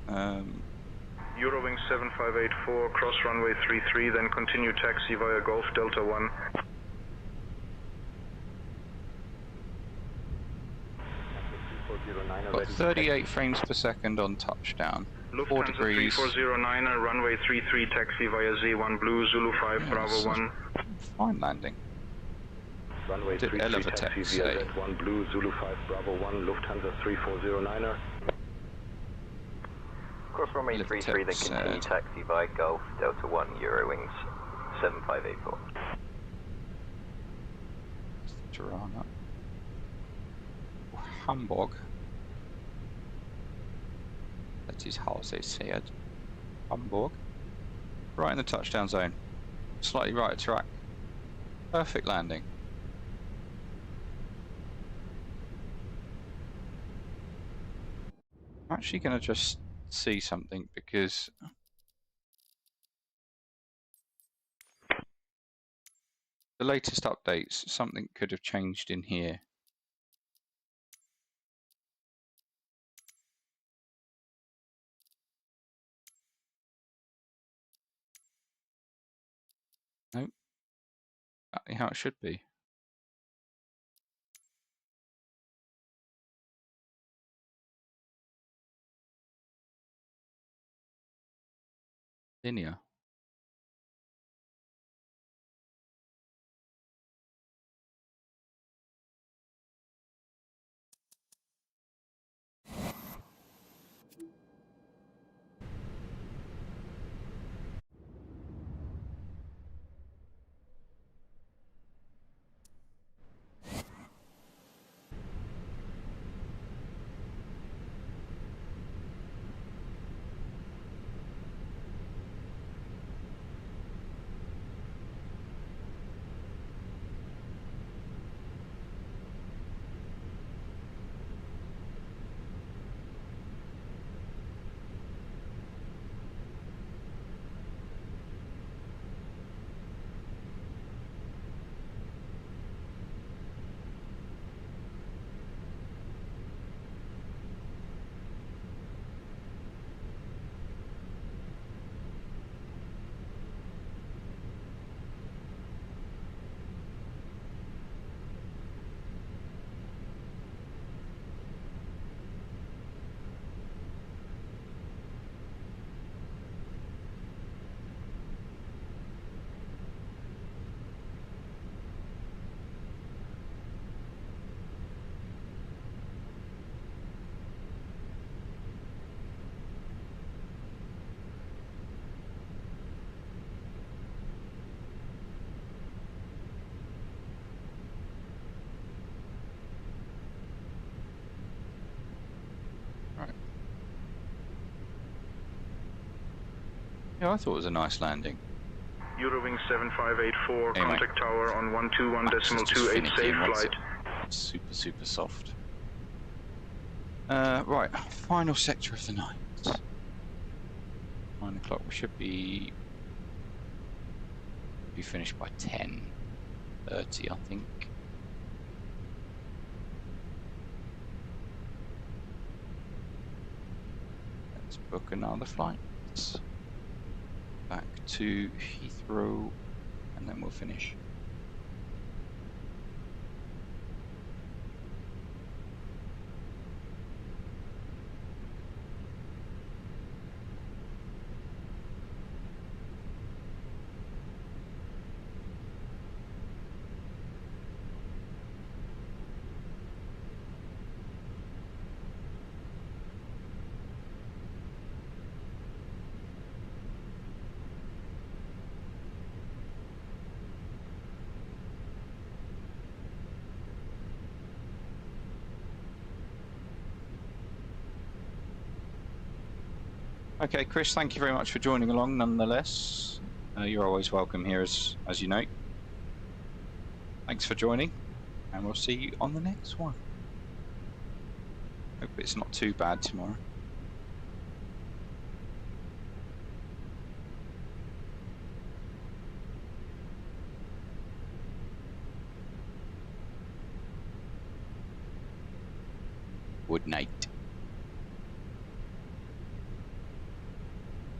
Eurowing 7584, cross runway 33, then continue taxi via Golf Delta 1. Got 38 frames per second on touchdown. 4 Lufthansa degrees. 3409, runway 33 taxi via Z1 Blue, Zulu 5, Bravo 1. Fine landing. Runway Did 33 elevator taxi taxi. via Z1 Blue, Zulu 5, Bravo 1, Lufthansa 3409er. Cross runway 33, then continue taxi via Golf, Delta 1, Eurowings 7584. Tirana. Hamburg. That is how they say it. Hamburg. Right in the touchdown zone. Slightly right of track. Perfect landing. I'm actually going to just see something because the latest updates, something could have changed in here. Nope. Exactly how it should be. Linear. Yeah, I thought it was a nice landing. Eurowing 7584, Anyway, contact tower on 121.28, safe flight. Super, super soft. Right, final sector of the night. 9 o'clock. We should be finished by 10:30, I think. Let's book another flight back to Heathrow, and then we'll finish. Okay, Chris, thank you very much for joining along nonetheless. You're always welcome here, as you know. Thanks for joining, and we'll see you on the next one. Hope it's not too bad tomorrow. Good night.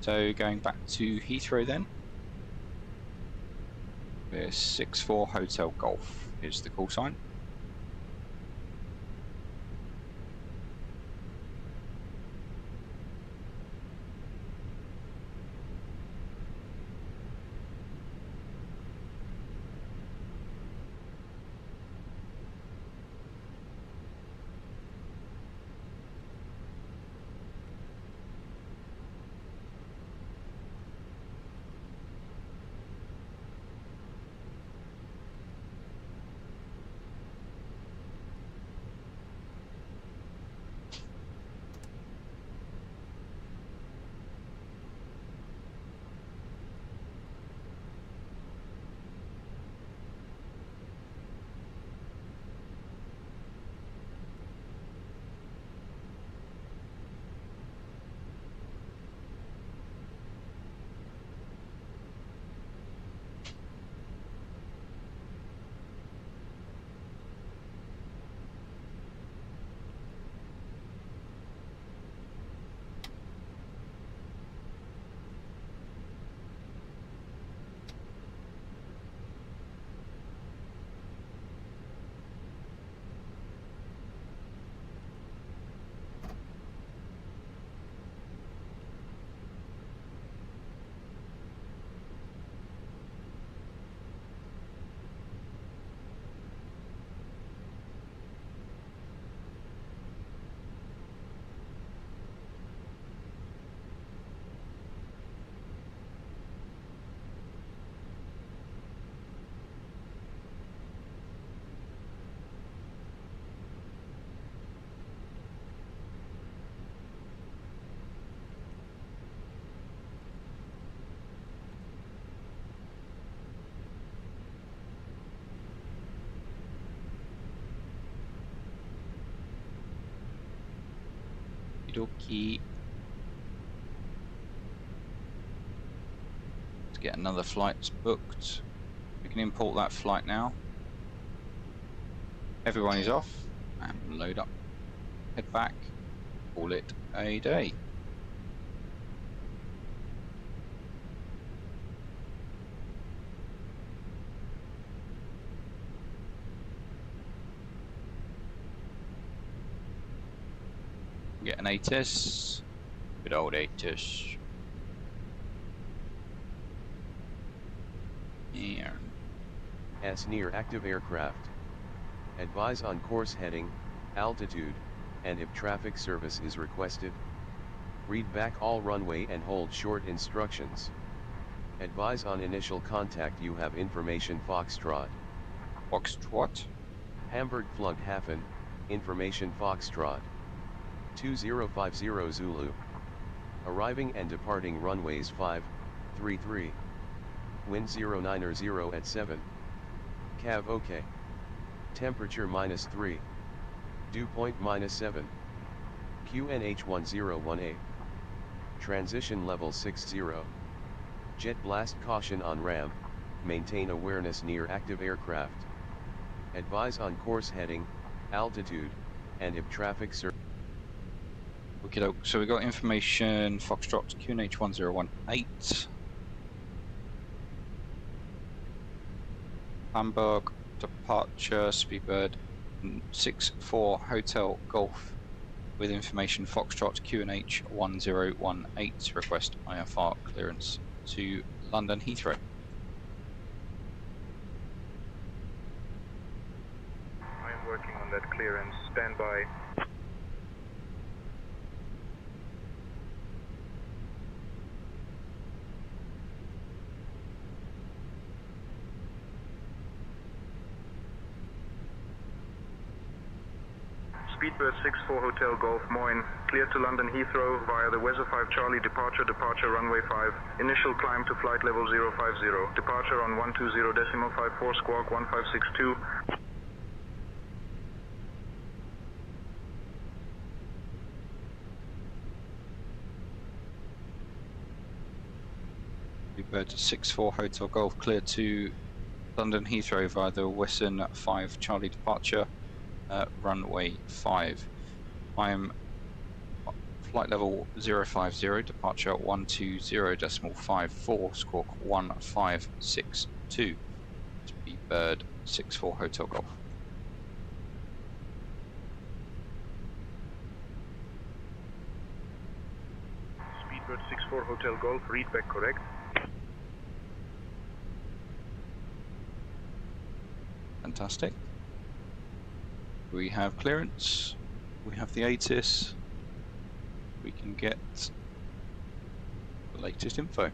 So going back to Heathrow then. We're 64 Hotel Golf is the call sign. Okey-dokey. Let's get another flight booked. We can import that flight now. Everyone is off, and load up. Head back. Call it a day. Get an ATC. Good old ATC. Here. S near active aircraft. Advise on course heading, altitude, and if traffic service is requested. Read back all runway and hold short instructions. Advise on initial contact you have information Foxtrot. Foxtrot? Hamburg Flughafen, information Foxtrot. 2050 Zulu. Arriving and departing runways 5, 33. Wind 090 at 7. Cav OK. Temperature -3. Dew point -7. QNH 1018. Transition level 60. Jet blast caution on ramp, maintain awareness near active aircraft. Advise on course heading, altitude, and if traffic Okay, so we got information, Foxtrot, QNH 1018. Hamburg, departure, Speedbird 64 Hotel Golf with information, Foxtrot, QNH 1018. Request IFR clearance to London Heathrow. I am working on that clearance. Stand by. Speedbird 64 Hotel Golf Moyne, cleared to London Heathrow via the Weather 5 Charlie departure runway 5, initial climb to flight level 050, departure on 120.54 squawk 1562. Speedbird 64 Hotel Golf cleared to London Heathrow via the Western 5 Charlie departure runway 5. I'm flight level 050, departure 120.54 squawk 1562. Speedbird 64 Hotel Golf. Speedbird 64 Hotel Golf, read back correct. Fantastic. We have clearance, we have the ATIS, we can get the latest info.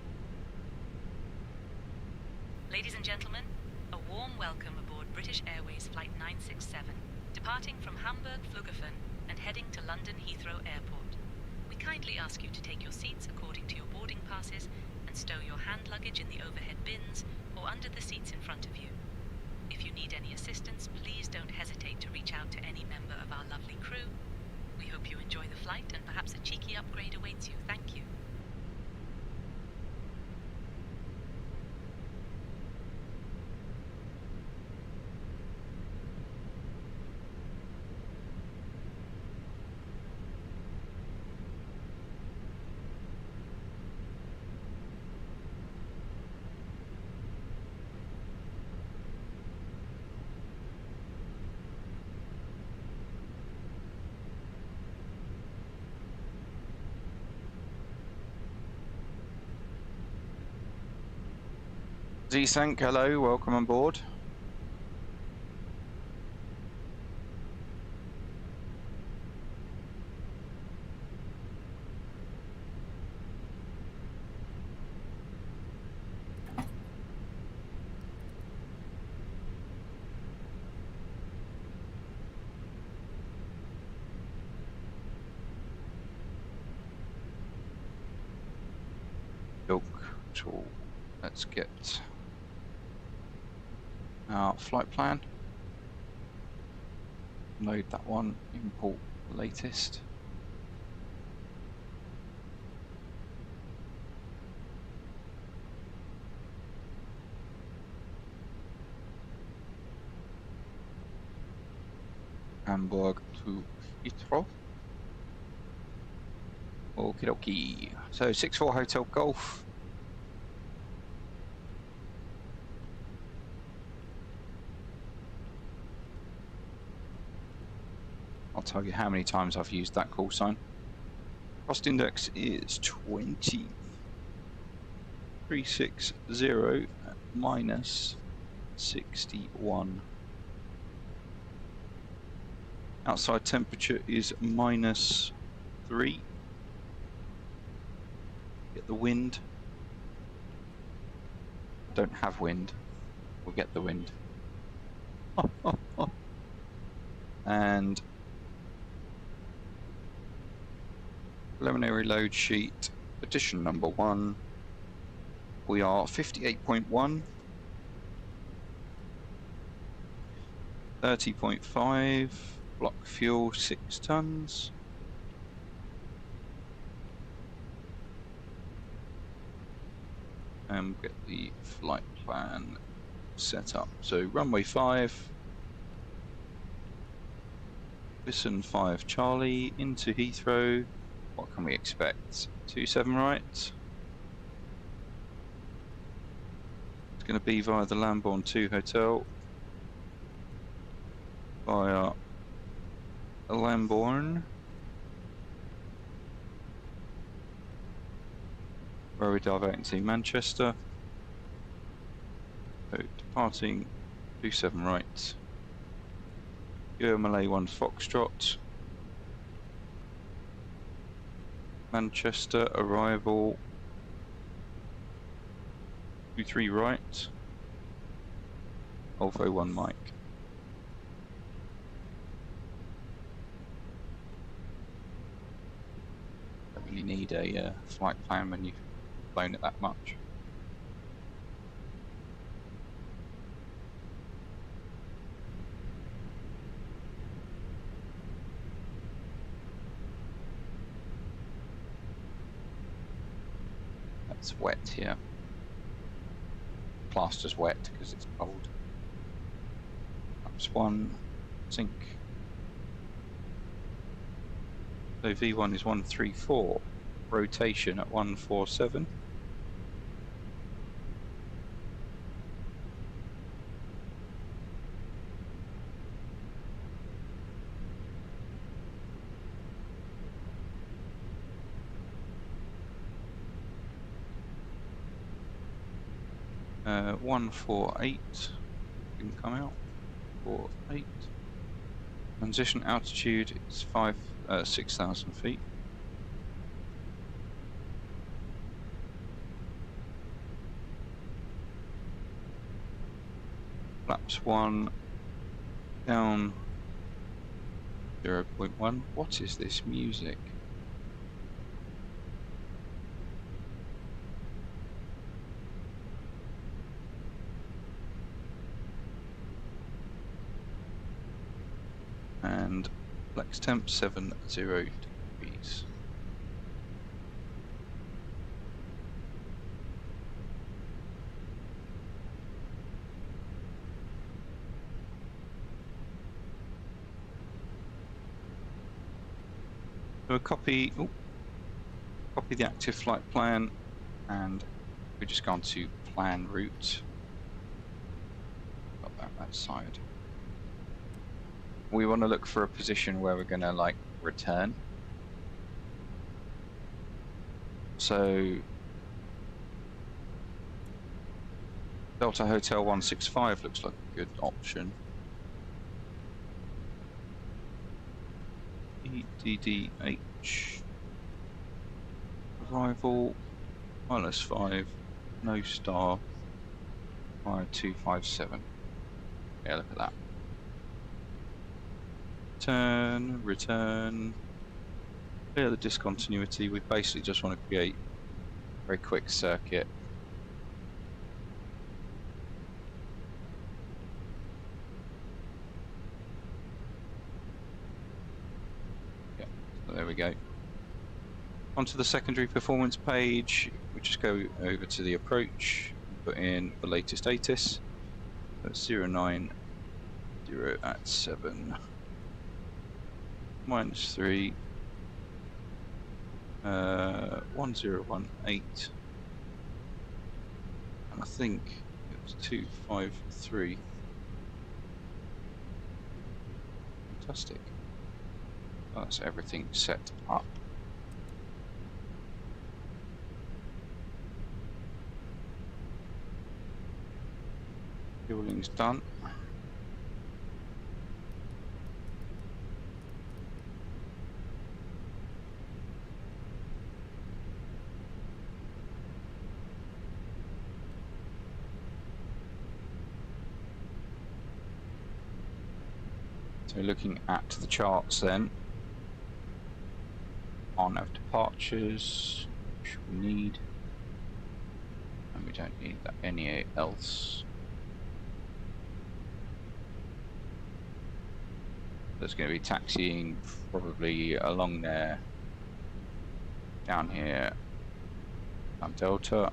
Ladies and gentlemen, a warm welcome aboard British Airways Flight 967, departing from Hamburg Flughafen and heading to London Heathrow Airport. We kindly ask you to take your seats according to your boarding passes and stow your hand luggage in the overhead bins or under the seats in front of you. If you need any assistance, please don't hesitate to reach out to any member of our lovely crew. We hope you enjoy the flight and perhaps a cheeky upgrade awaits you. Thank you. Z-Sank, hello, welcome on board. So let's get our flight plan, load that one, import the latest. Hamburg to Heathrow. Okie dokie. So 64 Hotel Golf. I'll tell you how many times I've used that call sign. Cost index is 20. 360 minus 61. Outside temperature is -3. Get the wind. Don't have wind. We'll get the wind. And preliminary load sheet, edition number 1. We are 58.1, 30.5, block fuel 6 tons. And get the flight plan set up. So runway 5, Listen 5 Charlie into Heathrow. What can we expect? 27 right. It's going to be via the Lambourne 2 Hotel. Via Lambourne. Where we're diverting to Manchester. So departing 27 right. Malay 1 Foxtrot. Manchester arrival 23 right. Volvo 1 Mike. Don't really need a flight plan when you've flown it that much. It's wet here. Plaster's wet because it's cold. That's 1 sink. So V1 is 134. Rotation at 147. Uh, 148 can come out. 48. Transition altitude is 6,000 feet. Flaps 1 down 0.1. What is this music? And flex temp 70 degrees. So copy the active flight plan, and we just gone to plan route. Got that side. We want to look for a position where we're going to like return. So Delta Hotel 165 looks like a good option. EDDH arrival -5, no star, fire 257. Yeah, look at that. Return, clear the discontinuity. We basically just want to create a very quick circuit. Yeah, so there we go. Onto the secondary performance page, we just go over to the approach, put in the latest ATIS. That's 090 at 7. -3, 1018, and I think it was 253. Fantastic. That's everything set up. Fueling's done. So looking at the charts then, on of departures, which we need, and we don't need that any else. There's going to be taxiing probably along there, down here, on Delta,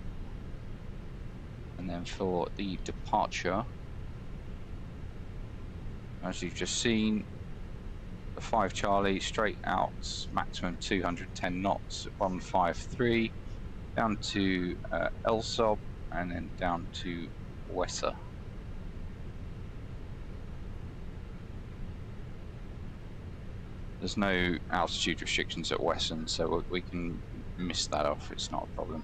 and then for the departure, as you've just seen, the 5 Charlie straight out, maximum 210 knots, 153, down to LSOB, and then down to Wesser. There's no altitude restrictions at Wesson, so we can miss that off, it's not a problem.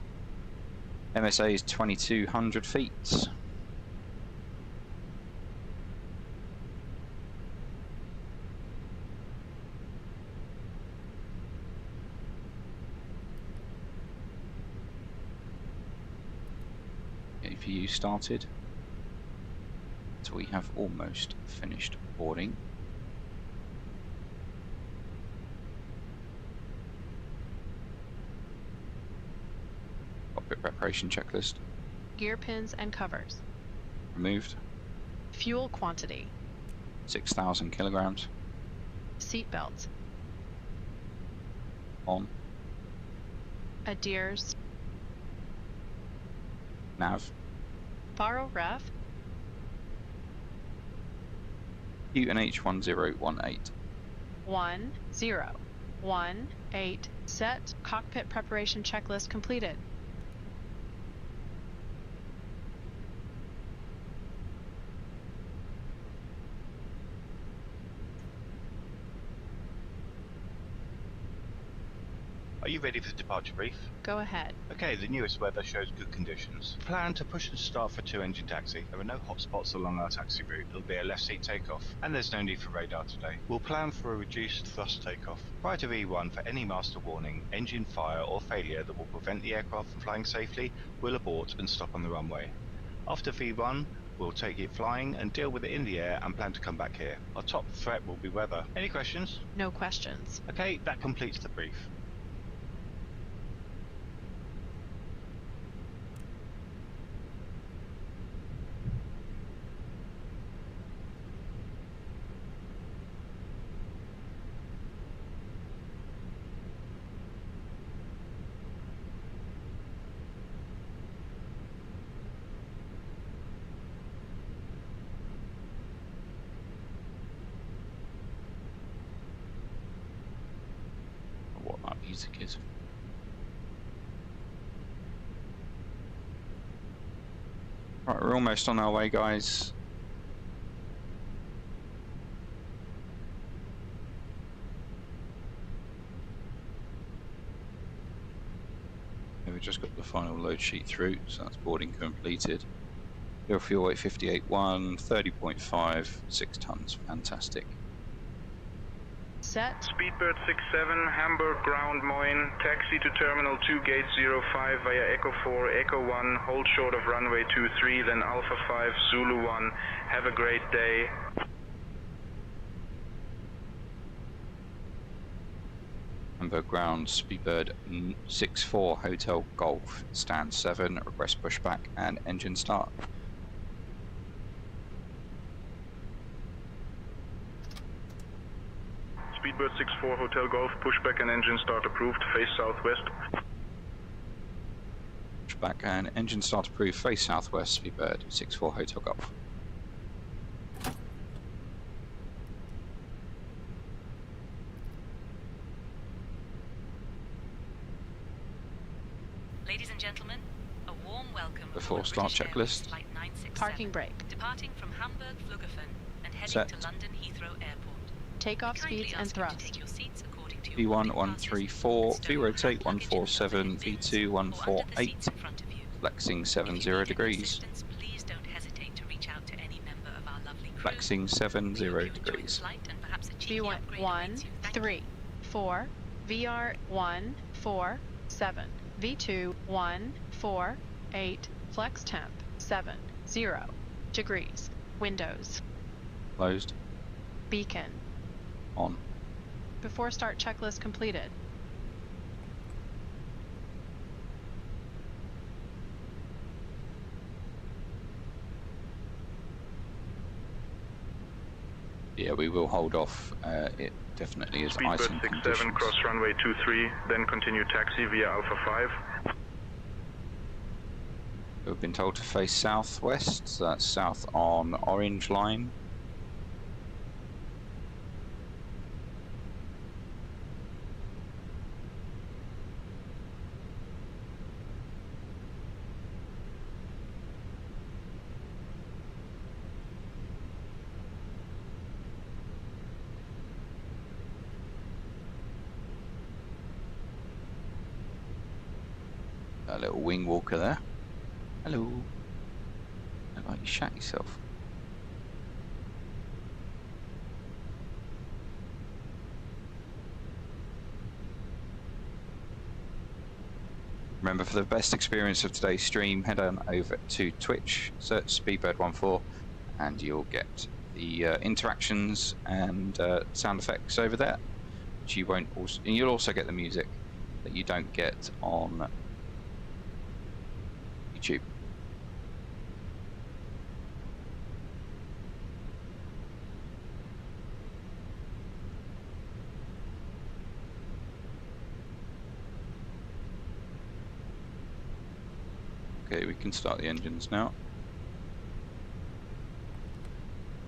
MSA is 2,200 feet. APU started. So we have almost finished boarding. Cockpit preparation checklist. Gear pins and covers. Removed. Fuel quantity. 6,000 kilograms. Seat belts. On. Adheres. Nav. Faro ref. QNH 1018. 1018. Set. Cockpit preparation checklist completed. Are you ready for the departure brief? Go ahead. Okay, the newest weather shows good conditions. Plan to push and start for 2-engine taxi. There are no hotspots along our taxi route. It'll be a left seat takeoff, and there's no need for radar today. We'll plan for a reduced thrust takeoff. Prior to V1, for any master warning, engine fire or failure that will prevent the aircraft from flying safely, we'll abort and stop on the runway. After V1, we'll take it flying and deal with it in the air and plan to come back here. Our top threat will be weather. Any questions? No questions. Okay, that completes the brief. What that music is. Right, we're almost on our way, guys. We've just got the final load sheet through, so that's boarding completed. Your fuel weight 58.1, 30.5, 6 tons. Fantastic. Set. Speedbird 67, Hamburg ground Moin, taxi to terminal 2 gate 05 via Echo 4, Echo 1, hold short of runway 23, then Alpha 5, Zulu 1. Have a great day. Hamburg ground, Speedbird 64, Hotel Golf, stand 7, request pushback and engine start. Speedbird 64, Hotel Golf, pushback and engine start approved, face southwest. Pushback and engine start approved, face southwest, Speedbird 64, Hotel Golf. Ladies and gentlemen, a warm welcome. Before aboard start British checklist. Airways Flight 967, Parking brake. Departing from Hamburg Flughafen and heading Set. to London Heathrow Airport. Takeoff We kindly speeds and ask you to thrust. take your seats according to your boarding V1 134, V rotate 147, V2 148, flexing 70 degrees. Please don't hesitate to reach out to any member of our lovely crew. Flexing 70 degrees. V1 134, VR 147, V2 148, flex temp 70 degrees. Windows. Closed. Beacon. On. Before start checklist completed. Yeah, we will hold off. It definitely is Speedbird icing 67, conditions. cross runway 23, then continue taxi via Alpha 5. We've been told to face southwest, so that's south on orange line. A little wing walker there. Hello. Look like you shat yourself. Remember, for the best experience of today's stream, head on over to Twitch, search Speedbird14, and you'll get the interactions and sound effects over there. Which you won't also, and you'll also get the music that you don't get on YouTube. Okay, we can start the engines now.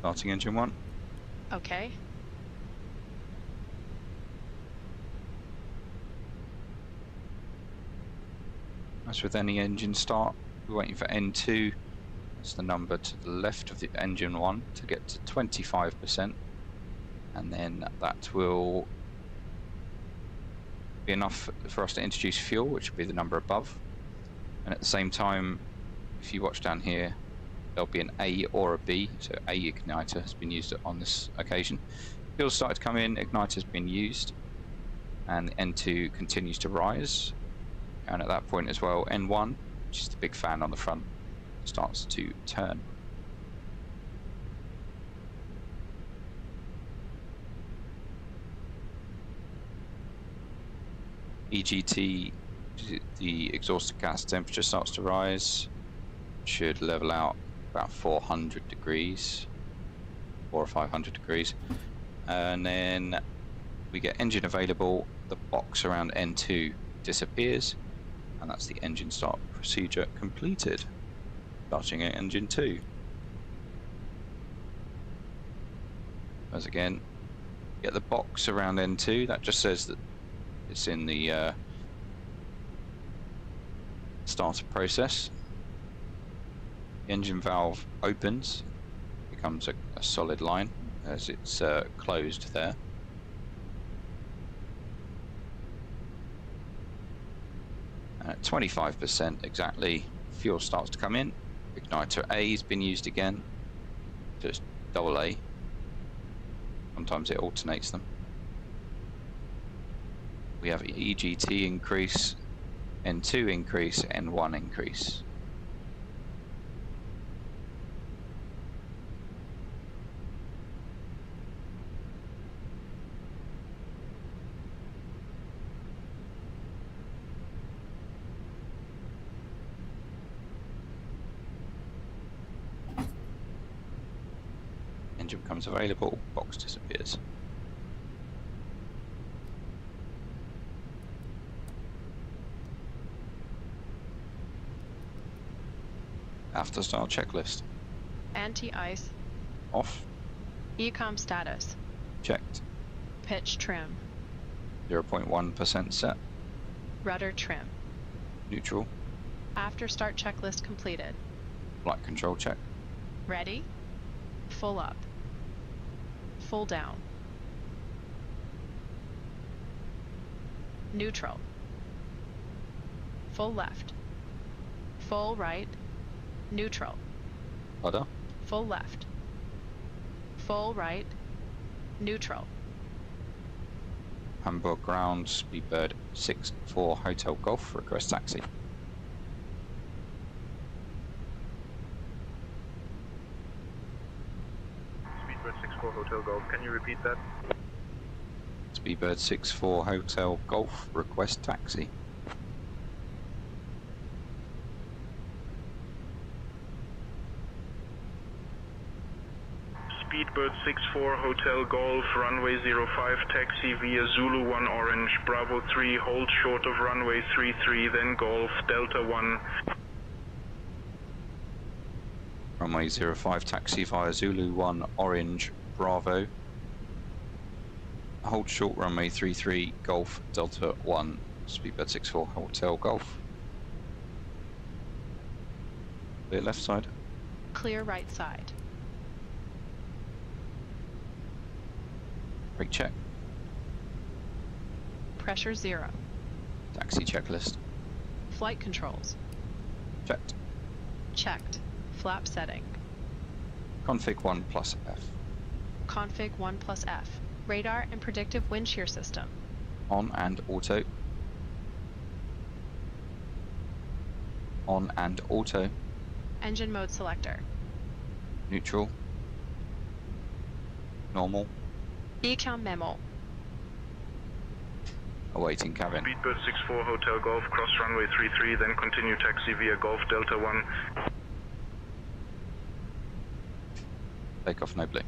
Starting engine 1. Okay. As with any engine start, we're waiting for N2. That's the number to the left of the engine 1 to get to 25%. And then that will be enough for us to introduce fuel, which will be the number above. And at the same time, if you watch down here, there'll be an A or a B, so A igniter has been used on this occasion. Fuel started to come in, igniter has been used, and N2 continues to rise. And at that point as well, N1, which is the big fan on the front, starts to turn. EGT, the exhaust gas temperature starts to rise, should level out about 400 degrees, 400 or 500 degrees, and then we get engine available, the box around N2 disappears, and that's the engine start procedure completed. Starting at engine 2. As again, get the box around N2, that just says that it's in the starter process. The engine valve opens, becomes a solid line as it's closed there. At 25% exactly, fuel starts to come in. Igniter A has been used again, just double A. Sometimes it alternates them. We have EGT increase, N2 increase, N1 increase. Engine becomes available, box disappears. After start checklist. Anti-ice. Off. Ecom status. Checked. Pitch trim. 0.1% set. Rudder trim. Neutral. After start checklist completed. Flight control check. Ready. Full up. Full down. Neutral. Full left. Full right. Neutral. Rudder. Full left. Full right. Neutral. Hamburg ground, Speedbird 64 Hotel Golf, request taxi. Speedbird 64 Hotel Golf, can you repeat that? Speedbird 64 Hotel Golf, request taxi. Speedbird 64 Hotel Golf, runway 05, taxi via Zulu 1 Orange, Bravo 3, hold short of runway 33, then Golf, Delta 1. Runway 05, taxi via Zulu 1 Orange, Bravo. Hold short runway 33, Golf, Delta 1, Speedbird 64 Hotel Golf. Clear left side. Clear right side. Brake check. Pressure 0. Taxi checklist. Flight controls. Checked. Checked. Flap setting. Config 1 plus F. Config 1 plus F. Radar and predictive wind shear system. On and auto. On and auto. Engine mode selector. Neutral. Normal. Decam memo. Awaiting cabin. Speedbird 64 Hotel Golf, cross runway 33, then continue taxi via Golf, Delta 1. Takeoff no blue.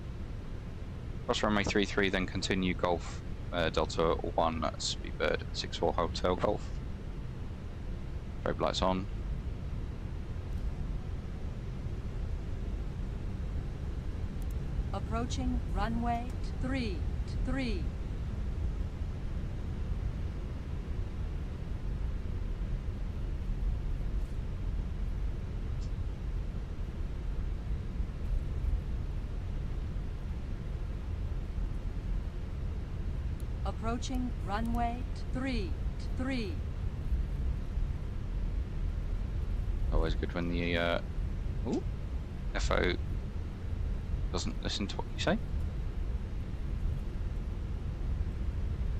Cross runway 33, then continue Golf, Delta 1, Speedbird 64 Hotel Golf. Strobe lights on. Approaching runway 33. Approaching runway 33. Always good when the FO doesn't listen to what you say.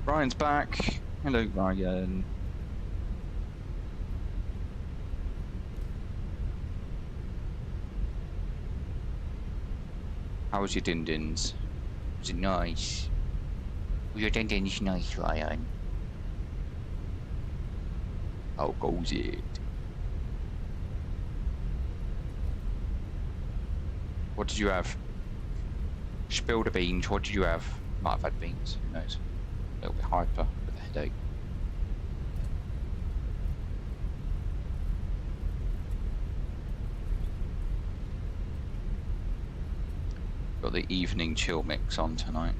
Ryan's back. Hello, Ryan. How was your din-dins? Was it nice? Was your din-dins nice, Ryan? How goes it? What did you have? Spill the beans. What did you have? Might have had beans. Who knows? A little bit hyper with a headache. Got the evening chill mix on tonight.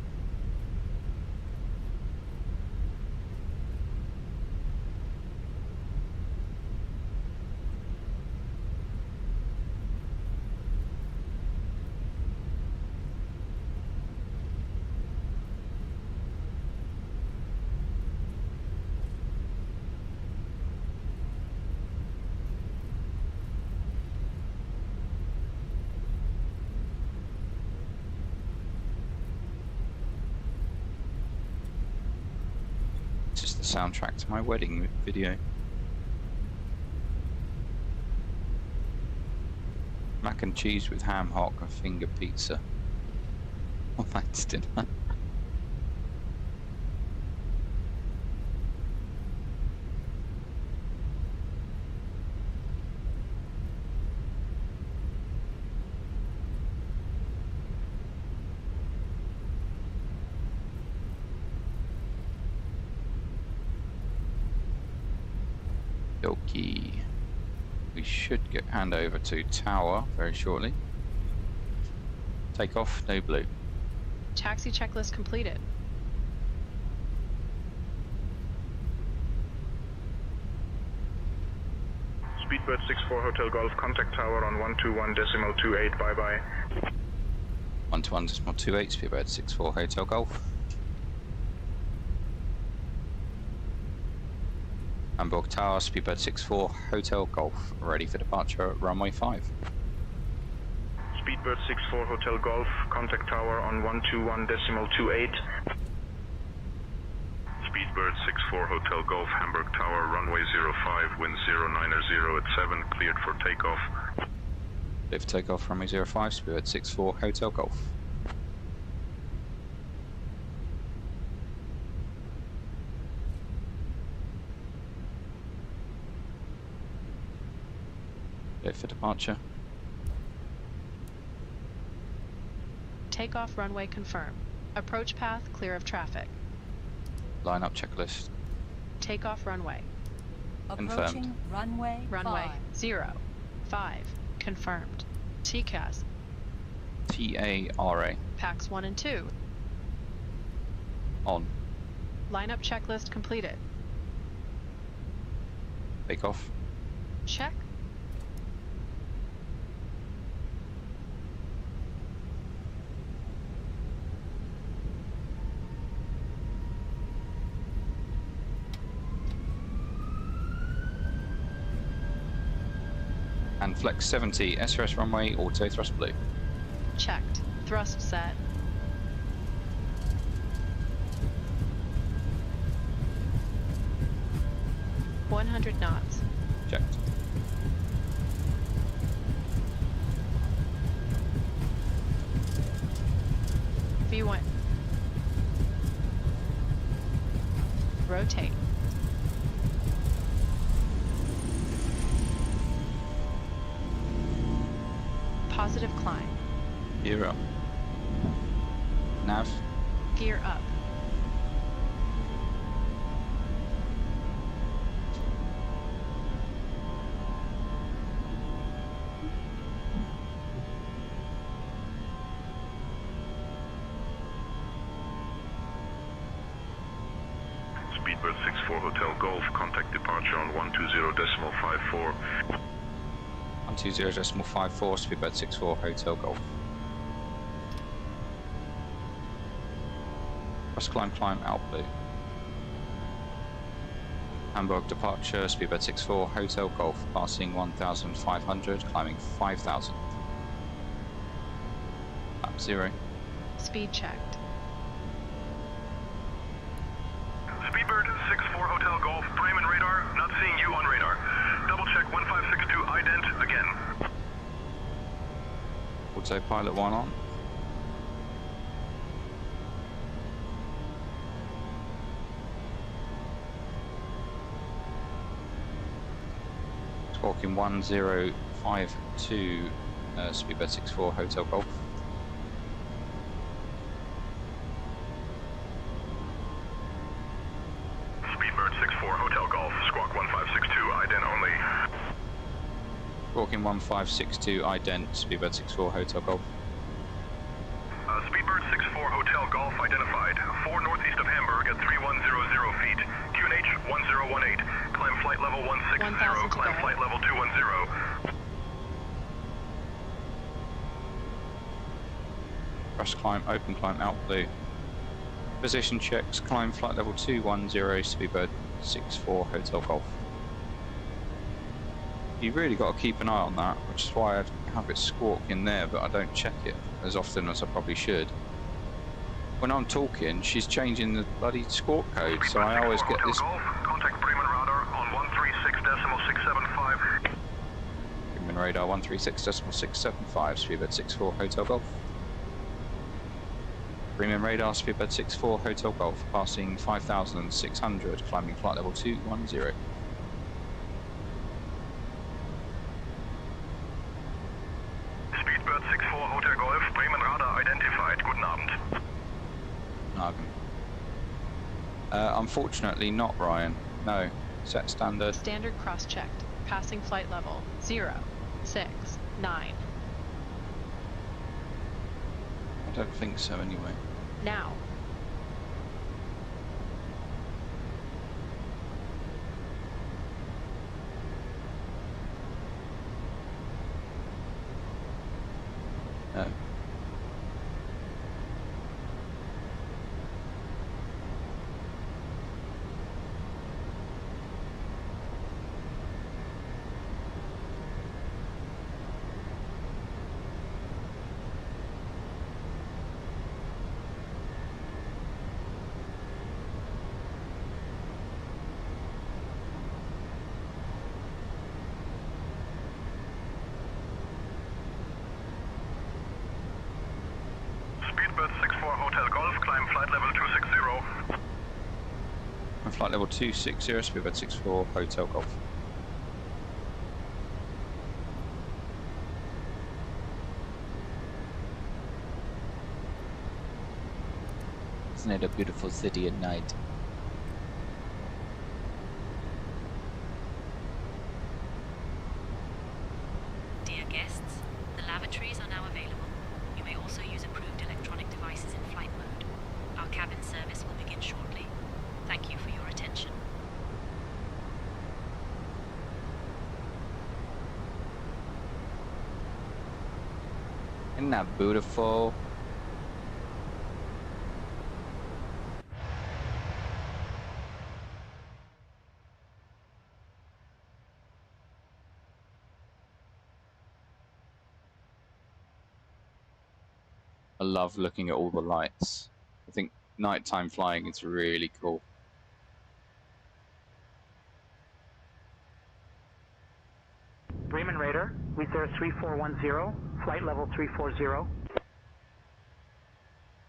Soundtrack to my wedding video. Mac and cheese with ham hock and finger pizza. Oh, that's dinner. Okie. We should hand over to tower very shortly. Takeoff, no blue. Taxi checklist completed. Speedbird 64 Hotel Golf, contact tower on 121.28, bye-bye. 121.28, Speedbird 64 Hotel Golf. Hamburg Tower, Speedbird 64 Hotel Golf, ready for departure at runway 5. Speedbird 64 Hotel Golf, contact tower on 121.28. Speedbird 64 Hotel Golf, Hamburg Tower, runway 05, wind 090 at 7, cleared for takeoff. Cleared for takeoff, runway 05, Speedbird 64 Hotel Golf. Cleared for departure. Takeoff runway confirmed. Approach path clear of traffic. Line up checklist. Takeoff runway. Approaching runway 5. Confirmed. TCAS. TARA. Packs 1 and 2. On. Lineup checklist completed. Takeoff. Check. And flex 70, SRS runway, auto thrust blue. Checked. Thrust set. .100 knots. Checked. V1. Rotate. Positive climb. Gear up. Nav. Gear up. Speedbird 64 Hotel Golf, contact departure on 120.54. 120.54, Speedbird 64 Hotel Golf. Thrust climb out blue. Hamburg departure, Speedbird 64 Hotel Golf, passing 1,500, climbing 5,000. Lap 0. Speed checked. Speedbird 64 Hotel Golf, Bremen radar, not seeing you on radar. Double check 1562 ident again. Autopilot 1 on. Squawking 1052, Speedbird 64 Hotel Golf. Speedbird 64 Hotel Golf, squawk 1562 ident only. Squawking 1562, ident, Speedbird 64 Hotel Golf. Speedbird 64 Hotel Golf identified. 4 northeast of Hamburg at 3100 feet. QNH 1018. Climb flight level 160. Climb flight level 210. Thrust climb, open climb out blue. Position checks, climb flight level 210, Speedbird 64 Hotel Golf. You really got to keep an eye on that, which is why I have it squawk in there, but I don't check it as often as I probably should. When I'm talking, she's changing the bloody squawk code, so I always get this. Contact Bremen radar on 136.675. Bremen radar 136.675, Speedbird 64 Hotel Golf. Bremen radar, Speedbird 64 Hotel Golf, passing 5,600, climbing flight level 210. Speedbird 64 Hotel Golf, Bremen radar identified. Guten Abend. Unfortunately not, Ryan. No. Set standard. Standard cross-checked. Passing flight level 0, 6, 9. I don't think so anyway. Now. No. Speedbird 64 Hotel Golf, climb flight level 260. And flight level 260, Speedbird 64 Hotel Golf. Isn't it a beautiful city at night? Dear guests, the lavatories are now available. You may also use approved electronic devices in flight mode. Our cabin service will begin shortly. Thank you for your attention. Isn't that beautiful? I love looking at all the lights. I think nighttime flying is really cool. Bremen Radar, Wheat Air 3410, flight level 340.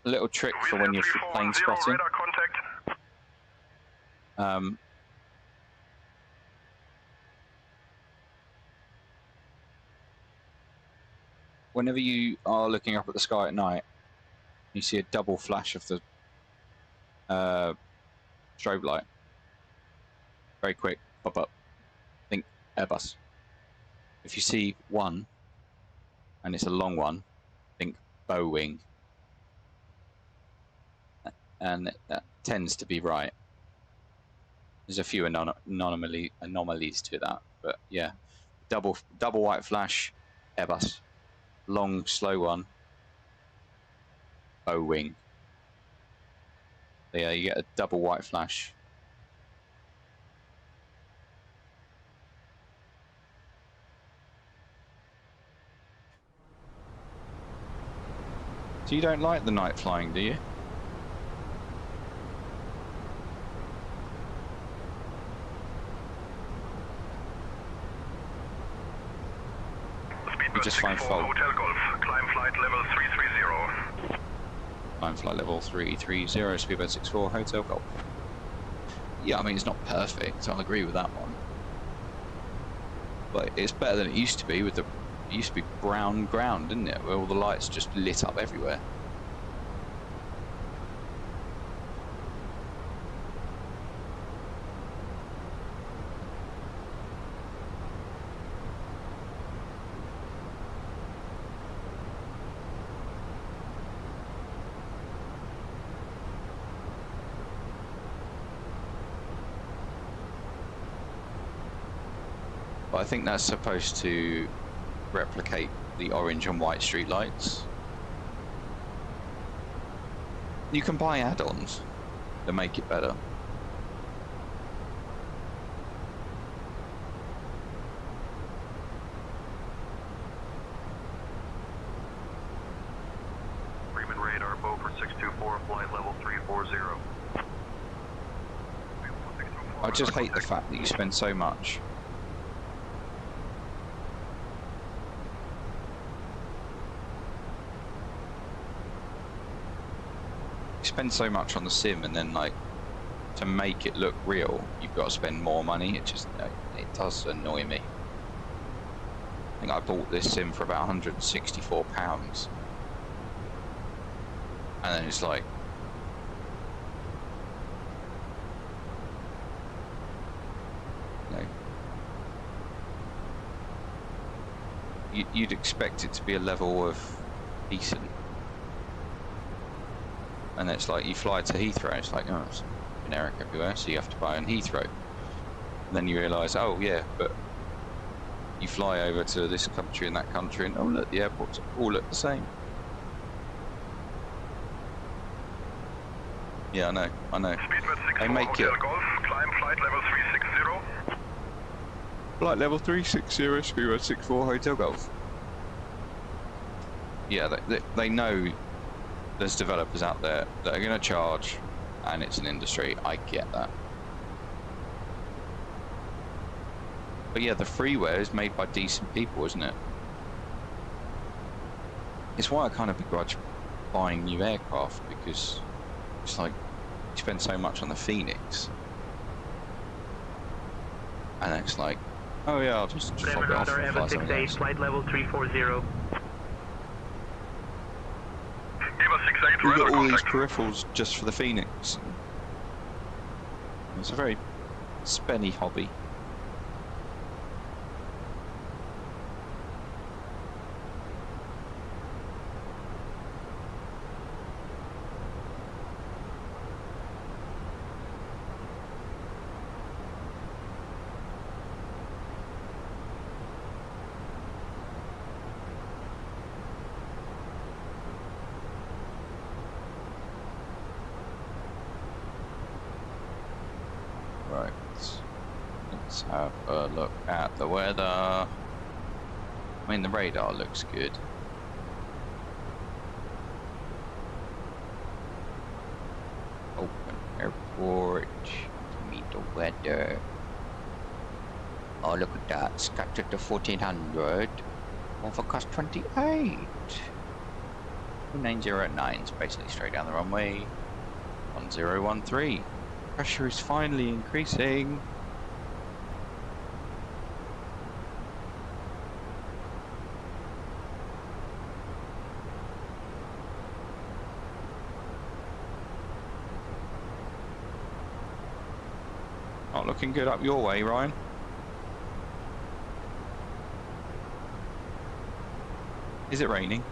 A little trick for when you're plane spotting. Radar contact. Whenever you are looking up at the sky at night, you see a double flash of the strobe light. Very quick, pop up. Think Airbus. If you see one, and it's a long one, think Boeing. And that tends to be right. There's a few anomalies to that, but yeah, double white flash, Airbus. Long, slow one, Boeing. Yeah, you get a double white flash. So you don't like the night flying, do you? You just find fault. Hotel Golf, climb flight level 330. Climb flight level 330, speedbird 64, Hotel Golf. Yeah, I mean, it's not perfect, I'll agree with that one. But it's better than it used to be with the... It used to be brown ground, didn't it? Where all the lights just lit up everywhere. But I think that's supposed to replicate the orange and white street lights. You can buy add-ons to make it better. Bremen Radar, Beaufort 624, flight level 340. I just hate the fact that you spend so much. Spend so much on the sim, and then like to make it look real you've got to spend more money. It just it does annoy me. I think I bought this sim for about £164, and then it's like you'd expect it to be a level of decent. And it's like you fly to Heathrow, it's like, oh, it's generic everywhere, so you have to buy in Heathrow. And then you realise, oh yeah, but you fly over to this country and that country, and oh look, the airports all look the same. Yeah, I know. They make it. Golf, climb flight level 360. Flight level 360, speedbird 64, Hotel Golf. Yeah, they know there's developers out there that are going to charge, and it's an industry. I get that. But yeah, the freeware is made by decent people, isn't it? It's why I kind of begrudge buying new aircraft, because it's like you spend so much on the Phoenix, and it's like, oh yeah, I'll just fuck it off and fly something else. Flight level 340. Eva 68, we got all these peripherals just for the Phoenix. It's a very spenny hobby. Right, let's have a look at the weather. I mean, the radar looks good. Open airport to meet the weather. Oh, look at that. Scattered to 1400. Overcast 28. 909 is basically straight down the runway. 1013. Pressure is finally increasing. Not looking good up your way, Ryan. Is it raining?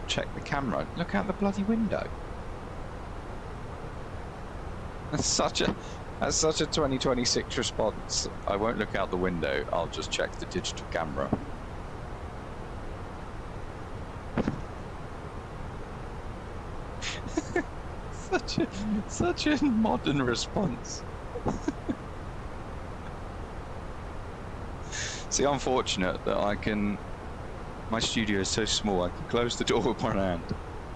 Check the camera. Look out the bloody window. That's such a 2026 response. I won't look out the window. I'll just check the digital camera. such a modern response. See, unfortunate that I can. My studio is so small, I can close the door with one hand,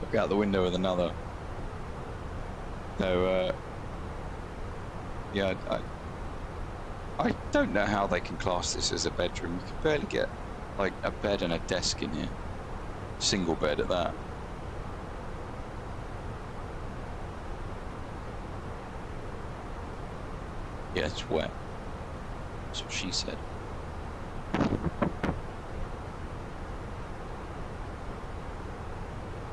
look out the window with another. So, yeah, I don't know how they can class this as a bedroom. You can barely get, like, a bed and a desk in here. Single bed at that. Yeah, it's wet. That's what she said.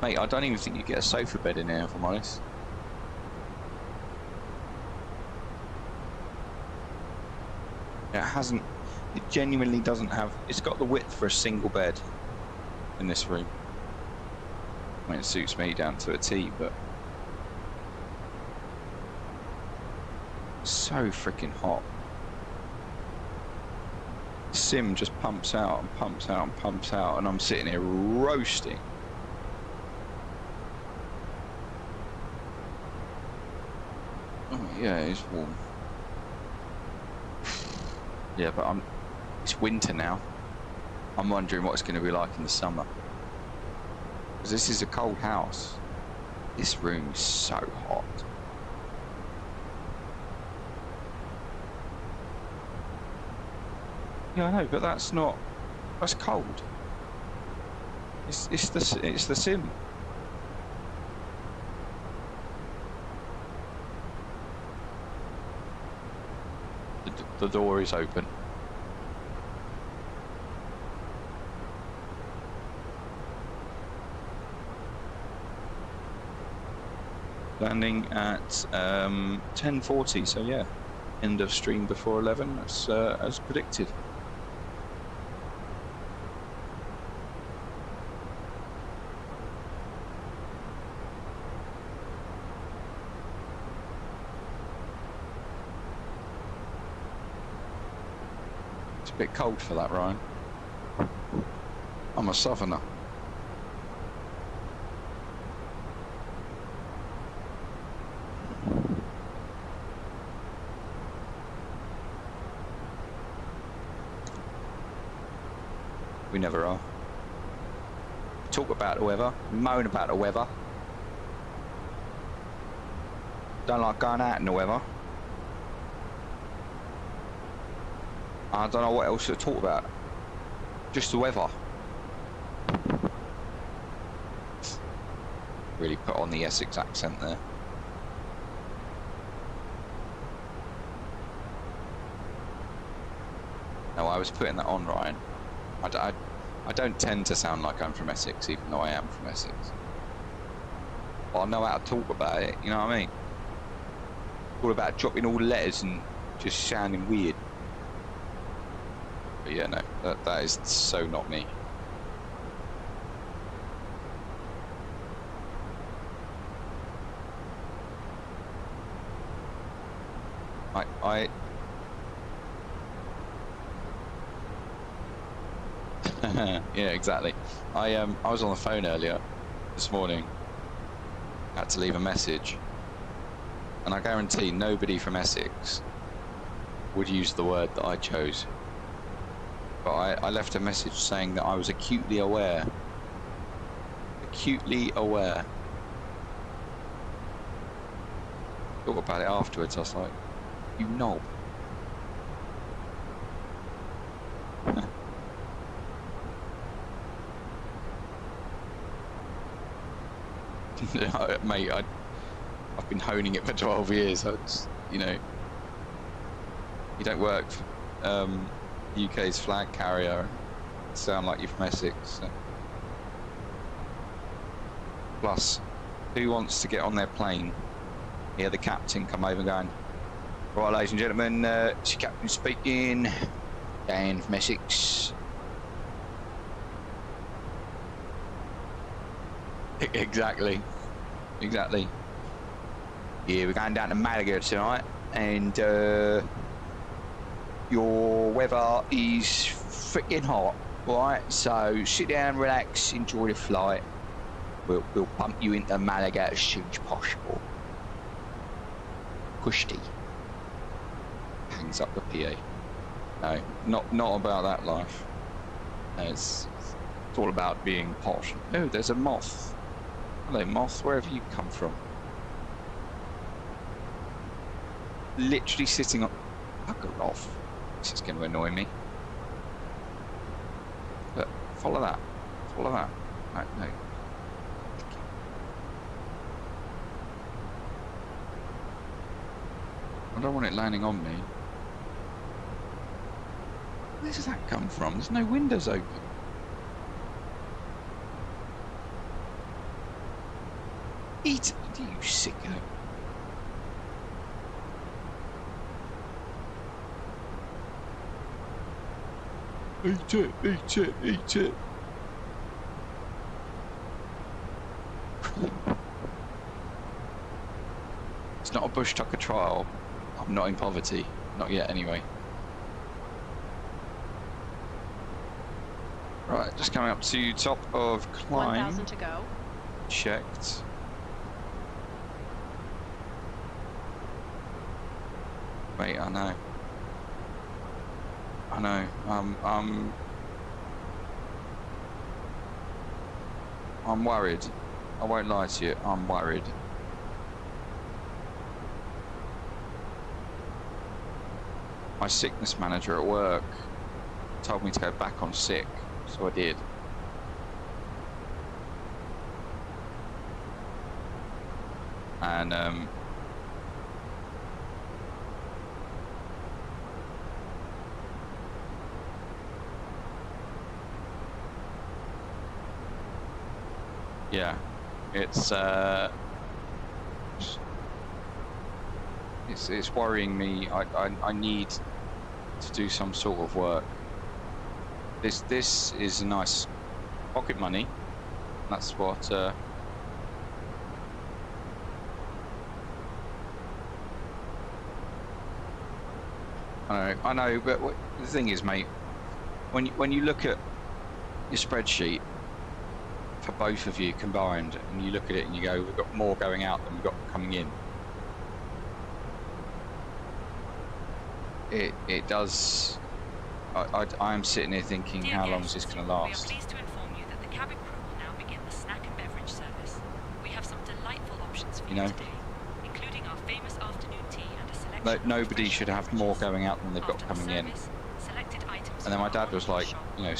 Mate, I don't even think you get a sofa bed in here, if I'm honest. It genuinely doesn't have, it's got the width for a single bed in this room. I mean, it suits me down to a T, but it's so freaking hot. Sim just pumps out and pumps out and pumps out, and I'm sitting here roasting. Oh yeah, it's warm. Yeah, but it's winter now. I'm wondering what it's going to be like in the summer. Because this is a cold house. This room is so hot. Yeah, I know, but that's cold. It's the sim. The door is open. Landing at 10:40, so yeah, end of stream before 11, as predicted. A bit cold for that, Ryan. I'm a southerner. We never are. We talk about the weather, we moan about the weather. Don't like going out in the weather. I don't know what else to talk about. Just the weather. Really put on the Essex accent there. No, I was putting that on, Ryan. I don't tend to sound like I'm from Essex, even though I am from Essex. But I know how to talk about it, you know what I mean? All about dropping all the letters and just sounding weird. But yeah, no, that is so not me. Yeah, exactly. I was on the phone earlier this morning. Had to leave a message, and I guarantee nobody from Essex would use the word that I chose. But I left a message saying that I was acutely aware. Acutely aware. Thought about it afterwards. I was like, you knob. Mate, I've been honing it for 12 years. You know, you don't work for UK's flag carrier and sound like you're from Essex. So. Plus, who wants to get on their plane, hear the captain come over going, right, ladies and gentlemen, it's your captain speaking, Dan from Essex. Exactly. Yeah, we're going down to Malaga tonight, and your weather is freaking hot, right? So sit down, relax, enjoy the flight. We'll bump you into Malaga as soon as possible. Kushti. Hangs up the PA. No, not about that life. No, it's all about being posh. Oh, there's a moth. Hello, moth. Where have you come from? Literally sitting on... Bugger off. This is going to annoy me. But follow that. Follow that. No. I don't want it landing on me. Where does that come from? There's no windows open. Eat it, you sicko. Eat it. It's not a bush tucker trial. I'm not in poverty. Not yet, anyway. Right, just coming up to top of climb. 1,000 to go. Checked. Wait, I know. I'm worried. I won't lie to you, I'm worried. My sickness manager at work told me to go back on sick, so I did. And yeah, it's worrying me. I need to do some sort of work. This is a nice pocket money. That's what I know, but the thing is, mate, when you look at your spreadsheet for both of you combined, and you look at it and you go, we've got more going out than we've got coming in. It does. I am sitting here thinking, Dear how long guests, is this going to last? We are pleased to inform you that the cabin crew will now begin the snack and beverage service. We have some delightful options for you today, including our famous afternoon tea and a selection. Nobody should have more going out than they've got coming in. And then my dad was like, you know,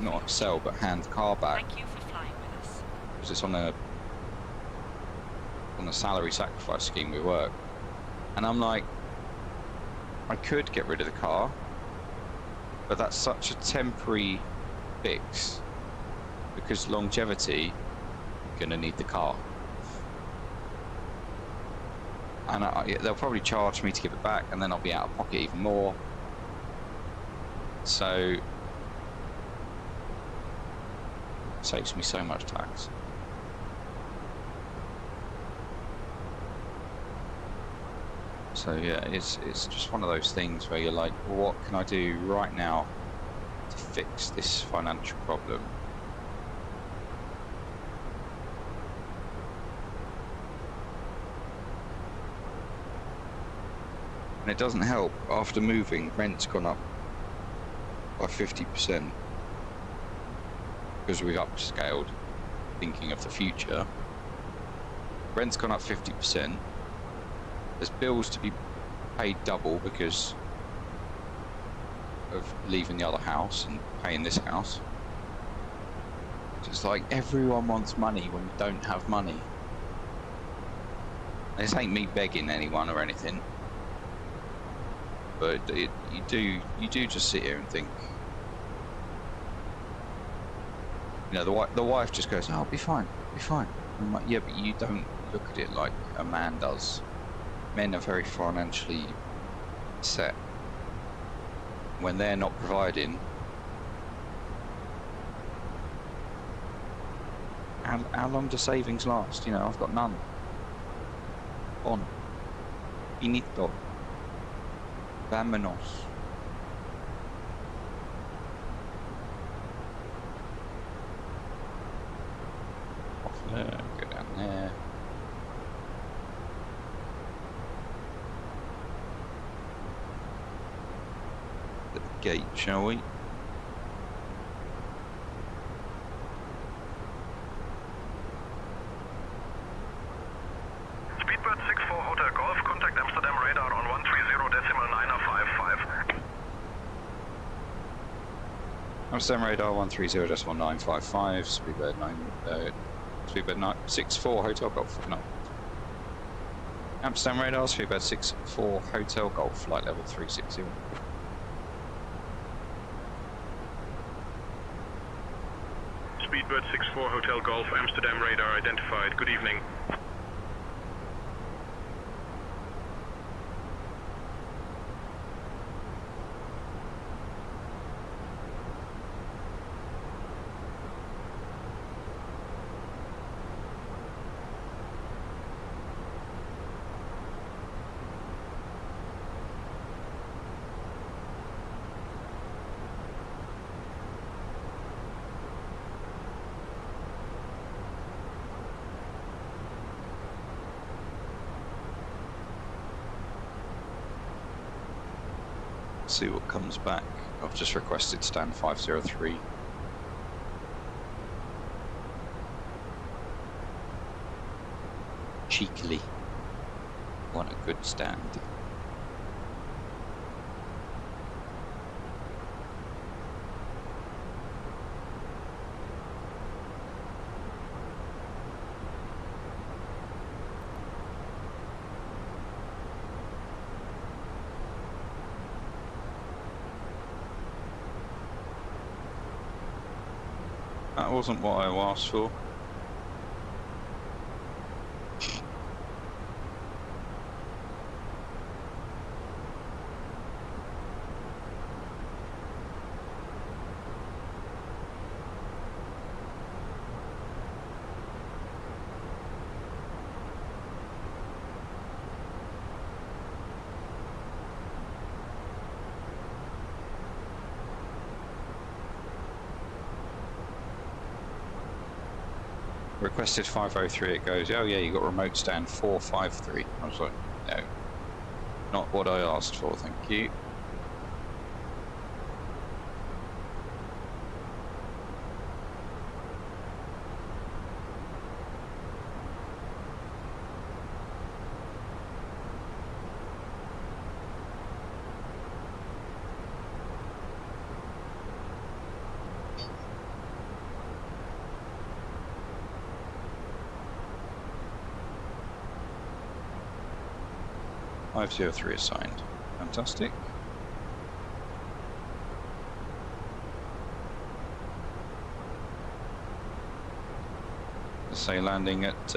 not sell, but hand the car back. Thank you for flying with us. Because it's on a salary sacrifice scheme with work. And I'm like, I could get rid of the car, But that's such a temporary fix, because longevity, you're going to need the car. And they'll probably charge me to give it back, and then I'll be out of pocket even more. So, it saves me so much tax. So yeah, it's just one of those things where you're like, well, what can I do right now to fix this financial problem? And it doesn't help, after moving, rent's gone up by 50%, because we've upscaled, thinking of the future. Rent's gone up 50%. There's bills to be paid double because of leaving the other house and paying this house. It's like everyone wants money when you don't have money. This ain't me begging anyone or anything, but you do just sit here and think. You know, the wife just goes, "Oh, I'll be fine, be fine." I'm like, yeah, but you don't look at it like a man does. Men are very financially set. When they're not providing, how long do savings last? You know, I've got none. On. Finito. Vámonos. Off there, go down there. Gate, shall we? Speedbird 64 Hotel Golf, contact Amsterdam radar on 130.955. Amsterdam radar 130.955, Speedbird 64 Hotel Golf. No. Amsterdam radar, Speedbird 64 Hotel Golf, flight level 360. Speedbird 64 Hotel Golf, Amsterdam radar identified. Good evening. See what comes back. I've just requested stand 503. Cheekily. Want a good stand. That wasn't what I asked for. Requested 503, it goes, oh yeah, you got remote stand 453. I was like, no, not what I asked for, thank you. .503 assigned. Fantastic. say landing at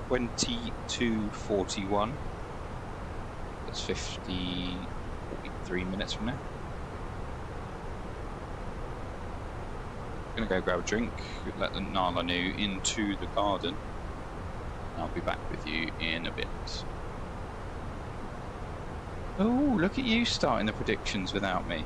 22:41. That's 43 minutes from now. Gonna go grab a drink, let the Nalanu into the garden. I'll be back with you in a bit. Oh, look at you starting the predictions without me.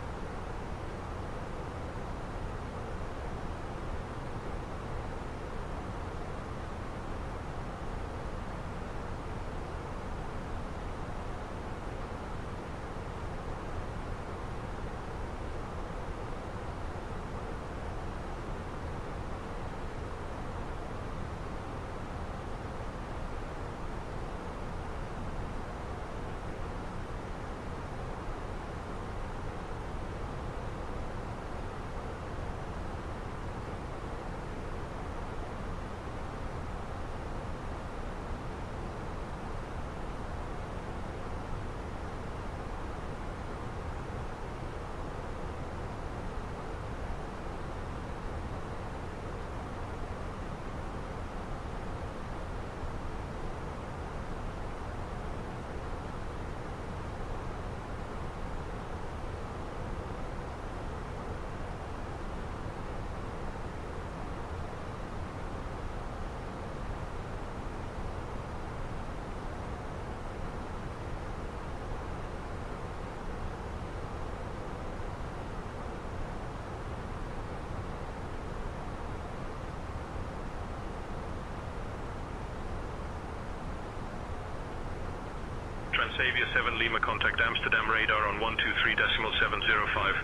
Transavia 7 Lima, contact Amsterdam radar on 123.705.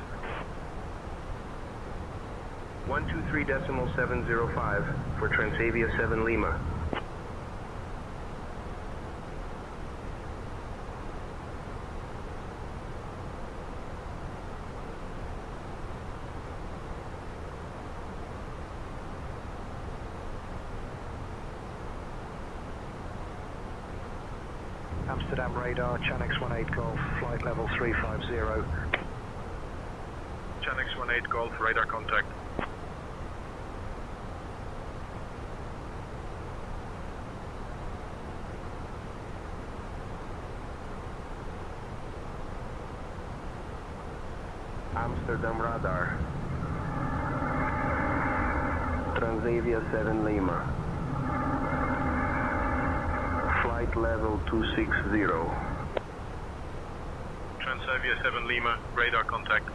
123.705 for Transavia 7 Lima. Amsterdam radar, Chanix 18 Golf, flight level 350. Chanix 18 Golf, radar contact. Amsterdam radar. Transavia 7 Lima. Flight level 260. Transavia 7 Lima, radar contact.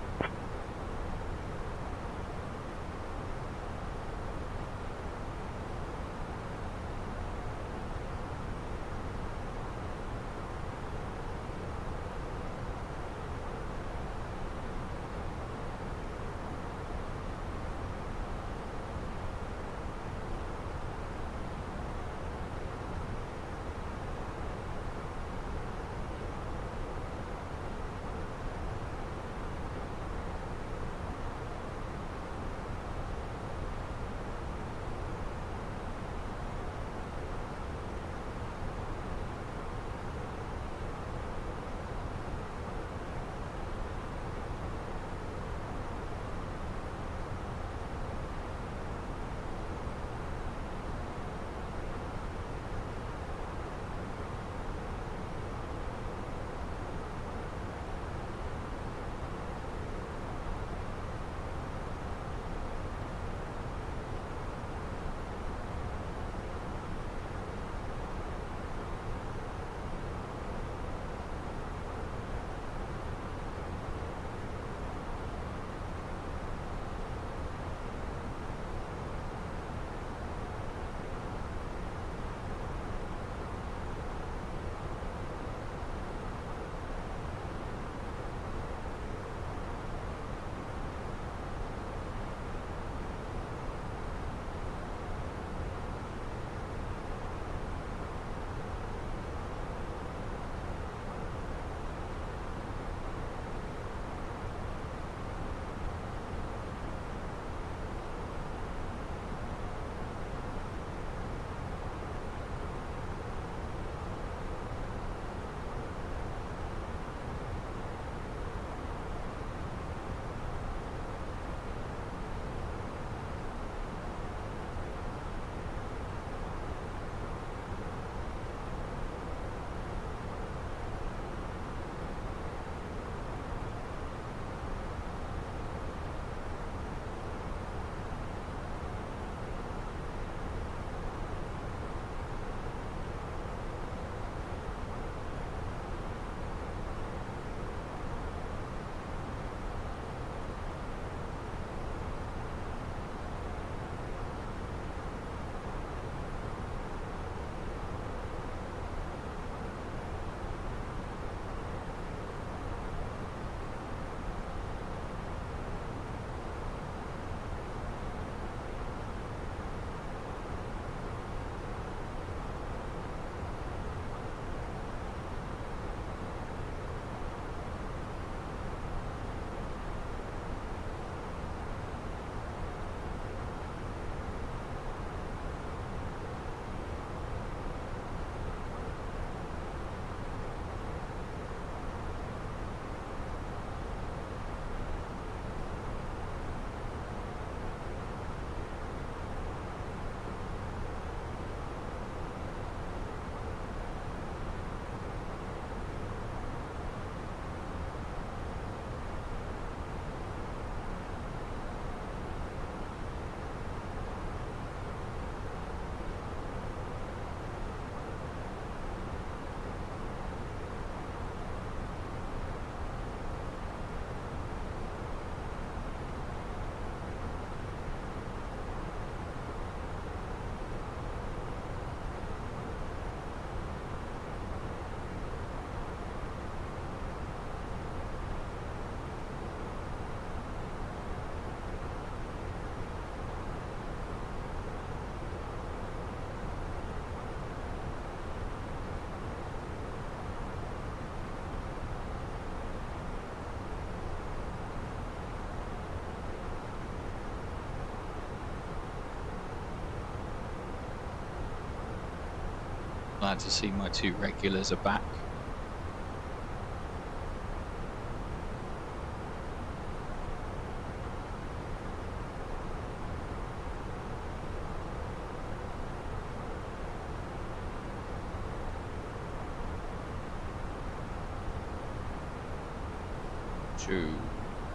Glad to see my two regulars are back.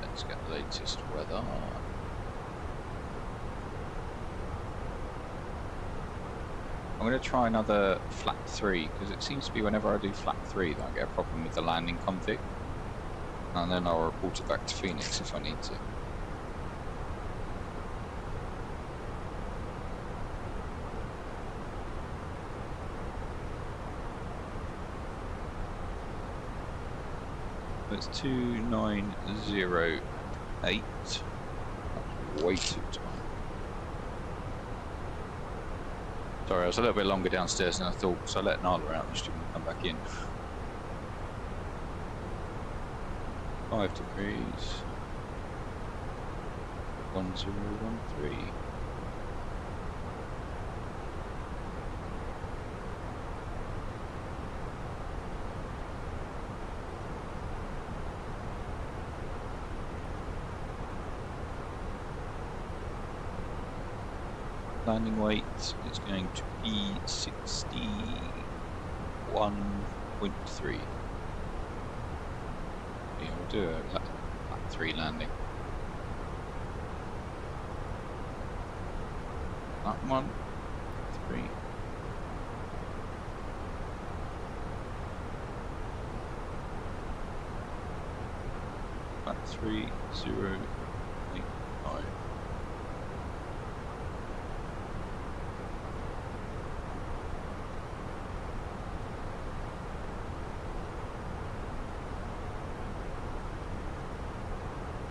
Let's get the latest weather. I'm going to try another flat 3 because it seems to be whenever I do flat 3 that I get a problem with the landing config, and then I'll report it back to Phoenix if I need to. It's 2908. That's way too tight. Sorry, I was a little bit longer downstairs than I thought, so I let Nala out and she didn't come back in. 5 degrees. 1013. Landing weight is going to be 61.3. Yeah, we'll do a flat 3 landing. Flat 1, 3. Flat 3, 0, 8, 5.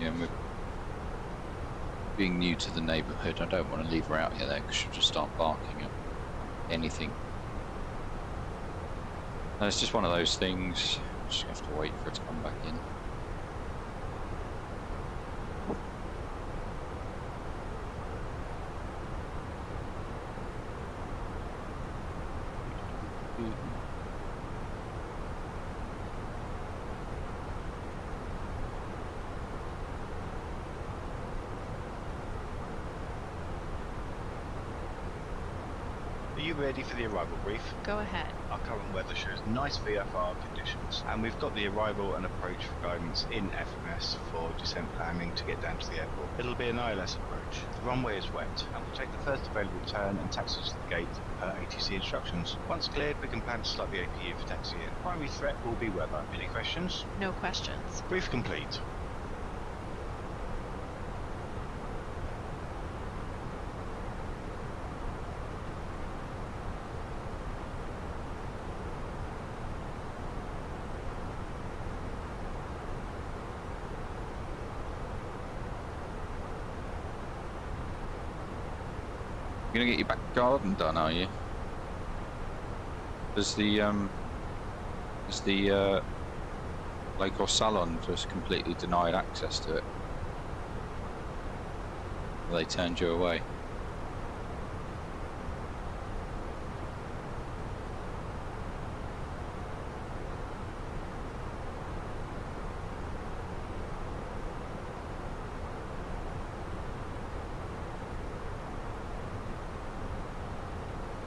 Yeah, we're being new to the neighbourhood. I don't want to leave her out here there because she'll just start barking at anything. No, it's just one of those things. Just have to wait for her to come back in. Are you ready for the arrival brief? Go ahead. Our current weather shows nice VFR conditions, and we've got the arrival and approach guidance in FMS for descent landing to get down to the airport. It'll be an ILS approach. The runway is wet, and we'll take the first available turn and taxi to the gate per ATC instructions. Once cleared, we can plan to slot the APU for taxi in. Primary threat will be weather. Any questions? No questions. Brief complete. You're gonna get your back garden done, are you? Does the local salon just completely denied access to it? Or they turned you away?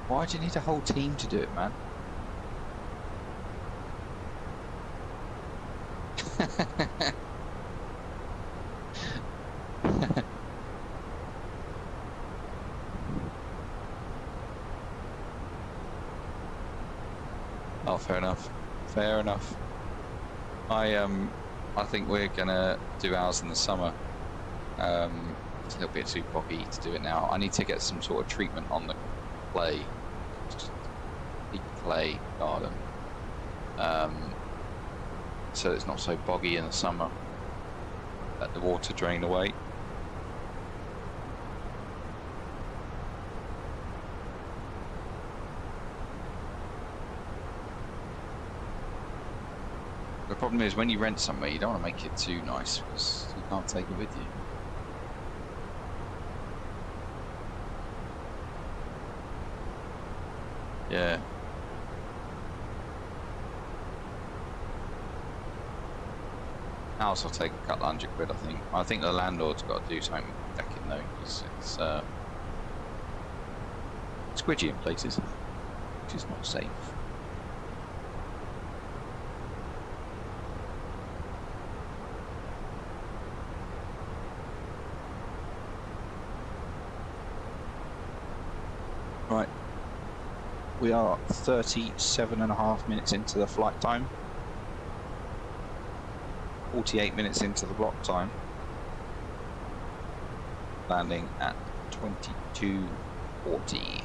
Why do you need a whole team to do it, man? Oh, fair enough. Fair enough. I think we're gonna do ours in the summer. It's a little bit too boggy to do it now. I need to get some sort of treatment on the clay. Clay garden, so it's not so boggy in the summer. Let the water drain away. The problem is when you rent somewhere, you don't want to make it too nice because you can't take it with you. Yeah. House will take a couple £100, I think. I think the landlord's got to do something with the decking though, because it's squidgy in places, which is not safe. Right, we are 37.5 minutes into the flight time, 48 minutes into the block time, landing at 22:40.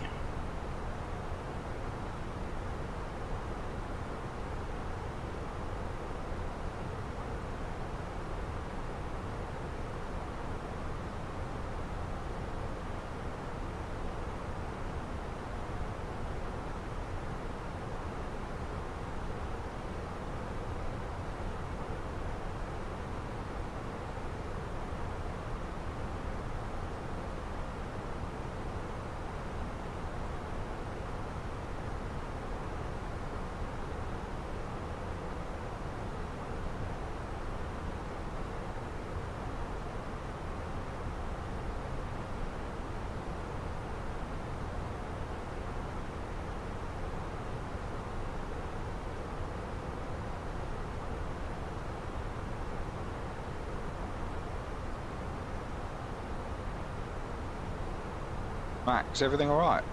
Max, everything all right?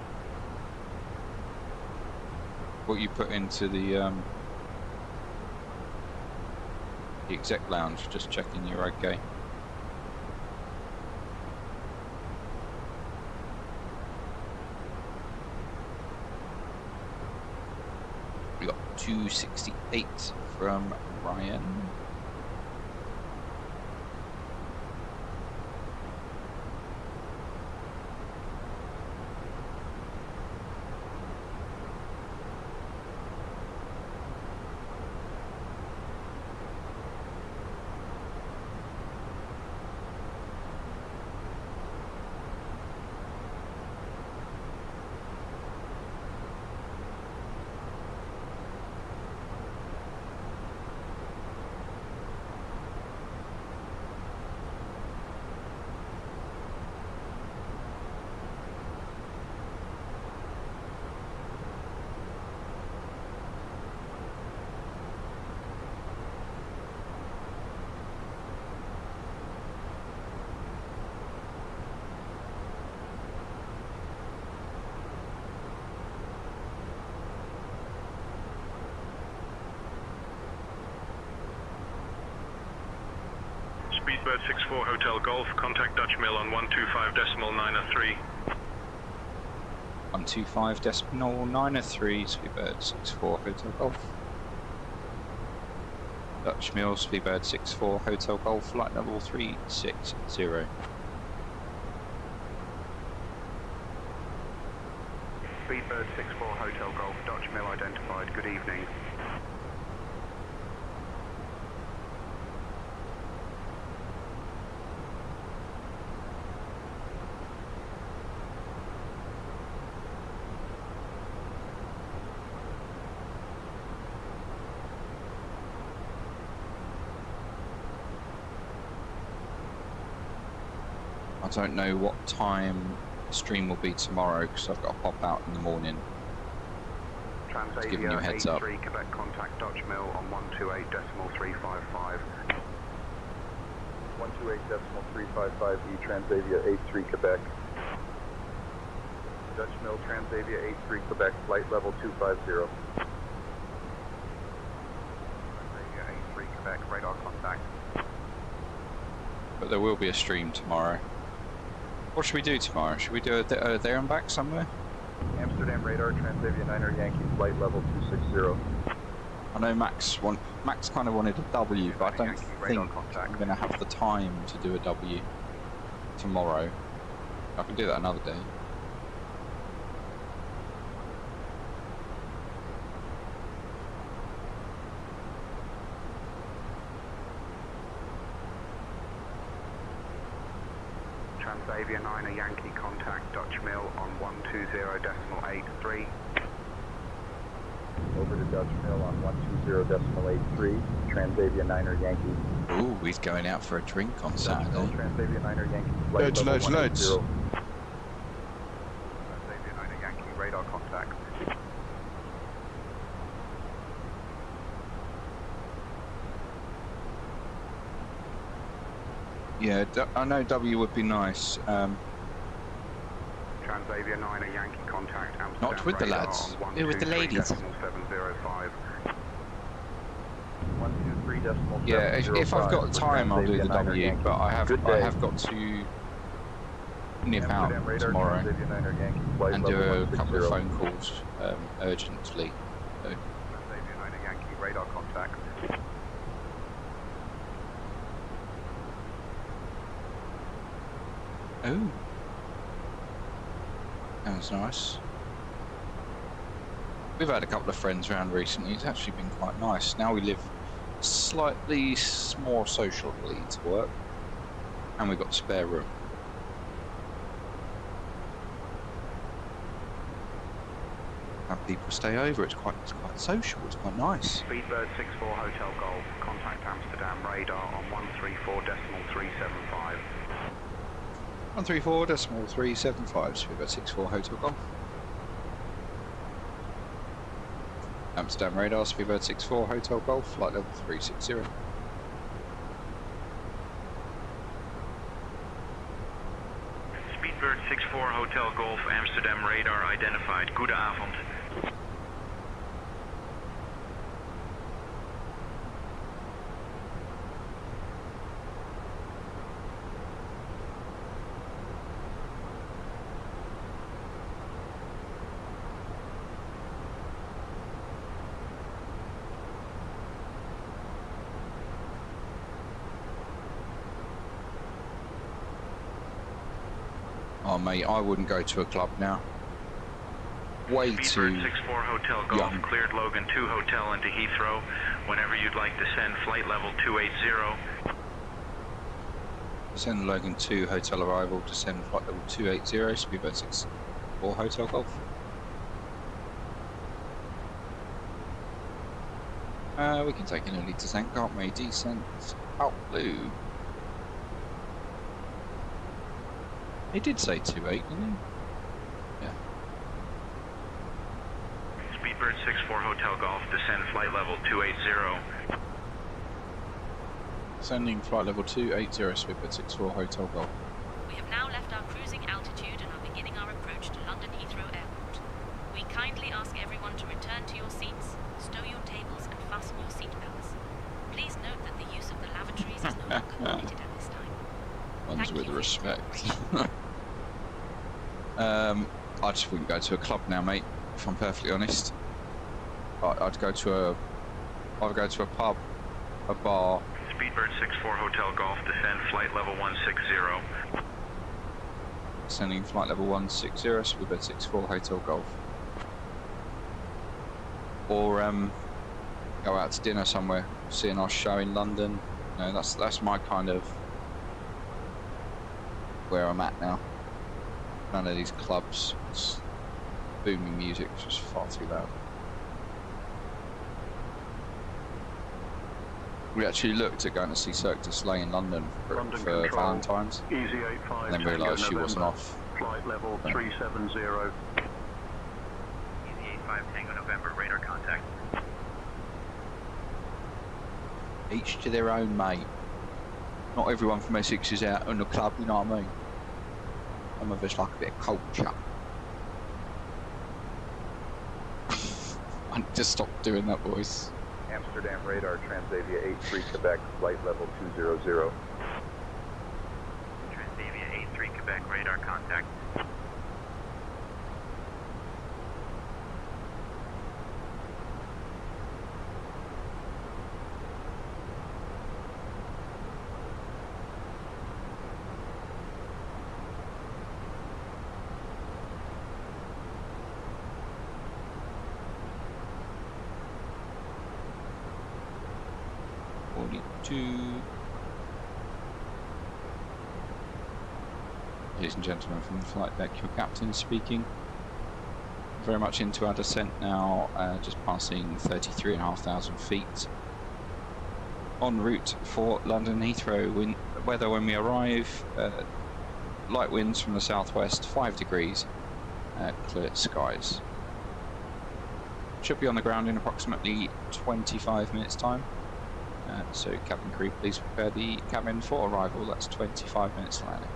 What you put into the exec lounge, just checking you're okay. We got 268 from Ryan. Speedbird 64 Hotel Golf, contact Dutch Mill on 125.903. 125.903, Speedbird 64 Hotel Golf. Dutch Mill, Speedbird 64 Hotel Golf, flight level 360. Speedbird 64 Hotel Golf, Dutch Mill identified, good evening. I don't know what time the stream will be tomorrow because I've got to pop out in the morning. Just giving you a heads up. Transavia 83 Quebec, contact Dutch Mill on 128.355. 128.355 Transavia 83 Quebec. Dutch Mill, Transavia 83 Quebec, flight level 250. Transavia 83 Quebec, radar contact. But there will be a stream tomorrow. What should we do tomorrow? Should we do a there and back somewhere? Amsterdam radar, Transavia 9er Yankee, flight level 260. I know Max kind of wanted a W, but I don't think I'm going to have the time to do a W tomorrow. I can do that another day. Transavia 9er Yankee, contact Dutch Mill on 120.83. Over to Dutch Mill on 120.83, Transavia 9er Yankee. Oh, he's going out for a drink on Saturday. Transavia 9er Yankee, flight Loads, level loads, loads. 180. Transavia 9er Yankee, radar contact. Yeah, I know W would be nice. Transavia 9er Yankee contact. Amsterdam Not with the radar lads. on Yeah, with the ladies. 123.705. 123.705. Yeah, if I've got time, I'll do the W, Yankee. but I have Good day. got to nip out Amsterdam radar, tomorrow Transavia 9er Yankee, flight and do level a couple of 160. phone calls urgently. So, Transavia 9er Yankee, radar contact. oh, sounds nice. We've had a couple of friends around recently. It's actually been quite nice. Now we live slightly more socially to work, and we've got spare room. Have people stay over. It's quite social. It's quite nice. Speedbird 64 Hotel Golf, contact Amsterdam radar on 134.375. 134.375. Speedbird 64 Hotel Golf. Amsterdam radar, Speedbird 64 Hotel Golf, flight level 360. Speedbird 64 Hotel Golf, Amsterdam radar identified. Goedenavond. Oh mate, I wouldn't go to a club now. Way Speedbird too 64 Hotel Golf, young. cleared Logan 2 Hotel into Heathrow. Whenever you'd like to send flight level 280. Send Logan 2 hotel arrival to send flight level 280, Speedbird 64 Hotel Golf. We can take an early descent, can't we? Descent out blue. He did say 28, didn't he? Yeah. Speedbird 64 Hotel Golf, descend flight level 280. Sending flight level 280, Speedbird 64 Hotel Golf. We have now left our cruising altitude and are beginning our approach to London Heathrow Airport. We kindly ask everyone to return to your seats, stow your tables and fasten your seatbelts. Please note that the use of the lavatories is no longer permitted at this time. One's with respect. I just wouldn't go to a club now, mate. If I'm perfectly honest, I'd go to a pub, a bar. Speedbird 64 Hotel Golf, descend flight level 160. Sending flight level 160, Speedbird 64 Hotel Golf. Or go out to dinner somewhere, see a nice show in London. You know, that's my kind of where I'm at now. None of these clubs. It's booming music, it's just far too loud. We actually looked at going to see Cirque du Soleil in London for Valentine's, Easy 85, and then realised she wasn't November, off. Flight level 370. Easy 85 Tango November, radar contact. Each to their own, mate. Not everyone from Essex is out on the club, you know what I mean? Some of us like a bit of culture. I need to stop doing that voice. Amsterdam radar, Transavia 83 Quebec, flight level 200. Transavia 83 Quebec, radar contact. Ladies and gentlemen, from the flight deck, your captain speaking. Very much into our descent now, just passing 33,500 feet en route for London Heathrow. Weather when we arrive, light winds from the southwest, 5 degrees, clear skies. Should be on the ground in approximately 25 minutes time. So cabin crew, please prepare the cabin for arrival. That's 25 minutes to landing.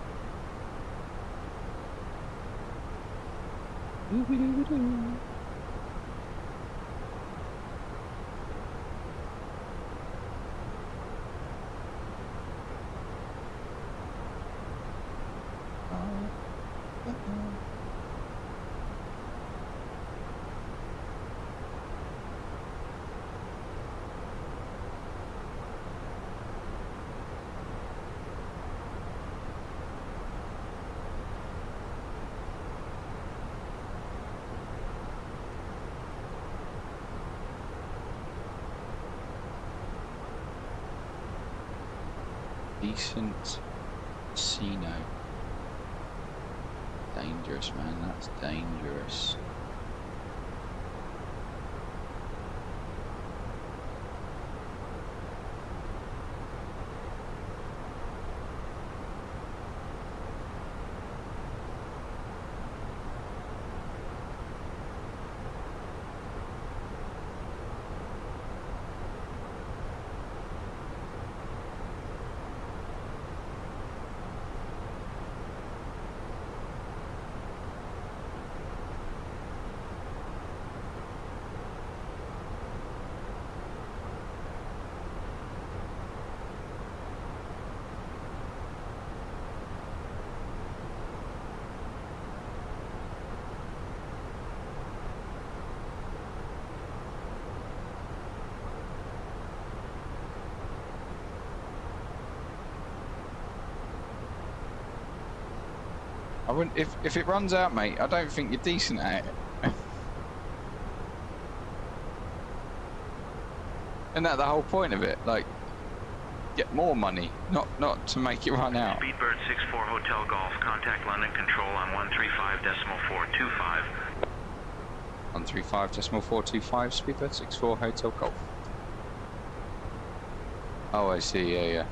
Decent casino. Dangerous, man, that's dangerous. I wouldn't, if it runs out, mate, I don't think you're decent at it. Isn't that the whole point of it? Like, get more money, not to make it run out. Speedbird 64 Hotel Golf, contact London Control on 135.425. 135.425, Speedbird 64 Hotel Golf. Oh, I see, yeah.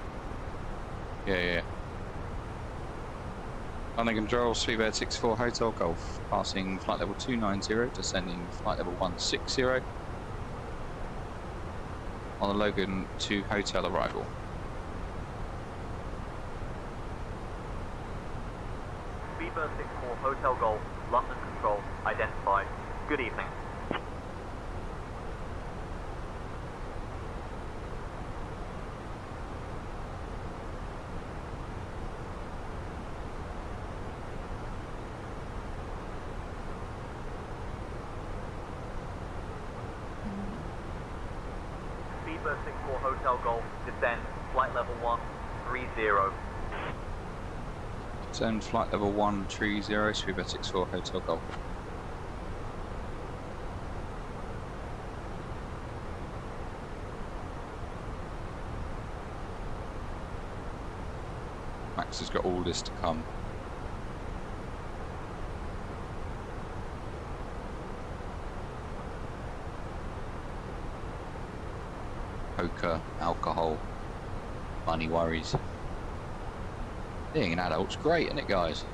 London Control, Speedbird 64 Hotel Golf, passing flight level 290, descending flight level 160 on the Logan to hotel arrival. Speedbird 64 Hotel Golf, London Control, identified. Good evening. Speedbird 64 Hotel Golf, descend, flight level 130. Descend flight level 130, Speedbird 64 Hotel Golf. Max has got all this to come. Poker, alcohol, money worries. Being an adult's great, isn't it, guys?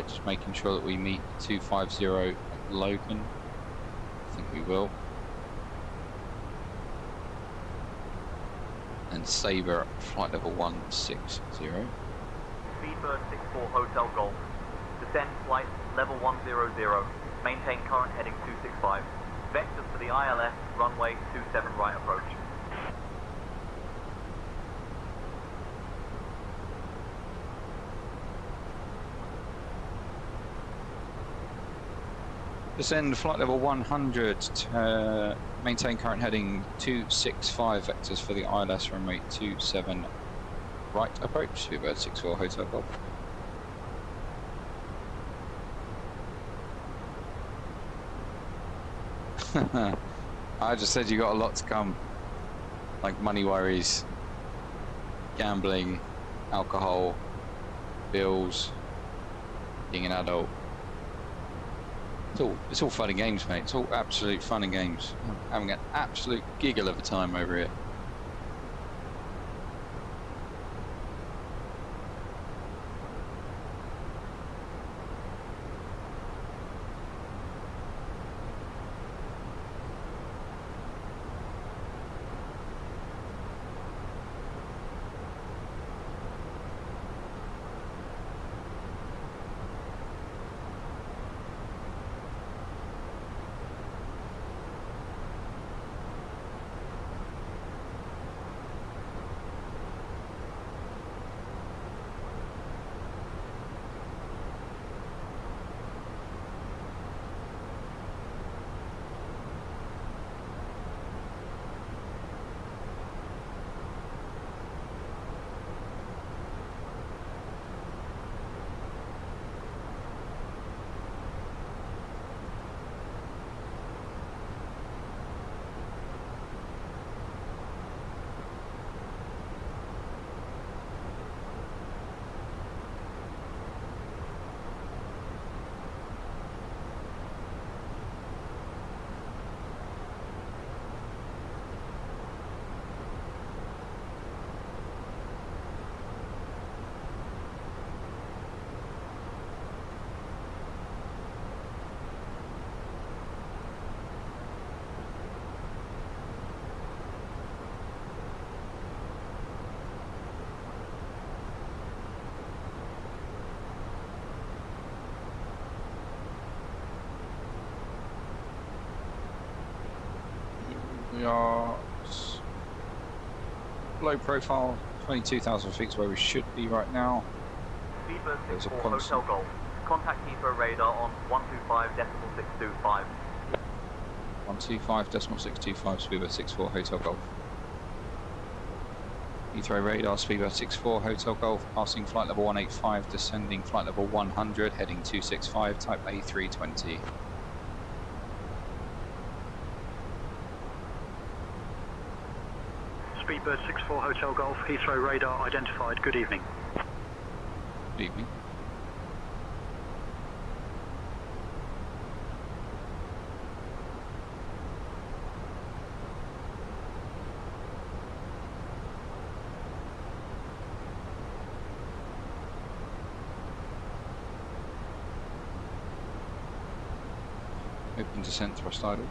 Just making sure that we meet 250 at Logan. I think we will. And Sabre at flight level 160. Speedbird 64 Hotel Golf. Descend flight level 100. Maintain current heading 265. Vectors for the ILS, runway 27 right approach. Descend flight level 100, maintain current heading 265, vectors for the ILS, runway 27 right approach, Speedbird 64 Hotel Golf. I just said you got a lot to come. Like money worries, gambling, alcohol, bills, being an adult. It's all fun and games, mate. It's all absolute fun and games. I'm having an absolute giggle of a time over here. We are low profile, 22,000 feet is where we should be right now. Speedbird 64 Hotel Golf. Contact Heathrow radar on 125.625. 125.625, Speedbird 64 Hotel Golf. Heathrow radar, Speedbird 64 Hotel Golf, passing flight level 185, descending flight level 100, heading 265, type A320. Speedbird 64 Hotel Golf, Heathrow radar identified. Good evening. Good evening. Open descent thrust idle.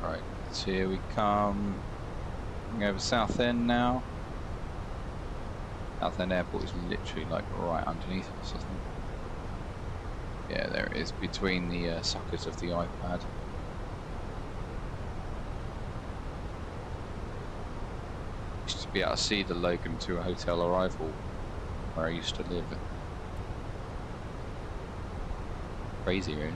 Right, so here we come. Going over South End now. South End Airport is literally like right underneath us, I think. Yeah, there it is, between the sockets of the iPad. Used to be able to see the Logan to a hotel arrival where I used to live. Crazy, really.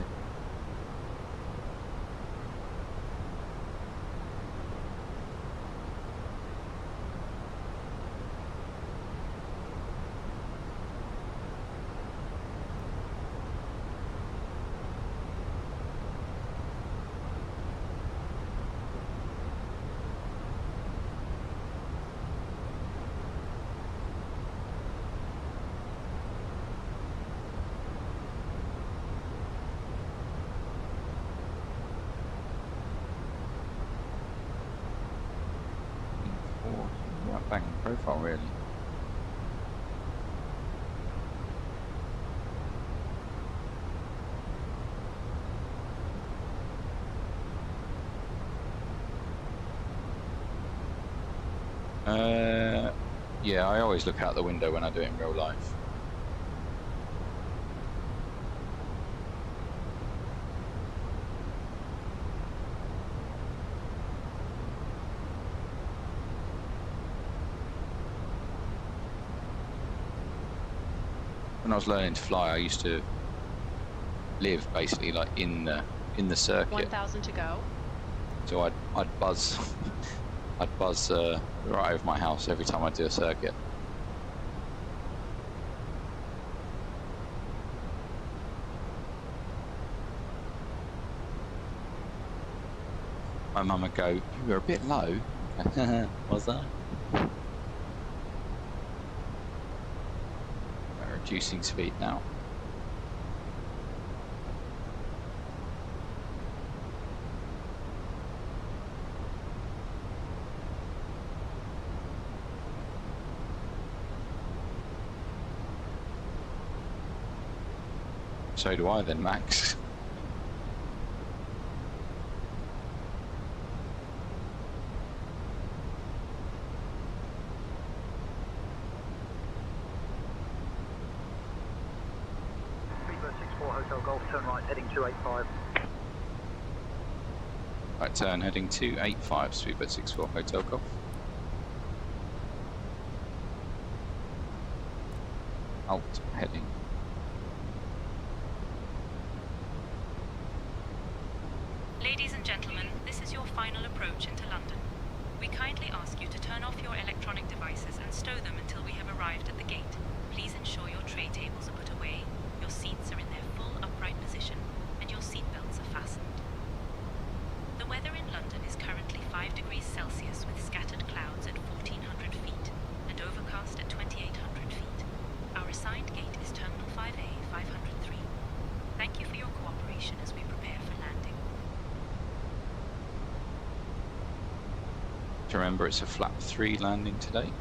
right bang on profile, really. Yeah, I always look out the window when I do it in real life. When I was learning to fly, I used to live basically like in the circuit. 1,000 to go. So I'd buzz, I'd buzz right over my house every time I do a circuit. My mum would go, "You were a bit low." Was that? We're reducing speed now. So do I then, Max. Speedbird 64 Hotel Golf, turn right, heading 285. Right turn, heading 285, Speedbird 64 Hotel Golf. Alt heading. Ladies and gentlemen, this is your final approach into London. We kindly ask you to turn off your electronic devices and stow them until we have arrived at the gate. Please ensure your tray tables are put away, your seats are in their full upright position, and your seat belts are fastened. The weather in London is currently 5 degrees Celsius with scattered clouds at 1,400 feet and overcast at 2,800 feet. Our assigned gate is Terminal 5A, 503. Thank you for your cooperation as we prepare for landing. To remember, it's a flat 3 landing today.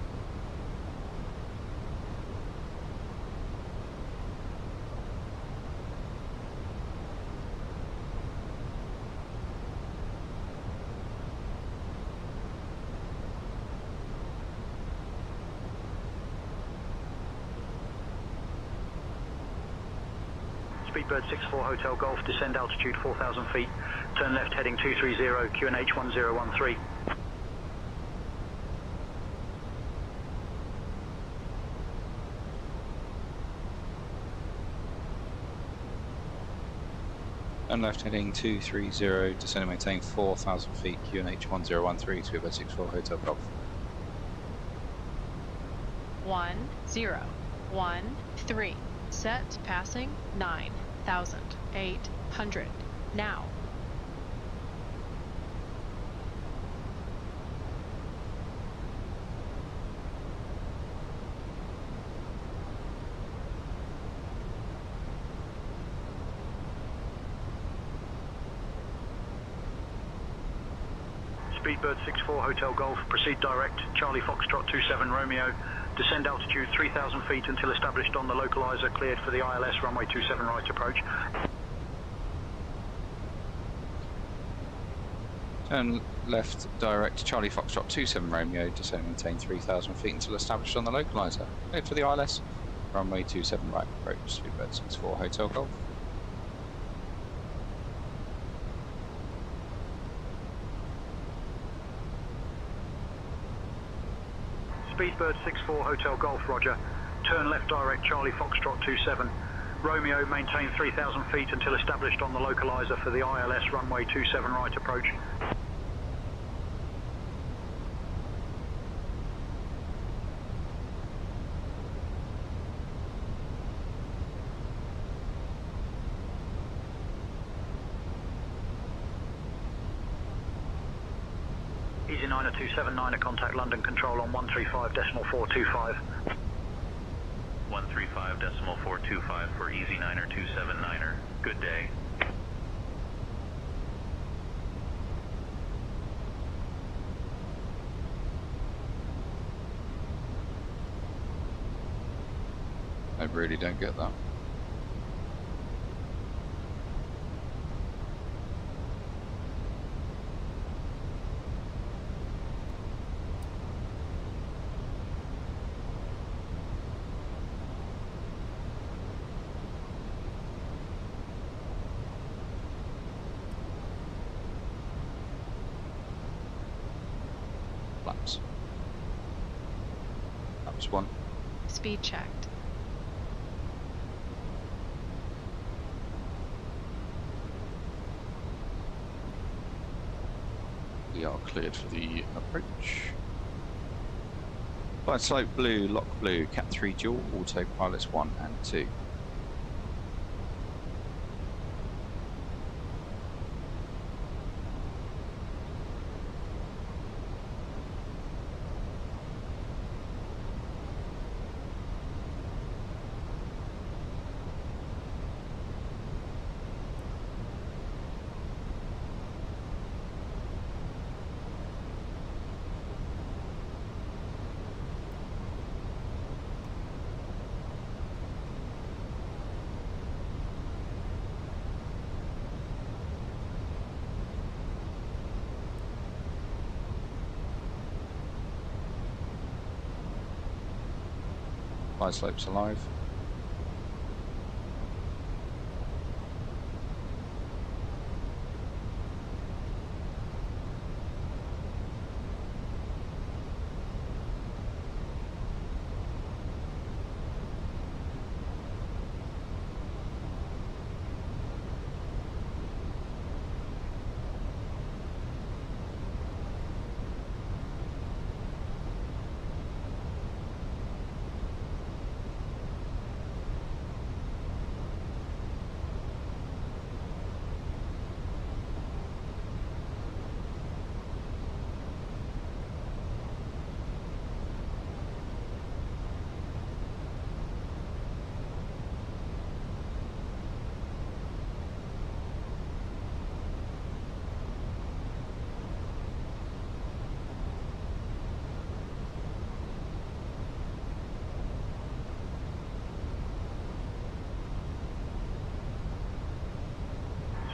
Speedbird 64 Hotel Golf, descend altitude 4,000 feet, turn left heading 230, QNH 1013. And left heading 230, descend and maintain 4,000 feet, QNH 1013, Speedbird 64 Hotel Golf. 1013. Set, passing 9,800. Now. Speedbird 64 Hotel Golf, proceed direct, Charlie Foxtrot 27 Romeo, descend altitude 3,000 feet until established on the localizer, cleared for the ILS, runway 27 right approach. Turn left direct, Charlie Foxtrot 27 Romeo, descend and maintain 3,000 feet until established on the localizer, cleared for the ILS, runway 27 right approach, Speedbird 64 Hotel Golf. Speedbird 64 Hotel Golf, roger. Turn left direct, Charlie Foxtrot 27. Romeo, maintain 3,000 feet until established on the localizer for the ILS, runway 27 right approach. Easy 90279, contact London Control on 135.425. 135.425 for Easy 90279er. Good day. I really don't get that. Flaps. Flaps 1. Speed checked. We are cleared for the approach. Flight slope blue, lock blue, Cat 3 dual, autopilots 1 and 2. Flight slopes alive.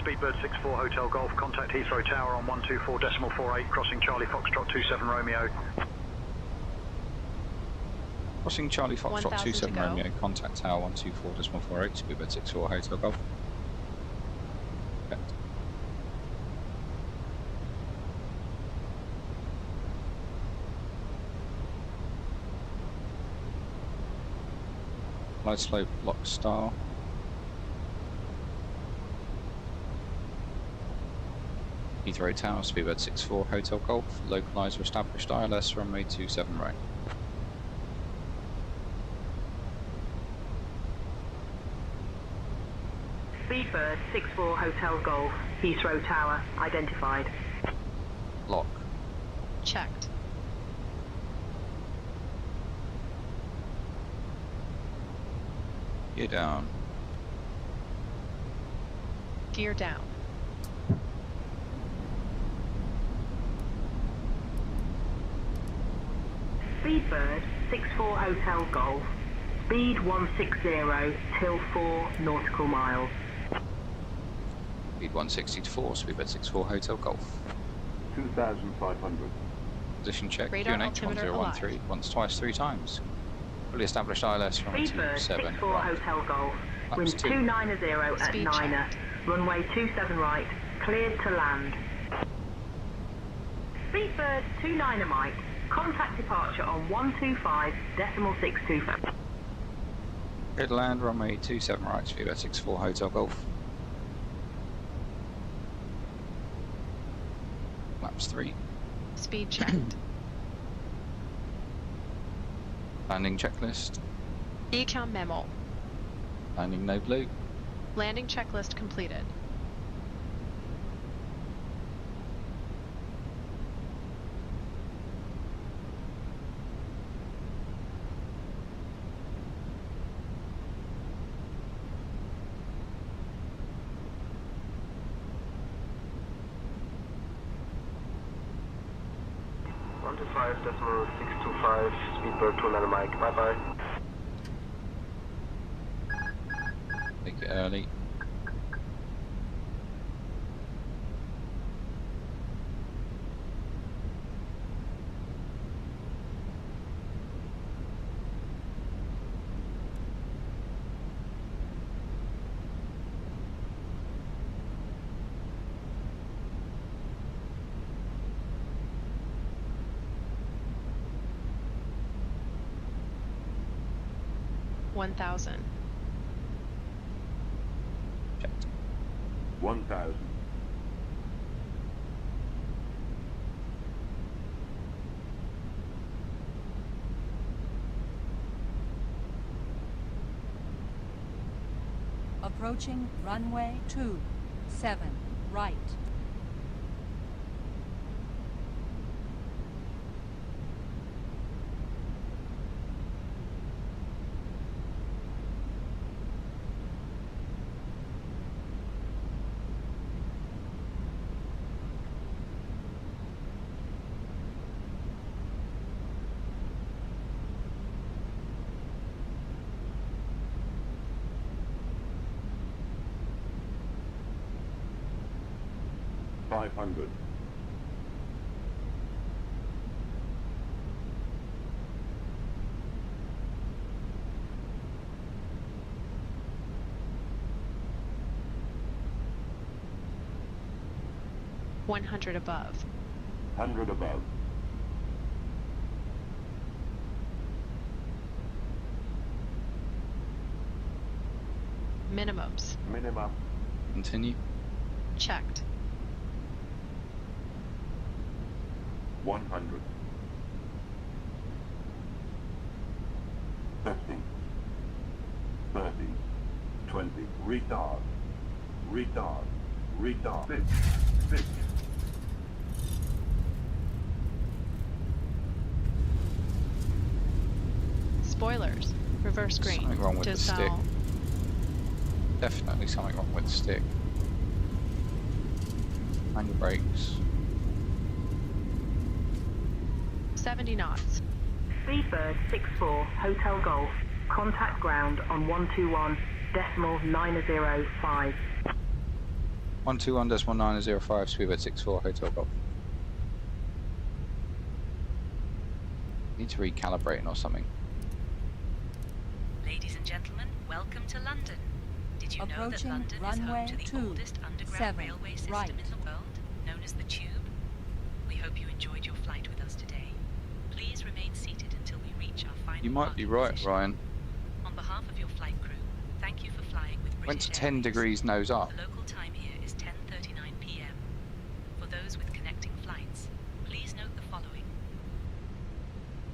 Speedbird 64 Hotel Golf, contact Heathrow Tower on 124.48, crossing Charlie Foxtrot 27 Romeo. Crossing Charlie Foxtrot 27 Romeo, contact Tower 124.48, Speedbird 64 Hotel Golf. Okay. Light slope, lock star. Heathrow Tower, Speedbird 64 Hotel Golf, localizer established ILS runway 27 right. Speedbird 64 Hotel Golf, Heathrow Tower, identified. Lock. Checked. Gear down. Gear down. Speedbird 64 Hotel Golf, speed 160 till 4 nautical miles. Speed 164, Speedbird 64 Hotel Golf. 2,500. Position check, Radar QNH altimeter 1013, alive. once, twice, 3 times. Fully established ILS runway Speedbird 27 64 right. Hotel Golf, wind Flaps 2. 290 at Speed Niner, runway 27 right, cleared to land. Speedbird 29 Mike, contact departure on 125.625. Clear to land, runway 27 right, Speedbird 64 Hotel Golf. Flaps 3. Speed checked. Landing checklist. Decom memo. Landing no blue. Landing checklist completed. .625, Speedbird 29 Mike, bye bye. Take it early. $1,000. 1,000. Approaching runway 27, right. $500. $100 above. 100 above. Minimums. Minimum. Continue. Checked. 100. 50. 30. 20. Retard. Retard. Retard. 50. 50. Spoilers. Reverse green. Something wrong with to the stick. sell. Definitely something wrong with the stick. And your brakes. 70 knots. Speedbird 64, Hotel Golf. Contact ground on 121.905. 121.905, Speedbird 64, Hotel Golf. Need to recalibrate or something. Ladies and gentlemen, welcome to London. Did you know that Approaching London is runway home to the 2, oldest underground 7, railway system right. in the world, known as the Tube? We hope you enjoyed your flight with us today. Please remain seated until we reach our final You might be right, position. Ryan. On behalf of your flight crew, thank you for flying with British Went to 10 Airways. degrees nose up. The local time here is 10:39 p.m. For those with connecting flights, please note the following.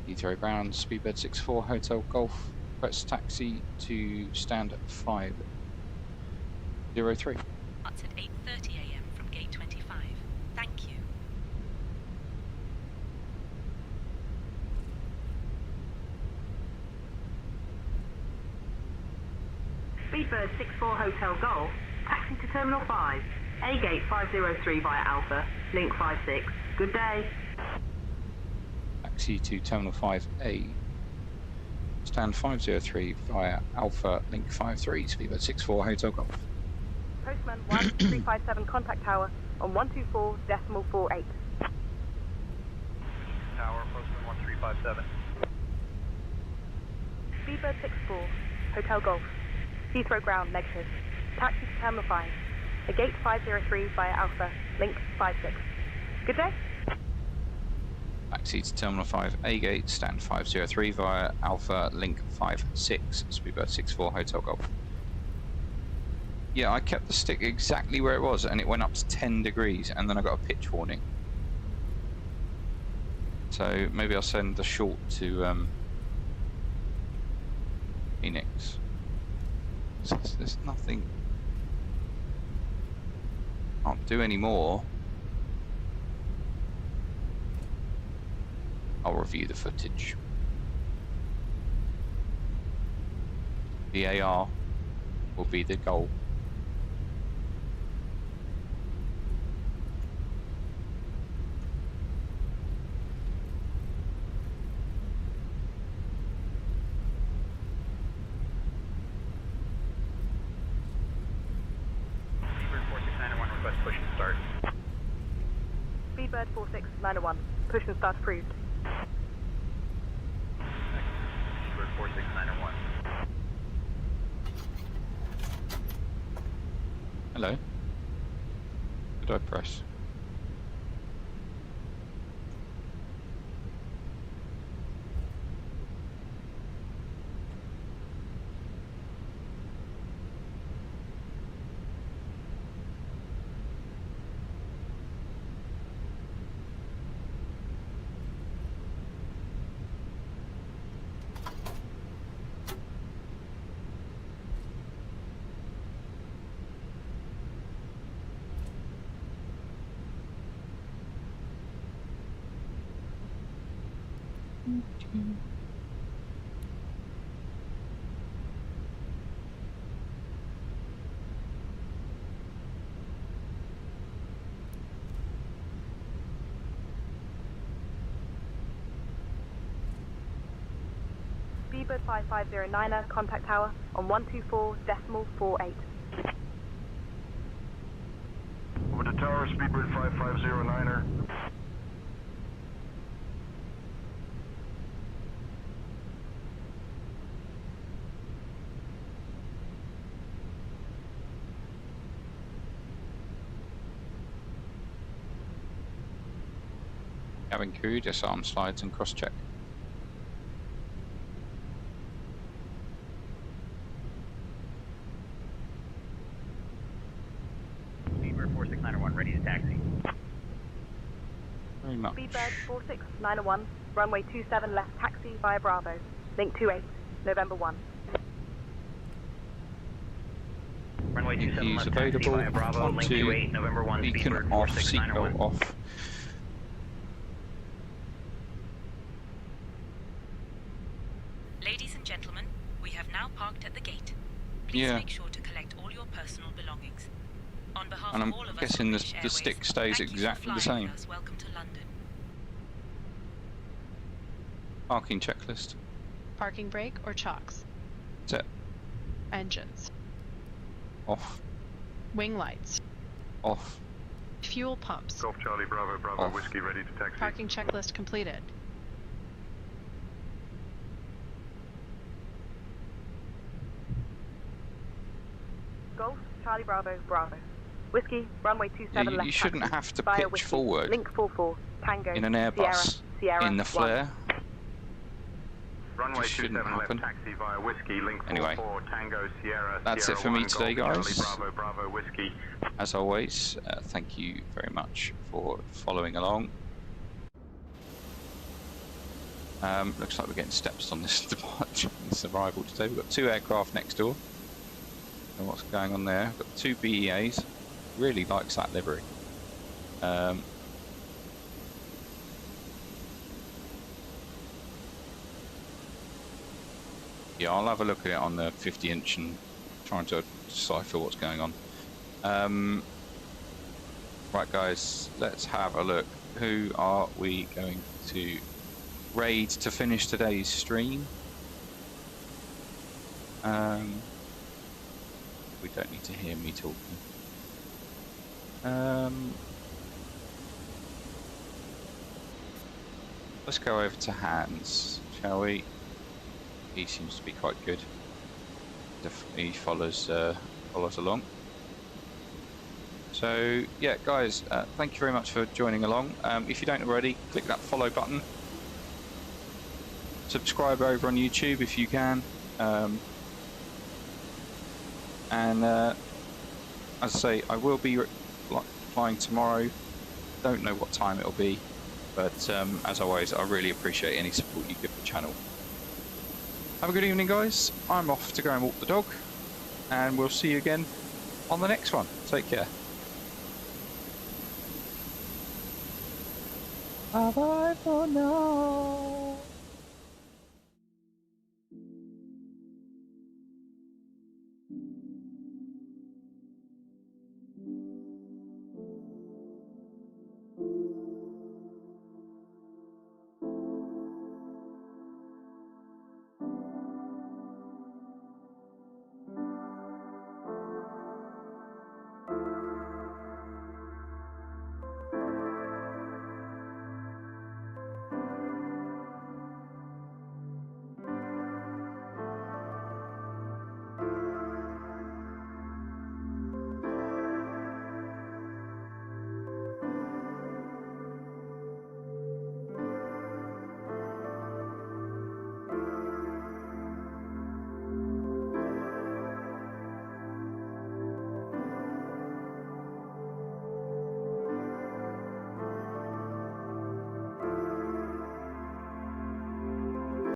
Heathrow ground, Speedbird 64, Hotel Golf. Request taxi to stand 503. Starts at 8:30 a.m. from gate 25. Thank you. Speedbird 64 Hotel Golf, taxi to Terminal 5. A gate 503 via Alpha, link 56. Good day. Taxi to Terminal 5A. Stand 503 via Alpha Link 53, Speedbird 64, Hotel Golf. Postman 1357 contact tower on 124.48. Tower, Postman 1357. Speedbird 64, Hotel Golf. Heathrow ground, negative. Taxi to Terminal 5. A gate 503 via Alpha, link 56. Good day. Taxi to Terminal 5 A gate, stand 503 via Alpha Link 56, Speedbird 64, Hotel Golf. Yeah, I kept the stick exactly where it was and it went up to 10 degrees and then I got a pitch warning. So maybe I'll send the short to Phoenix. There's nothing. Can't do any more. I'll review the footage. VAR will be the goal. Speedbird 46901. Push and start approved. Speedbird 46901. Hello. What did I press? Speedbird 5509er, contact tower on 124.48. Over to tower, Speedbird 5509er. Cabin crew, disarm slides and cross-check. Speedbird 46901, ready to taxi. Very much. Speedbird 46901, runway 27 left, taxi via Bravo. Link 28, November 1. Runway 27 Use left, taxi available. via Bravo, link 28, November 1, Beacon Speedbird off, 46901. seatbelt off. Ladies and gentlemen, we have now parked at the gate. Please make sure to collect all your personal belongings. On behalf And of I'm all of us guessing at the British Airways, stick stays thank you for exactly the flying same. with us. Welcome to London. Parking checklist. Parking brake or chocks? Set. Engines. Off. Wing lights. Off. Fuel pumps. Golf Charlie Bravo, Bravo, Off. Whiskey ready to taxi. Parking checklist completed. Golf, Charlie Bravo, Bravo. Whiskey, runway 27 left. You shouldn't taxi, have to via pitch Whiskey, forward Link 44, Tango, in an Airbus Sierra, in the 1. flare. Runway Just shouldn't 27 happen. left, taxi via Whiskey, Link 44, Anyway, Tango, Sierra, that's Sierra it for me 1, today, Golf guys. Charlie Bravo, Bravo, Whiskey. As always, thank you very much for following along. Looks like we're getting steps on this departure, this arrival today. We've got 2 aircraft next door. And what's going on there? We've got 2 BEAs. Really likes that livery. Yeah, I'll have a look at it on the 50-inch and trying to decipher what's going on. Right, guys, let's have a look. Who are we going to raid to finish today's stream? We don't need to hear me talking. Let's go over to Hans, shall we? He seems to be quite good. He follows along. So yeah, guys, thank you very much for joining along. If you don't already, click that follow button. Subscribe over on YouTube if you can. And as I say, I will be flying tomorrow. Don't know what time it'll be, but as always, I really appreciate any support you give the channel. Have a good evening, guys. I'm off to go and walk the dog, and we'll see you again on the next one. Take care. Bye bye for now.